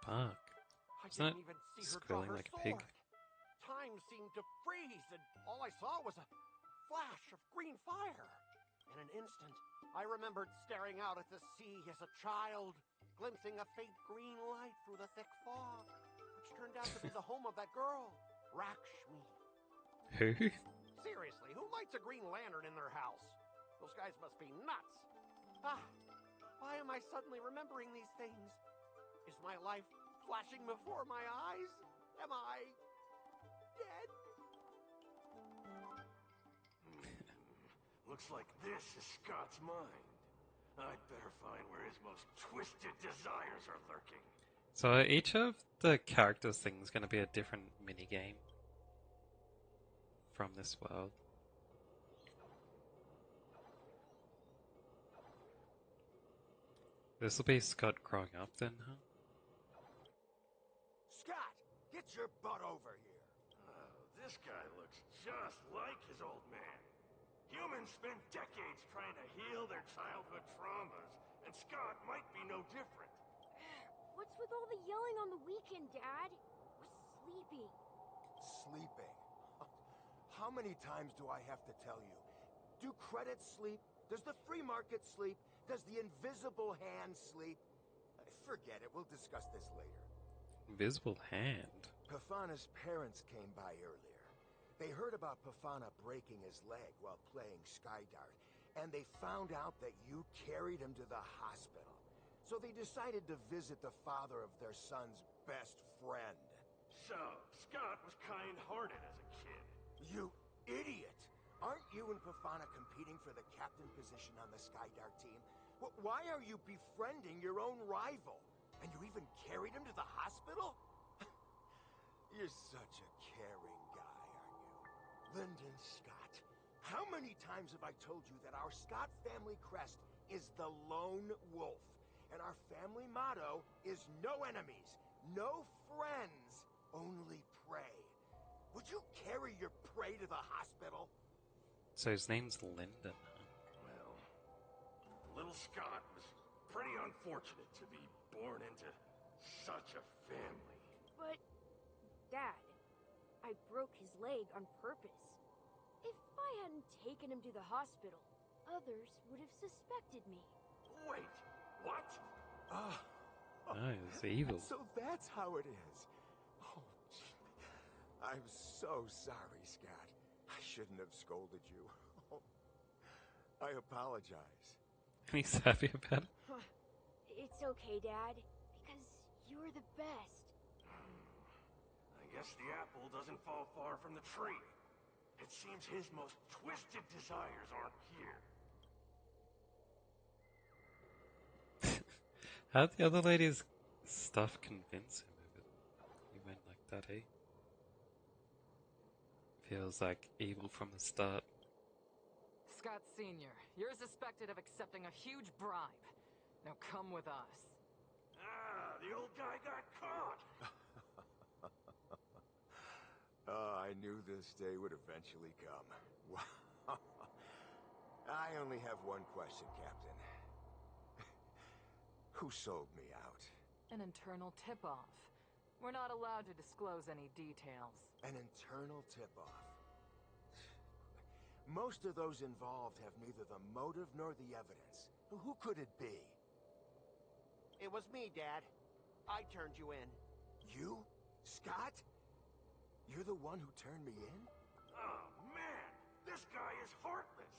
Bark? I Isn't didn't it even see her draw squealing her like a pig? sword. Time seemed to freeze, and all I saw was a flash of green fire. In an instant, I remembered staring out at the sea as a child, glimpsing a faint green light through the thick fog, which turned out to be the home of that girl, Rakshmi. Who? Seriously, who lights a green lantern in their house? Those guys must be nuts. Why am I suddenly remembering these things? Is my life flashing before my eyes? Am I dead? Looks like this is Scott's mind. I'd better find where his most twisted desires are lurking. So are each of the characters' things going to be a different minigame from this world? This will be Scott growing up then, huh? Scott, get your butt over here. This guy looks just like his old man. Humans spend decades trying to heal their childhood traumas, and Scott might be no different. What's with all the yelling on the weekend, Dad? We're sleeping. Sleeping? How many times do I have to tell you? Do credits sleep? Does the free market sleep? Does the invisible hand sleep? Forget it, we'll discuss this later. Invisible hand? Pafana's parents came by earlier. They heard about Pafana breaking his leg while playing Skydart, and they found out that you carried him to the hospital. So they decided to visit the father of their son's best friend. So, Scott was kind-hearted as a kid. You idiot! Aren't you and Pafana competing for the captain position on the Skydart team? Why are you befriending your own rival? And you even carried him to the hospital? You're such a caring guy, aren't you? Lyndon Scott. How many times have I told you that our Scott family crest is the Lone Wolf? And our family motto is no enemies, no friends, only prey. Would you carry your prey to the hospital? So his name's Lyndon, huh? Well, little Scott was pretty unfortunate to be born into such a family. But, Dad, I broke his leg on purpose. If I hadn't taken him to the hospital, others would have suspected me. Wait, what? No, it's evil. So that's how it is. Oh, I'm so sorry, Scott. I shouldn't have scolded you. Oh, I apologize. And he's happy about it. It's okay, Dad, because you're the best. I guess the apple doesn't fall far from the tree. It seems his most twisted desires aren't here. How'd the other lady's stuff convince him of it? He went like that, eh? Feels like evil from the start. Scott Sr., you're suspected of accepting a huge bribe. Now come with us. The old guy got caught! I knew this day would eventually come. Wow. I only have one question, Captain. Who sold me out? An internal tip-off. We're not allowed to disclose any details. An internal tip-off. Most of those involved have neither the motive nor the evidence. Who could it be? It was me, Dad. I turned you in. You? Scott? You're the one who turned me in? Oh, man! This guy is heartless!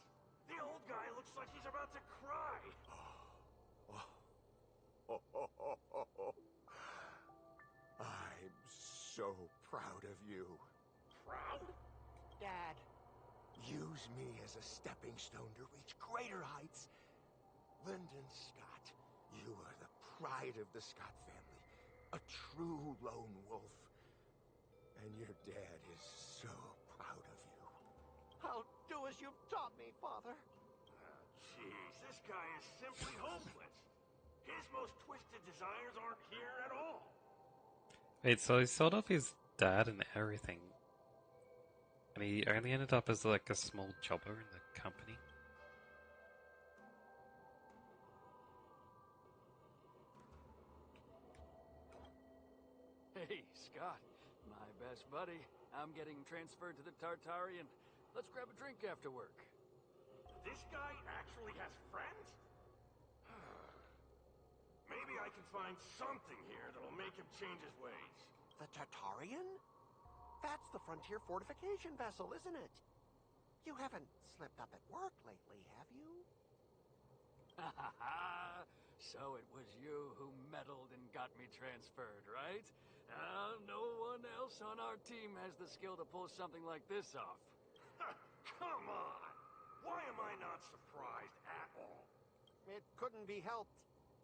The old guy looks like he's about to cry! I'm so proud of you. Proud? Dad. Use me as a stepping stone to reach greater heights. Lyndon Scott, you are the pride of the Scott family. A true lone wolf. And your dad is so proud of you. I'll do as you've taught me, Father. Jeez, this guy is simply hopeless. His most twisted desires aren't here at all. Wait, so he sold off his dad and everything. And he only ended up as like a small jobber in the company. Hey, Scott. My best buddy. I'm getting transferred to the Tartarian. Let's grab a drink after work. This guy actually has friends? Maybe I can find something here that'll make him change his ways. The Tartarian? That's the frontier fortification vessel, isn't it? You haven't slipped up at work lately, have you? So it was you who meddled and got me transferred, right? No one else on our team has the skill to pull something like this off. Come on! Why am I not surprised at all? It couldn't be helped.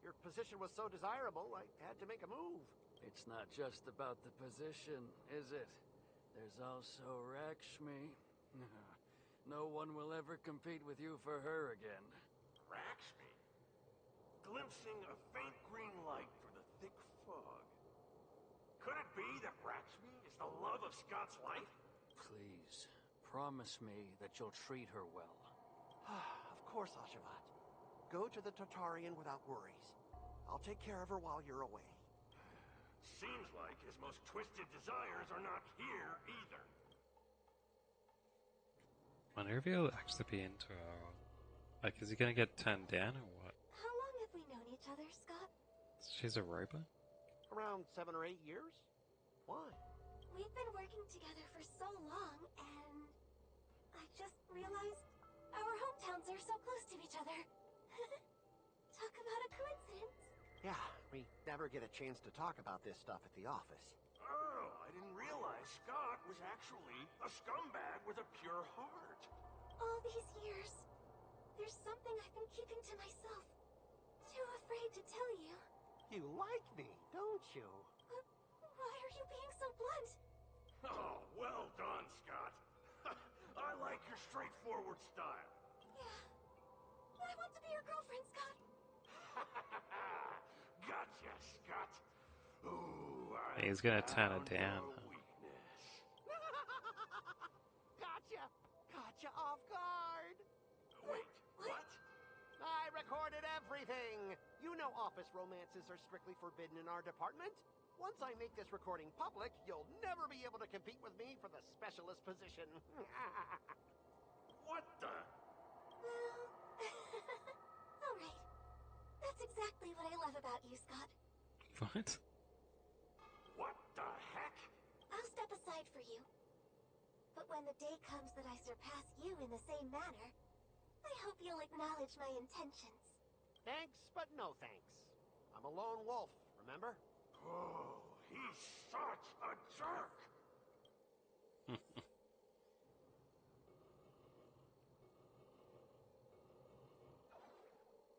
Your position was so desirable, I had to make a move. It's not just about the position, is it? There's also Rakshmi. No one will ever compete with you for her again. Rakshmi? Glimpsing a faint green light through the thick fog. Could it be that Rakshmi is the love of Scott's life? Please, promise me that you'll treat her well. Of course, Ashavat. Go to the Tartarian without worries. I'll take care of her while you're away. Seems like his most twisted desires are not here either. Wonder if he'll actually be into her. Like, is he gonna get turned down or what? How long have we known each other, Scott? She's a robot? Around 7 or 8 years? Why? We've been working together for so long, and I just realized our hometowns are so close to each other. Talk about a coincidence. Yeah, we never get a chance to talk about this stuff at the office. Oh, I didn't realize Scott was actually a scumbag with a pure heart. All these years, there's something I've been keeping to myself. Too afraid to tell you. You like me, don't you? Why are you being so blunt? Oh, well done, Scott. I like your straightforward style. Yeah. I want to be your girlfriend, Scott. Gotcha, Scott. Ooh, He's gonna turn her down. Gotcha! Gotcha off guard! Wait, what? I recorded everything! You know office romances are strictly forbidden in our department. Once I make this recording public, you'll never be able to compete with me for the specialist position. What the? Well, alright. That's exactly what I love about you, Scott. What? What the heck? I'll step aside for you. But when the day comes that I surpass you in the same manner, I hope you'll acknowledge my intentions. Thanks, but no thanks. I'm a lone wolf, remember? Oh, he's such a jerk!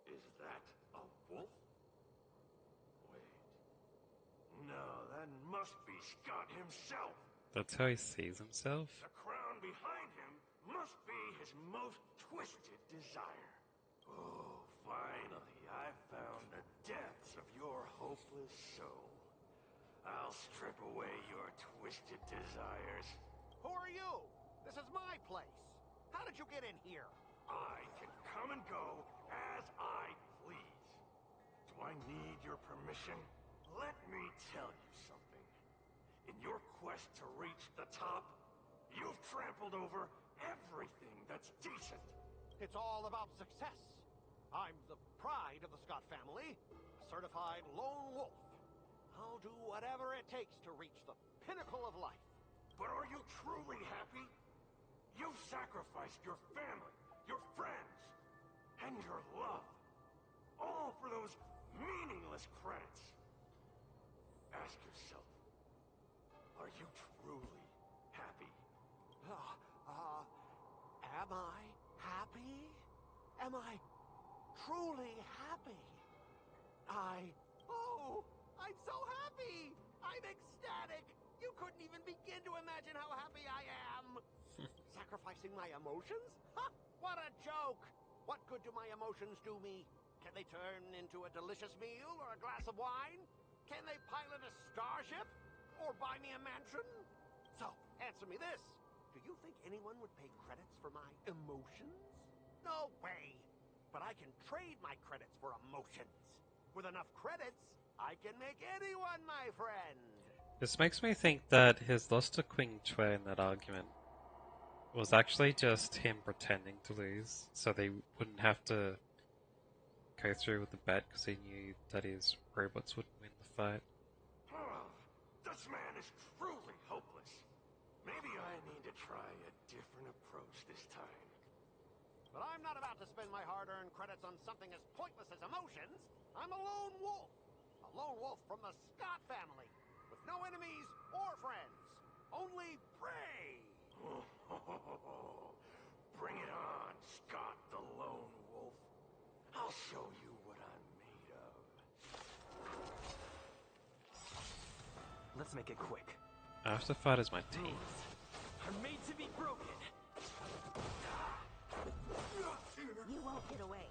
Is that a wolf? Wait. No, that must be Scott himself. That's how he sees himself? The crown behind him must be his most twisted desire. Oh, finally, I found the depths of your hopeless soul. I'll strip away your twisted desires. Who are you? This is my place. How did you get in here? I can come and go as I please. Do I need your permission? Let me tell you something. In your quest to reach the top, you've trampled over everything that's decent. It's all about success. I'm the pride of the Scott family, a certified lone wolf. I'll do whatever it takes to reach the pinnacle of life. But are you truly happy? You've sacrificed your family, your friends, and your love. All for those meaningless credits. Ask yourself, are you truly happy? Am I happy? Am I truly happy? Oh, I'm so happy! I'm ecstatic! You couldn't even begin to imagine how happy I am! Sacrificing my emotions? Ha! What a joke! What good do my emotions do me? Can they turn into a delicious meal or a glass of wine? Can they pilot a starship? Or buy me a mansion? So, answer me this. Do you think anyone would pay credits for my emotions? No way! But I can trade my credits for emotions. With enough credits, I can make anyone my friend. This makes me think that his loss to Queen Chue in that argument was actually just him pretending to lose, so they wouldn't have to go through with the bet because he knew that his robots wouldn't win the fight. Oh, this man is truly hopeless. Maybe I need to try a different approach this time. But I'm not about to spend my hard-earned credits on something as pointless as emotions. I'm a lone wolf. A lone wolf from the Scott family. With no enemies or friends. Only prey. Bring it on, Scott the Lone Wolf. I'll show you what I'm made of. Let's make it quick. After fight is my team. I'm made to be broken. You won't get away.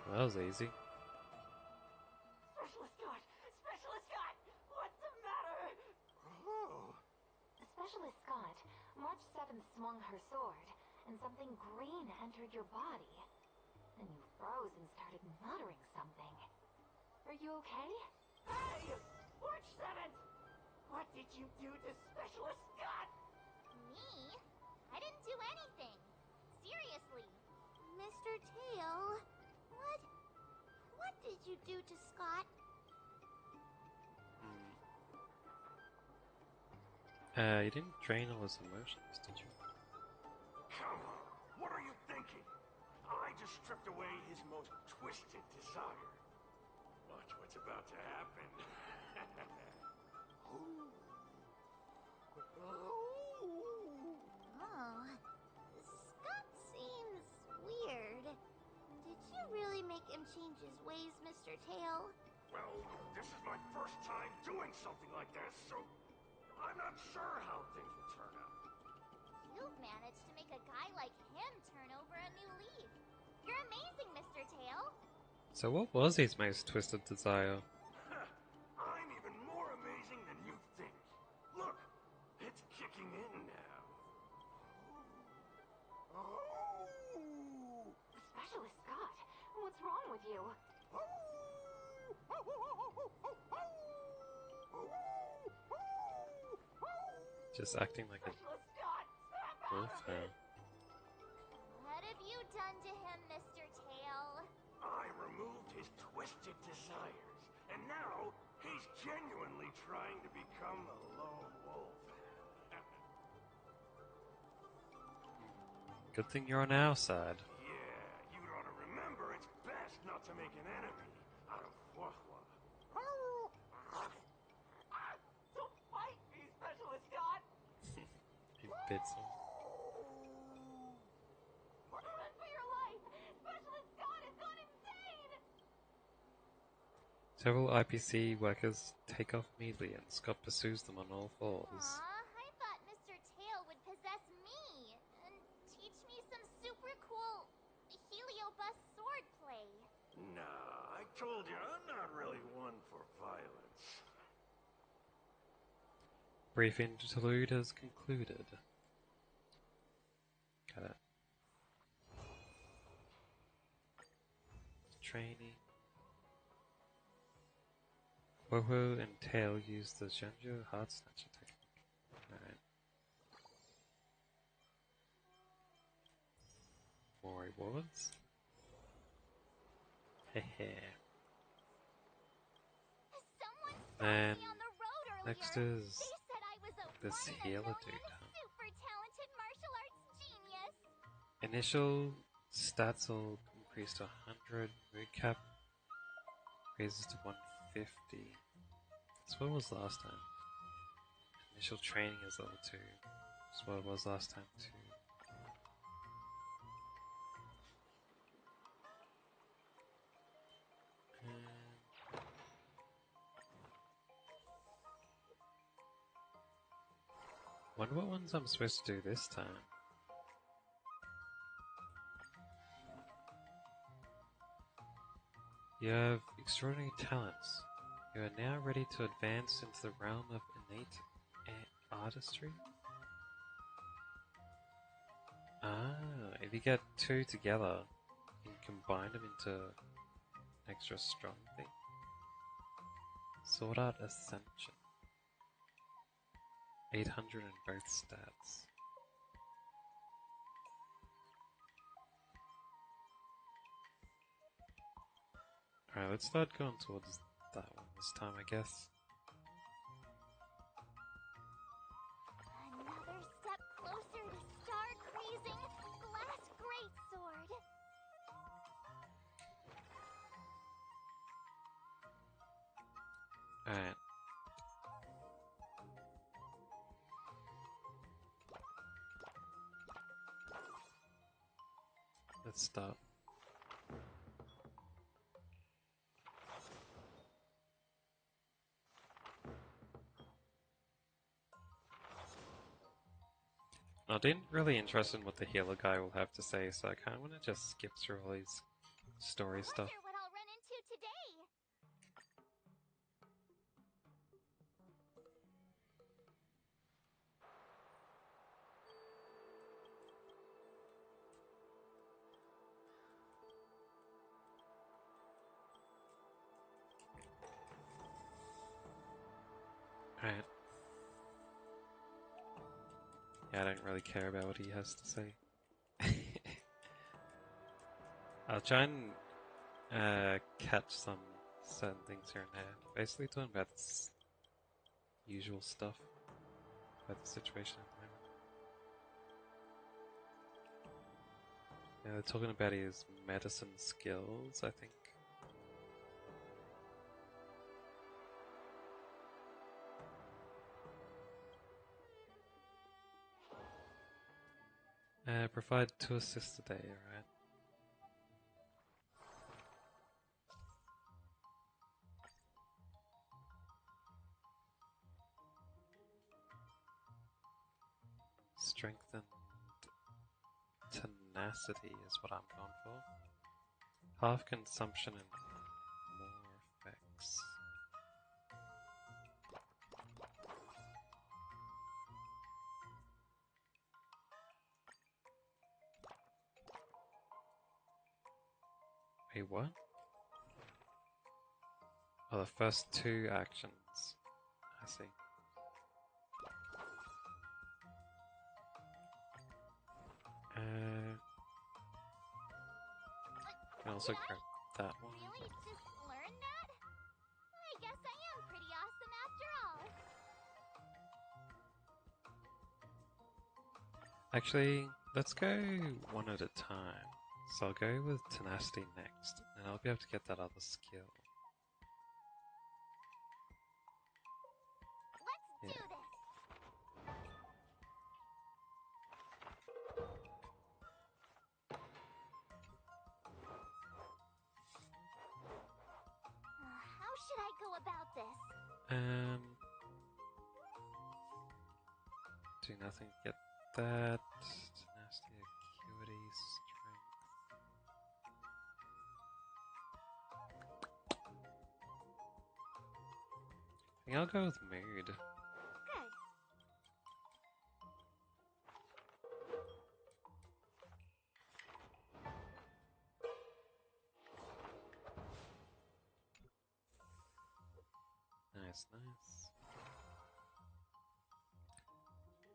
That was easy. Specialist Scott! Specialist Scott! What's the matter? Oh. Specialist Scott, March 7th swung her sword, and something green entered your body. Then you froze and started muttering something. Are you okay? Hey! March 7th! What did you do to Specialist Scott? Me? I didn't do anything. Seriously. Mr. Tail, what did you do to Scott? You didn't drain all his emotions, did you? Come on, what are you thinking? I just stripped away his most twisted desire. Watch what's about to happen. Oh, Scott seems weird. Did you really make him change his ways, Mr. Tail? Well, this is my first time doing something like this, so I'm not sure how things will turn out. You've managed to make a guy like him turn over a new leaf. You're amazing, Mr. Tail. So what was his most twisted desire? I'm even more amazing than you think. Look, it's kicking in now. Specialist Scott, what's wrong with you? Just acting like a wolf now. What have you done to him, Mr. Tail? I removed his twisted desires, and now he's genuinely trying to become a lone wolf. Good thing you're on our side. Yeah, you'd ought to remember it's best not to make an enemy out of Huahua. Don't fight me, Specialist Scott! He bits him. Run for your life! Specialist Scott has gone insane! Several IPC workers take off immediately and Scott pursues them on all fours. Aw, I thought Mr. Tail would possess me and teach me some super cool Heliobus swordplay. Nah, I told you, I'm not really one for violence. Brief interlude has concluded. Got it. Training. Woho and Tail use the Zhenjiu Heart Snatcher technique. Alright. More rewards. Hehe. And next is this healer dude. Initial stats will increase to 100. Mood cap raises to 150. That's what it was last time. Initial training is level 2. That's what it was last time too. Wonder what ones I'm supposed to do this time. You have extraordinary talents. You are now ready to advance into the realm of innate artistry. If you get 2 together, you can combine them into an extra strong thing. Sword Art Ascension. 800 in both stats. Alright, let's start going towards that one this time, I guess. Another step closer to star-crazing Glass Greatsword. Alright. Let's start. I didn't really interested in what the healer guy will have to say, so I kind of want to just skip through all his story stuff. Wonder what I'll run into today. Alright. Yeah, I don't really care about what he has to say. I'll try and catch some certain things here and there. Basically talking about this usual stuff about the situation at the moment. Yeah, they're talking about his medicine skills, I think. Provide 2 assists a day, alright. Strength and tenacity is what I'm going for. Half consumption and more effects. Wait, what? Oh, the first 2 actions. I see. Can also grab that one. Really just learned that? I guess I am pretty awesome after all. Actually, let's go one at a time. So I'll go with tenacity next, and I'll be able to get that other skill. Let's do this. How should I go about this? Do nothing to get that. Tenacity, acuity, strength. I think I'll go with mood. Good. Nice,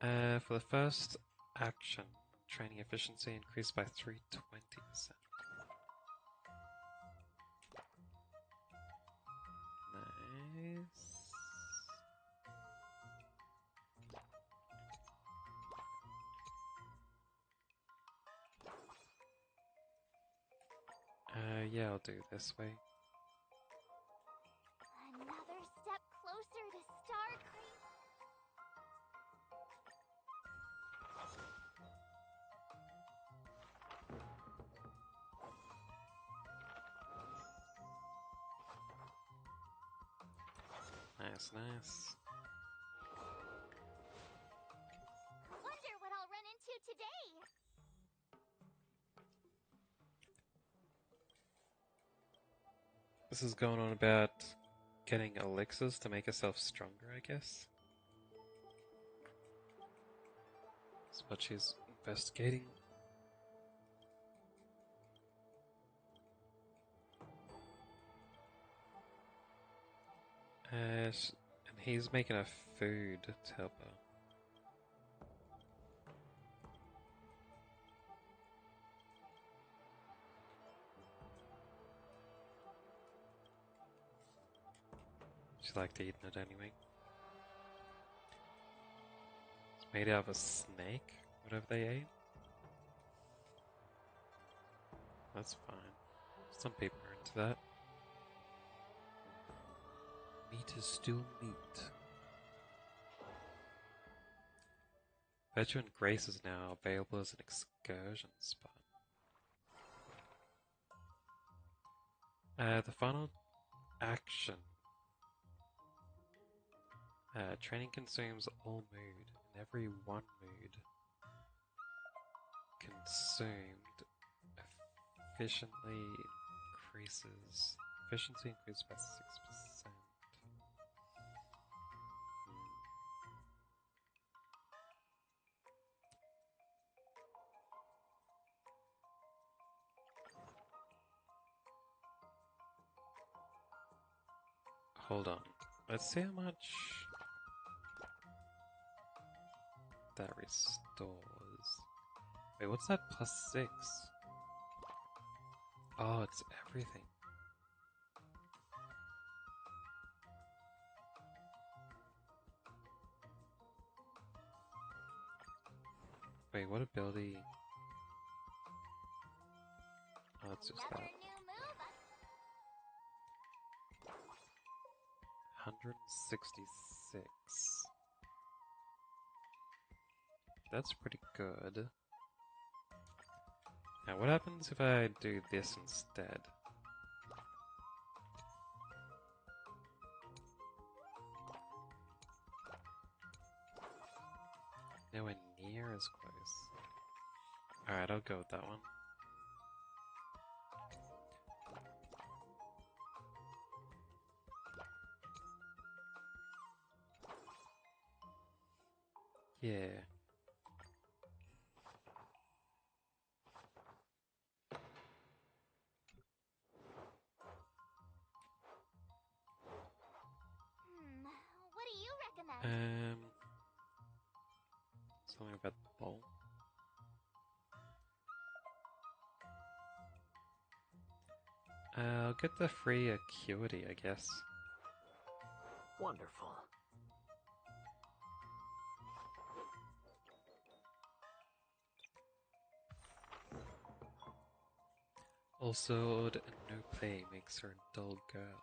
nice. For the first action, training efficiency increased by 320%. Nice. Yeah, I'll do this way. Another step closer to Star Creek. Nice, nice. Wonder what I'll run into today. This is going on about getting elixirs to make yourself stronger, I guess. That's what she's investigating. And he's making a food to help her. She liked eating it anyway. It's made out of a snake, whatever they ate. That's fine. Some people are into that. Meat is still meat. Veteran Grace is now available as an excursion spot. The final action. Training consumes all mood, and every one mood consumed efficiently increases. Efficiency increases by 6%. Hold on. Let's see how much that restores. Wait, what's that +6? Oh, it's everything. Wait, what ability? Oh, it's just that. 166. That's pretty good. Now, what happens if I do this instead? Nowhere near as close. Alright, I'll go with that one. Yeah. What do you recommend? Something about the bowl. I'll get the free acuity, I guess. Wonderful. Also, no play makes her a dull girl.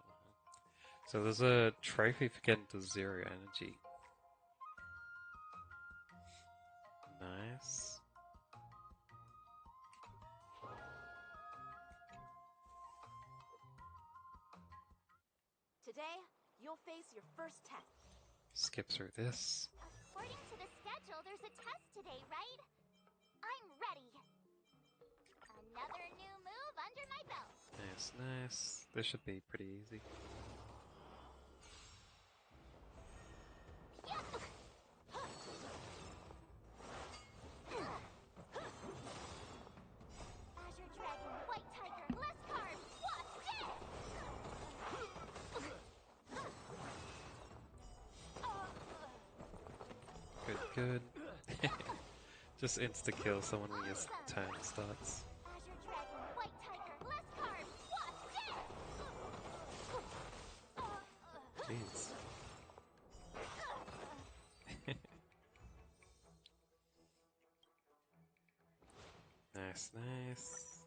So there's a trophy for getting to 0 energy. Nice. Today, you'll face your first test. Skip through this. According to the schedule, there's a test today, right? I'm ready. Another new move under my belt. Nice, nice. This should be pretty easy. Azure Dragon, White Tiger, less carbs, watch this! good. Just insta-kill someone when your turn starts. Azure Dragon, White Tiger, less carbs, swap, Jeez. Nice, nice.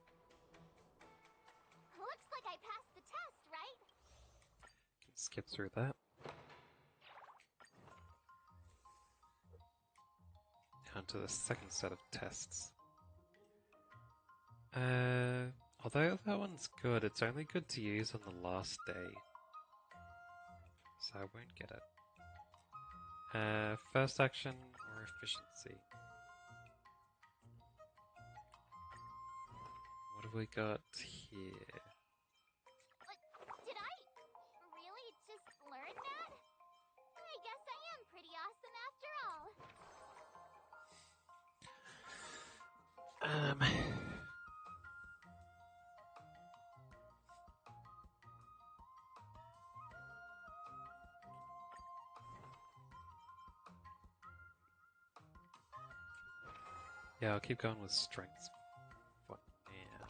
Looks like I passed the test, right? Skip through that. On to the second set of tests. Although that one's good, it's only good to use on the last day. So I won't get it. First action or efficiency. What have we got here? Did I really just learn that? I guess I am pretty awesome after all. Yeah, I'll keep going with strength for now.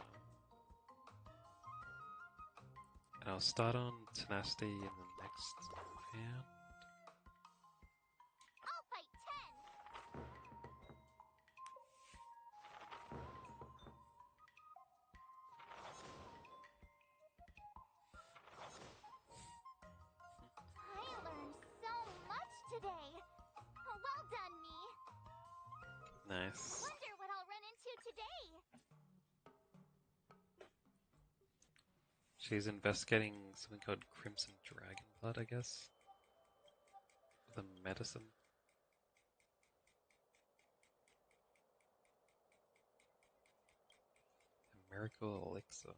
And I'll start on tenacity in the next round. I'll fight 10. I learned so much today. Well done, me. Nice. Wonder what I'll run into today. She's investigating something called Crimson Dragon Blood, I guess. The medicine. A miracle elixir.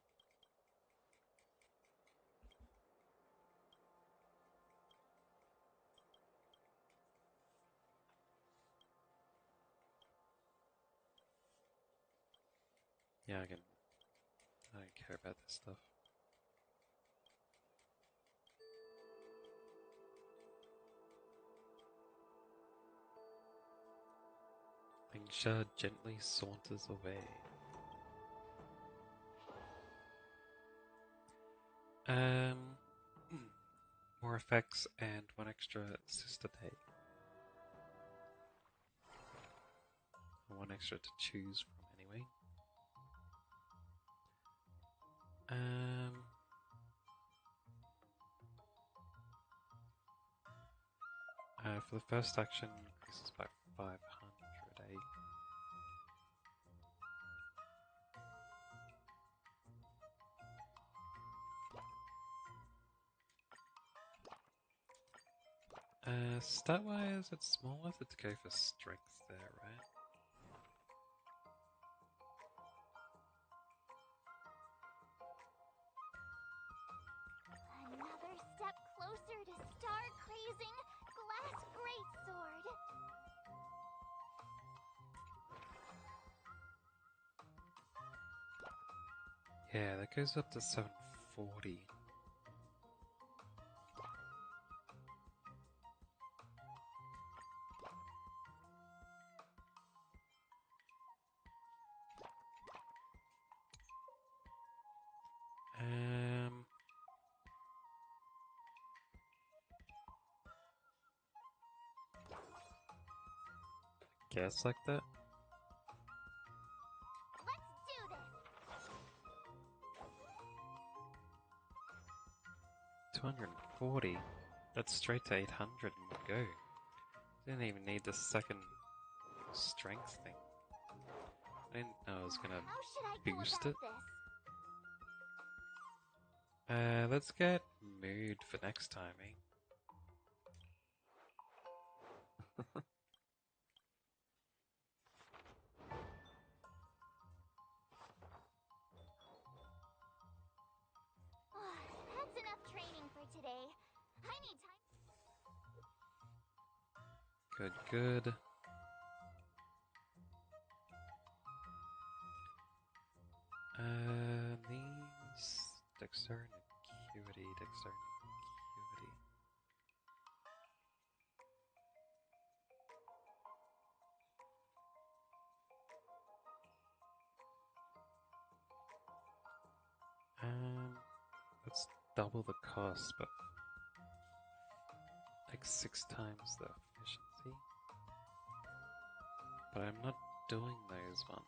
Yeah, I don't care about this stuff. Lingsha gently saunters away. More effects and one extra sister day. One extra to choose from anyway. For the first action, increases by 500, stat-wise, it's more worth it to go for strength there, right? Another step closer to star-crazing Glass Greatsword. Yeah, that goes up to 740. Guess like that. Let's do this. 240. That's straight to 800 in one go. Didn't even need the second strength thing. I didn't know I was gonna How should I go boost about it. this? Let's get mood for next time, eh? That's enough training for today. I need time. Good, good. These dexterity, acuity, dexterity, acuity. That's double the cost, but like 6 times the efficiency. But I'm not doing those ones.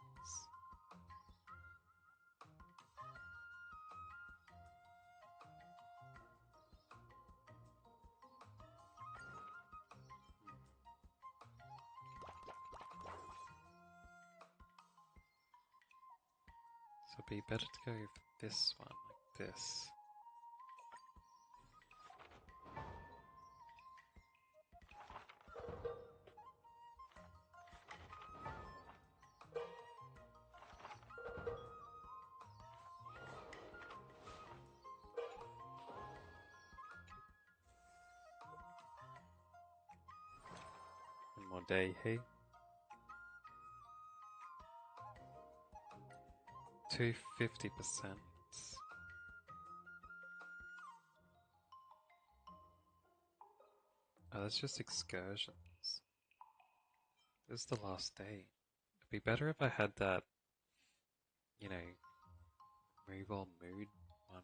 So it'd be better to go for this one, like this. One more day, hey? 250%. Oh, that's just excursions. This is the last day. It'd be better if I had that, you know, move all mood one.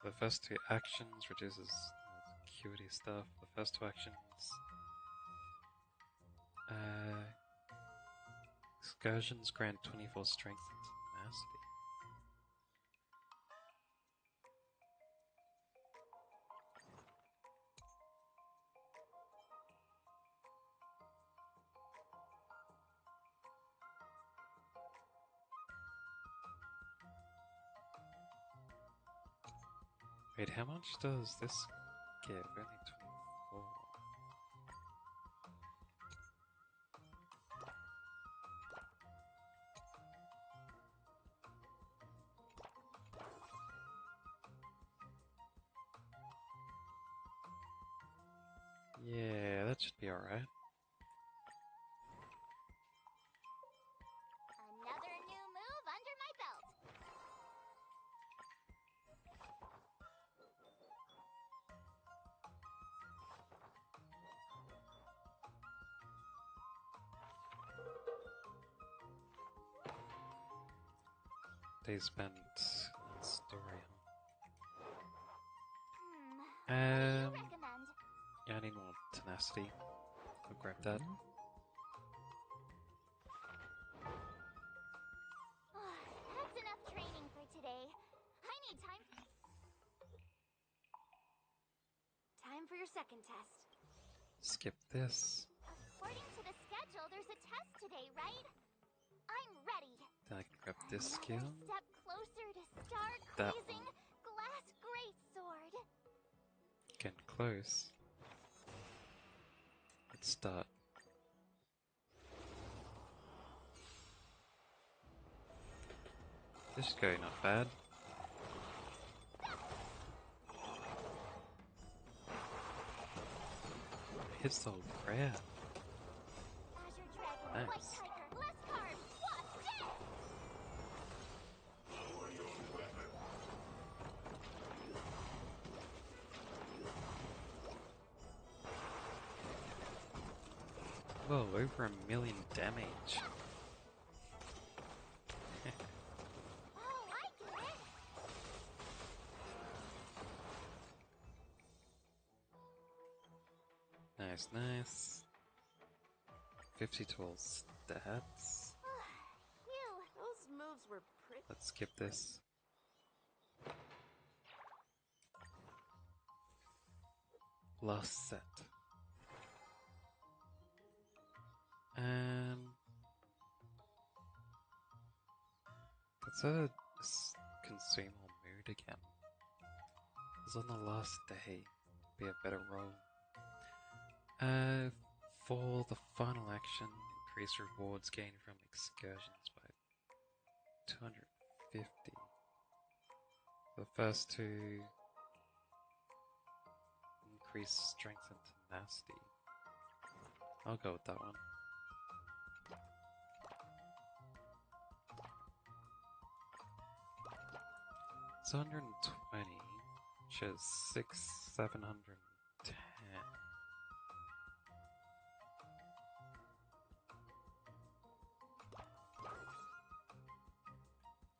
The first 2 actions reduces acuity stuff. The first 2 actions. Excursions grant 24 strength and tenacity. Wait, how much does this give? Only 24. Yeah, that should be alright. Another new move under my belt. They spent on story, What do you recommend? yeah, I need more tenacity. I'll grab that. That's enough training for today. I need time. Time for your second test. Skip this. According to the schedule, there's a test today, right? I'm ready. Then I can grab this skill. Another step closer to star That crazing glass greatsword. Getting close. Let's start. This is going not bad. Hits the whole crowd. Azure Dragon, White Nice. Tiger, less carbs, watch it! Whoa, over 1,000,000 damage. Oh, I get it! Nice, nice. 50 tool stats. Phew, those moves were pretty. Let's skip this. Last set. Let's consume all mood again. It's on the last day. Be a better roll. For the final action, increase rewards gained from excursions by 250. The first 2 increase strength and tenacity. I'll go with that one. It's 120, which is 710.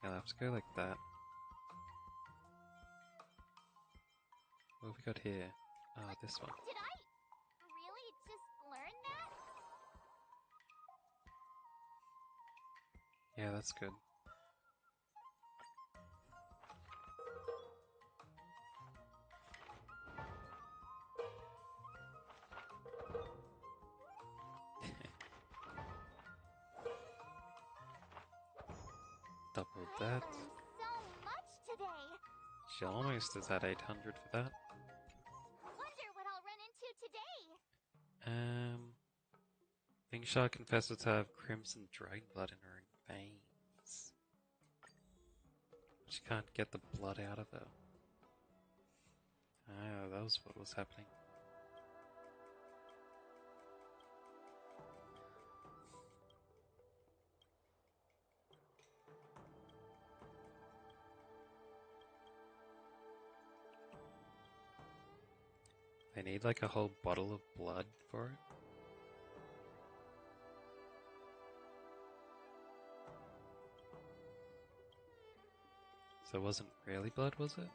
I'll have to go like that. What have we got here? Oh, this one. Did I really just learn that? Yeah, that's good. Double I that. learned so much today. She almost is at 800 for that. Wonder what I'll run into today. Think Shark confesses to have crimson dragon blood in her veins. She can't get the blood out of her. Ah, that was what was happening. They need like a whole bottle of blood for it. So it wasn't really blood, was it?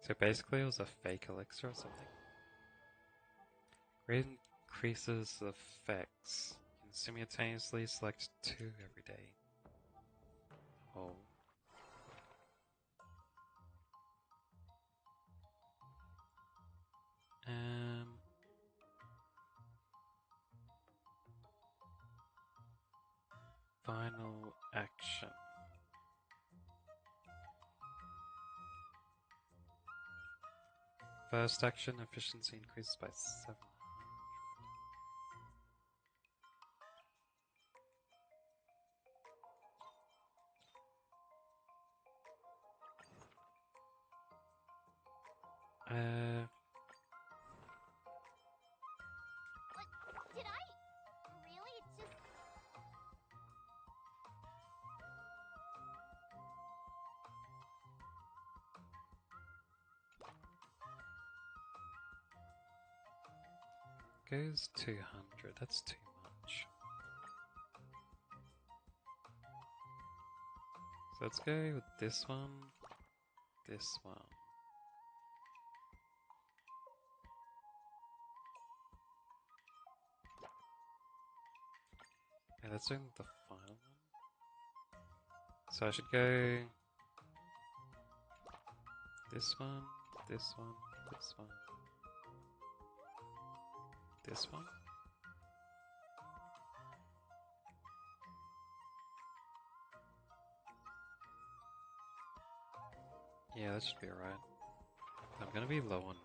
So basically it was a fake elixir or something. Great increases the effects. You can simultaneously select 2 every day. Oh. Final action. First action efficiency increases by 700. Did I really just... Goes 200, that's too much. So let's go with this one, this one. Yeah, that's doing the final one. So I should go this one, this one, this one, this one. Yeah, that should be alright. I'm gonna be low on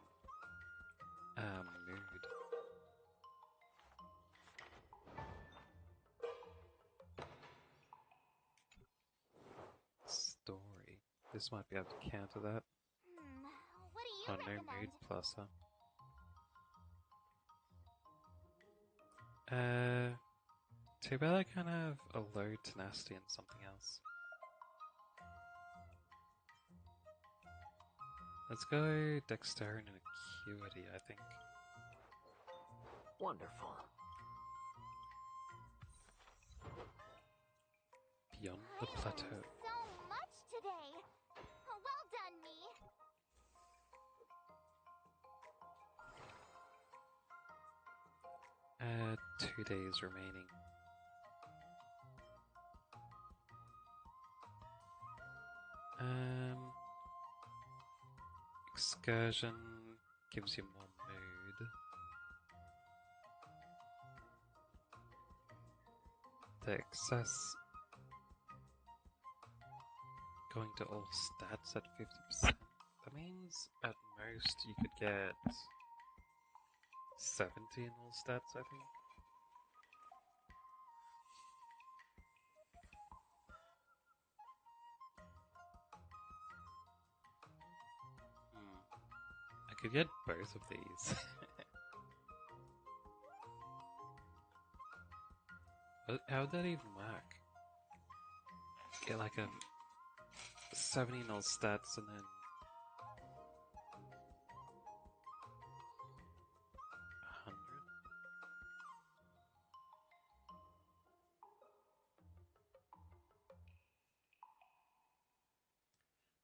mood. Story. This might be able to counter that. What do you Oh, no recommend? mood plus, huh? Too bad I can't have a low tenacity and something else. Let's go dexterity and acuity, I think. Wonderful. Beyond the plateau. So much today. Well done, me. 2 days remaining. Excursion gives you more mood. The excess going to all stats at 50%. That means at most you could get 70 in all stats, I think. I could get both of these. How would that even work? get like a 70 null stats and then 100.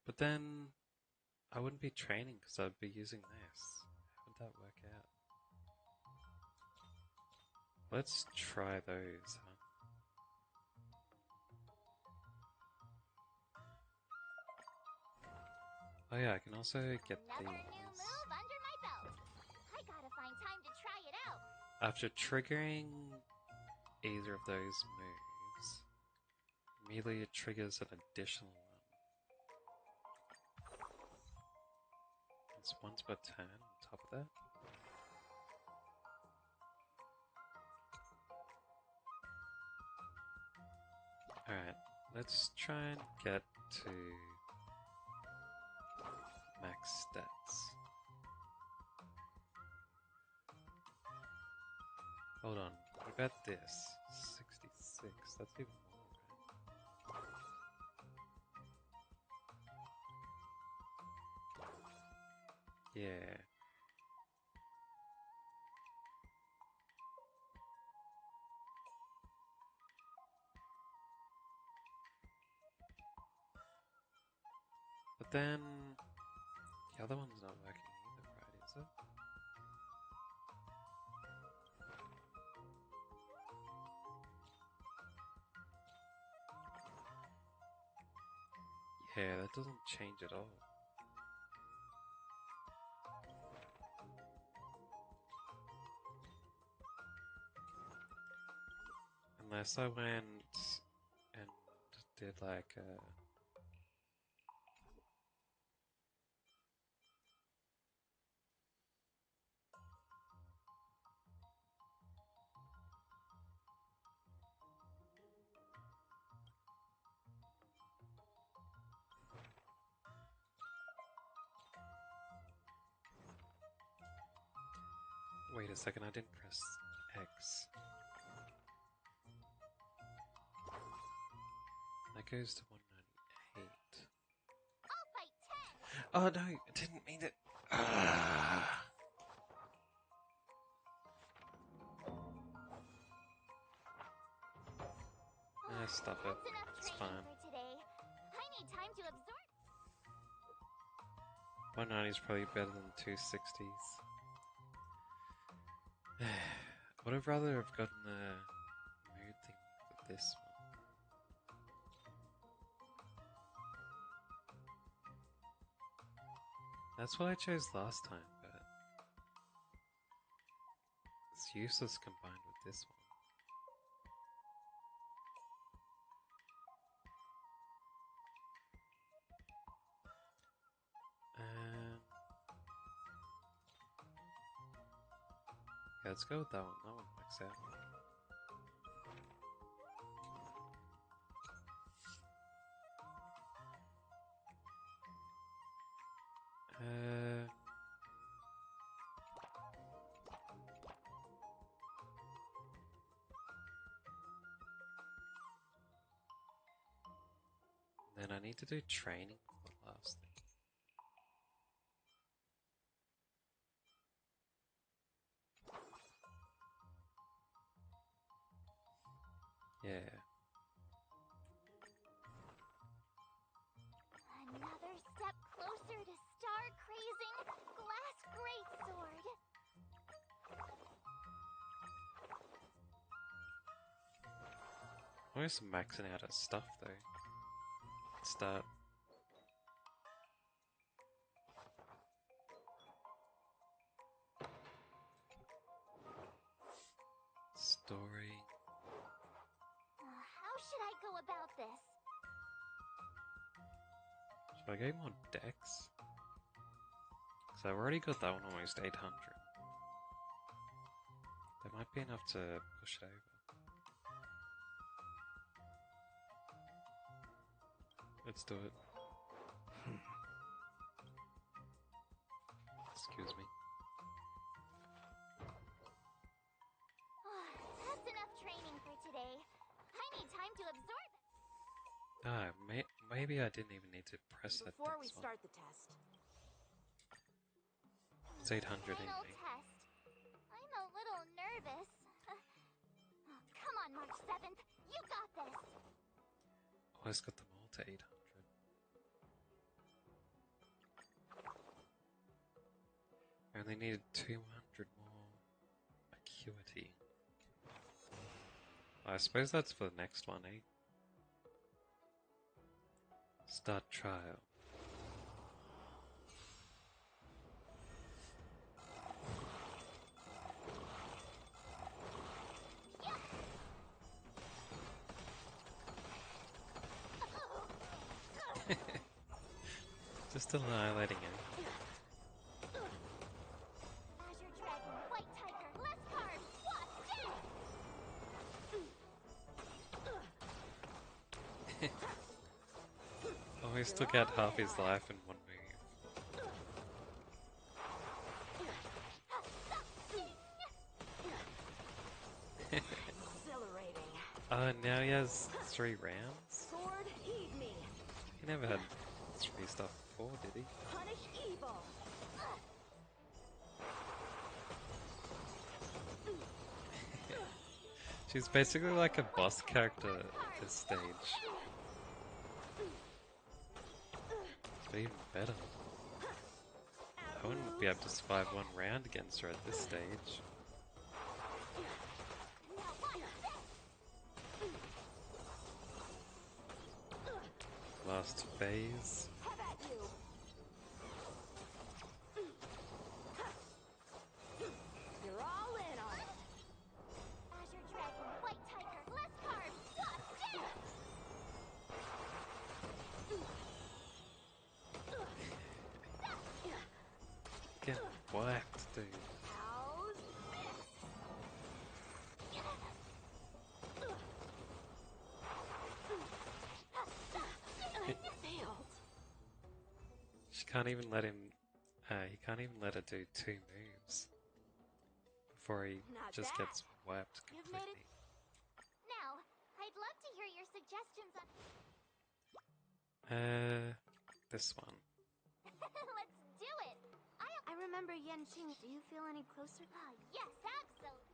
But then I wouldn't be training because I'd be using this. How would that work out? Let's try those, huh? Oh yeah, I can also get Another these. new move under my belt. I gotta find time to try it out. After triggering either of those moves, immediately it triggers an additional one. It's once per turn on top of that. Alright, let's try and get to max stats. Hold on, what about this? 66, that's even more, right? Yeah. But then, the other one's not working either, right, is it? Yeah, that doesn't change at all. Unless I went and did like a... Wait a second, I didn't press X. That goes to 198. I'll fight 10. Oh no, I didn't mean it. Ah. Stop it. That's enough It's training fine. for today. I need time to absorb. 190 is probably better than 260s. Would have rather have gotten the mood thing with this one. That's what I chose last time, but it's useless combined with this one. Yeah, let's go with that one. That one works out. Then I need to do training for the last thing. Yeah. Another step closer to star-crazing glass greatsword. I'm just maxing out at stuff though. Start. Story. How should I go about this? Should I go more decks? Because I've already got that one almost 800. That might be enough to push it over. Let's do it. Excuse me. That's enough training for today. I need time to absorb. Ah, maybe I didn't even need to press that Before we next one. start the test. It's 800 Final anyway. test. I'm a little nervous. Come on, March 7th. You got this. Always got them all to 800. I only needed 200 more acuity. I suppose that's for the next one, eh? Start trial. Just annihilating him. Azure Dragon, White Tiger, less cards, swap, Oh, he still got half his life in one move. Exhilarating. Now he has 3 rounds? Sword, heed me. He never had 3 stuff before, did he? Punish evil. She's basically like a boss character at this stage. But even better. I wouldn't be able to survive 1 round against her at this stage. Last phase. You're all in on it. Azure Dragon, White Tiger, less cards, swap, Getting whacked, dude. How's this? Failed. She can't even let him. He can't even let her do 2 moves before he Not just bad. gets wiped You've made completely. it. Now, I'd love to hear your suggestions on. This one. Let's do it. I remember Yanqing. Do you feel any closer? Yes, absolutely.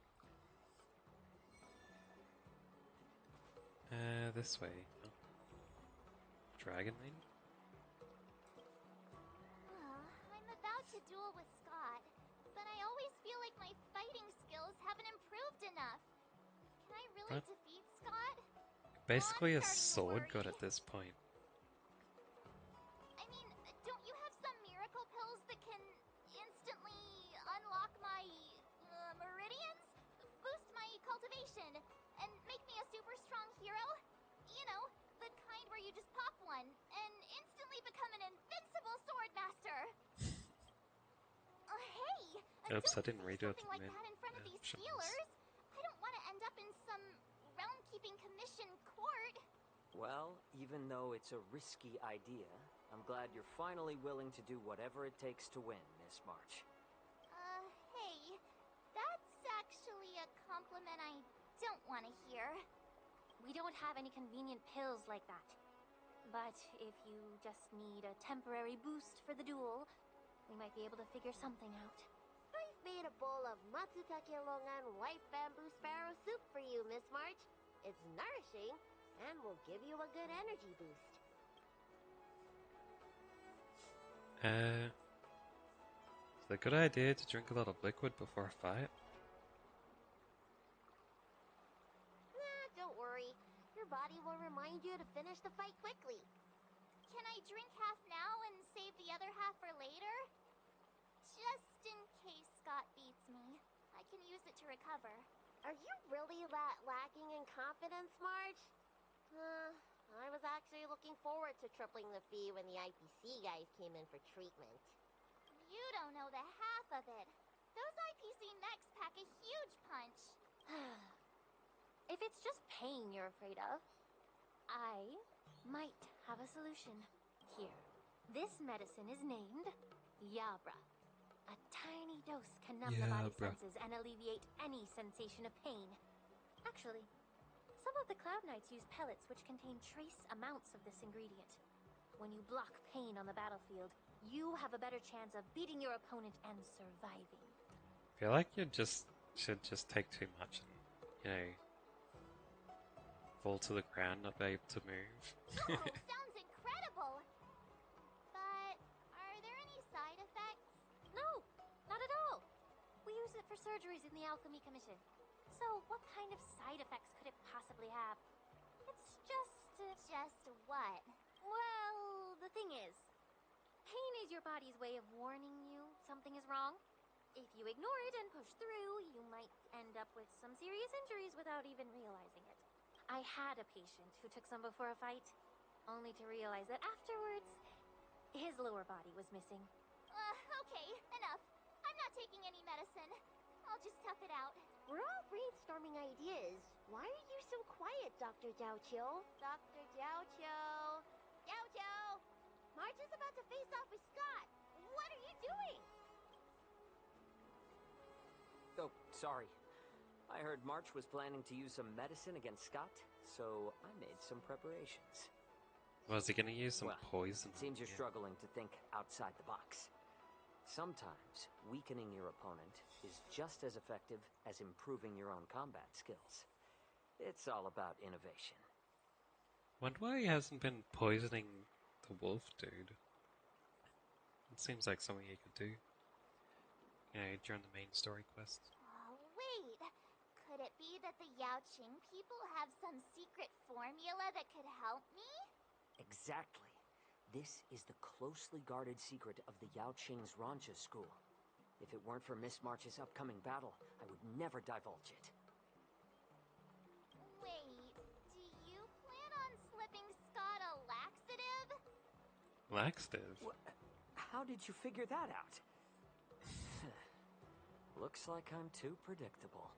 This way. Oh. Dragon Lady? I'm about to duel with Scott, but I always feel like my fighting skills haven't improved enough. Can I really What? defeat Scott? Basically a sword god at this point. I mean, don't you have some miracle pills that can instantly unlock my meridians? Boost my cultivation and make me a super strong hero? You know, the kind where you just pop one and instantly become an invincible sword master. Hey! Oops, I didn't redo it Something like that in front of these healers. I don't want to end up in some realm-keeping commission court. Well, even though it's a risky idea, I'm glad you're finally willing to do whatever it takes to win, Miss March. Hey, that's actually a compliment I don't want to hear. We don't have any convenient pills like that. But if you just need a temporary boost for the duel, we might be able to figure something out. I've made a bowl of Matsutake Longan white bamboo sparrow soup for you, Miss March. It's nourishing and will give you a good energy boost. Is it a good idea to drink a lot of liquid before a fight? Don't worry. Your body will remind you to finish the fight quickly. Can I drink half now and save the other half for later? Just in case Scott beats me, I can use it to recover. Are you really that lacking in confidence, Marge? I was actually looking forward to tripling the fee when the IPC guys came in for treatment. You don't know the half of it. Those IPC mechs pack a huge punch. If it's just pain you're afraid of, I might have a solution. Here, this medicine is named Yabra. A tiny dose can numb the body's Yabra. senses and alleviate any sensation of pain. Actually, Some of the Cloud Knights use pellets which contain trace amounts of this ingredient. When you block pain on the battlefield, you have a better chance of beating your opponent and surviving. I feel like you should just take too much and, fall to the ground, not be able to move. Oh, sounds incredible! But are there any side effects? No, not at all. We use it for surgeries in the Alchemy Commission. So what kind of side effects could it possibly have? It's just... Just what? Well, the thing is, pain is your body's way of warning you something is wrong. If you ignore it and push through, you might end up with some serious injuries without even realizing it. I had a patient who took some before a fight, only to realize that afterwards, his lower body was missing. Okay, enough. I'm not taking any medicine. I'll just tough it out. We're all brainstorming ideas. Why are you so quiet, Dr. Jiaoqiu? Dr. Jiaoqiu! Jiaoqiu! March is about to face off with Scott. What are you doing? Oh, sorry. I heard March was planning to use some medicine against Scott, so I made some preparations. Was he gonna use some poison? It seems you're struggling to think outside the box. Sometimes weakening your opponent is just as effective as improving your own combat skills. It's all about innovation. Wonder why he hasn't been poisoning the wolf dude. It seems like something he could do. During the main story quest. Oh, wait. Could it be that the Yaoqing people have some secret formula that could help me? Exactly. This is the closely guarded secret of the Yaoqing's Rancha school. If it weren't for Miss March's upcoming battle, I would never divulge it. Wait, do you plan on slipping Scott a laxative? Laxative? How did you figure that out? Looks like I'm too predictable.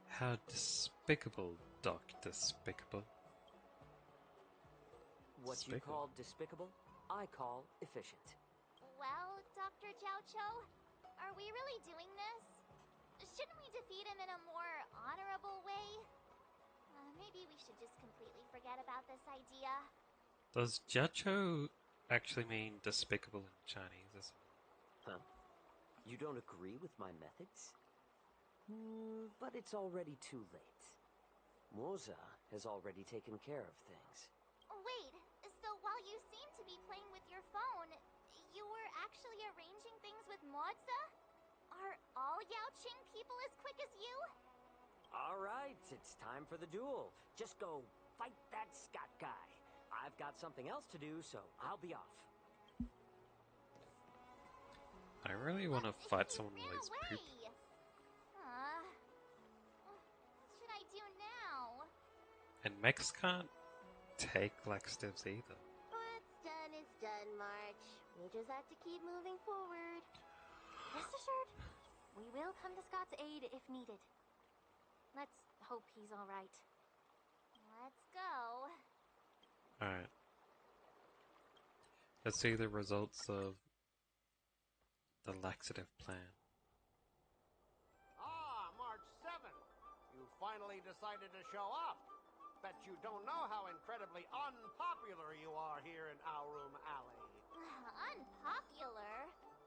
How despicable, Doc. Despicable. What you call despicable, I call efficient. Well, Dr. Jiaoqiu, are we really doing this? Shouldn't we defeat him in a more honorable way? Maybe we should just completely forget about this idea. Does Jiacho actually mean despicable in Chinese? Huh? You don't agree with my methods? But it's already too late. Moza has already taken care of things. Wait, so while you seem to be playing with your phone, you were actually arranging things with Moza? Are all Yaoqing people as quick as you? All right, it's time for the duel. Just go fight that Scott guy. I've got something else to do, so I'll be off. I really want to fight someone with his poop. What should I do now? And mechs can't take laxatives either. What's done, March. We just have to keep moving forward. Rest assured, we will come to Scott's aid if needed. Let's hope he's alright. Let's go. Alright. Let's see the results of the laxative plan. March 7th. You finally decided to show up. Bet you don't know how incredibly unpopular you are here in Aurum Alley. Unpopular?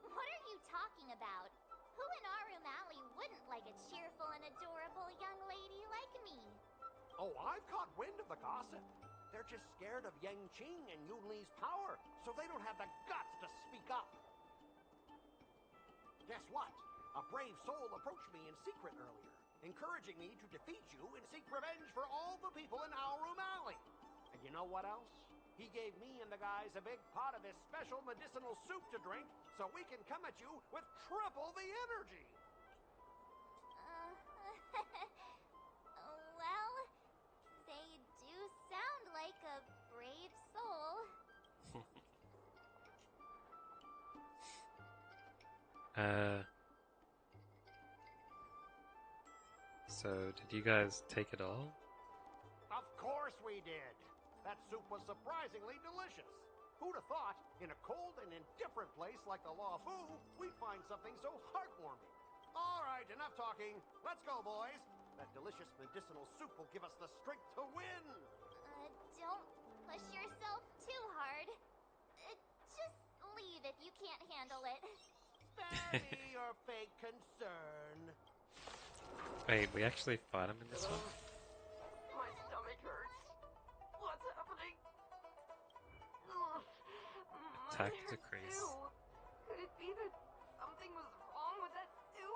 What are you talking about? Who in Aurum Alley wouldn't like a cheerful and adorable young lady like me? Oh, I've caught wind of the gossip. They're just scared of Yang Qing and Yunli's power, so they don't have the guts to speak up. Guess what? A brave soul approached me in secret earlier, encouraging me to defeat you and seek revenge for all the people in Aurum Alley. And you know what else? He gave me and the guys a big pot of his special medicinal soup to drink, so we can come at you with triple the energy. Well, they do sound like a brave soul. So did you guys take it all? Of course we did. That soup was surprisingly delicious. Who'd have thought, in a cold and indifferent place like the La Fu, we'd find something so heartwarming. All right, enough talking. Let's go, boys. That delicious medicinal soup will give us the strength to win. Don't push yourself too hard. Just leave if you can't handle it. Spare me your fake concern. Wait, we actually fight him in this one? My stomach hurts. What's happening? Attack Mine hurts decrease. too. Could it be that something was wrong with that stew?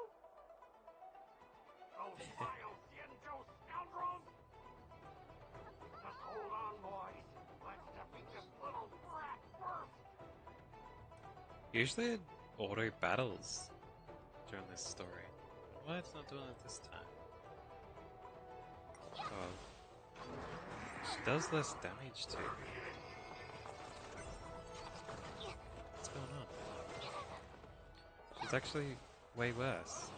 Those vile Xianzhou scoundrels! Just hold on, boys. Let's defeat this little brat first. Usually it auto battles during this story. Why it's not doing it this time? Oh. She does less damage too. What's going on? She's actually way worse.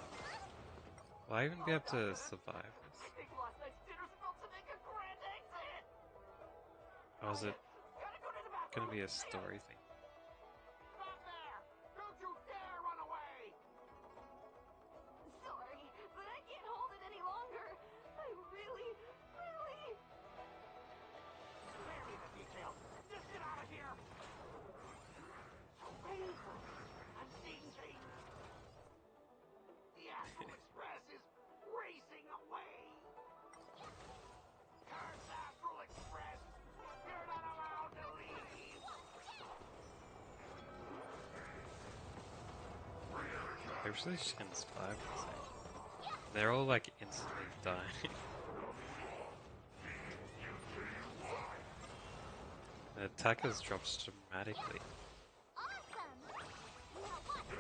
Will I even be able to survive this? I think last night's dinner's about to make a grand exit. Or is it Gotta go to the bathroom. gonna be a story thing? Stop there! Don't you dare run away! Sorry, but I can't hold it any longer. I really. Spare me the details. Just get out of here! So painful. I'm seeing things. The Astral Express is racing away. Curse Astral Express! You're not allowed to leave! I really shouldn't survive this thing. They're all like instantly dying. The attackers drops dramatically. Awesome! Now watch this!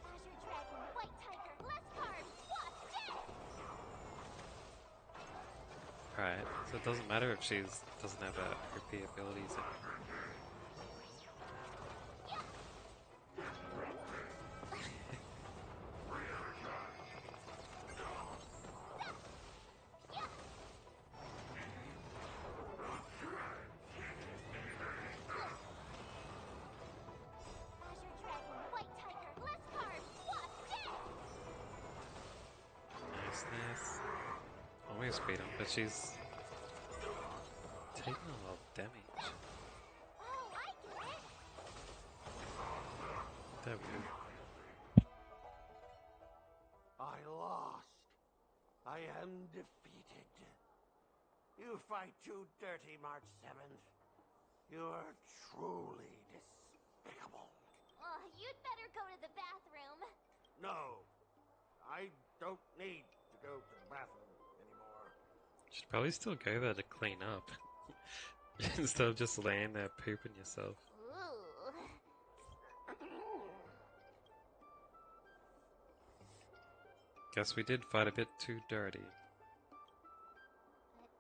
Azure Dragon, White Tiger, Less Card, Wasp, Death! Right, so it doesn't matter if she doesn't have her OP abilities anymore. Azure Dragon, White Tiger, Less Card, Wasp, Death! Nice. Almost beat him, but she's taking a lot of damage. Oh, I get it! There we go. I lost. I am defeated. You fight too dirty, March 7th. You are truly despicable. You'd better go to the bathroom. No, I don't need to go to the bathroom anymore. Should probably still go there to clean up. Instead of just laying there pooping yourself. Ooh. Guess we did fight a bit too dirty. But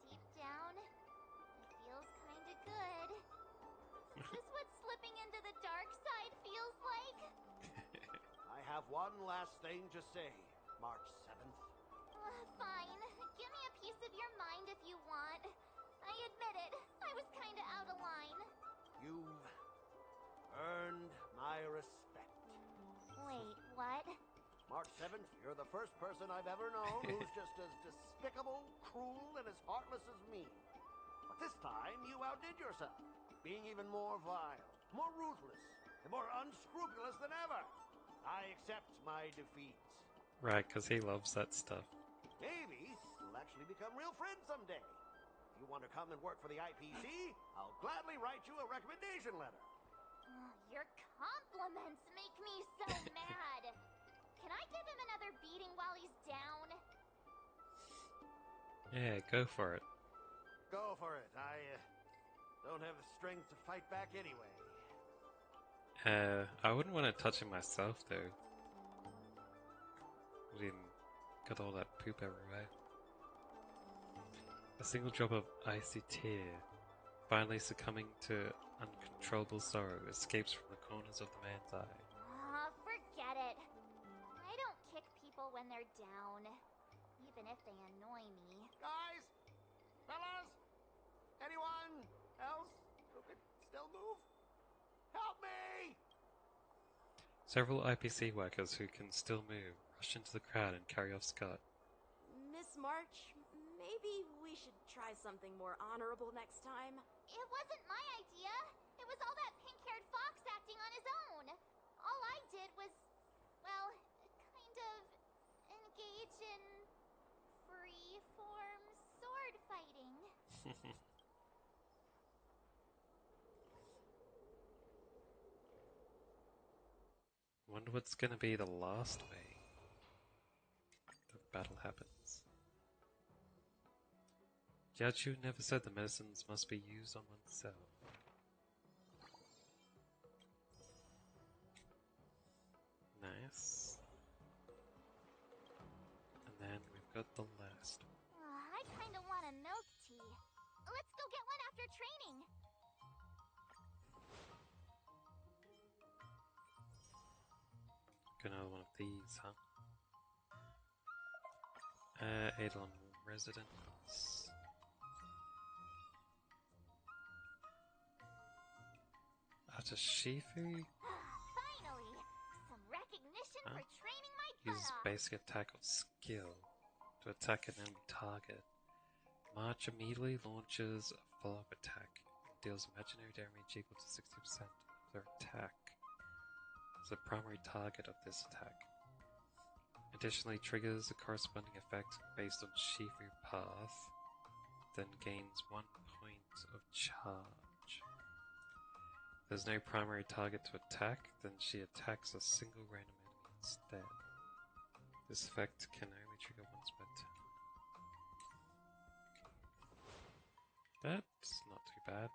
deep down, it feels kinda good. Is this what slipping into the dark side feels like? I have one last thing to say, March 7th. Fine. Give me a piece of your mind if you want. I admit it. I was kinda out of line. You've earned my respect. Wait, what? March 7th, you're the first person I've ever known who's just as despicable, cruel, and as heartless as me. But this time, you outdid yourself, being even more vile, more ruthless, and more unscrupulous than ever. I accept my defeat. Right, because he loves that stuff. Maybe we'll actually become real friends someday. If you want to come and work for the IPC, I'll gladly write you a recommendation letter. Your compliments make me so mad. Can I give him another beating while he's down? Yeah, go for it. Go for it. I don't have the strength to fight back anyway. I wouldn't want to touch him myself though. Would even got all that poop everywhere. A single drop of icy tear, finally succumbing to uncontrollable sorrow, escapes from the corners of the man's eye. Forget it. I don't kick people when they're down, even if they annoy me. Guys? Fellas? Anyone else who could still move? Help me! Several IPC workers who can still move rush into the crowd and carry off Scott. Miss March, maybe we should try something more honorable next time. It wasn't my idea. It was all that pink-haired fox acting on his own. All I did was, well, kind of engage in free-form sword fighting. Wonder what's gonna be the last way the battle happens. Jiachu never said the medicines must be used on oneself. Nice. And then we've got the last one. I kind of want a milk tea. Let's go get one after training. Got another one of these, huh? Eidolon Residence. After Shifu? Finally! Some recognition Huh? for training my butt Uses off. basic attack or skill to attack an enemy target. March immediately launches a follow-up attack and deals imaginary damage equal to 60% of their attack. As the primary target of this attack. Additionally triggers a corresponding effect based on Shifu path, then gains 1 point of charge. If there's no primary target to attack, then she attacks a single random enemy instead. This effect can only trigger once per turn. That's not too bad.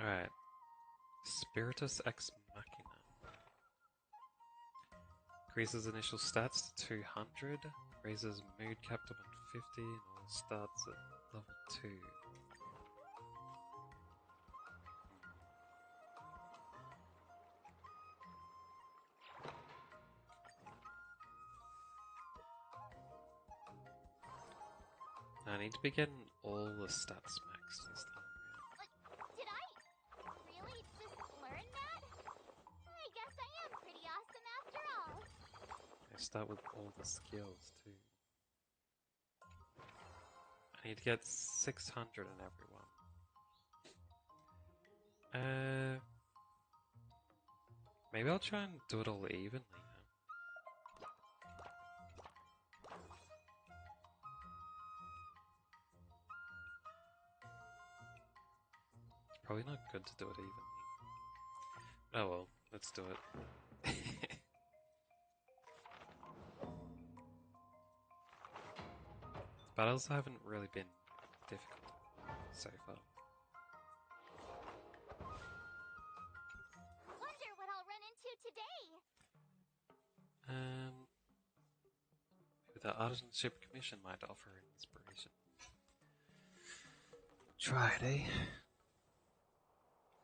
Alright. Spiritus Ex Machina. Increases initial stats to 200, raises mood cap to 150, and all starts at level 2. I need to be getting all the stats maxed this time around. Did I really just learn that? I guess I am pretty awesome after all. I start with all the skills too. I need to get 600 on everyone. Maybe I'll try and do it all evenly. Probably not good to do it evenly. Oh well, let's do it. Battles haven't really been difficult so far. Wonder what I'll run into today. Maybe the Artisanship Commission might offer an inspiration. Try it, eh?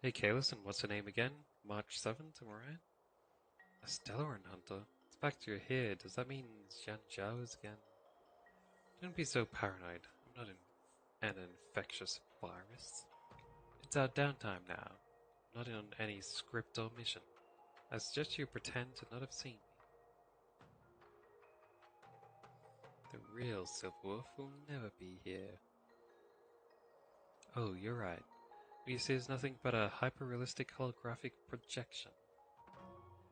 Hey Kalis, and what's her name again? March 7th, am I right? A Stellarin Hunter? The fact you're here, does that mean Xian Zhao is again? Don't be so paranoid. I'm not an infectious virus. It's our downtime now. Not on any script or mission. I suggest you pretend to not have seen me. The real Silverwolf will never be here. Oh, you're right. What you see is nothing but a hyper-realistic holographic projection.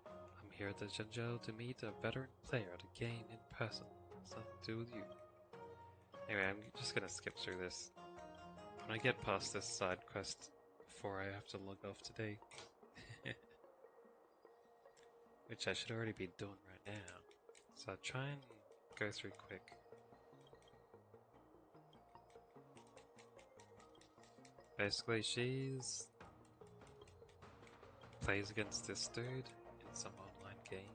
I'm here at the Zhengzhou to meet a veteran player at a game in person. It's nothing to do with you. Anyway, I'm just gonna skip through this. When I get past this side quest before I have to log off today. Which I should already be doing right now. So I'll try and go through quick. Basically, she's plays against this dude in some online game.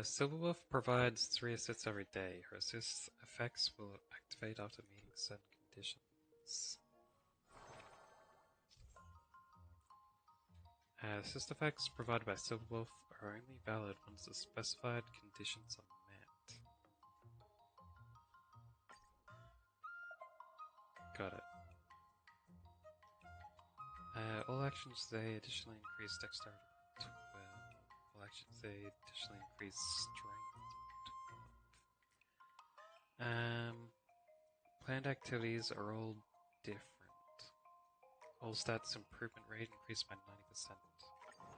Silverwolf provides 3 assists every day. Her assist effects will activate after meeting certain conditions. Assist effects provided by Silverwolf are only valid once the specified conditions are met. Got it. All actions today additionally increase dexterity by 12. All actions today additionally increase strength by 12. Planned activities are all different. All stats improvement rate increased by 90%.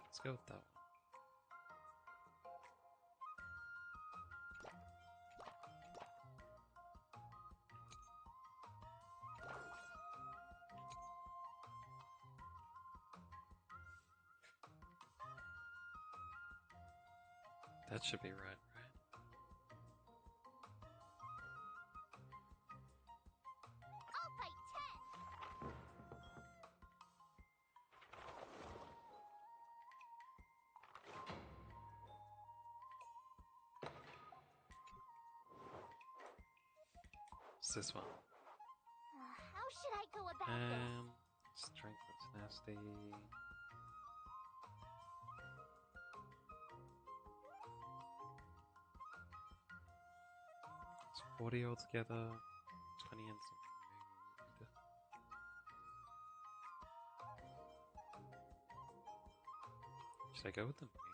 Let's go with that one. That should be right, right? I'll fight 10! What's this one? How should I go about this? Strength and tenacity. It's 40 altogether, 20 and some mood. Should I go with the mood one?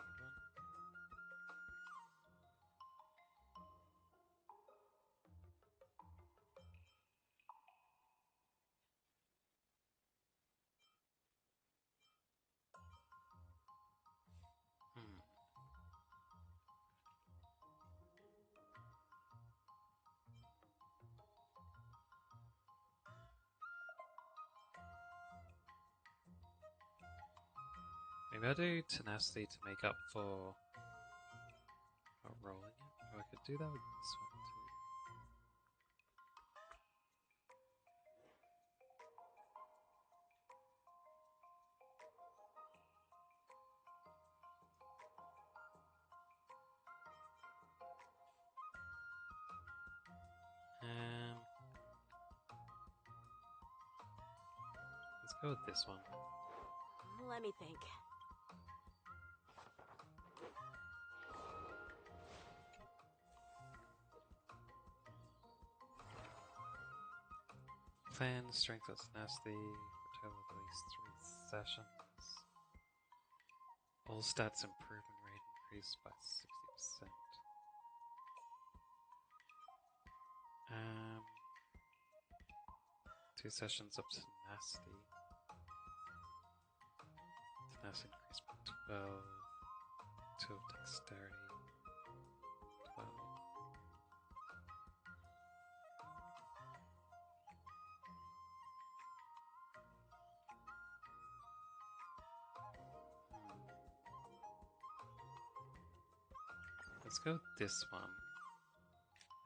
Maybe I'll do tenacity to make up for rolling it. Or I could do that with this one too. Let's go with this one. Let me think. Plan strength or tenacity for a total of at least 3 sessions. All stats improvement rate increased by 60%. 2 sessions of tenacity. Tenacity increased by 12. 2 of dexterity. 12. Let's go with this one.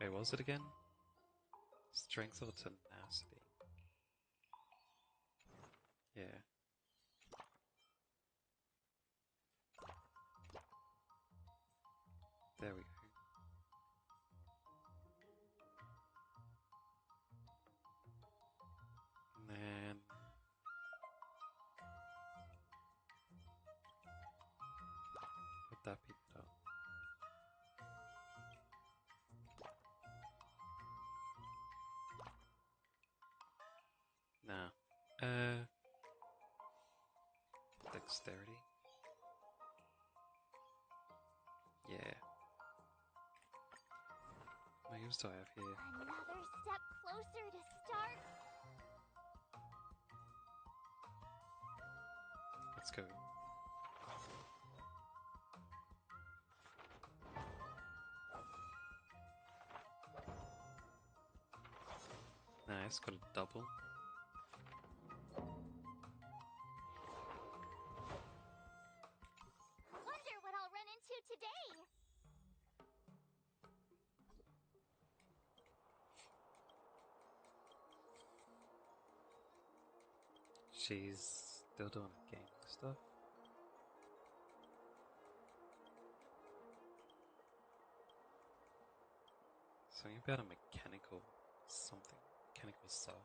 Wait, what was it again? Strength or tenacity? Yeah. There we go. And then let that be done. Now, dexterity. Yeah. What use do I have here? Another step closer to start. Let's go. Nice, got a double. Wonder what I'll run into today. She's still doing game stuff. Something about a mechanical something. Mechanical cell.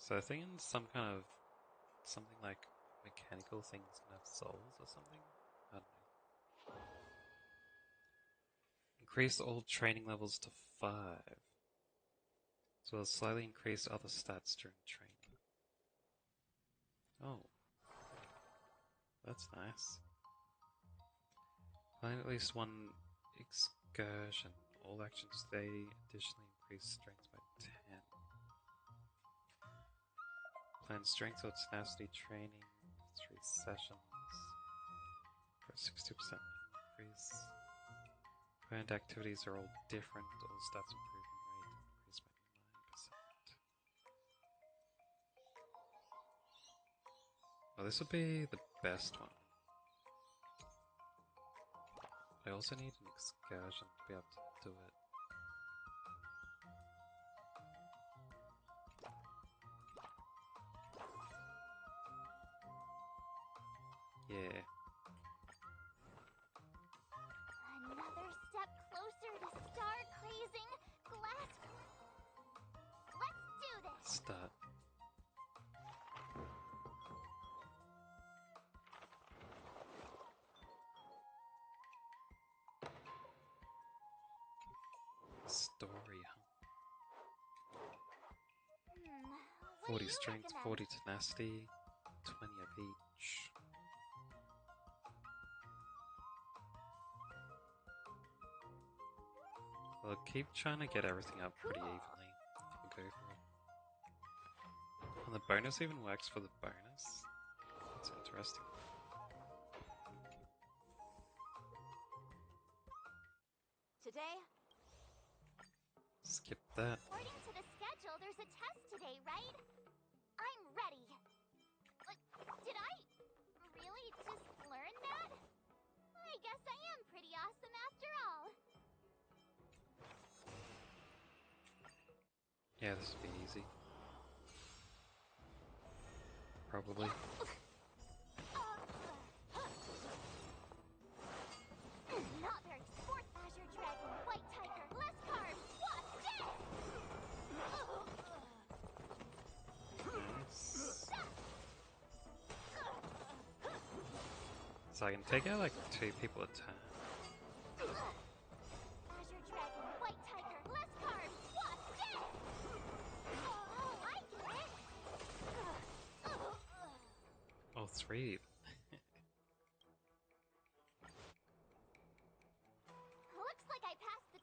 So I think some kind of something like mechanical things can have souls or something. I don't know. Increase all training levels to 5. As well as slightly increase other stats during training. Oh. That's nice. Plan at least one excursion. All actions they additionally increase strength by 10. Plan strength or tenacity training for 3 sessions for a 60% increase. Planned activities are all different. All stats improvement rate increased by 9%. Well, this would be the best one. I also need an excursion to be able to do it. Yeah. Another step closer to star crazing glass. Let's do this. Start. Story, huh? 40 strength, 40 tenacity, 20 of each. Well, keep trying to get everything up pretty evenly. I'll go for it. And the bonus even works for the bonus. That's interesting. Today? Skip that. According to the schedule, there's a test today, right? I'm ready. Did I really just learn that? I guess I am pretty awesome after all. Yeah, this would be easy. Probably. Not very sports. Azure Dragon, White Tiger, less carbs, what's this? So I can take out like 2 people at a time. Azure Dragon, White Tiger, less carbs, what's this? I get it. Oh, 3. Looks like I passed the.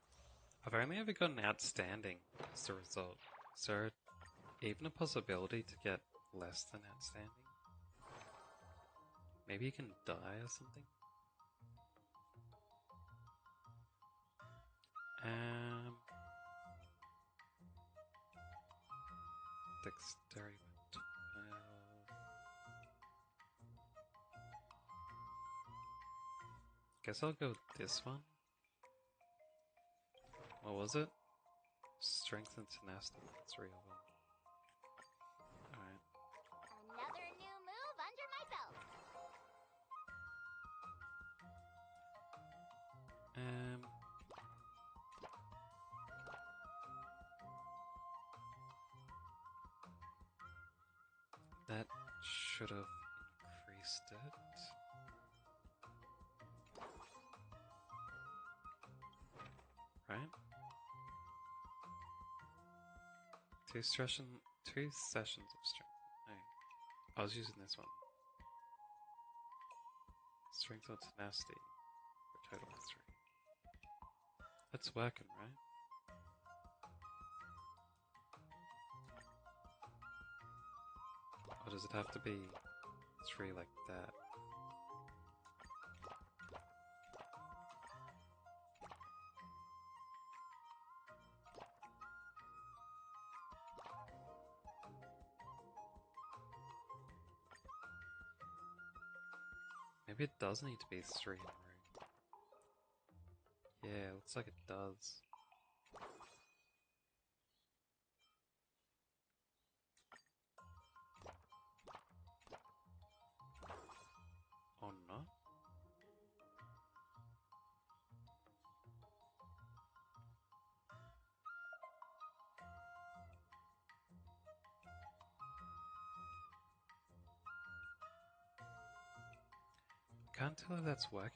I've only ever gotten outstanding as a result. Is there even a possibility to get less than outstanding? Maybe you can die or something? Dexterity 12. Guess I'll go with this one. What was it? Strength and tenacity, 3 of them. Alright. Another new move under my belt. That should have increased it. Right? 2 sessions of strength. No, I was using this one. Strength or tenacity for a total of 3. That's working, right? Or does it have to be 3 like that? Maybe it does need to be 3 in a row. Yeah, looks like it does. Or not? can't tell if that's working.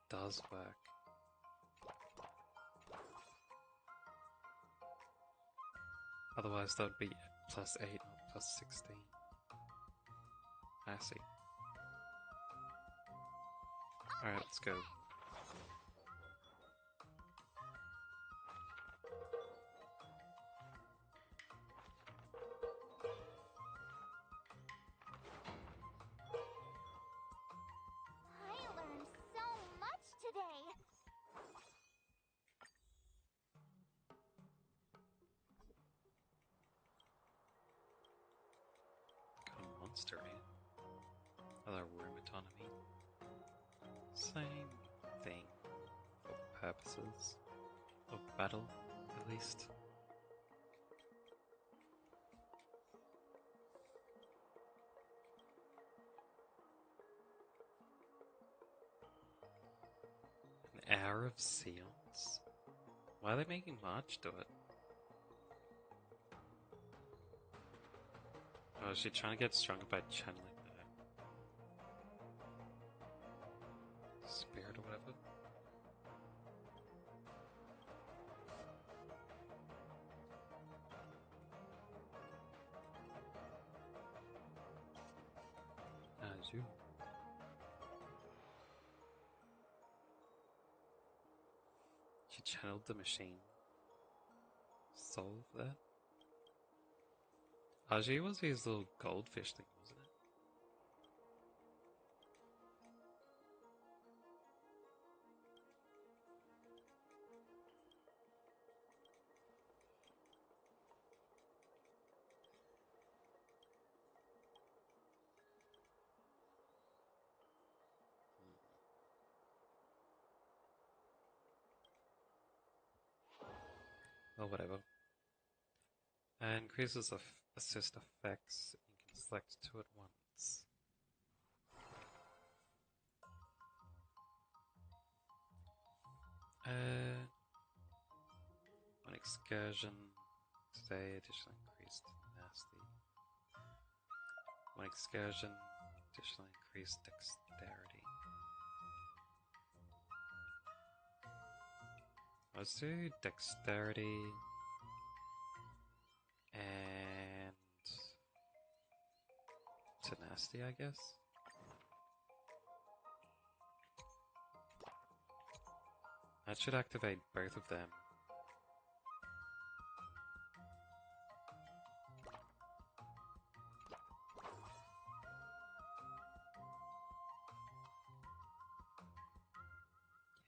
Does work. Otherwise that would be plus 8 or plus 16. I see. Alright, let's go. I learned so much today. Got a monster here. Other room autonomy. Same thing. For purposes of battle, at least. An hour of seals? Why are they making March do it? Oh, is she trying to get stronger by channeling the spirit or whatever? Zoo. She channeled the machine. Solve that? Aji was his little goldfish thing, wasn't it? Or whatever. And increases of assist effects. You can select 2 at once. One excursion today, additionally increased nasty. One excursion, additionally increased dexterity. Let's do dexterity and tenacity, I guess. That should activate both of them.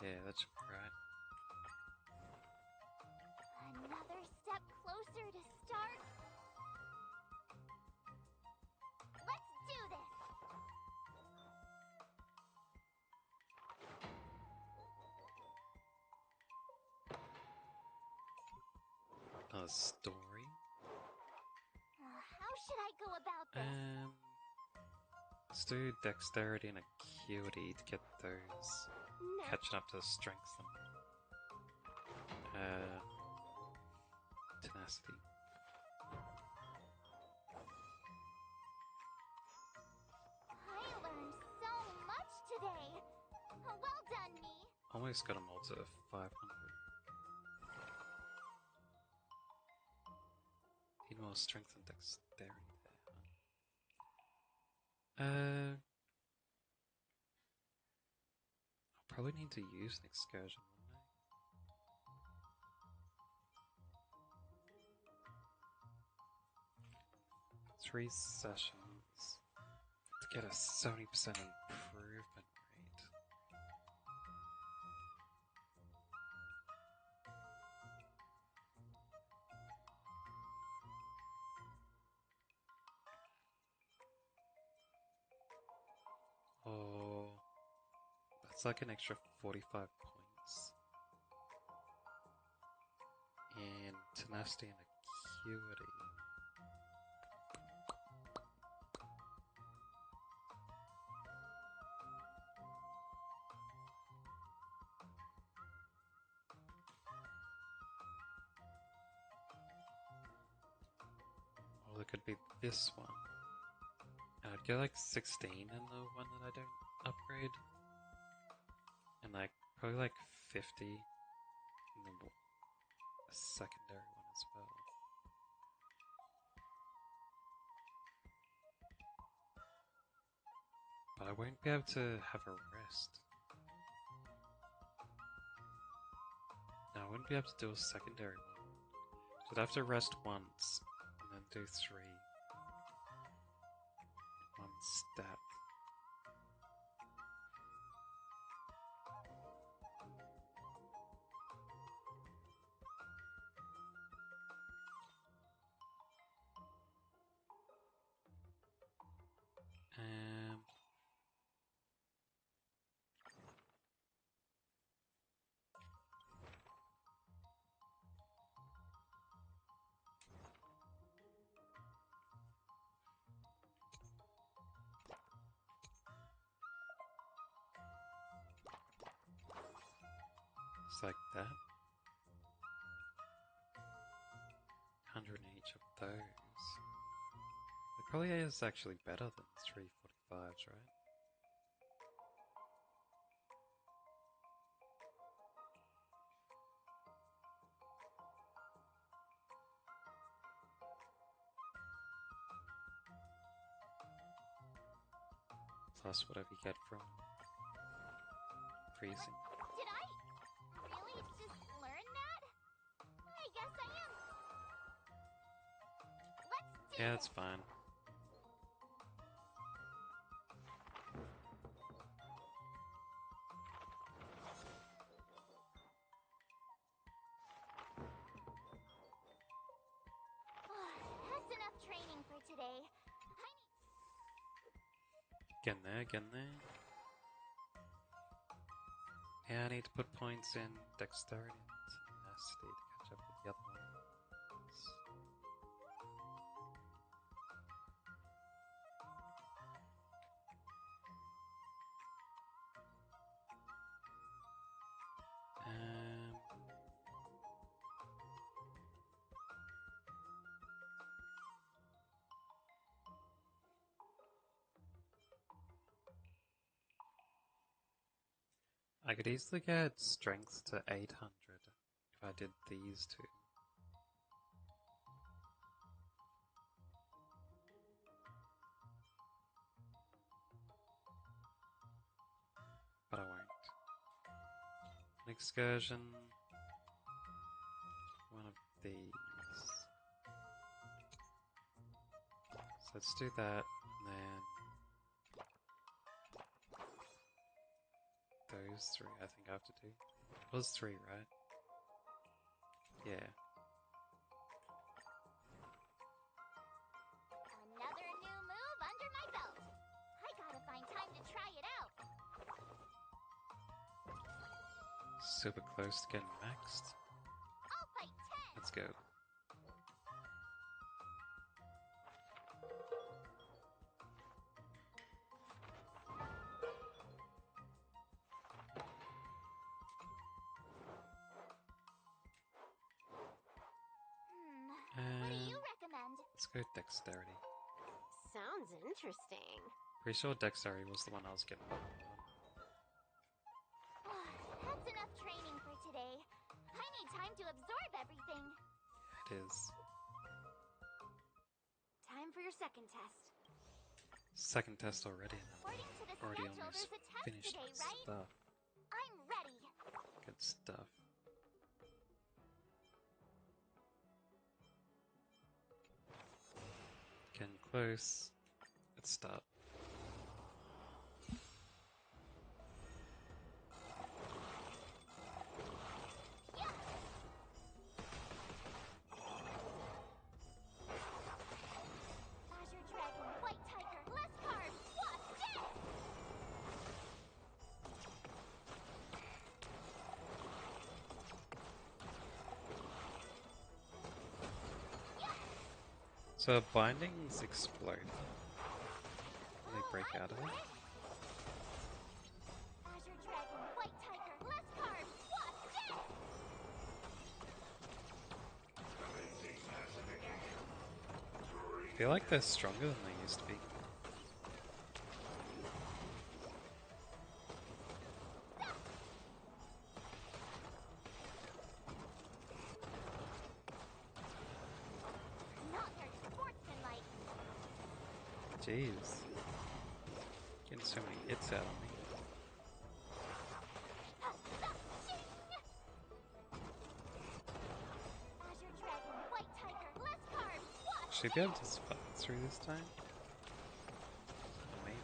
Yeah, that should be right. Another step closer to start. Let's do this. A story. How should I go about this? Let's do dexterity and acuity to get those catching up to strength and tenacity. I learned so much today. Well done, me. Almost got them all to 500. Need more strength and dexterity there. I'll probably need to use an excursion, wouldn't I? 3 sessions to get a 70% improvement rate. Oh, that's like an extra 45 points. And tenacity and acuity. could be this one. And I'd get like 16 in the one that I don't upgrade. And like probably like 50 in the secondary one as well. But I won't be able to have a rest. No, I wouldn't be able to do a secondary one. So I'd have to rest once, and then do 3. One stat. Just like that. 100 in each of those. It probably is actually better than 345s, right? Plus whatever you get from freezing. Did I really just learn that? I guess I am. Let's do Yeah, this. it's fine. That's enough training for today. Getting there, getting there. Yeah, I need to put points in dexterity and tenacity to catch up with the other ones. I could easily get strength to 800 if I did these two. But I won't. An excursion. One of these. So let's do that, and then those 3 I think I have to do. It was 3, right? Yeah. Another new move under my belt. I gotta find time to try it out. Super close to getting maxed. I'll fight 10. Let's go. What do you recommend? Let's go dexterity. Sounds interesting. Pretty sure dexterity was the one I was getting wrong on. That's enough training for today. I need time to absorb everything. It is. Time for your second test. Second test already, and According to the already schedule, almost there's a test finished today, my right? stuff. I'm ready. Good stuff. Getting close. Let's start. Azure Dragon, White Tiger, less cards, Wasp, death! So bindings explode. They break out of it. Azure Dragon, White Tiger, less cards, Wasp, death! Commencing pacification. 3, feel like they're stronger than they used to be. Not very sportsmanlike. Jeez. Getting so many hits out on me. Azure Dragon, White Tiger, Lescar, Wasp! Should be able to spot through this time? Maybe.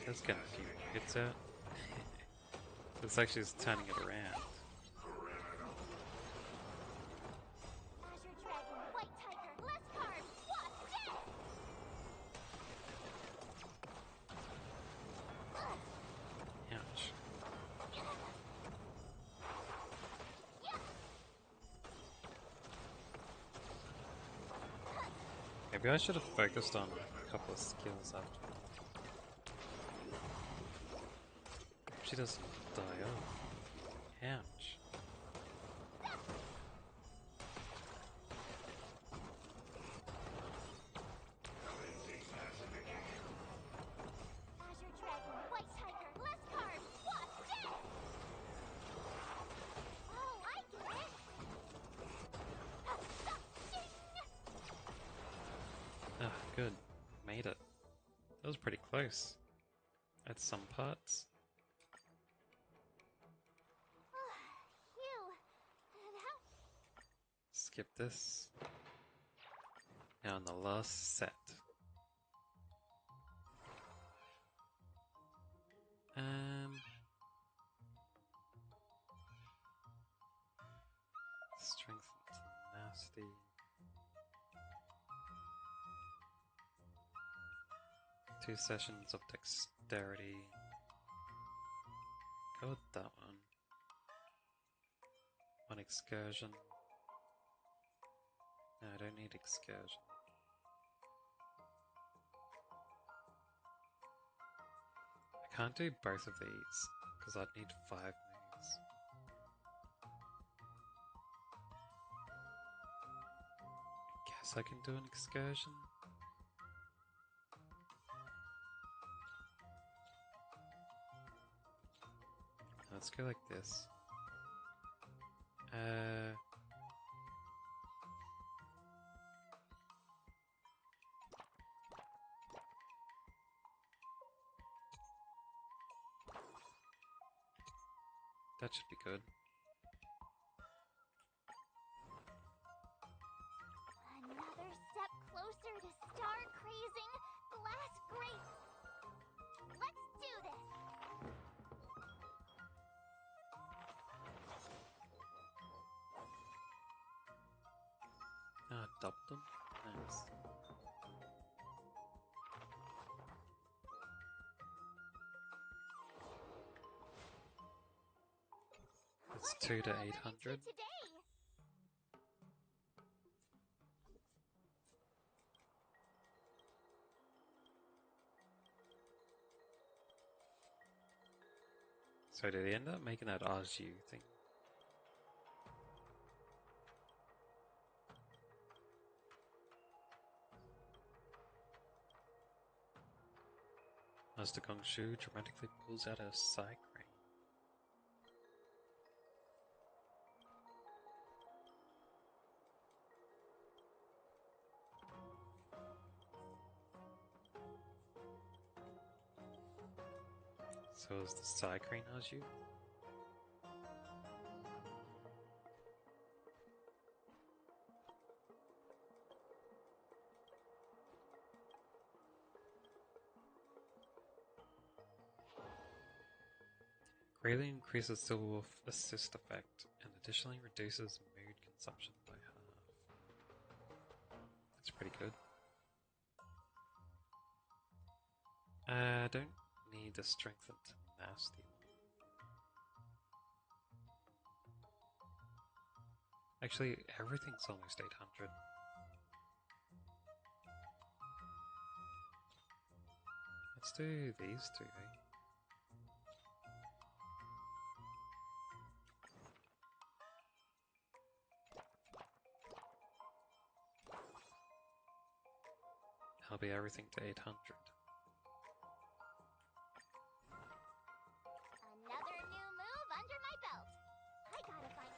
That's getting a few hits out. Looks like she's turning it around. Azure Dragon, White Tiger, Lescar, Wasp, dead! Ouch. Maybe I should have focused on a couple of skills after. She doesn't die off. Ouch. Azure Dragon, White Tiger, Lescar, Wasp, dead! Oh, I get it! Ah, good. Made it. That was pretty close. At some parts. Phew. That Skip this. Now on the last set. Strength and tenacity. Two sessions of dexterity. Go with that one. One excursion. No, I don't need excursion. I can't do both of these, because I'd need 5 moves. I guess I can do an excursion. Let's go like this. That should be good. Another step closer to star crazing glass grape. Let's do this. Ah, doubled them? Nice. It's 2 to 800. So did he end up making that Arju thing? Master Kung Shu dramatically pulls out a Psy Crane. So is the Psy Crane Arju? Greatly increases Silverwolf assist effect and additionally reduces mood consumption by half. That's pretty good. I don't need a strength and tenacity one. Actually, everything's almost 800. Let's do these two, eh? I'll be everything to 800. Another new move under my belt. I gotta find...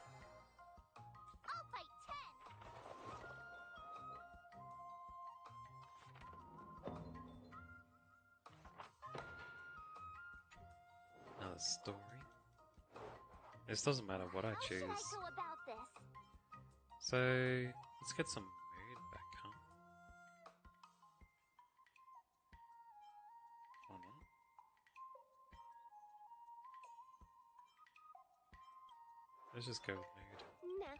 I'll fight 10. Another story. This doesn't matter what I How should I choose. go about this? So, let's get some mood back, huh? Or not? Let's just go with mood. No.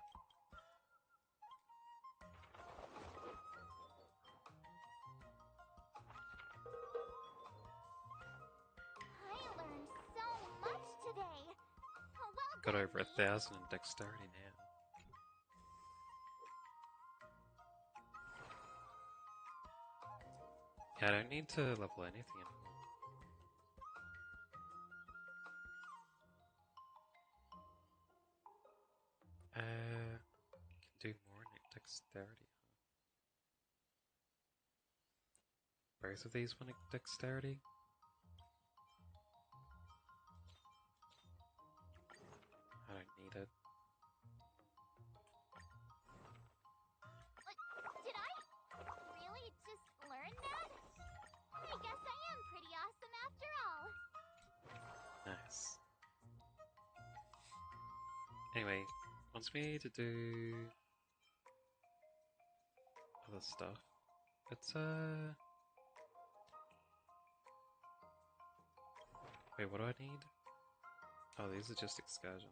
I learned so much today. Well Got done, over 1,000 in dexterity now. Yeah, I don't need to level anything anymore. Can do more in dexterity. Both of these want dexterity? I don't need it. Did I really just learn that? I guess I am pretty awesome after all. Nice. Anyway, wants me to do other stuff. It's wait, what do I need? Oh, these are just excursion.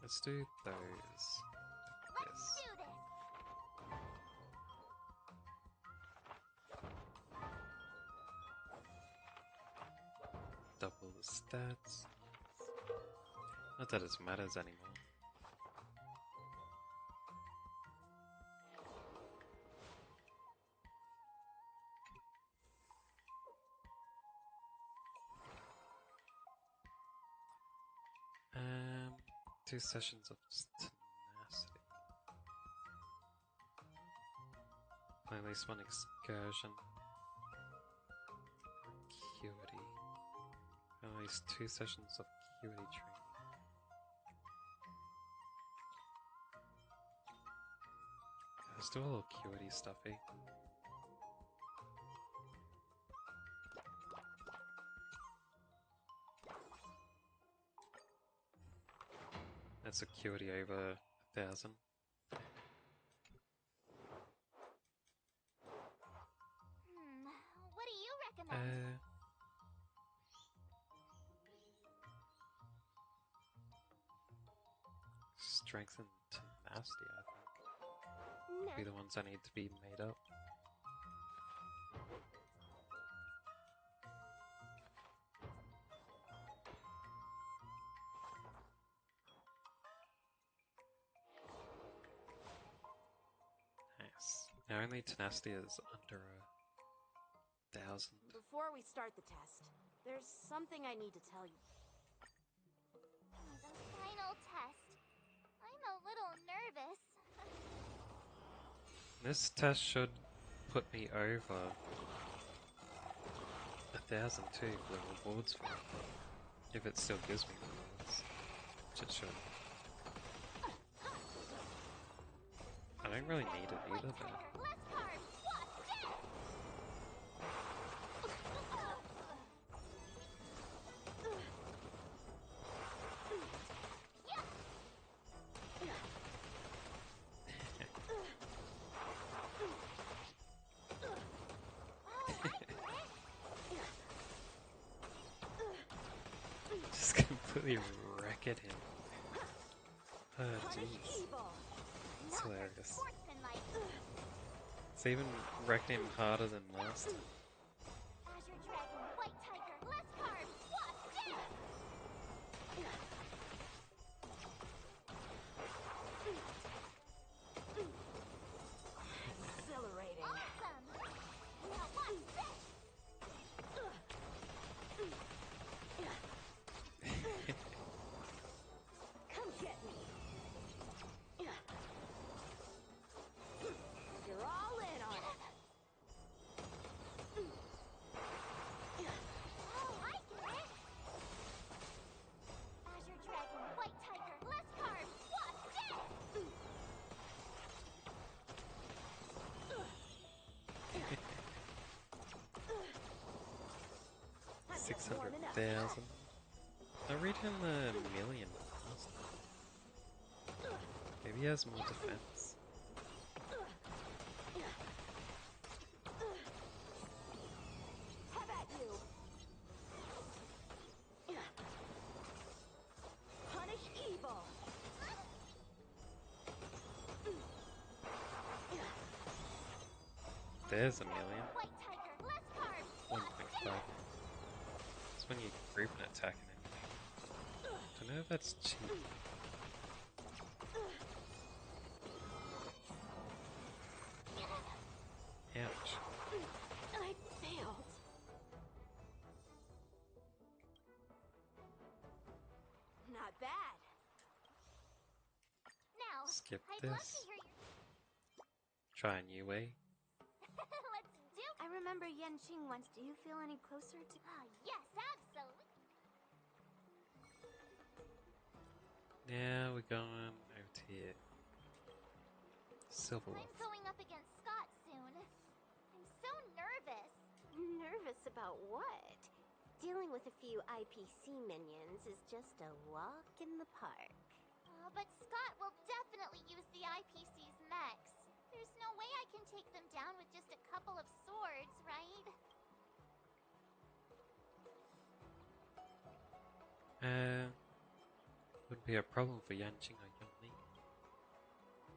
Let's do those. Let's do this. Double the stats. Not that it matters anymore. Um, 2 sessions of tenacity. Play at least 1 excursion. Acuity. At least 2 sessions of acuity training. Let's do a little acuity stuff, eh? That's acuity over 1,000. What do you recommend? Strength and tenacity, I think. No. Be the ones I need to be made up. Nice. Now only tenacity is under 1,000. Before we start the test, there's something I need to tell you. The final test. I'm a little nervous. This test should put me over 1,000 too for the rewards for it. If it still gives me rewards. Which it should. I don't really need it either though. Just completely wreck at him. Oh jeez. It's hilarious. It's even wrecked him harder than last time. Azure Dragon, White Tiger, Lescar, Wasp, Exhilarating. 600,000. They're reaching the million. Maybe he has more defense. Have at you. Punish evil. There's a million. White Tiger, less carbs. 1.5. That's when you group an attack and anything. Don't know if that's cheap. Ouch. I failed. Not bad. Now, Skip I'd love to this. hear your... Try a new way. Let's do... I remember Yanqing once. Do you feel any closer to... yes, absolutely. Now we're going out here. Silver Wolf. I'm going up against Scott soon. I'm so nervous. Nervous about what? Dealing with a few IPC minions is just a walk in the park. But Scott will definitely use the IPC's mechs. There's no way I can take them down with just a couple of swords, right? Wouldn't be a problem for Yanqing or Yongli.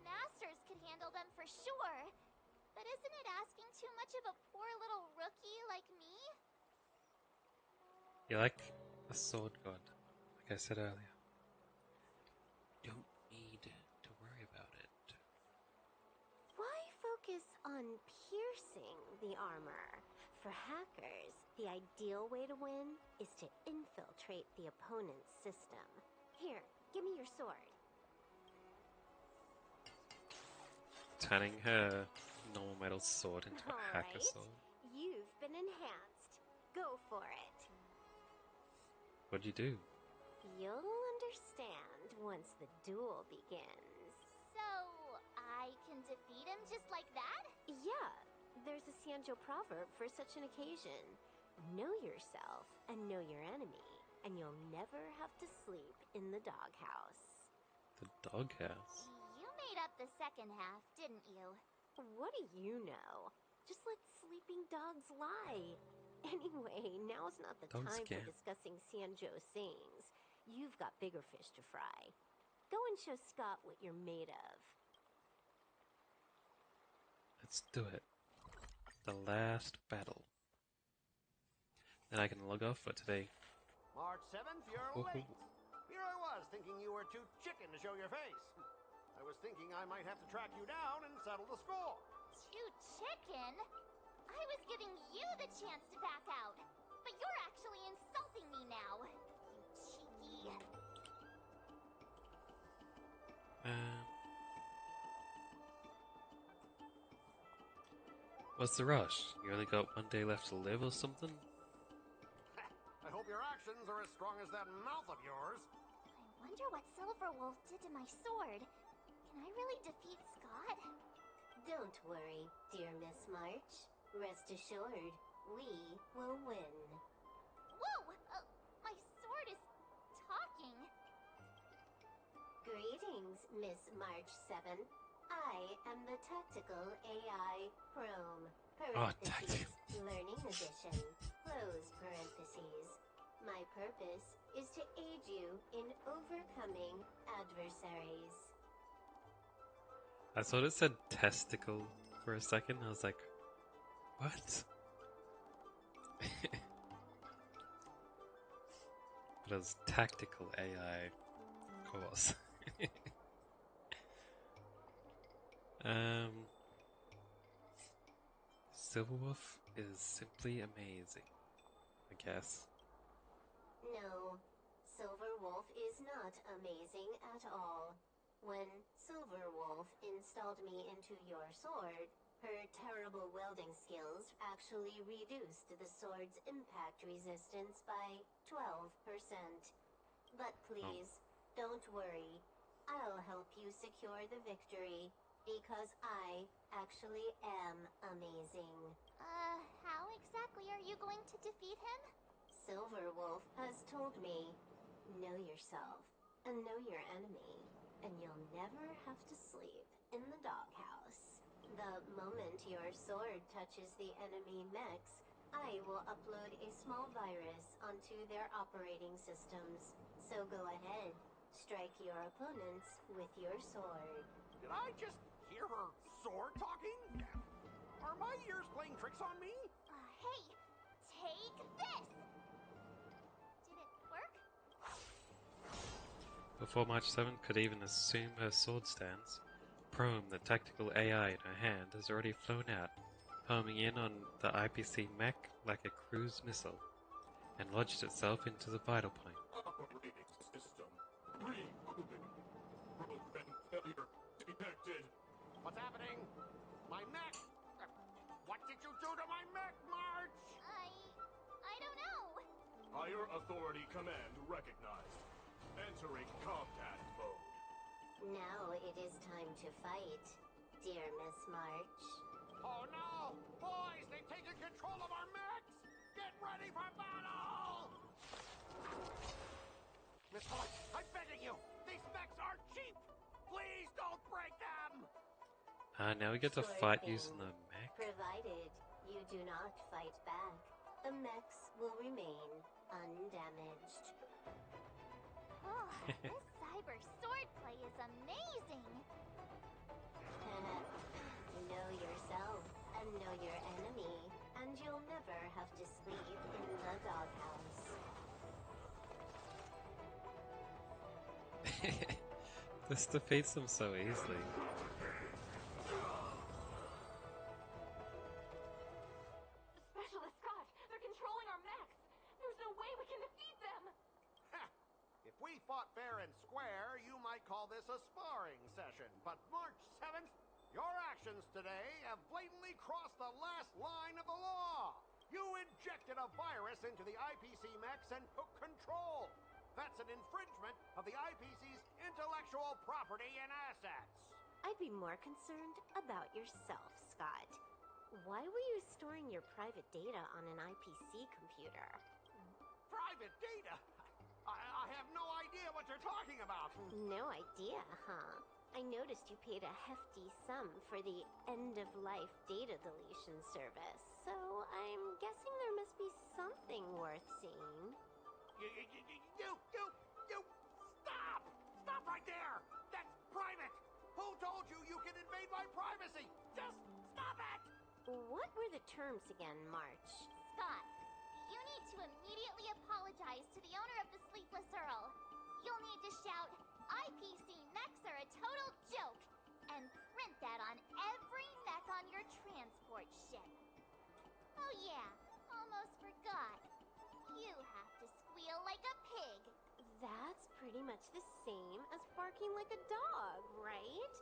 Masters could handle them for sure. But isn't it asking too much of a poor little rookie like me? You're like a sword god, like I said earlier. Don't need to worry about it. Why focus on piercing the armor? For hackers, the ideal way to win is to infiltrate the opponent's system. Here, give me your sword. Turning her normal metal sword into a hacker Alright, sword. you've been enhanced. Go for it. What'd you do? You'll understand once the duel begins. So, I can defeat him just like that? Yeah, there's a Xianzhou proverb for such an occasion. Know yourself and know your enemy, and you'll never have to sleep in the doghouse. The doghouse? You made up the second half, didn't you? What do you know? Just let sleeping dogs lie. Anyway, now's not the Dogs time for can. discussing Xianzhou sayings. You've got bigger fish to fry. Go and show Scott what you're made of. Let's do it. The last battle. Then I can log off for today. March 7th, you're late. Here I was, thinking you were too chicken to show your face. I was thinking I might have to track you down and settle the score. Too chicken? I was giving you the chance to back out. But you're actually insulting me now. You cheeky... What's the rush? You only got one day left to live or something? I hope your actions are as strong as that mouth of yours. I wonder what Silverwolf did to my sword. Can I really defeat Scott? Don't worry, dear Miss March. Rest assured, we will win. Whoa! My sword is talking. Greetings, Miss March 7. I am the Tactical AI Prome. Parentheses. Learning Edition. Close parentheses. My purpose is to aid you in overcoming adversaries. I thought it said testicle for a second. I was like, what? But it was tactical AI, of course. Silverwolf is simply amazing, I guess. No, Silverwolf is not amazing at all. When Silverwolf installed me into your sword, her terrible welding skills actually reduced the sword's impact resistance by 12%. But please, don't worry. I'll help you secure the victory, because I actually am amazing. How exactly are you going to defeat him? Silver Wolf has told me, know yourself and know your enemy, and you'll never have to sleep in the doghouse. The moment your sword touches the enemy mechs, I will upload a small virus onto their operating systems. So go ahead, strike your opponents with your sword. Did I just hear her sword talking? Are my ears playing tricks on me? Hey, take this! Did it work? Before March 7th could even assume her sword stance, Prome, the tactical AI in her hand, has already flown out, homing in on the IPC mech like a cruise missile, and lodged itself into the vital point. Operating system rebooted. Proven failure detected. What's happening? My mech! What did you do to my mech, March? I don't know. Higher authority command recognized. Entering combat mode. Now it is time to fight, dear Miss March. Oh no! Boys, they've taken control of our mechs! Get ready for battle! Miss March, I'm begging you! These mechs are cheap! Please don't break them! Now we get to Sure fight thing. using the mech. Provided you do not fight back, the mechs will remain undamaged. Oh, this cyber swordplay is amazing. Know yourself and know your enemy, and you'll never have to sleep in the doghouse. This defeats them so easily. Specialist Scott, they're controlling our mechs. There's no way we can defeat them. If we fought fair and square, you might call this a sparring session. But March 7th, your actions today have blatantly crossed the last line of the law. You injected a virus into the IPC mechs and took control. That's an infringement of the IPC's intellectual property and assets. I'd be more concerned about yourself, Scott. Why were you storing your private data on an IPC computer? Private data? I have no idea what you're talking about. No idea, huh? I noticed you paid a hefty sum for the end-of-life data deletion service, so I'm guessing there must be something worth seeing. You, stop! Stop right there! That's private! Who told you you can invade my privacy? Just stop it! What were the terms again, March? Scott, you need to immediately apologize to the owner of the Sleepless Earl. You'll need to shout, IPC mechs are a total joke, and print that on every mech on your transport ship. Oh yeah, almost forgot. You have to squeal like a pig. That's pretty much the same as barking like a dog, right?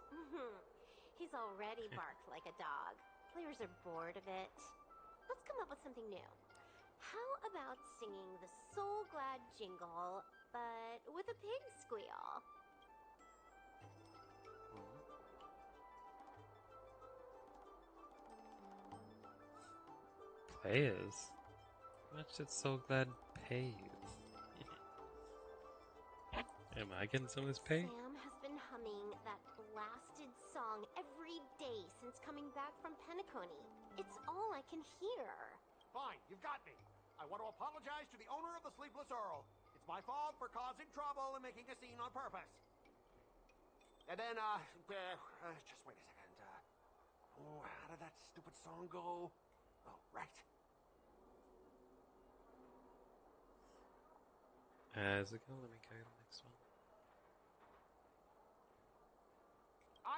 He's already barked like a dog. Players are bored of it. Let's come up with something new. How about singing the Soul Glad jingle, but with a pig squeal? Players? How much did So Glad pay you? Am I getting some of this pay? Sam has been humming that blasted song every day since coming back from Penacony. It's all I can hear. Fine, you've got me. I want to apologize to the owner of the Sleepless Earl. It's my fault for causing trouble and making a scene on purpose. And then, just wait a second. How did that stupid song go? Oh, right. Is it gonna let me go to the next one?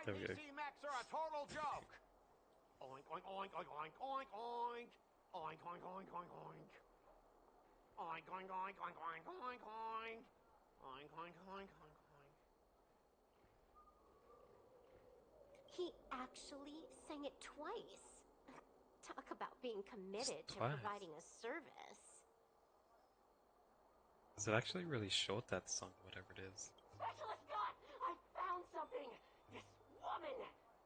There we go. IPC mechs are a total joke. Oink, oink, oink, oink, oink, oink, oink. Oink, oink, oink, oink, oink. Oink, oink, oink, oink, oink, oink, oink. Oink, oink, oink, oink, oink. He actually sang it twice. Talk about being committed to Twice. providing a service. Is it actually really short, that song, whatever it is? Specialist Scott, I found something. This woman,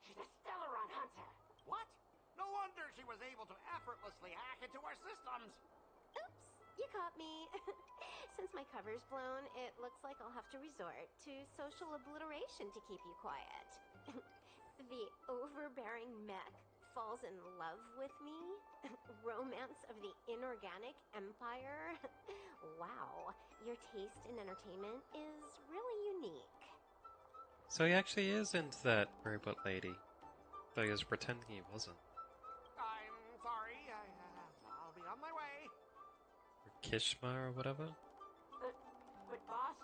she's a Stellaron hunter. What? No wonder she was able to effortlessly hack into our systems. Oops, You caught me. Since my cover's blown, it looks like I'll have to resort to social obliteration to keep you quiet. The overbearing mech falls in love with me? Romance of the inorganic empire? Wow, your taste in entertainment is really unique. So he actually is into that robot lady, though he was pretending he wasn't. I'm sorry. I'll be on my way. Or Kishma or whatever. But boss,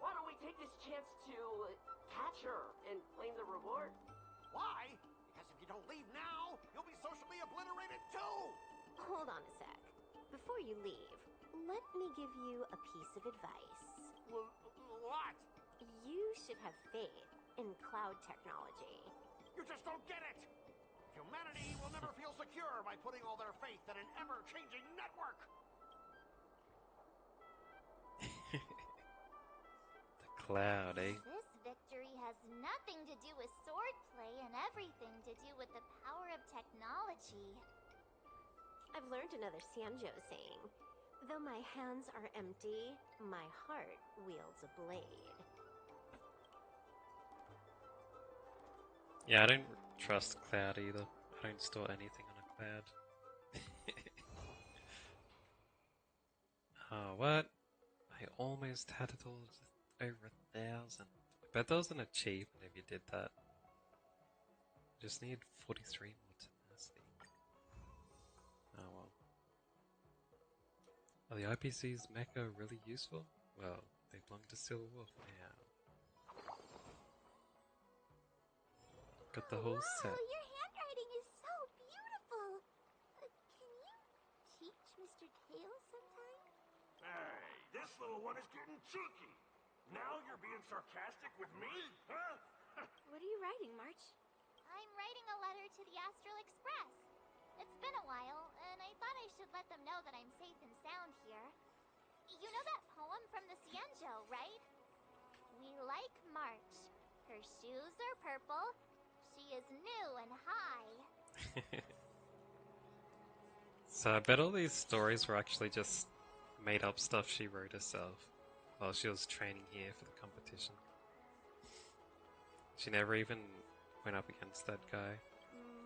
why don't we take this chance to catch her and claim the reward? Why? Because if you don't leave now, you'll be socially obliterated too! Hold on a sec. Before you leave, let me give you a piece of advice. What? You should have faith in cloud technology. You just don't get it! Humanity will never feel secure by putting all their faith in an ever-changing network! The cloud, eh? This victory has nothing to do with swordplay and everything to do with the power of technology. I've learned another Sanjo saying. Though my hands are empty, my heart wields a blade. Yeah, I don't trust Cloud either. I don't store anything on a cloud. Oh, what? I almost had it all over 1,000. I bet there was an achievement if you did that. Just need 43 more tenacity. Oh well. Are the IPC's mecha really useful? Well, they belong to Silver Wolf now. Got the whole set. Your handwriting is so beautiful. Can you teach Mr. Tails sometime? Hey, this little one is getting cheeky. Now you're being sarcastic with me, huh? What are you writing, March? I'm writing a letter to the Astral Express. It's been a while, and I thought I should let them know that I'm safe and sound here. You know that poem from the Cienjo, right? We like March. Her shoes are purple. She is new and high. So I bet all these stories were actually just made up stuff she wrote herself while she was training here for the competition. She never even went up against that guy.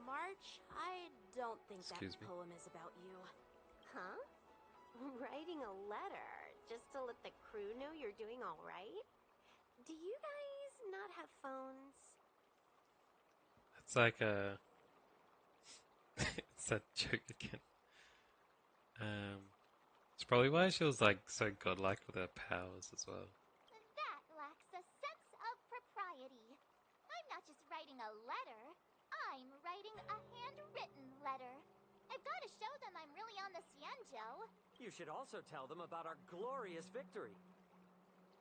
March, I don't think Excuse that me? poem is about you. Huh? Writing a letter just to let the crew know you're doing all right? Do you guys not have phones? It's like a... it's that joke again. It's probably why she was like so godlike with her powers as well. That lacks a sense of propriety. I'm not just writing a letter. I'm writing a handwritten letter. I've got to show them I'm really on the Cienjo. You should also tell them about our glorious victory.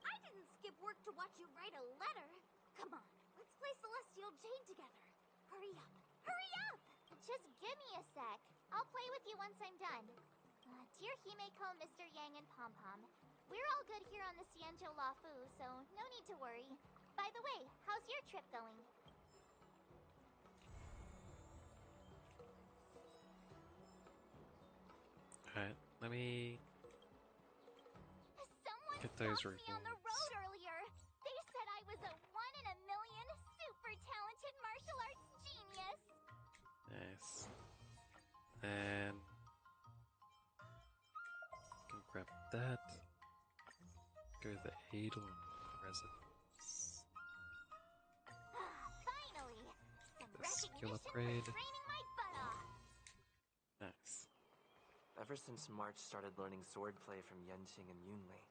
I didn't skip work to watch you write a letter. Come on, let's play Celestial Jade together. Hurry up. Hurry up! Just give me a sec. I'll play with you once I'm done. Dear Himeko, Mr. Yang, and Pom Pom, we're all good here on the Cienjo Lafu, so no need to worry. By the way, how's your trip going? Alright, let me Someone get those stopped me on the road rewards. earlier. They said I was a 1 in a million super talented martial arts genius. Nice. And can grab that. Go to the Adel residence. Finally, some The skill recognition upgrade. for training my butt off. Nice. Ever since March started learning swordplay from Yenqing and Yunli,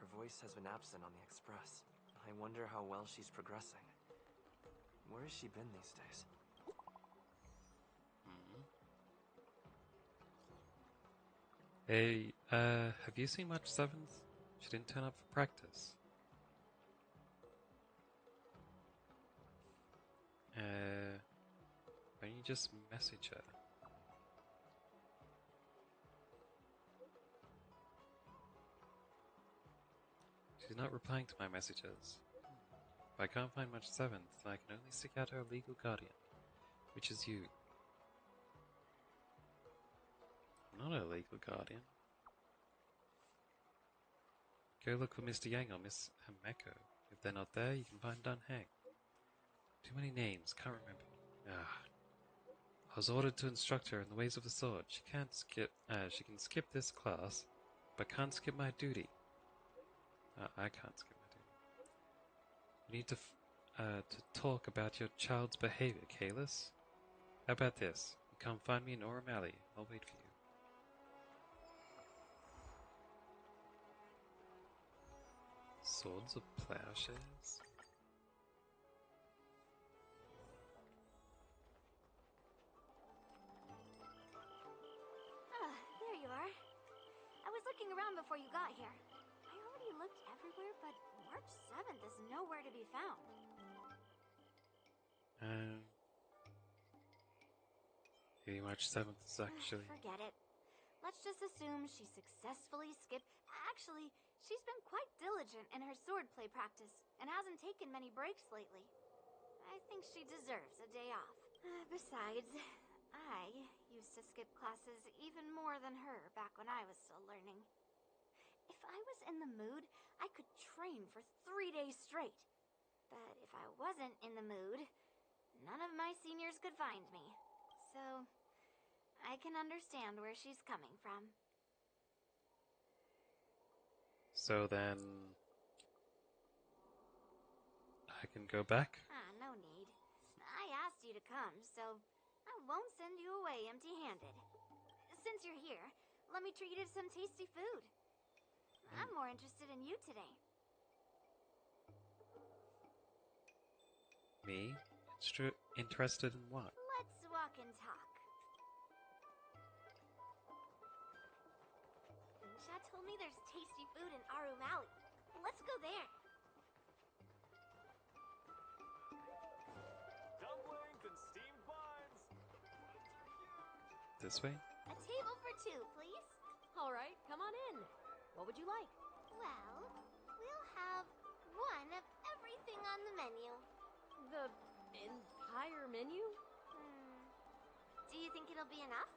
her voice has been absent on the Express. I wonder how well she's progressing. Where has she been these days? Hey, have you seen March 7th? She didn't turn up for practice. Why don't you just message her? She's not replying to my messages. If I can't find March 7th, I can only seek out her legal guardian, which is you. I'm not her legal guardian. Go look for Mr. Yang or Miss Hameko. If they're not there, you can find Dan Heng. Too many names, can't remember. Ah. I was ordered to instruct her in the ways of the sword. She can skip this class, but can't skip my duty. I can't skip my duty. We need to talk about your child's behavior, Kalis. How about this? You come find me in Orem Alley. I'll wait for you. Swords of Plowshares? Ah, there you are. I was looking around before you got here. I already looked everywhere, but March 7th is nowhere to be found. Maybe March 7th is actually... Forget it. Let's just assume she successfully skipped... Actually, she's been quite diligent in her swordplay practice and hasn't taken many breaks lately. I think she deserves a day off. Besides, I used to skip classes even more than her back when I was still learning. If I was in the mood, I could train for 3 days straight. But if I wasn't in the mood, none of my seniors could find me. So, I can understand where she's coming from. So then... I can go back? No need. I asked you to come, so I won't send you away empty-handed. Since you're here, let me treat you to some tasty food. I'm more interested in you today. Me? Interested in what? Let's walk and talk. Insha told me there's tasty food in Arum Alley. Let's go there. Dumplings and steamed buns. This way? A table for two, please. All right, come on in. What would you like? Well, we'll have one of everything on the menu. The entire menu? Do you think it'll be enough?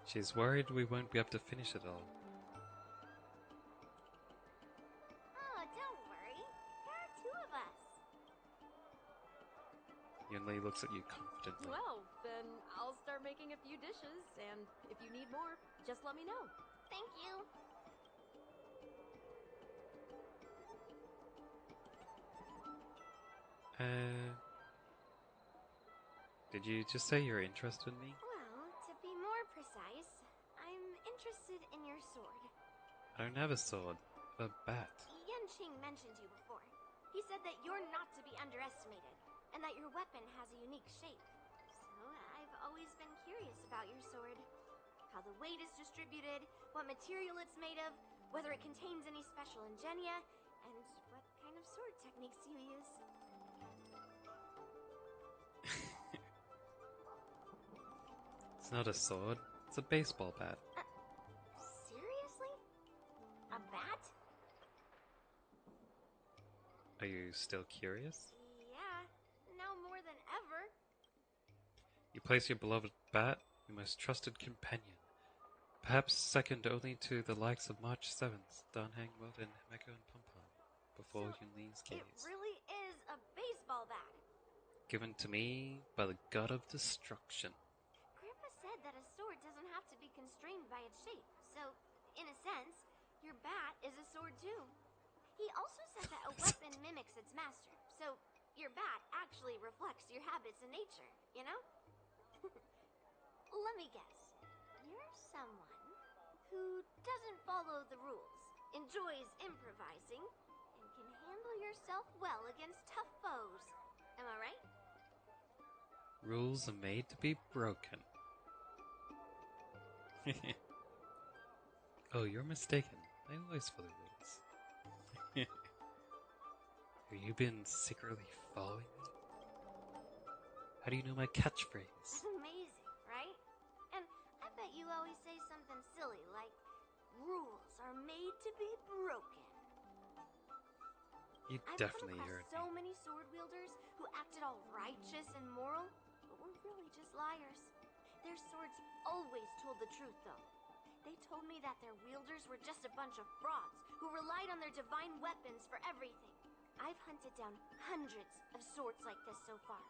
She's worried we won't be able to finish it all. Oh, don't worry. There are two of us. Yunli looks at you confidently. Well, then I'll start making a few dishes, and if you need more, just let me know. Thank you. Did you just say you're interested in me? Well, to be more precise, I'm interested in your sword. I don't have a sword. A bat. Yanqing mentioned you before. He said that you're not to be underestimated, and that your weapon has a unique shape. So I've always been curious about your sword. How the weight is distributed, what material it's made of, whether it contains any special ingenia, and what kind of sword techniques you use. It's not a sword. It's a baseball bat. Seriously? A bat? Are you still curious? Yeah, now more than ever. You place your beloved bat, your most trusted companion. Perhaps second only to the likes of March 7th, Danhang, Wilton, Himeko, and Pom-Pom, before Yunli's gaze. It really is a baseball bat. Given to me by the god of destruction. Grandpa said that a sword doesn't have to be constrained by its shape, so, in a sense, your bat is a sword too. He also said that a weapon mimics its master, so your bat actually reflects your habits and nature, you know? Let me guess. You're someone who doesn't follow the rules, enjoys improvising, and can handle yourself well against tough foes. Am I right? Rules are made to be broken. Oh, you're mistaken. I always follow rules. Have you been secretly following me? How do you know my catchphrase? Amazing, right? And I bet you always say something silly like, rules are made to be broken. You I've definitely come heard across so me. many sword wielders who acted all righteous and moral, but were really just liars. Their swords always told the truth, though. They told me that their wielders were just a bunch of frauds who relied on their divine weapons for everything. I've hunted down hundreds of swords like this so far,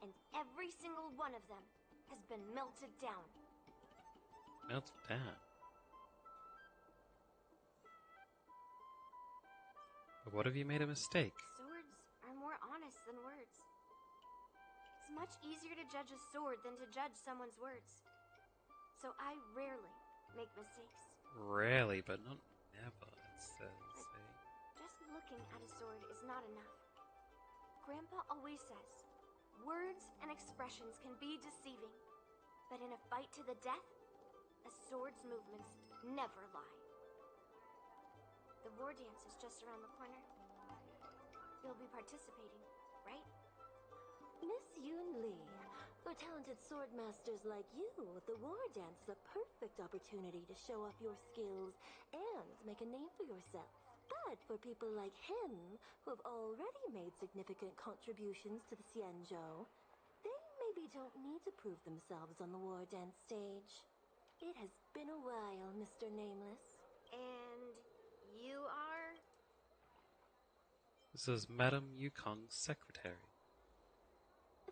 and every single one of them has been melted down. Melted down? But what if you made a mistake? Swords are more honest than words. It's much easier to judge a sword than to judge someone's words. So I rarely make mistakes. Rarely, but not never, it says. Just looking at a sword is not enough. Grandpa always says, words and expressions can be deceiving. But in a fight to the death, a sword's movements never lie. The war dance is just around the corner. You'll be participating, right? Miss Yoon Lee, for talented sword masters like you, the war dance is a perfect opportunity to show off your skills and make a name for yourself. But for people like him, who have already made significant contributions to the Xianzhou, they maybe don't need to prove themselves on the war dance stage. It has been a while, Mr. Nameless. And you are? This is Madame Yukong's secretary.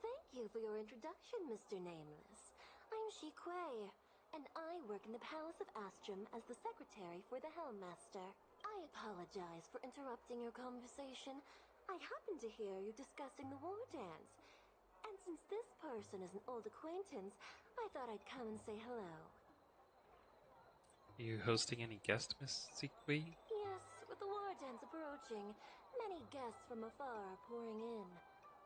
Thank you for your introduction, Mr. Nameless. I'm Shi Kuei, and I work in the Palace of Astrum as the secretary for the Helmmaster. I apologize for interrupting your conversation. I happened to hear you discussing the war dance. And since this person is an old acquaintance, I thought I'd come and say hello. Are you hosting any guest, Miss Sikui? Yes, with the war dance approaching, many guests from afar are pouring in.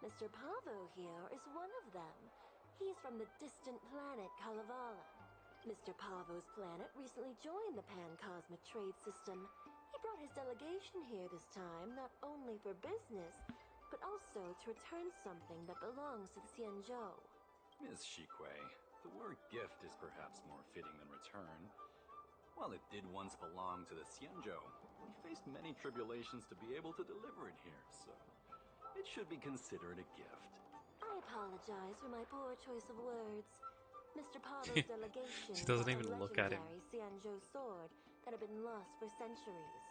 Mr. Pavo here is one of them. He's from the distant planet Kalevala. Mr. Pavo's planet recently joined the Pan-Cosmic Trade System. He brought his delegation here this time, not only for business, but also to return something that belongs to the Xianzhou. Miss Shikui, the word gift is perhaps more fitting than return. While it did once belong to the Xianzhou, we faced many tribulations to be able to deliver it here, so it should be considered a gift. I apologize for my poor choice of words. Mr. Pavo's delegation She doesn't brought even a look at him. legendary Xianzhou sword that had been lost for centuries.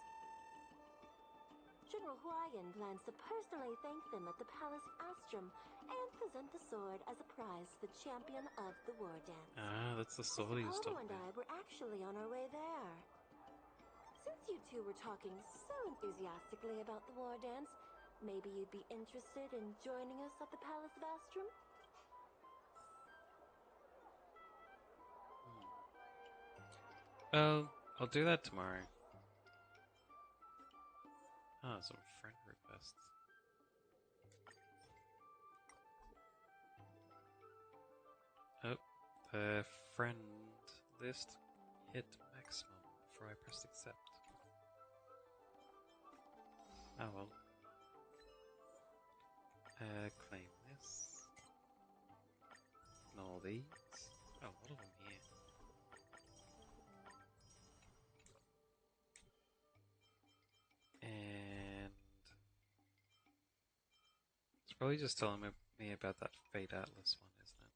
General Huayan plans to personally thank them at the Palace of Astrum and present the sword as a prize to the champion of the war dance. Ah, that's the sword he was Mr. Pavo talking and I about. were actually on our way there. Since you two were talking so enthusiastically about the war dance, maybe you'd be interested in joining us at the Palace of Astrum? Oh, I'll do that tomorrow. Oh, some friend requests. Oh, the friend list hit maximum before I pressed accept. Oh well. Claim this. Ignore these. Oh, a lot of them here. And it's probably just telling me about that Fate Atlas one, isn't it?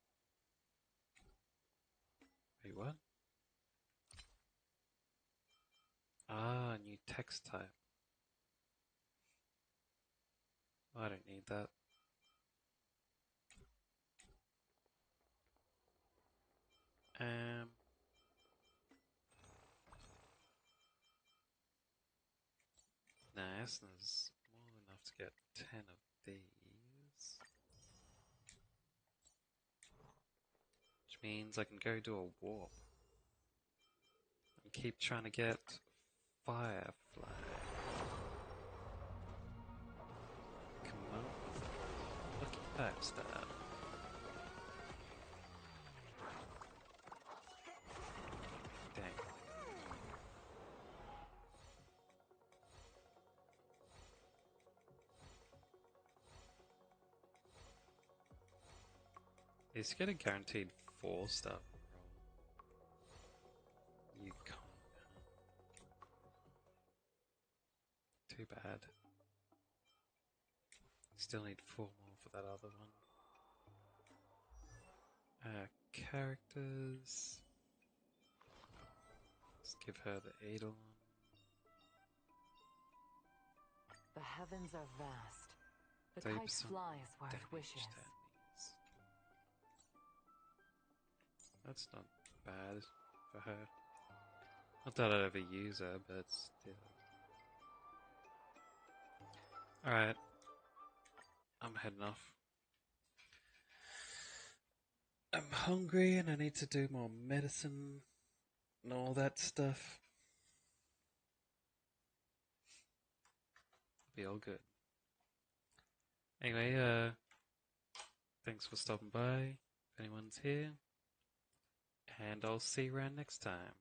Wait, what? Ah, new text type. Oh, I don't need that. Nice, there's more than enough to get 10 of these. Which means I can go do a warp. And keep trying to get Firefly. Come on. Lucky 5-star. Dang. You just get a guaranteed 4-star roll. You can't. Too bad. Still need 4 more for that other one. Characters. Let's give her the Eidolon. The heavens are vast. The 30% kite flies where it damage wishes. to enemies. That's not bad for her. Not that I'd ever use her, but still. Alright. I'm heading off. I'm hungry and I need to do more medicine and all that stuff. Be all good. Anyway, thanks for stopping by, if anyone's here. And I'll see you around next time.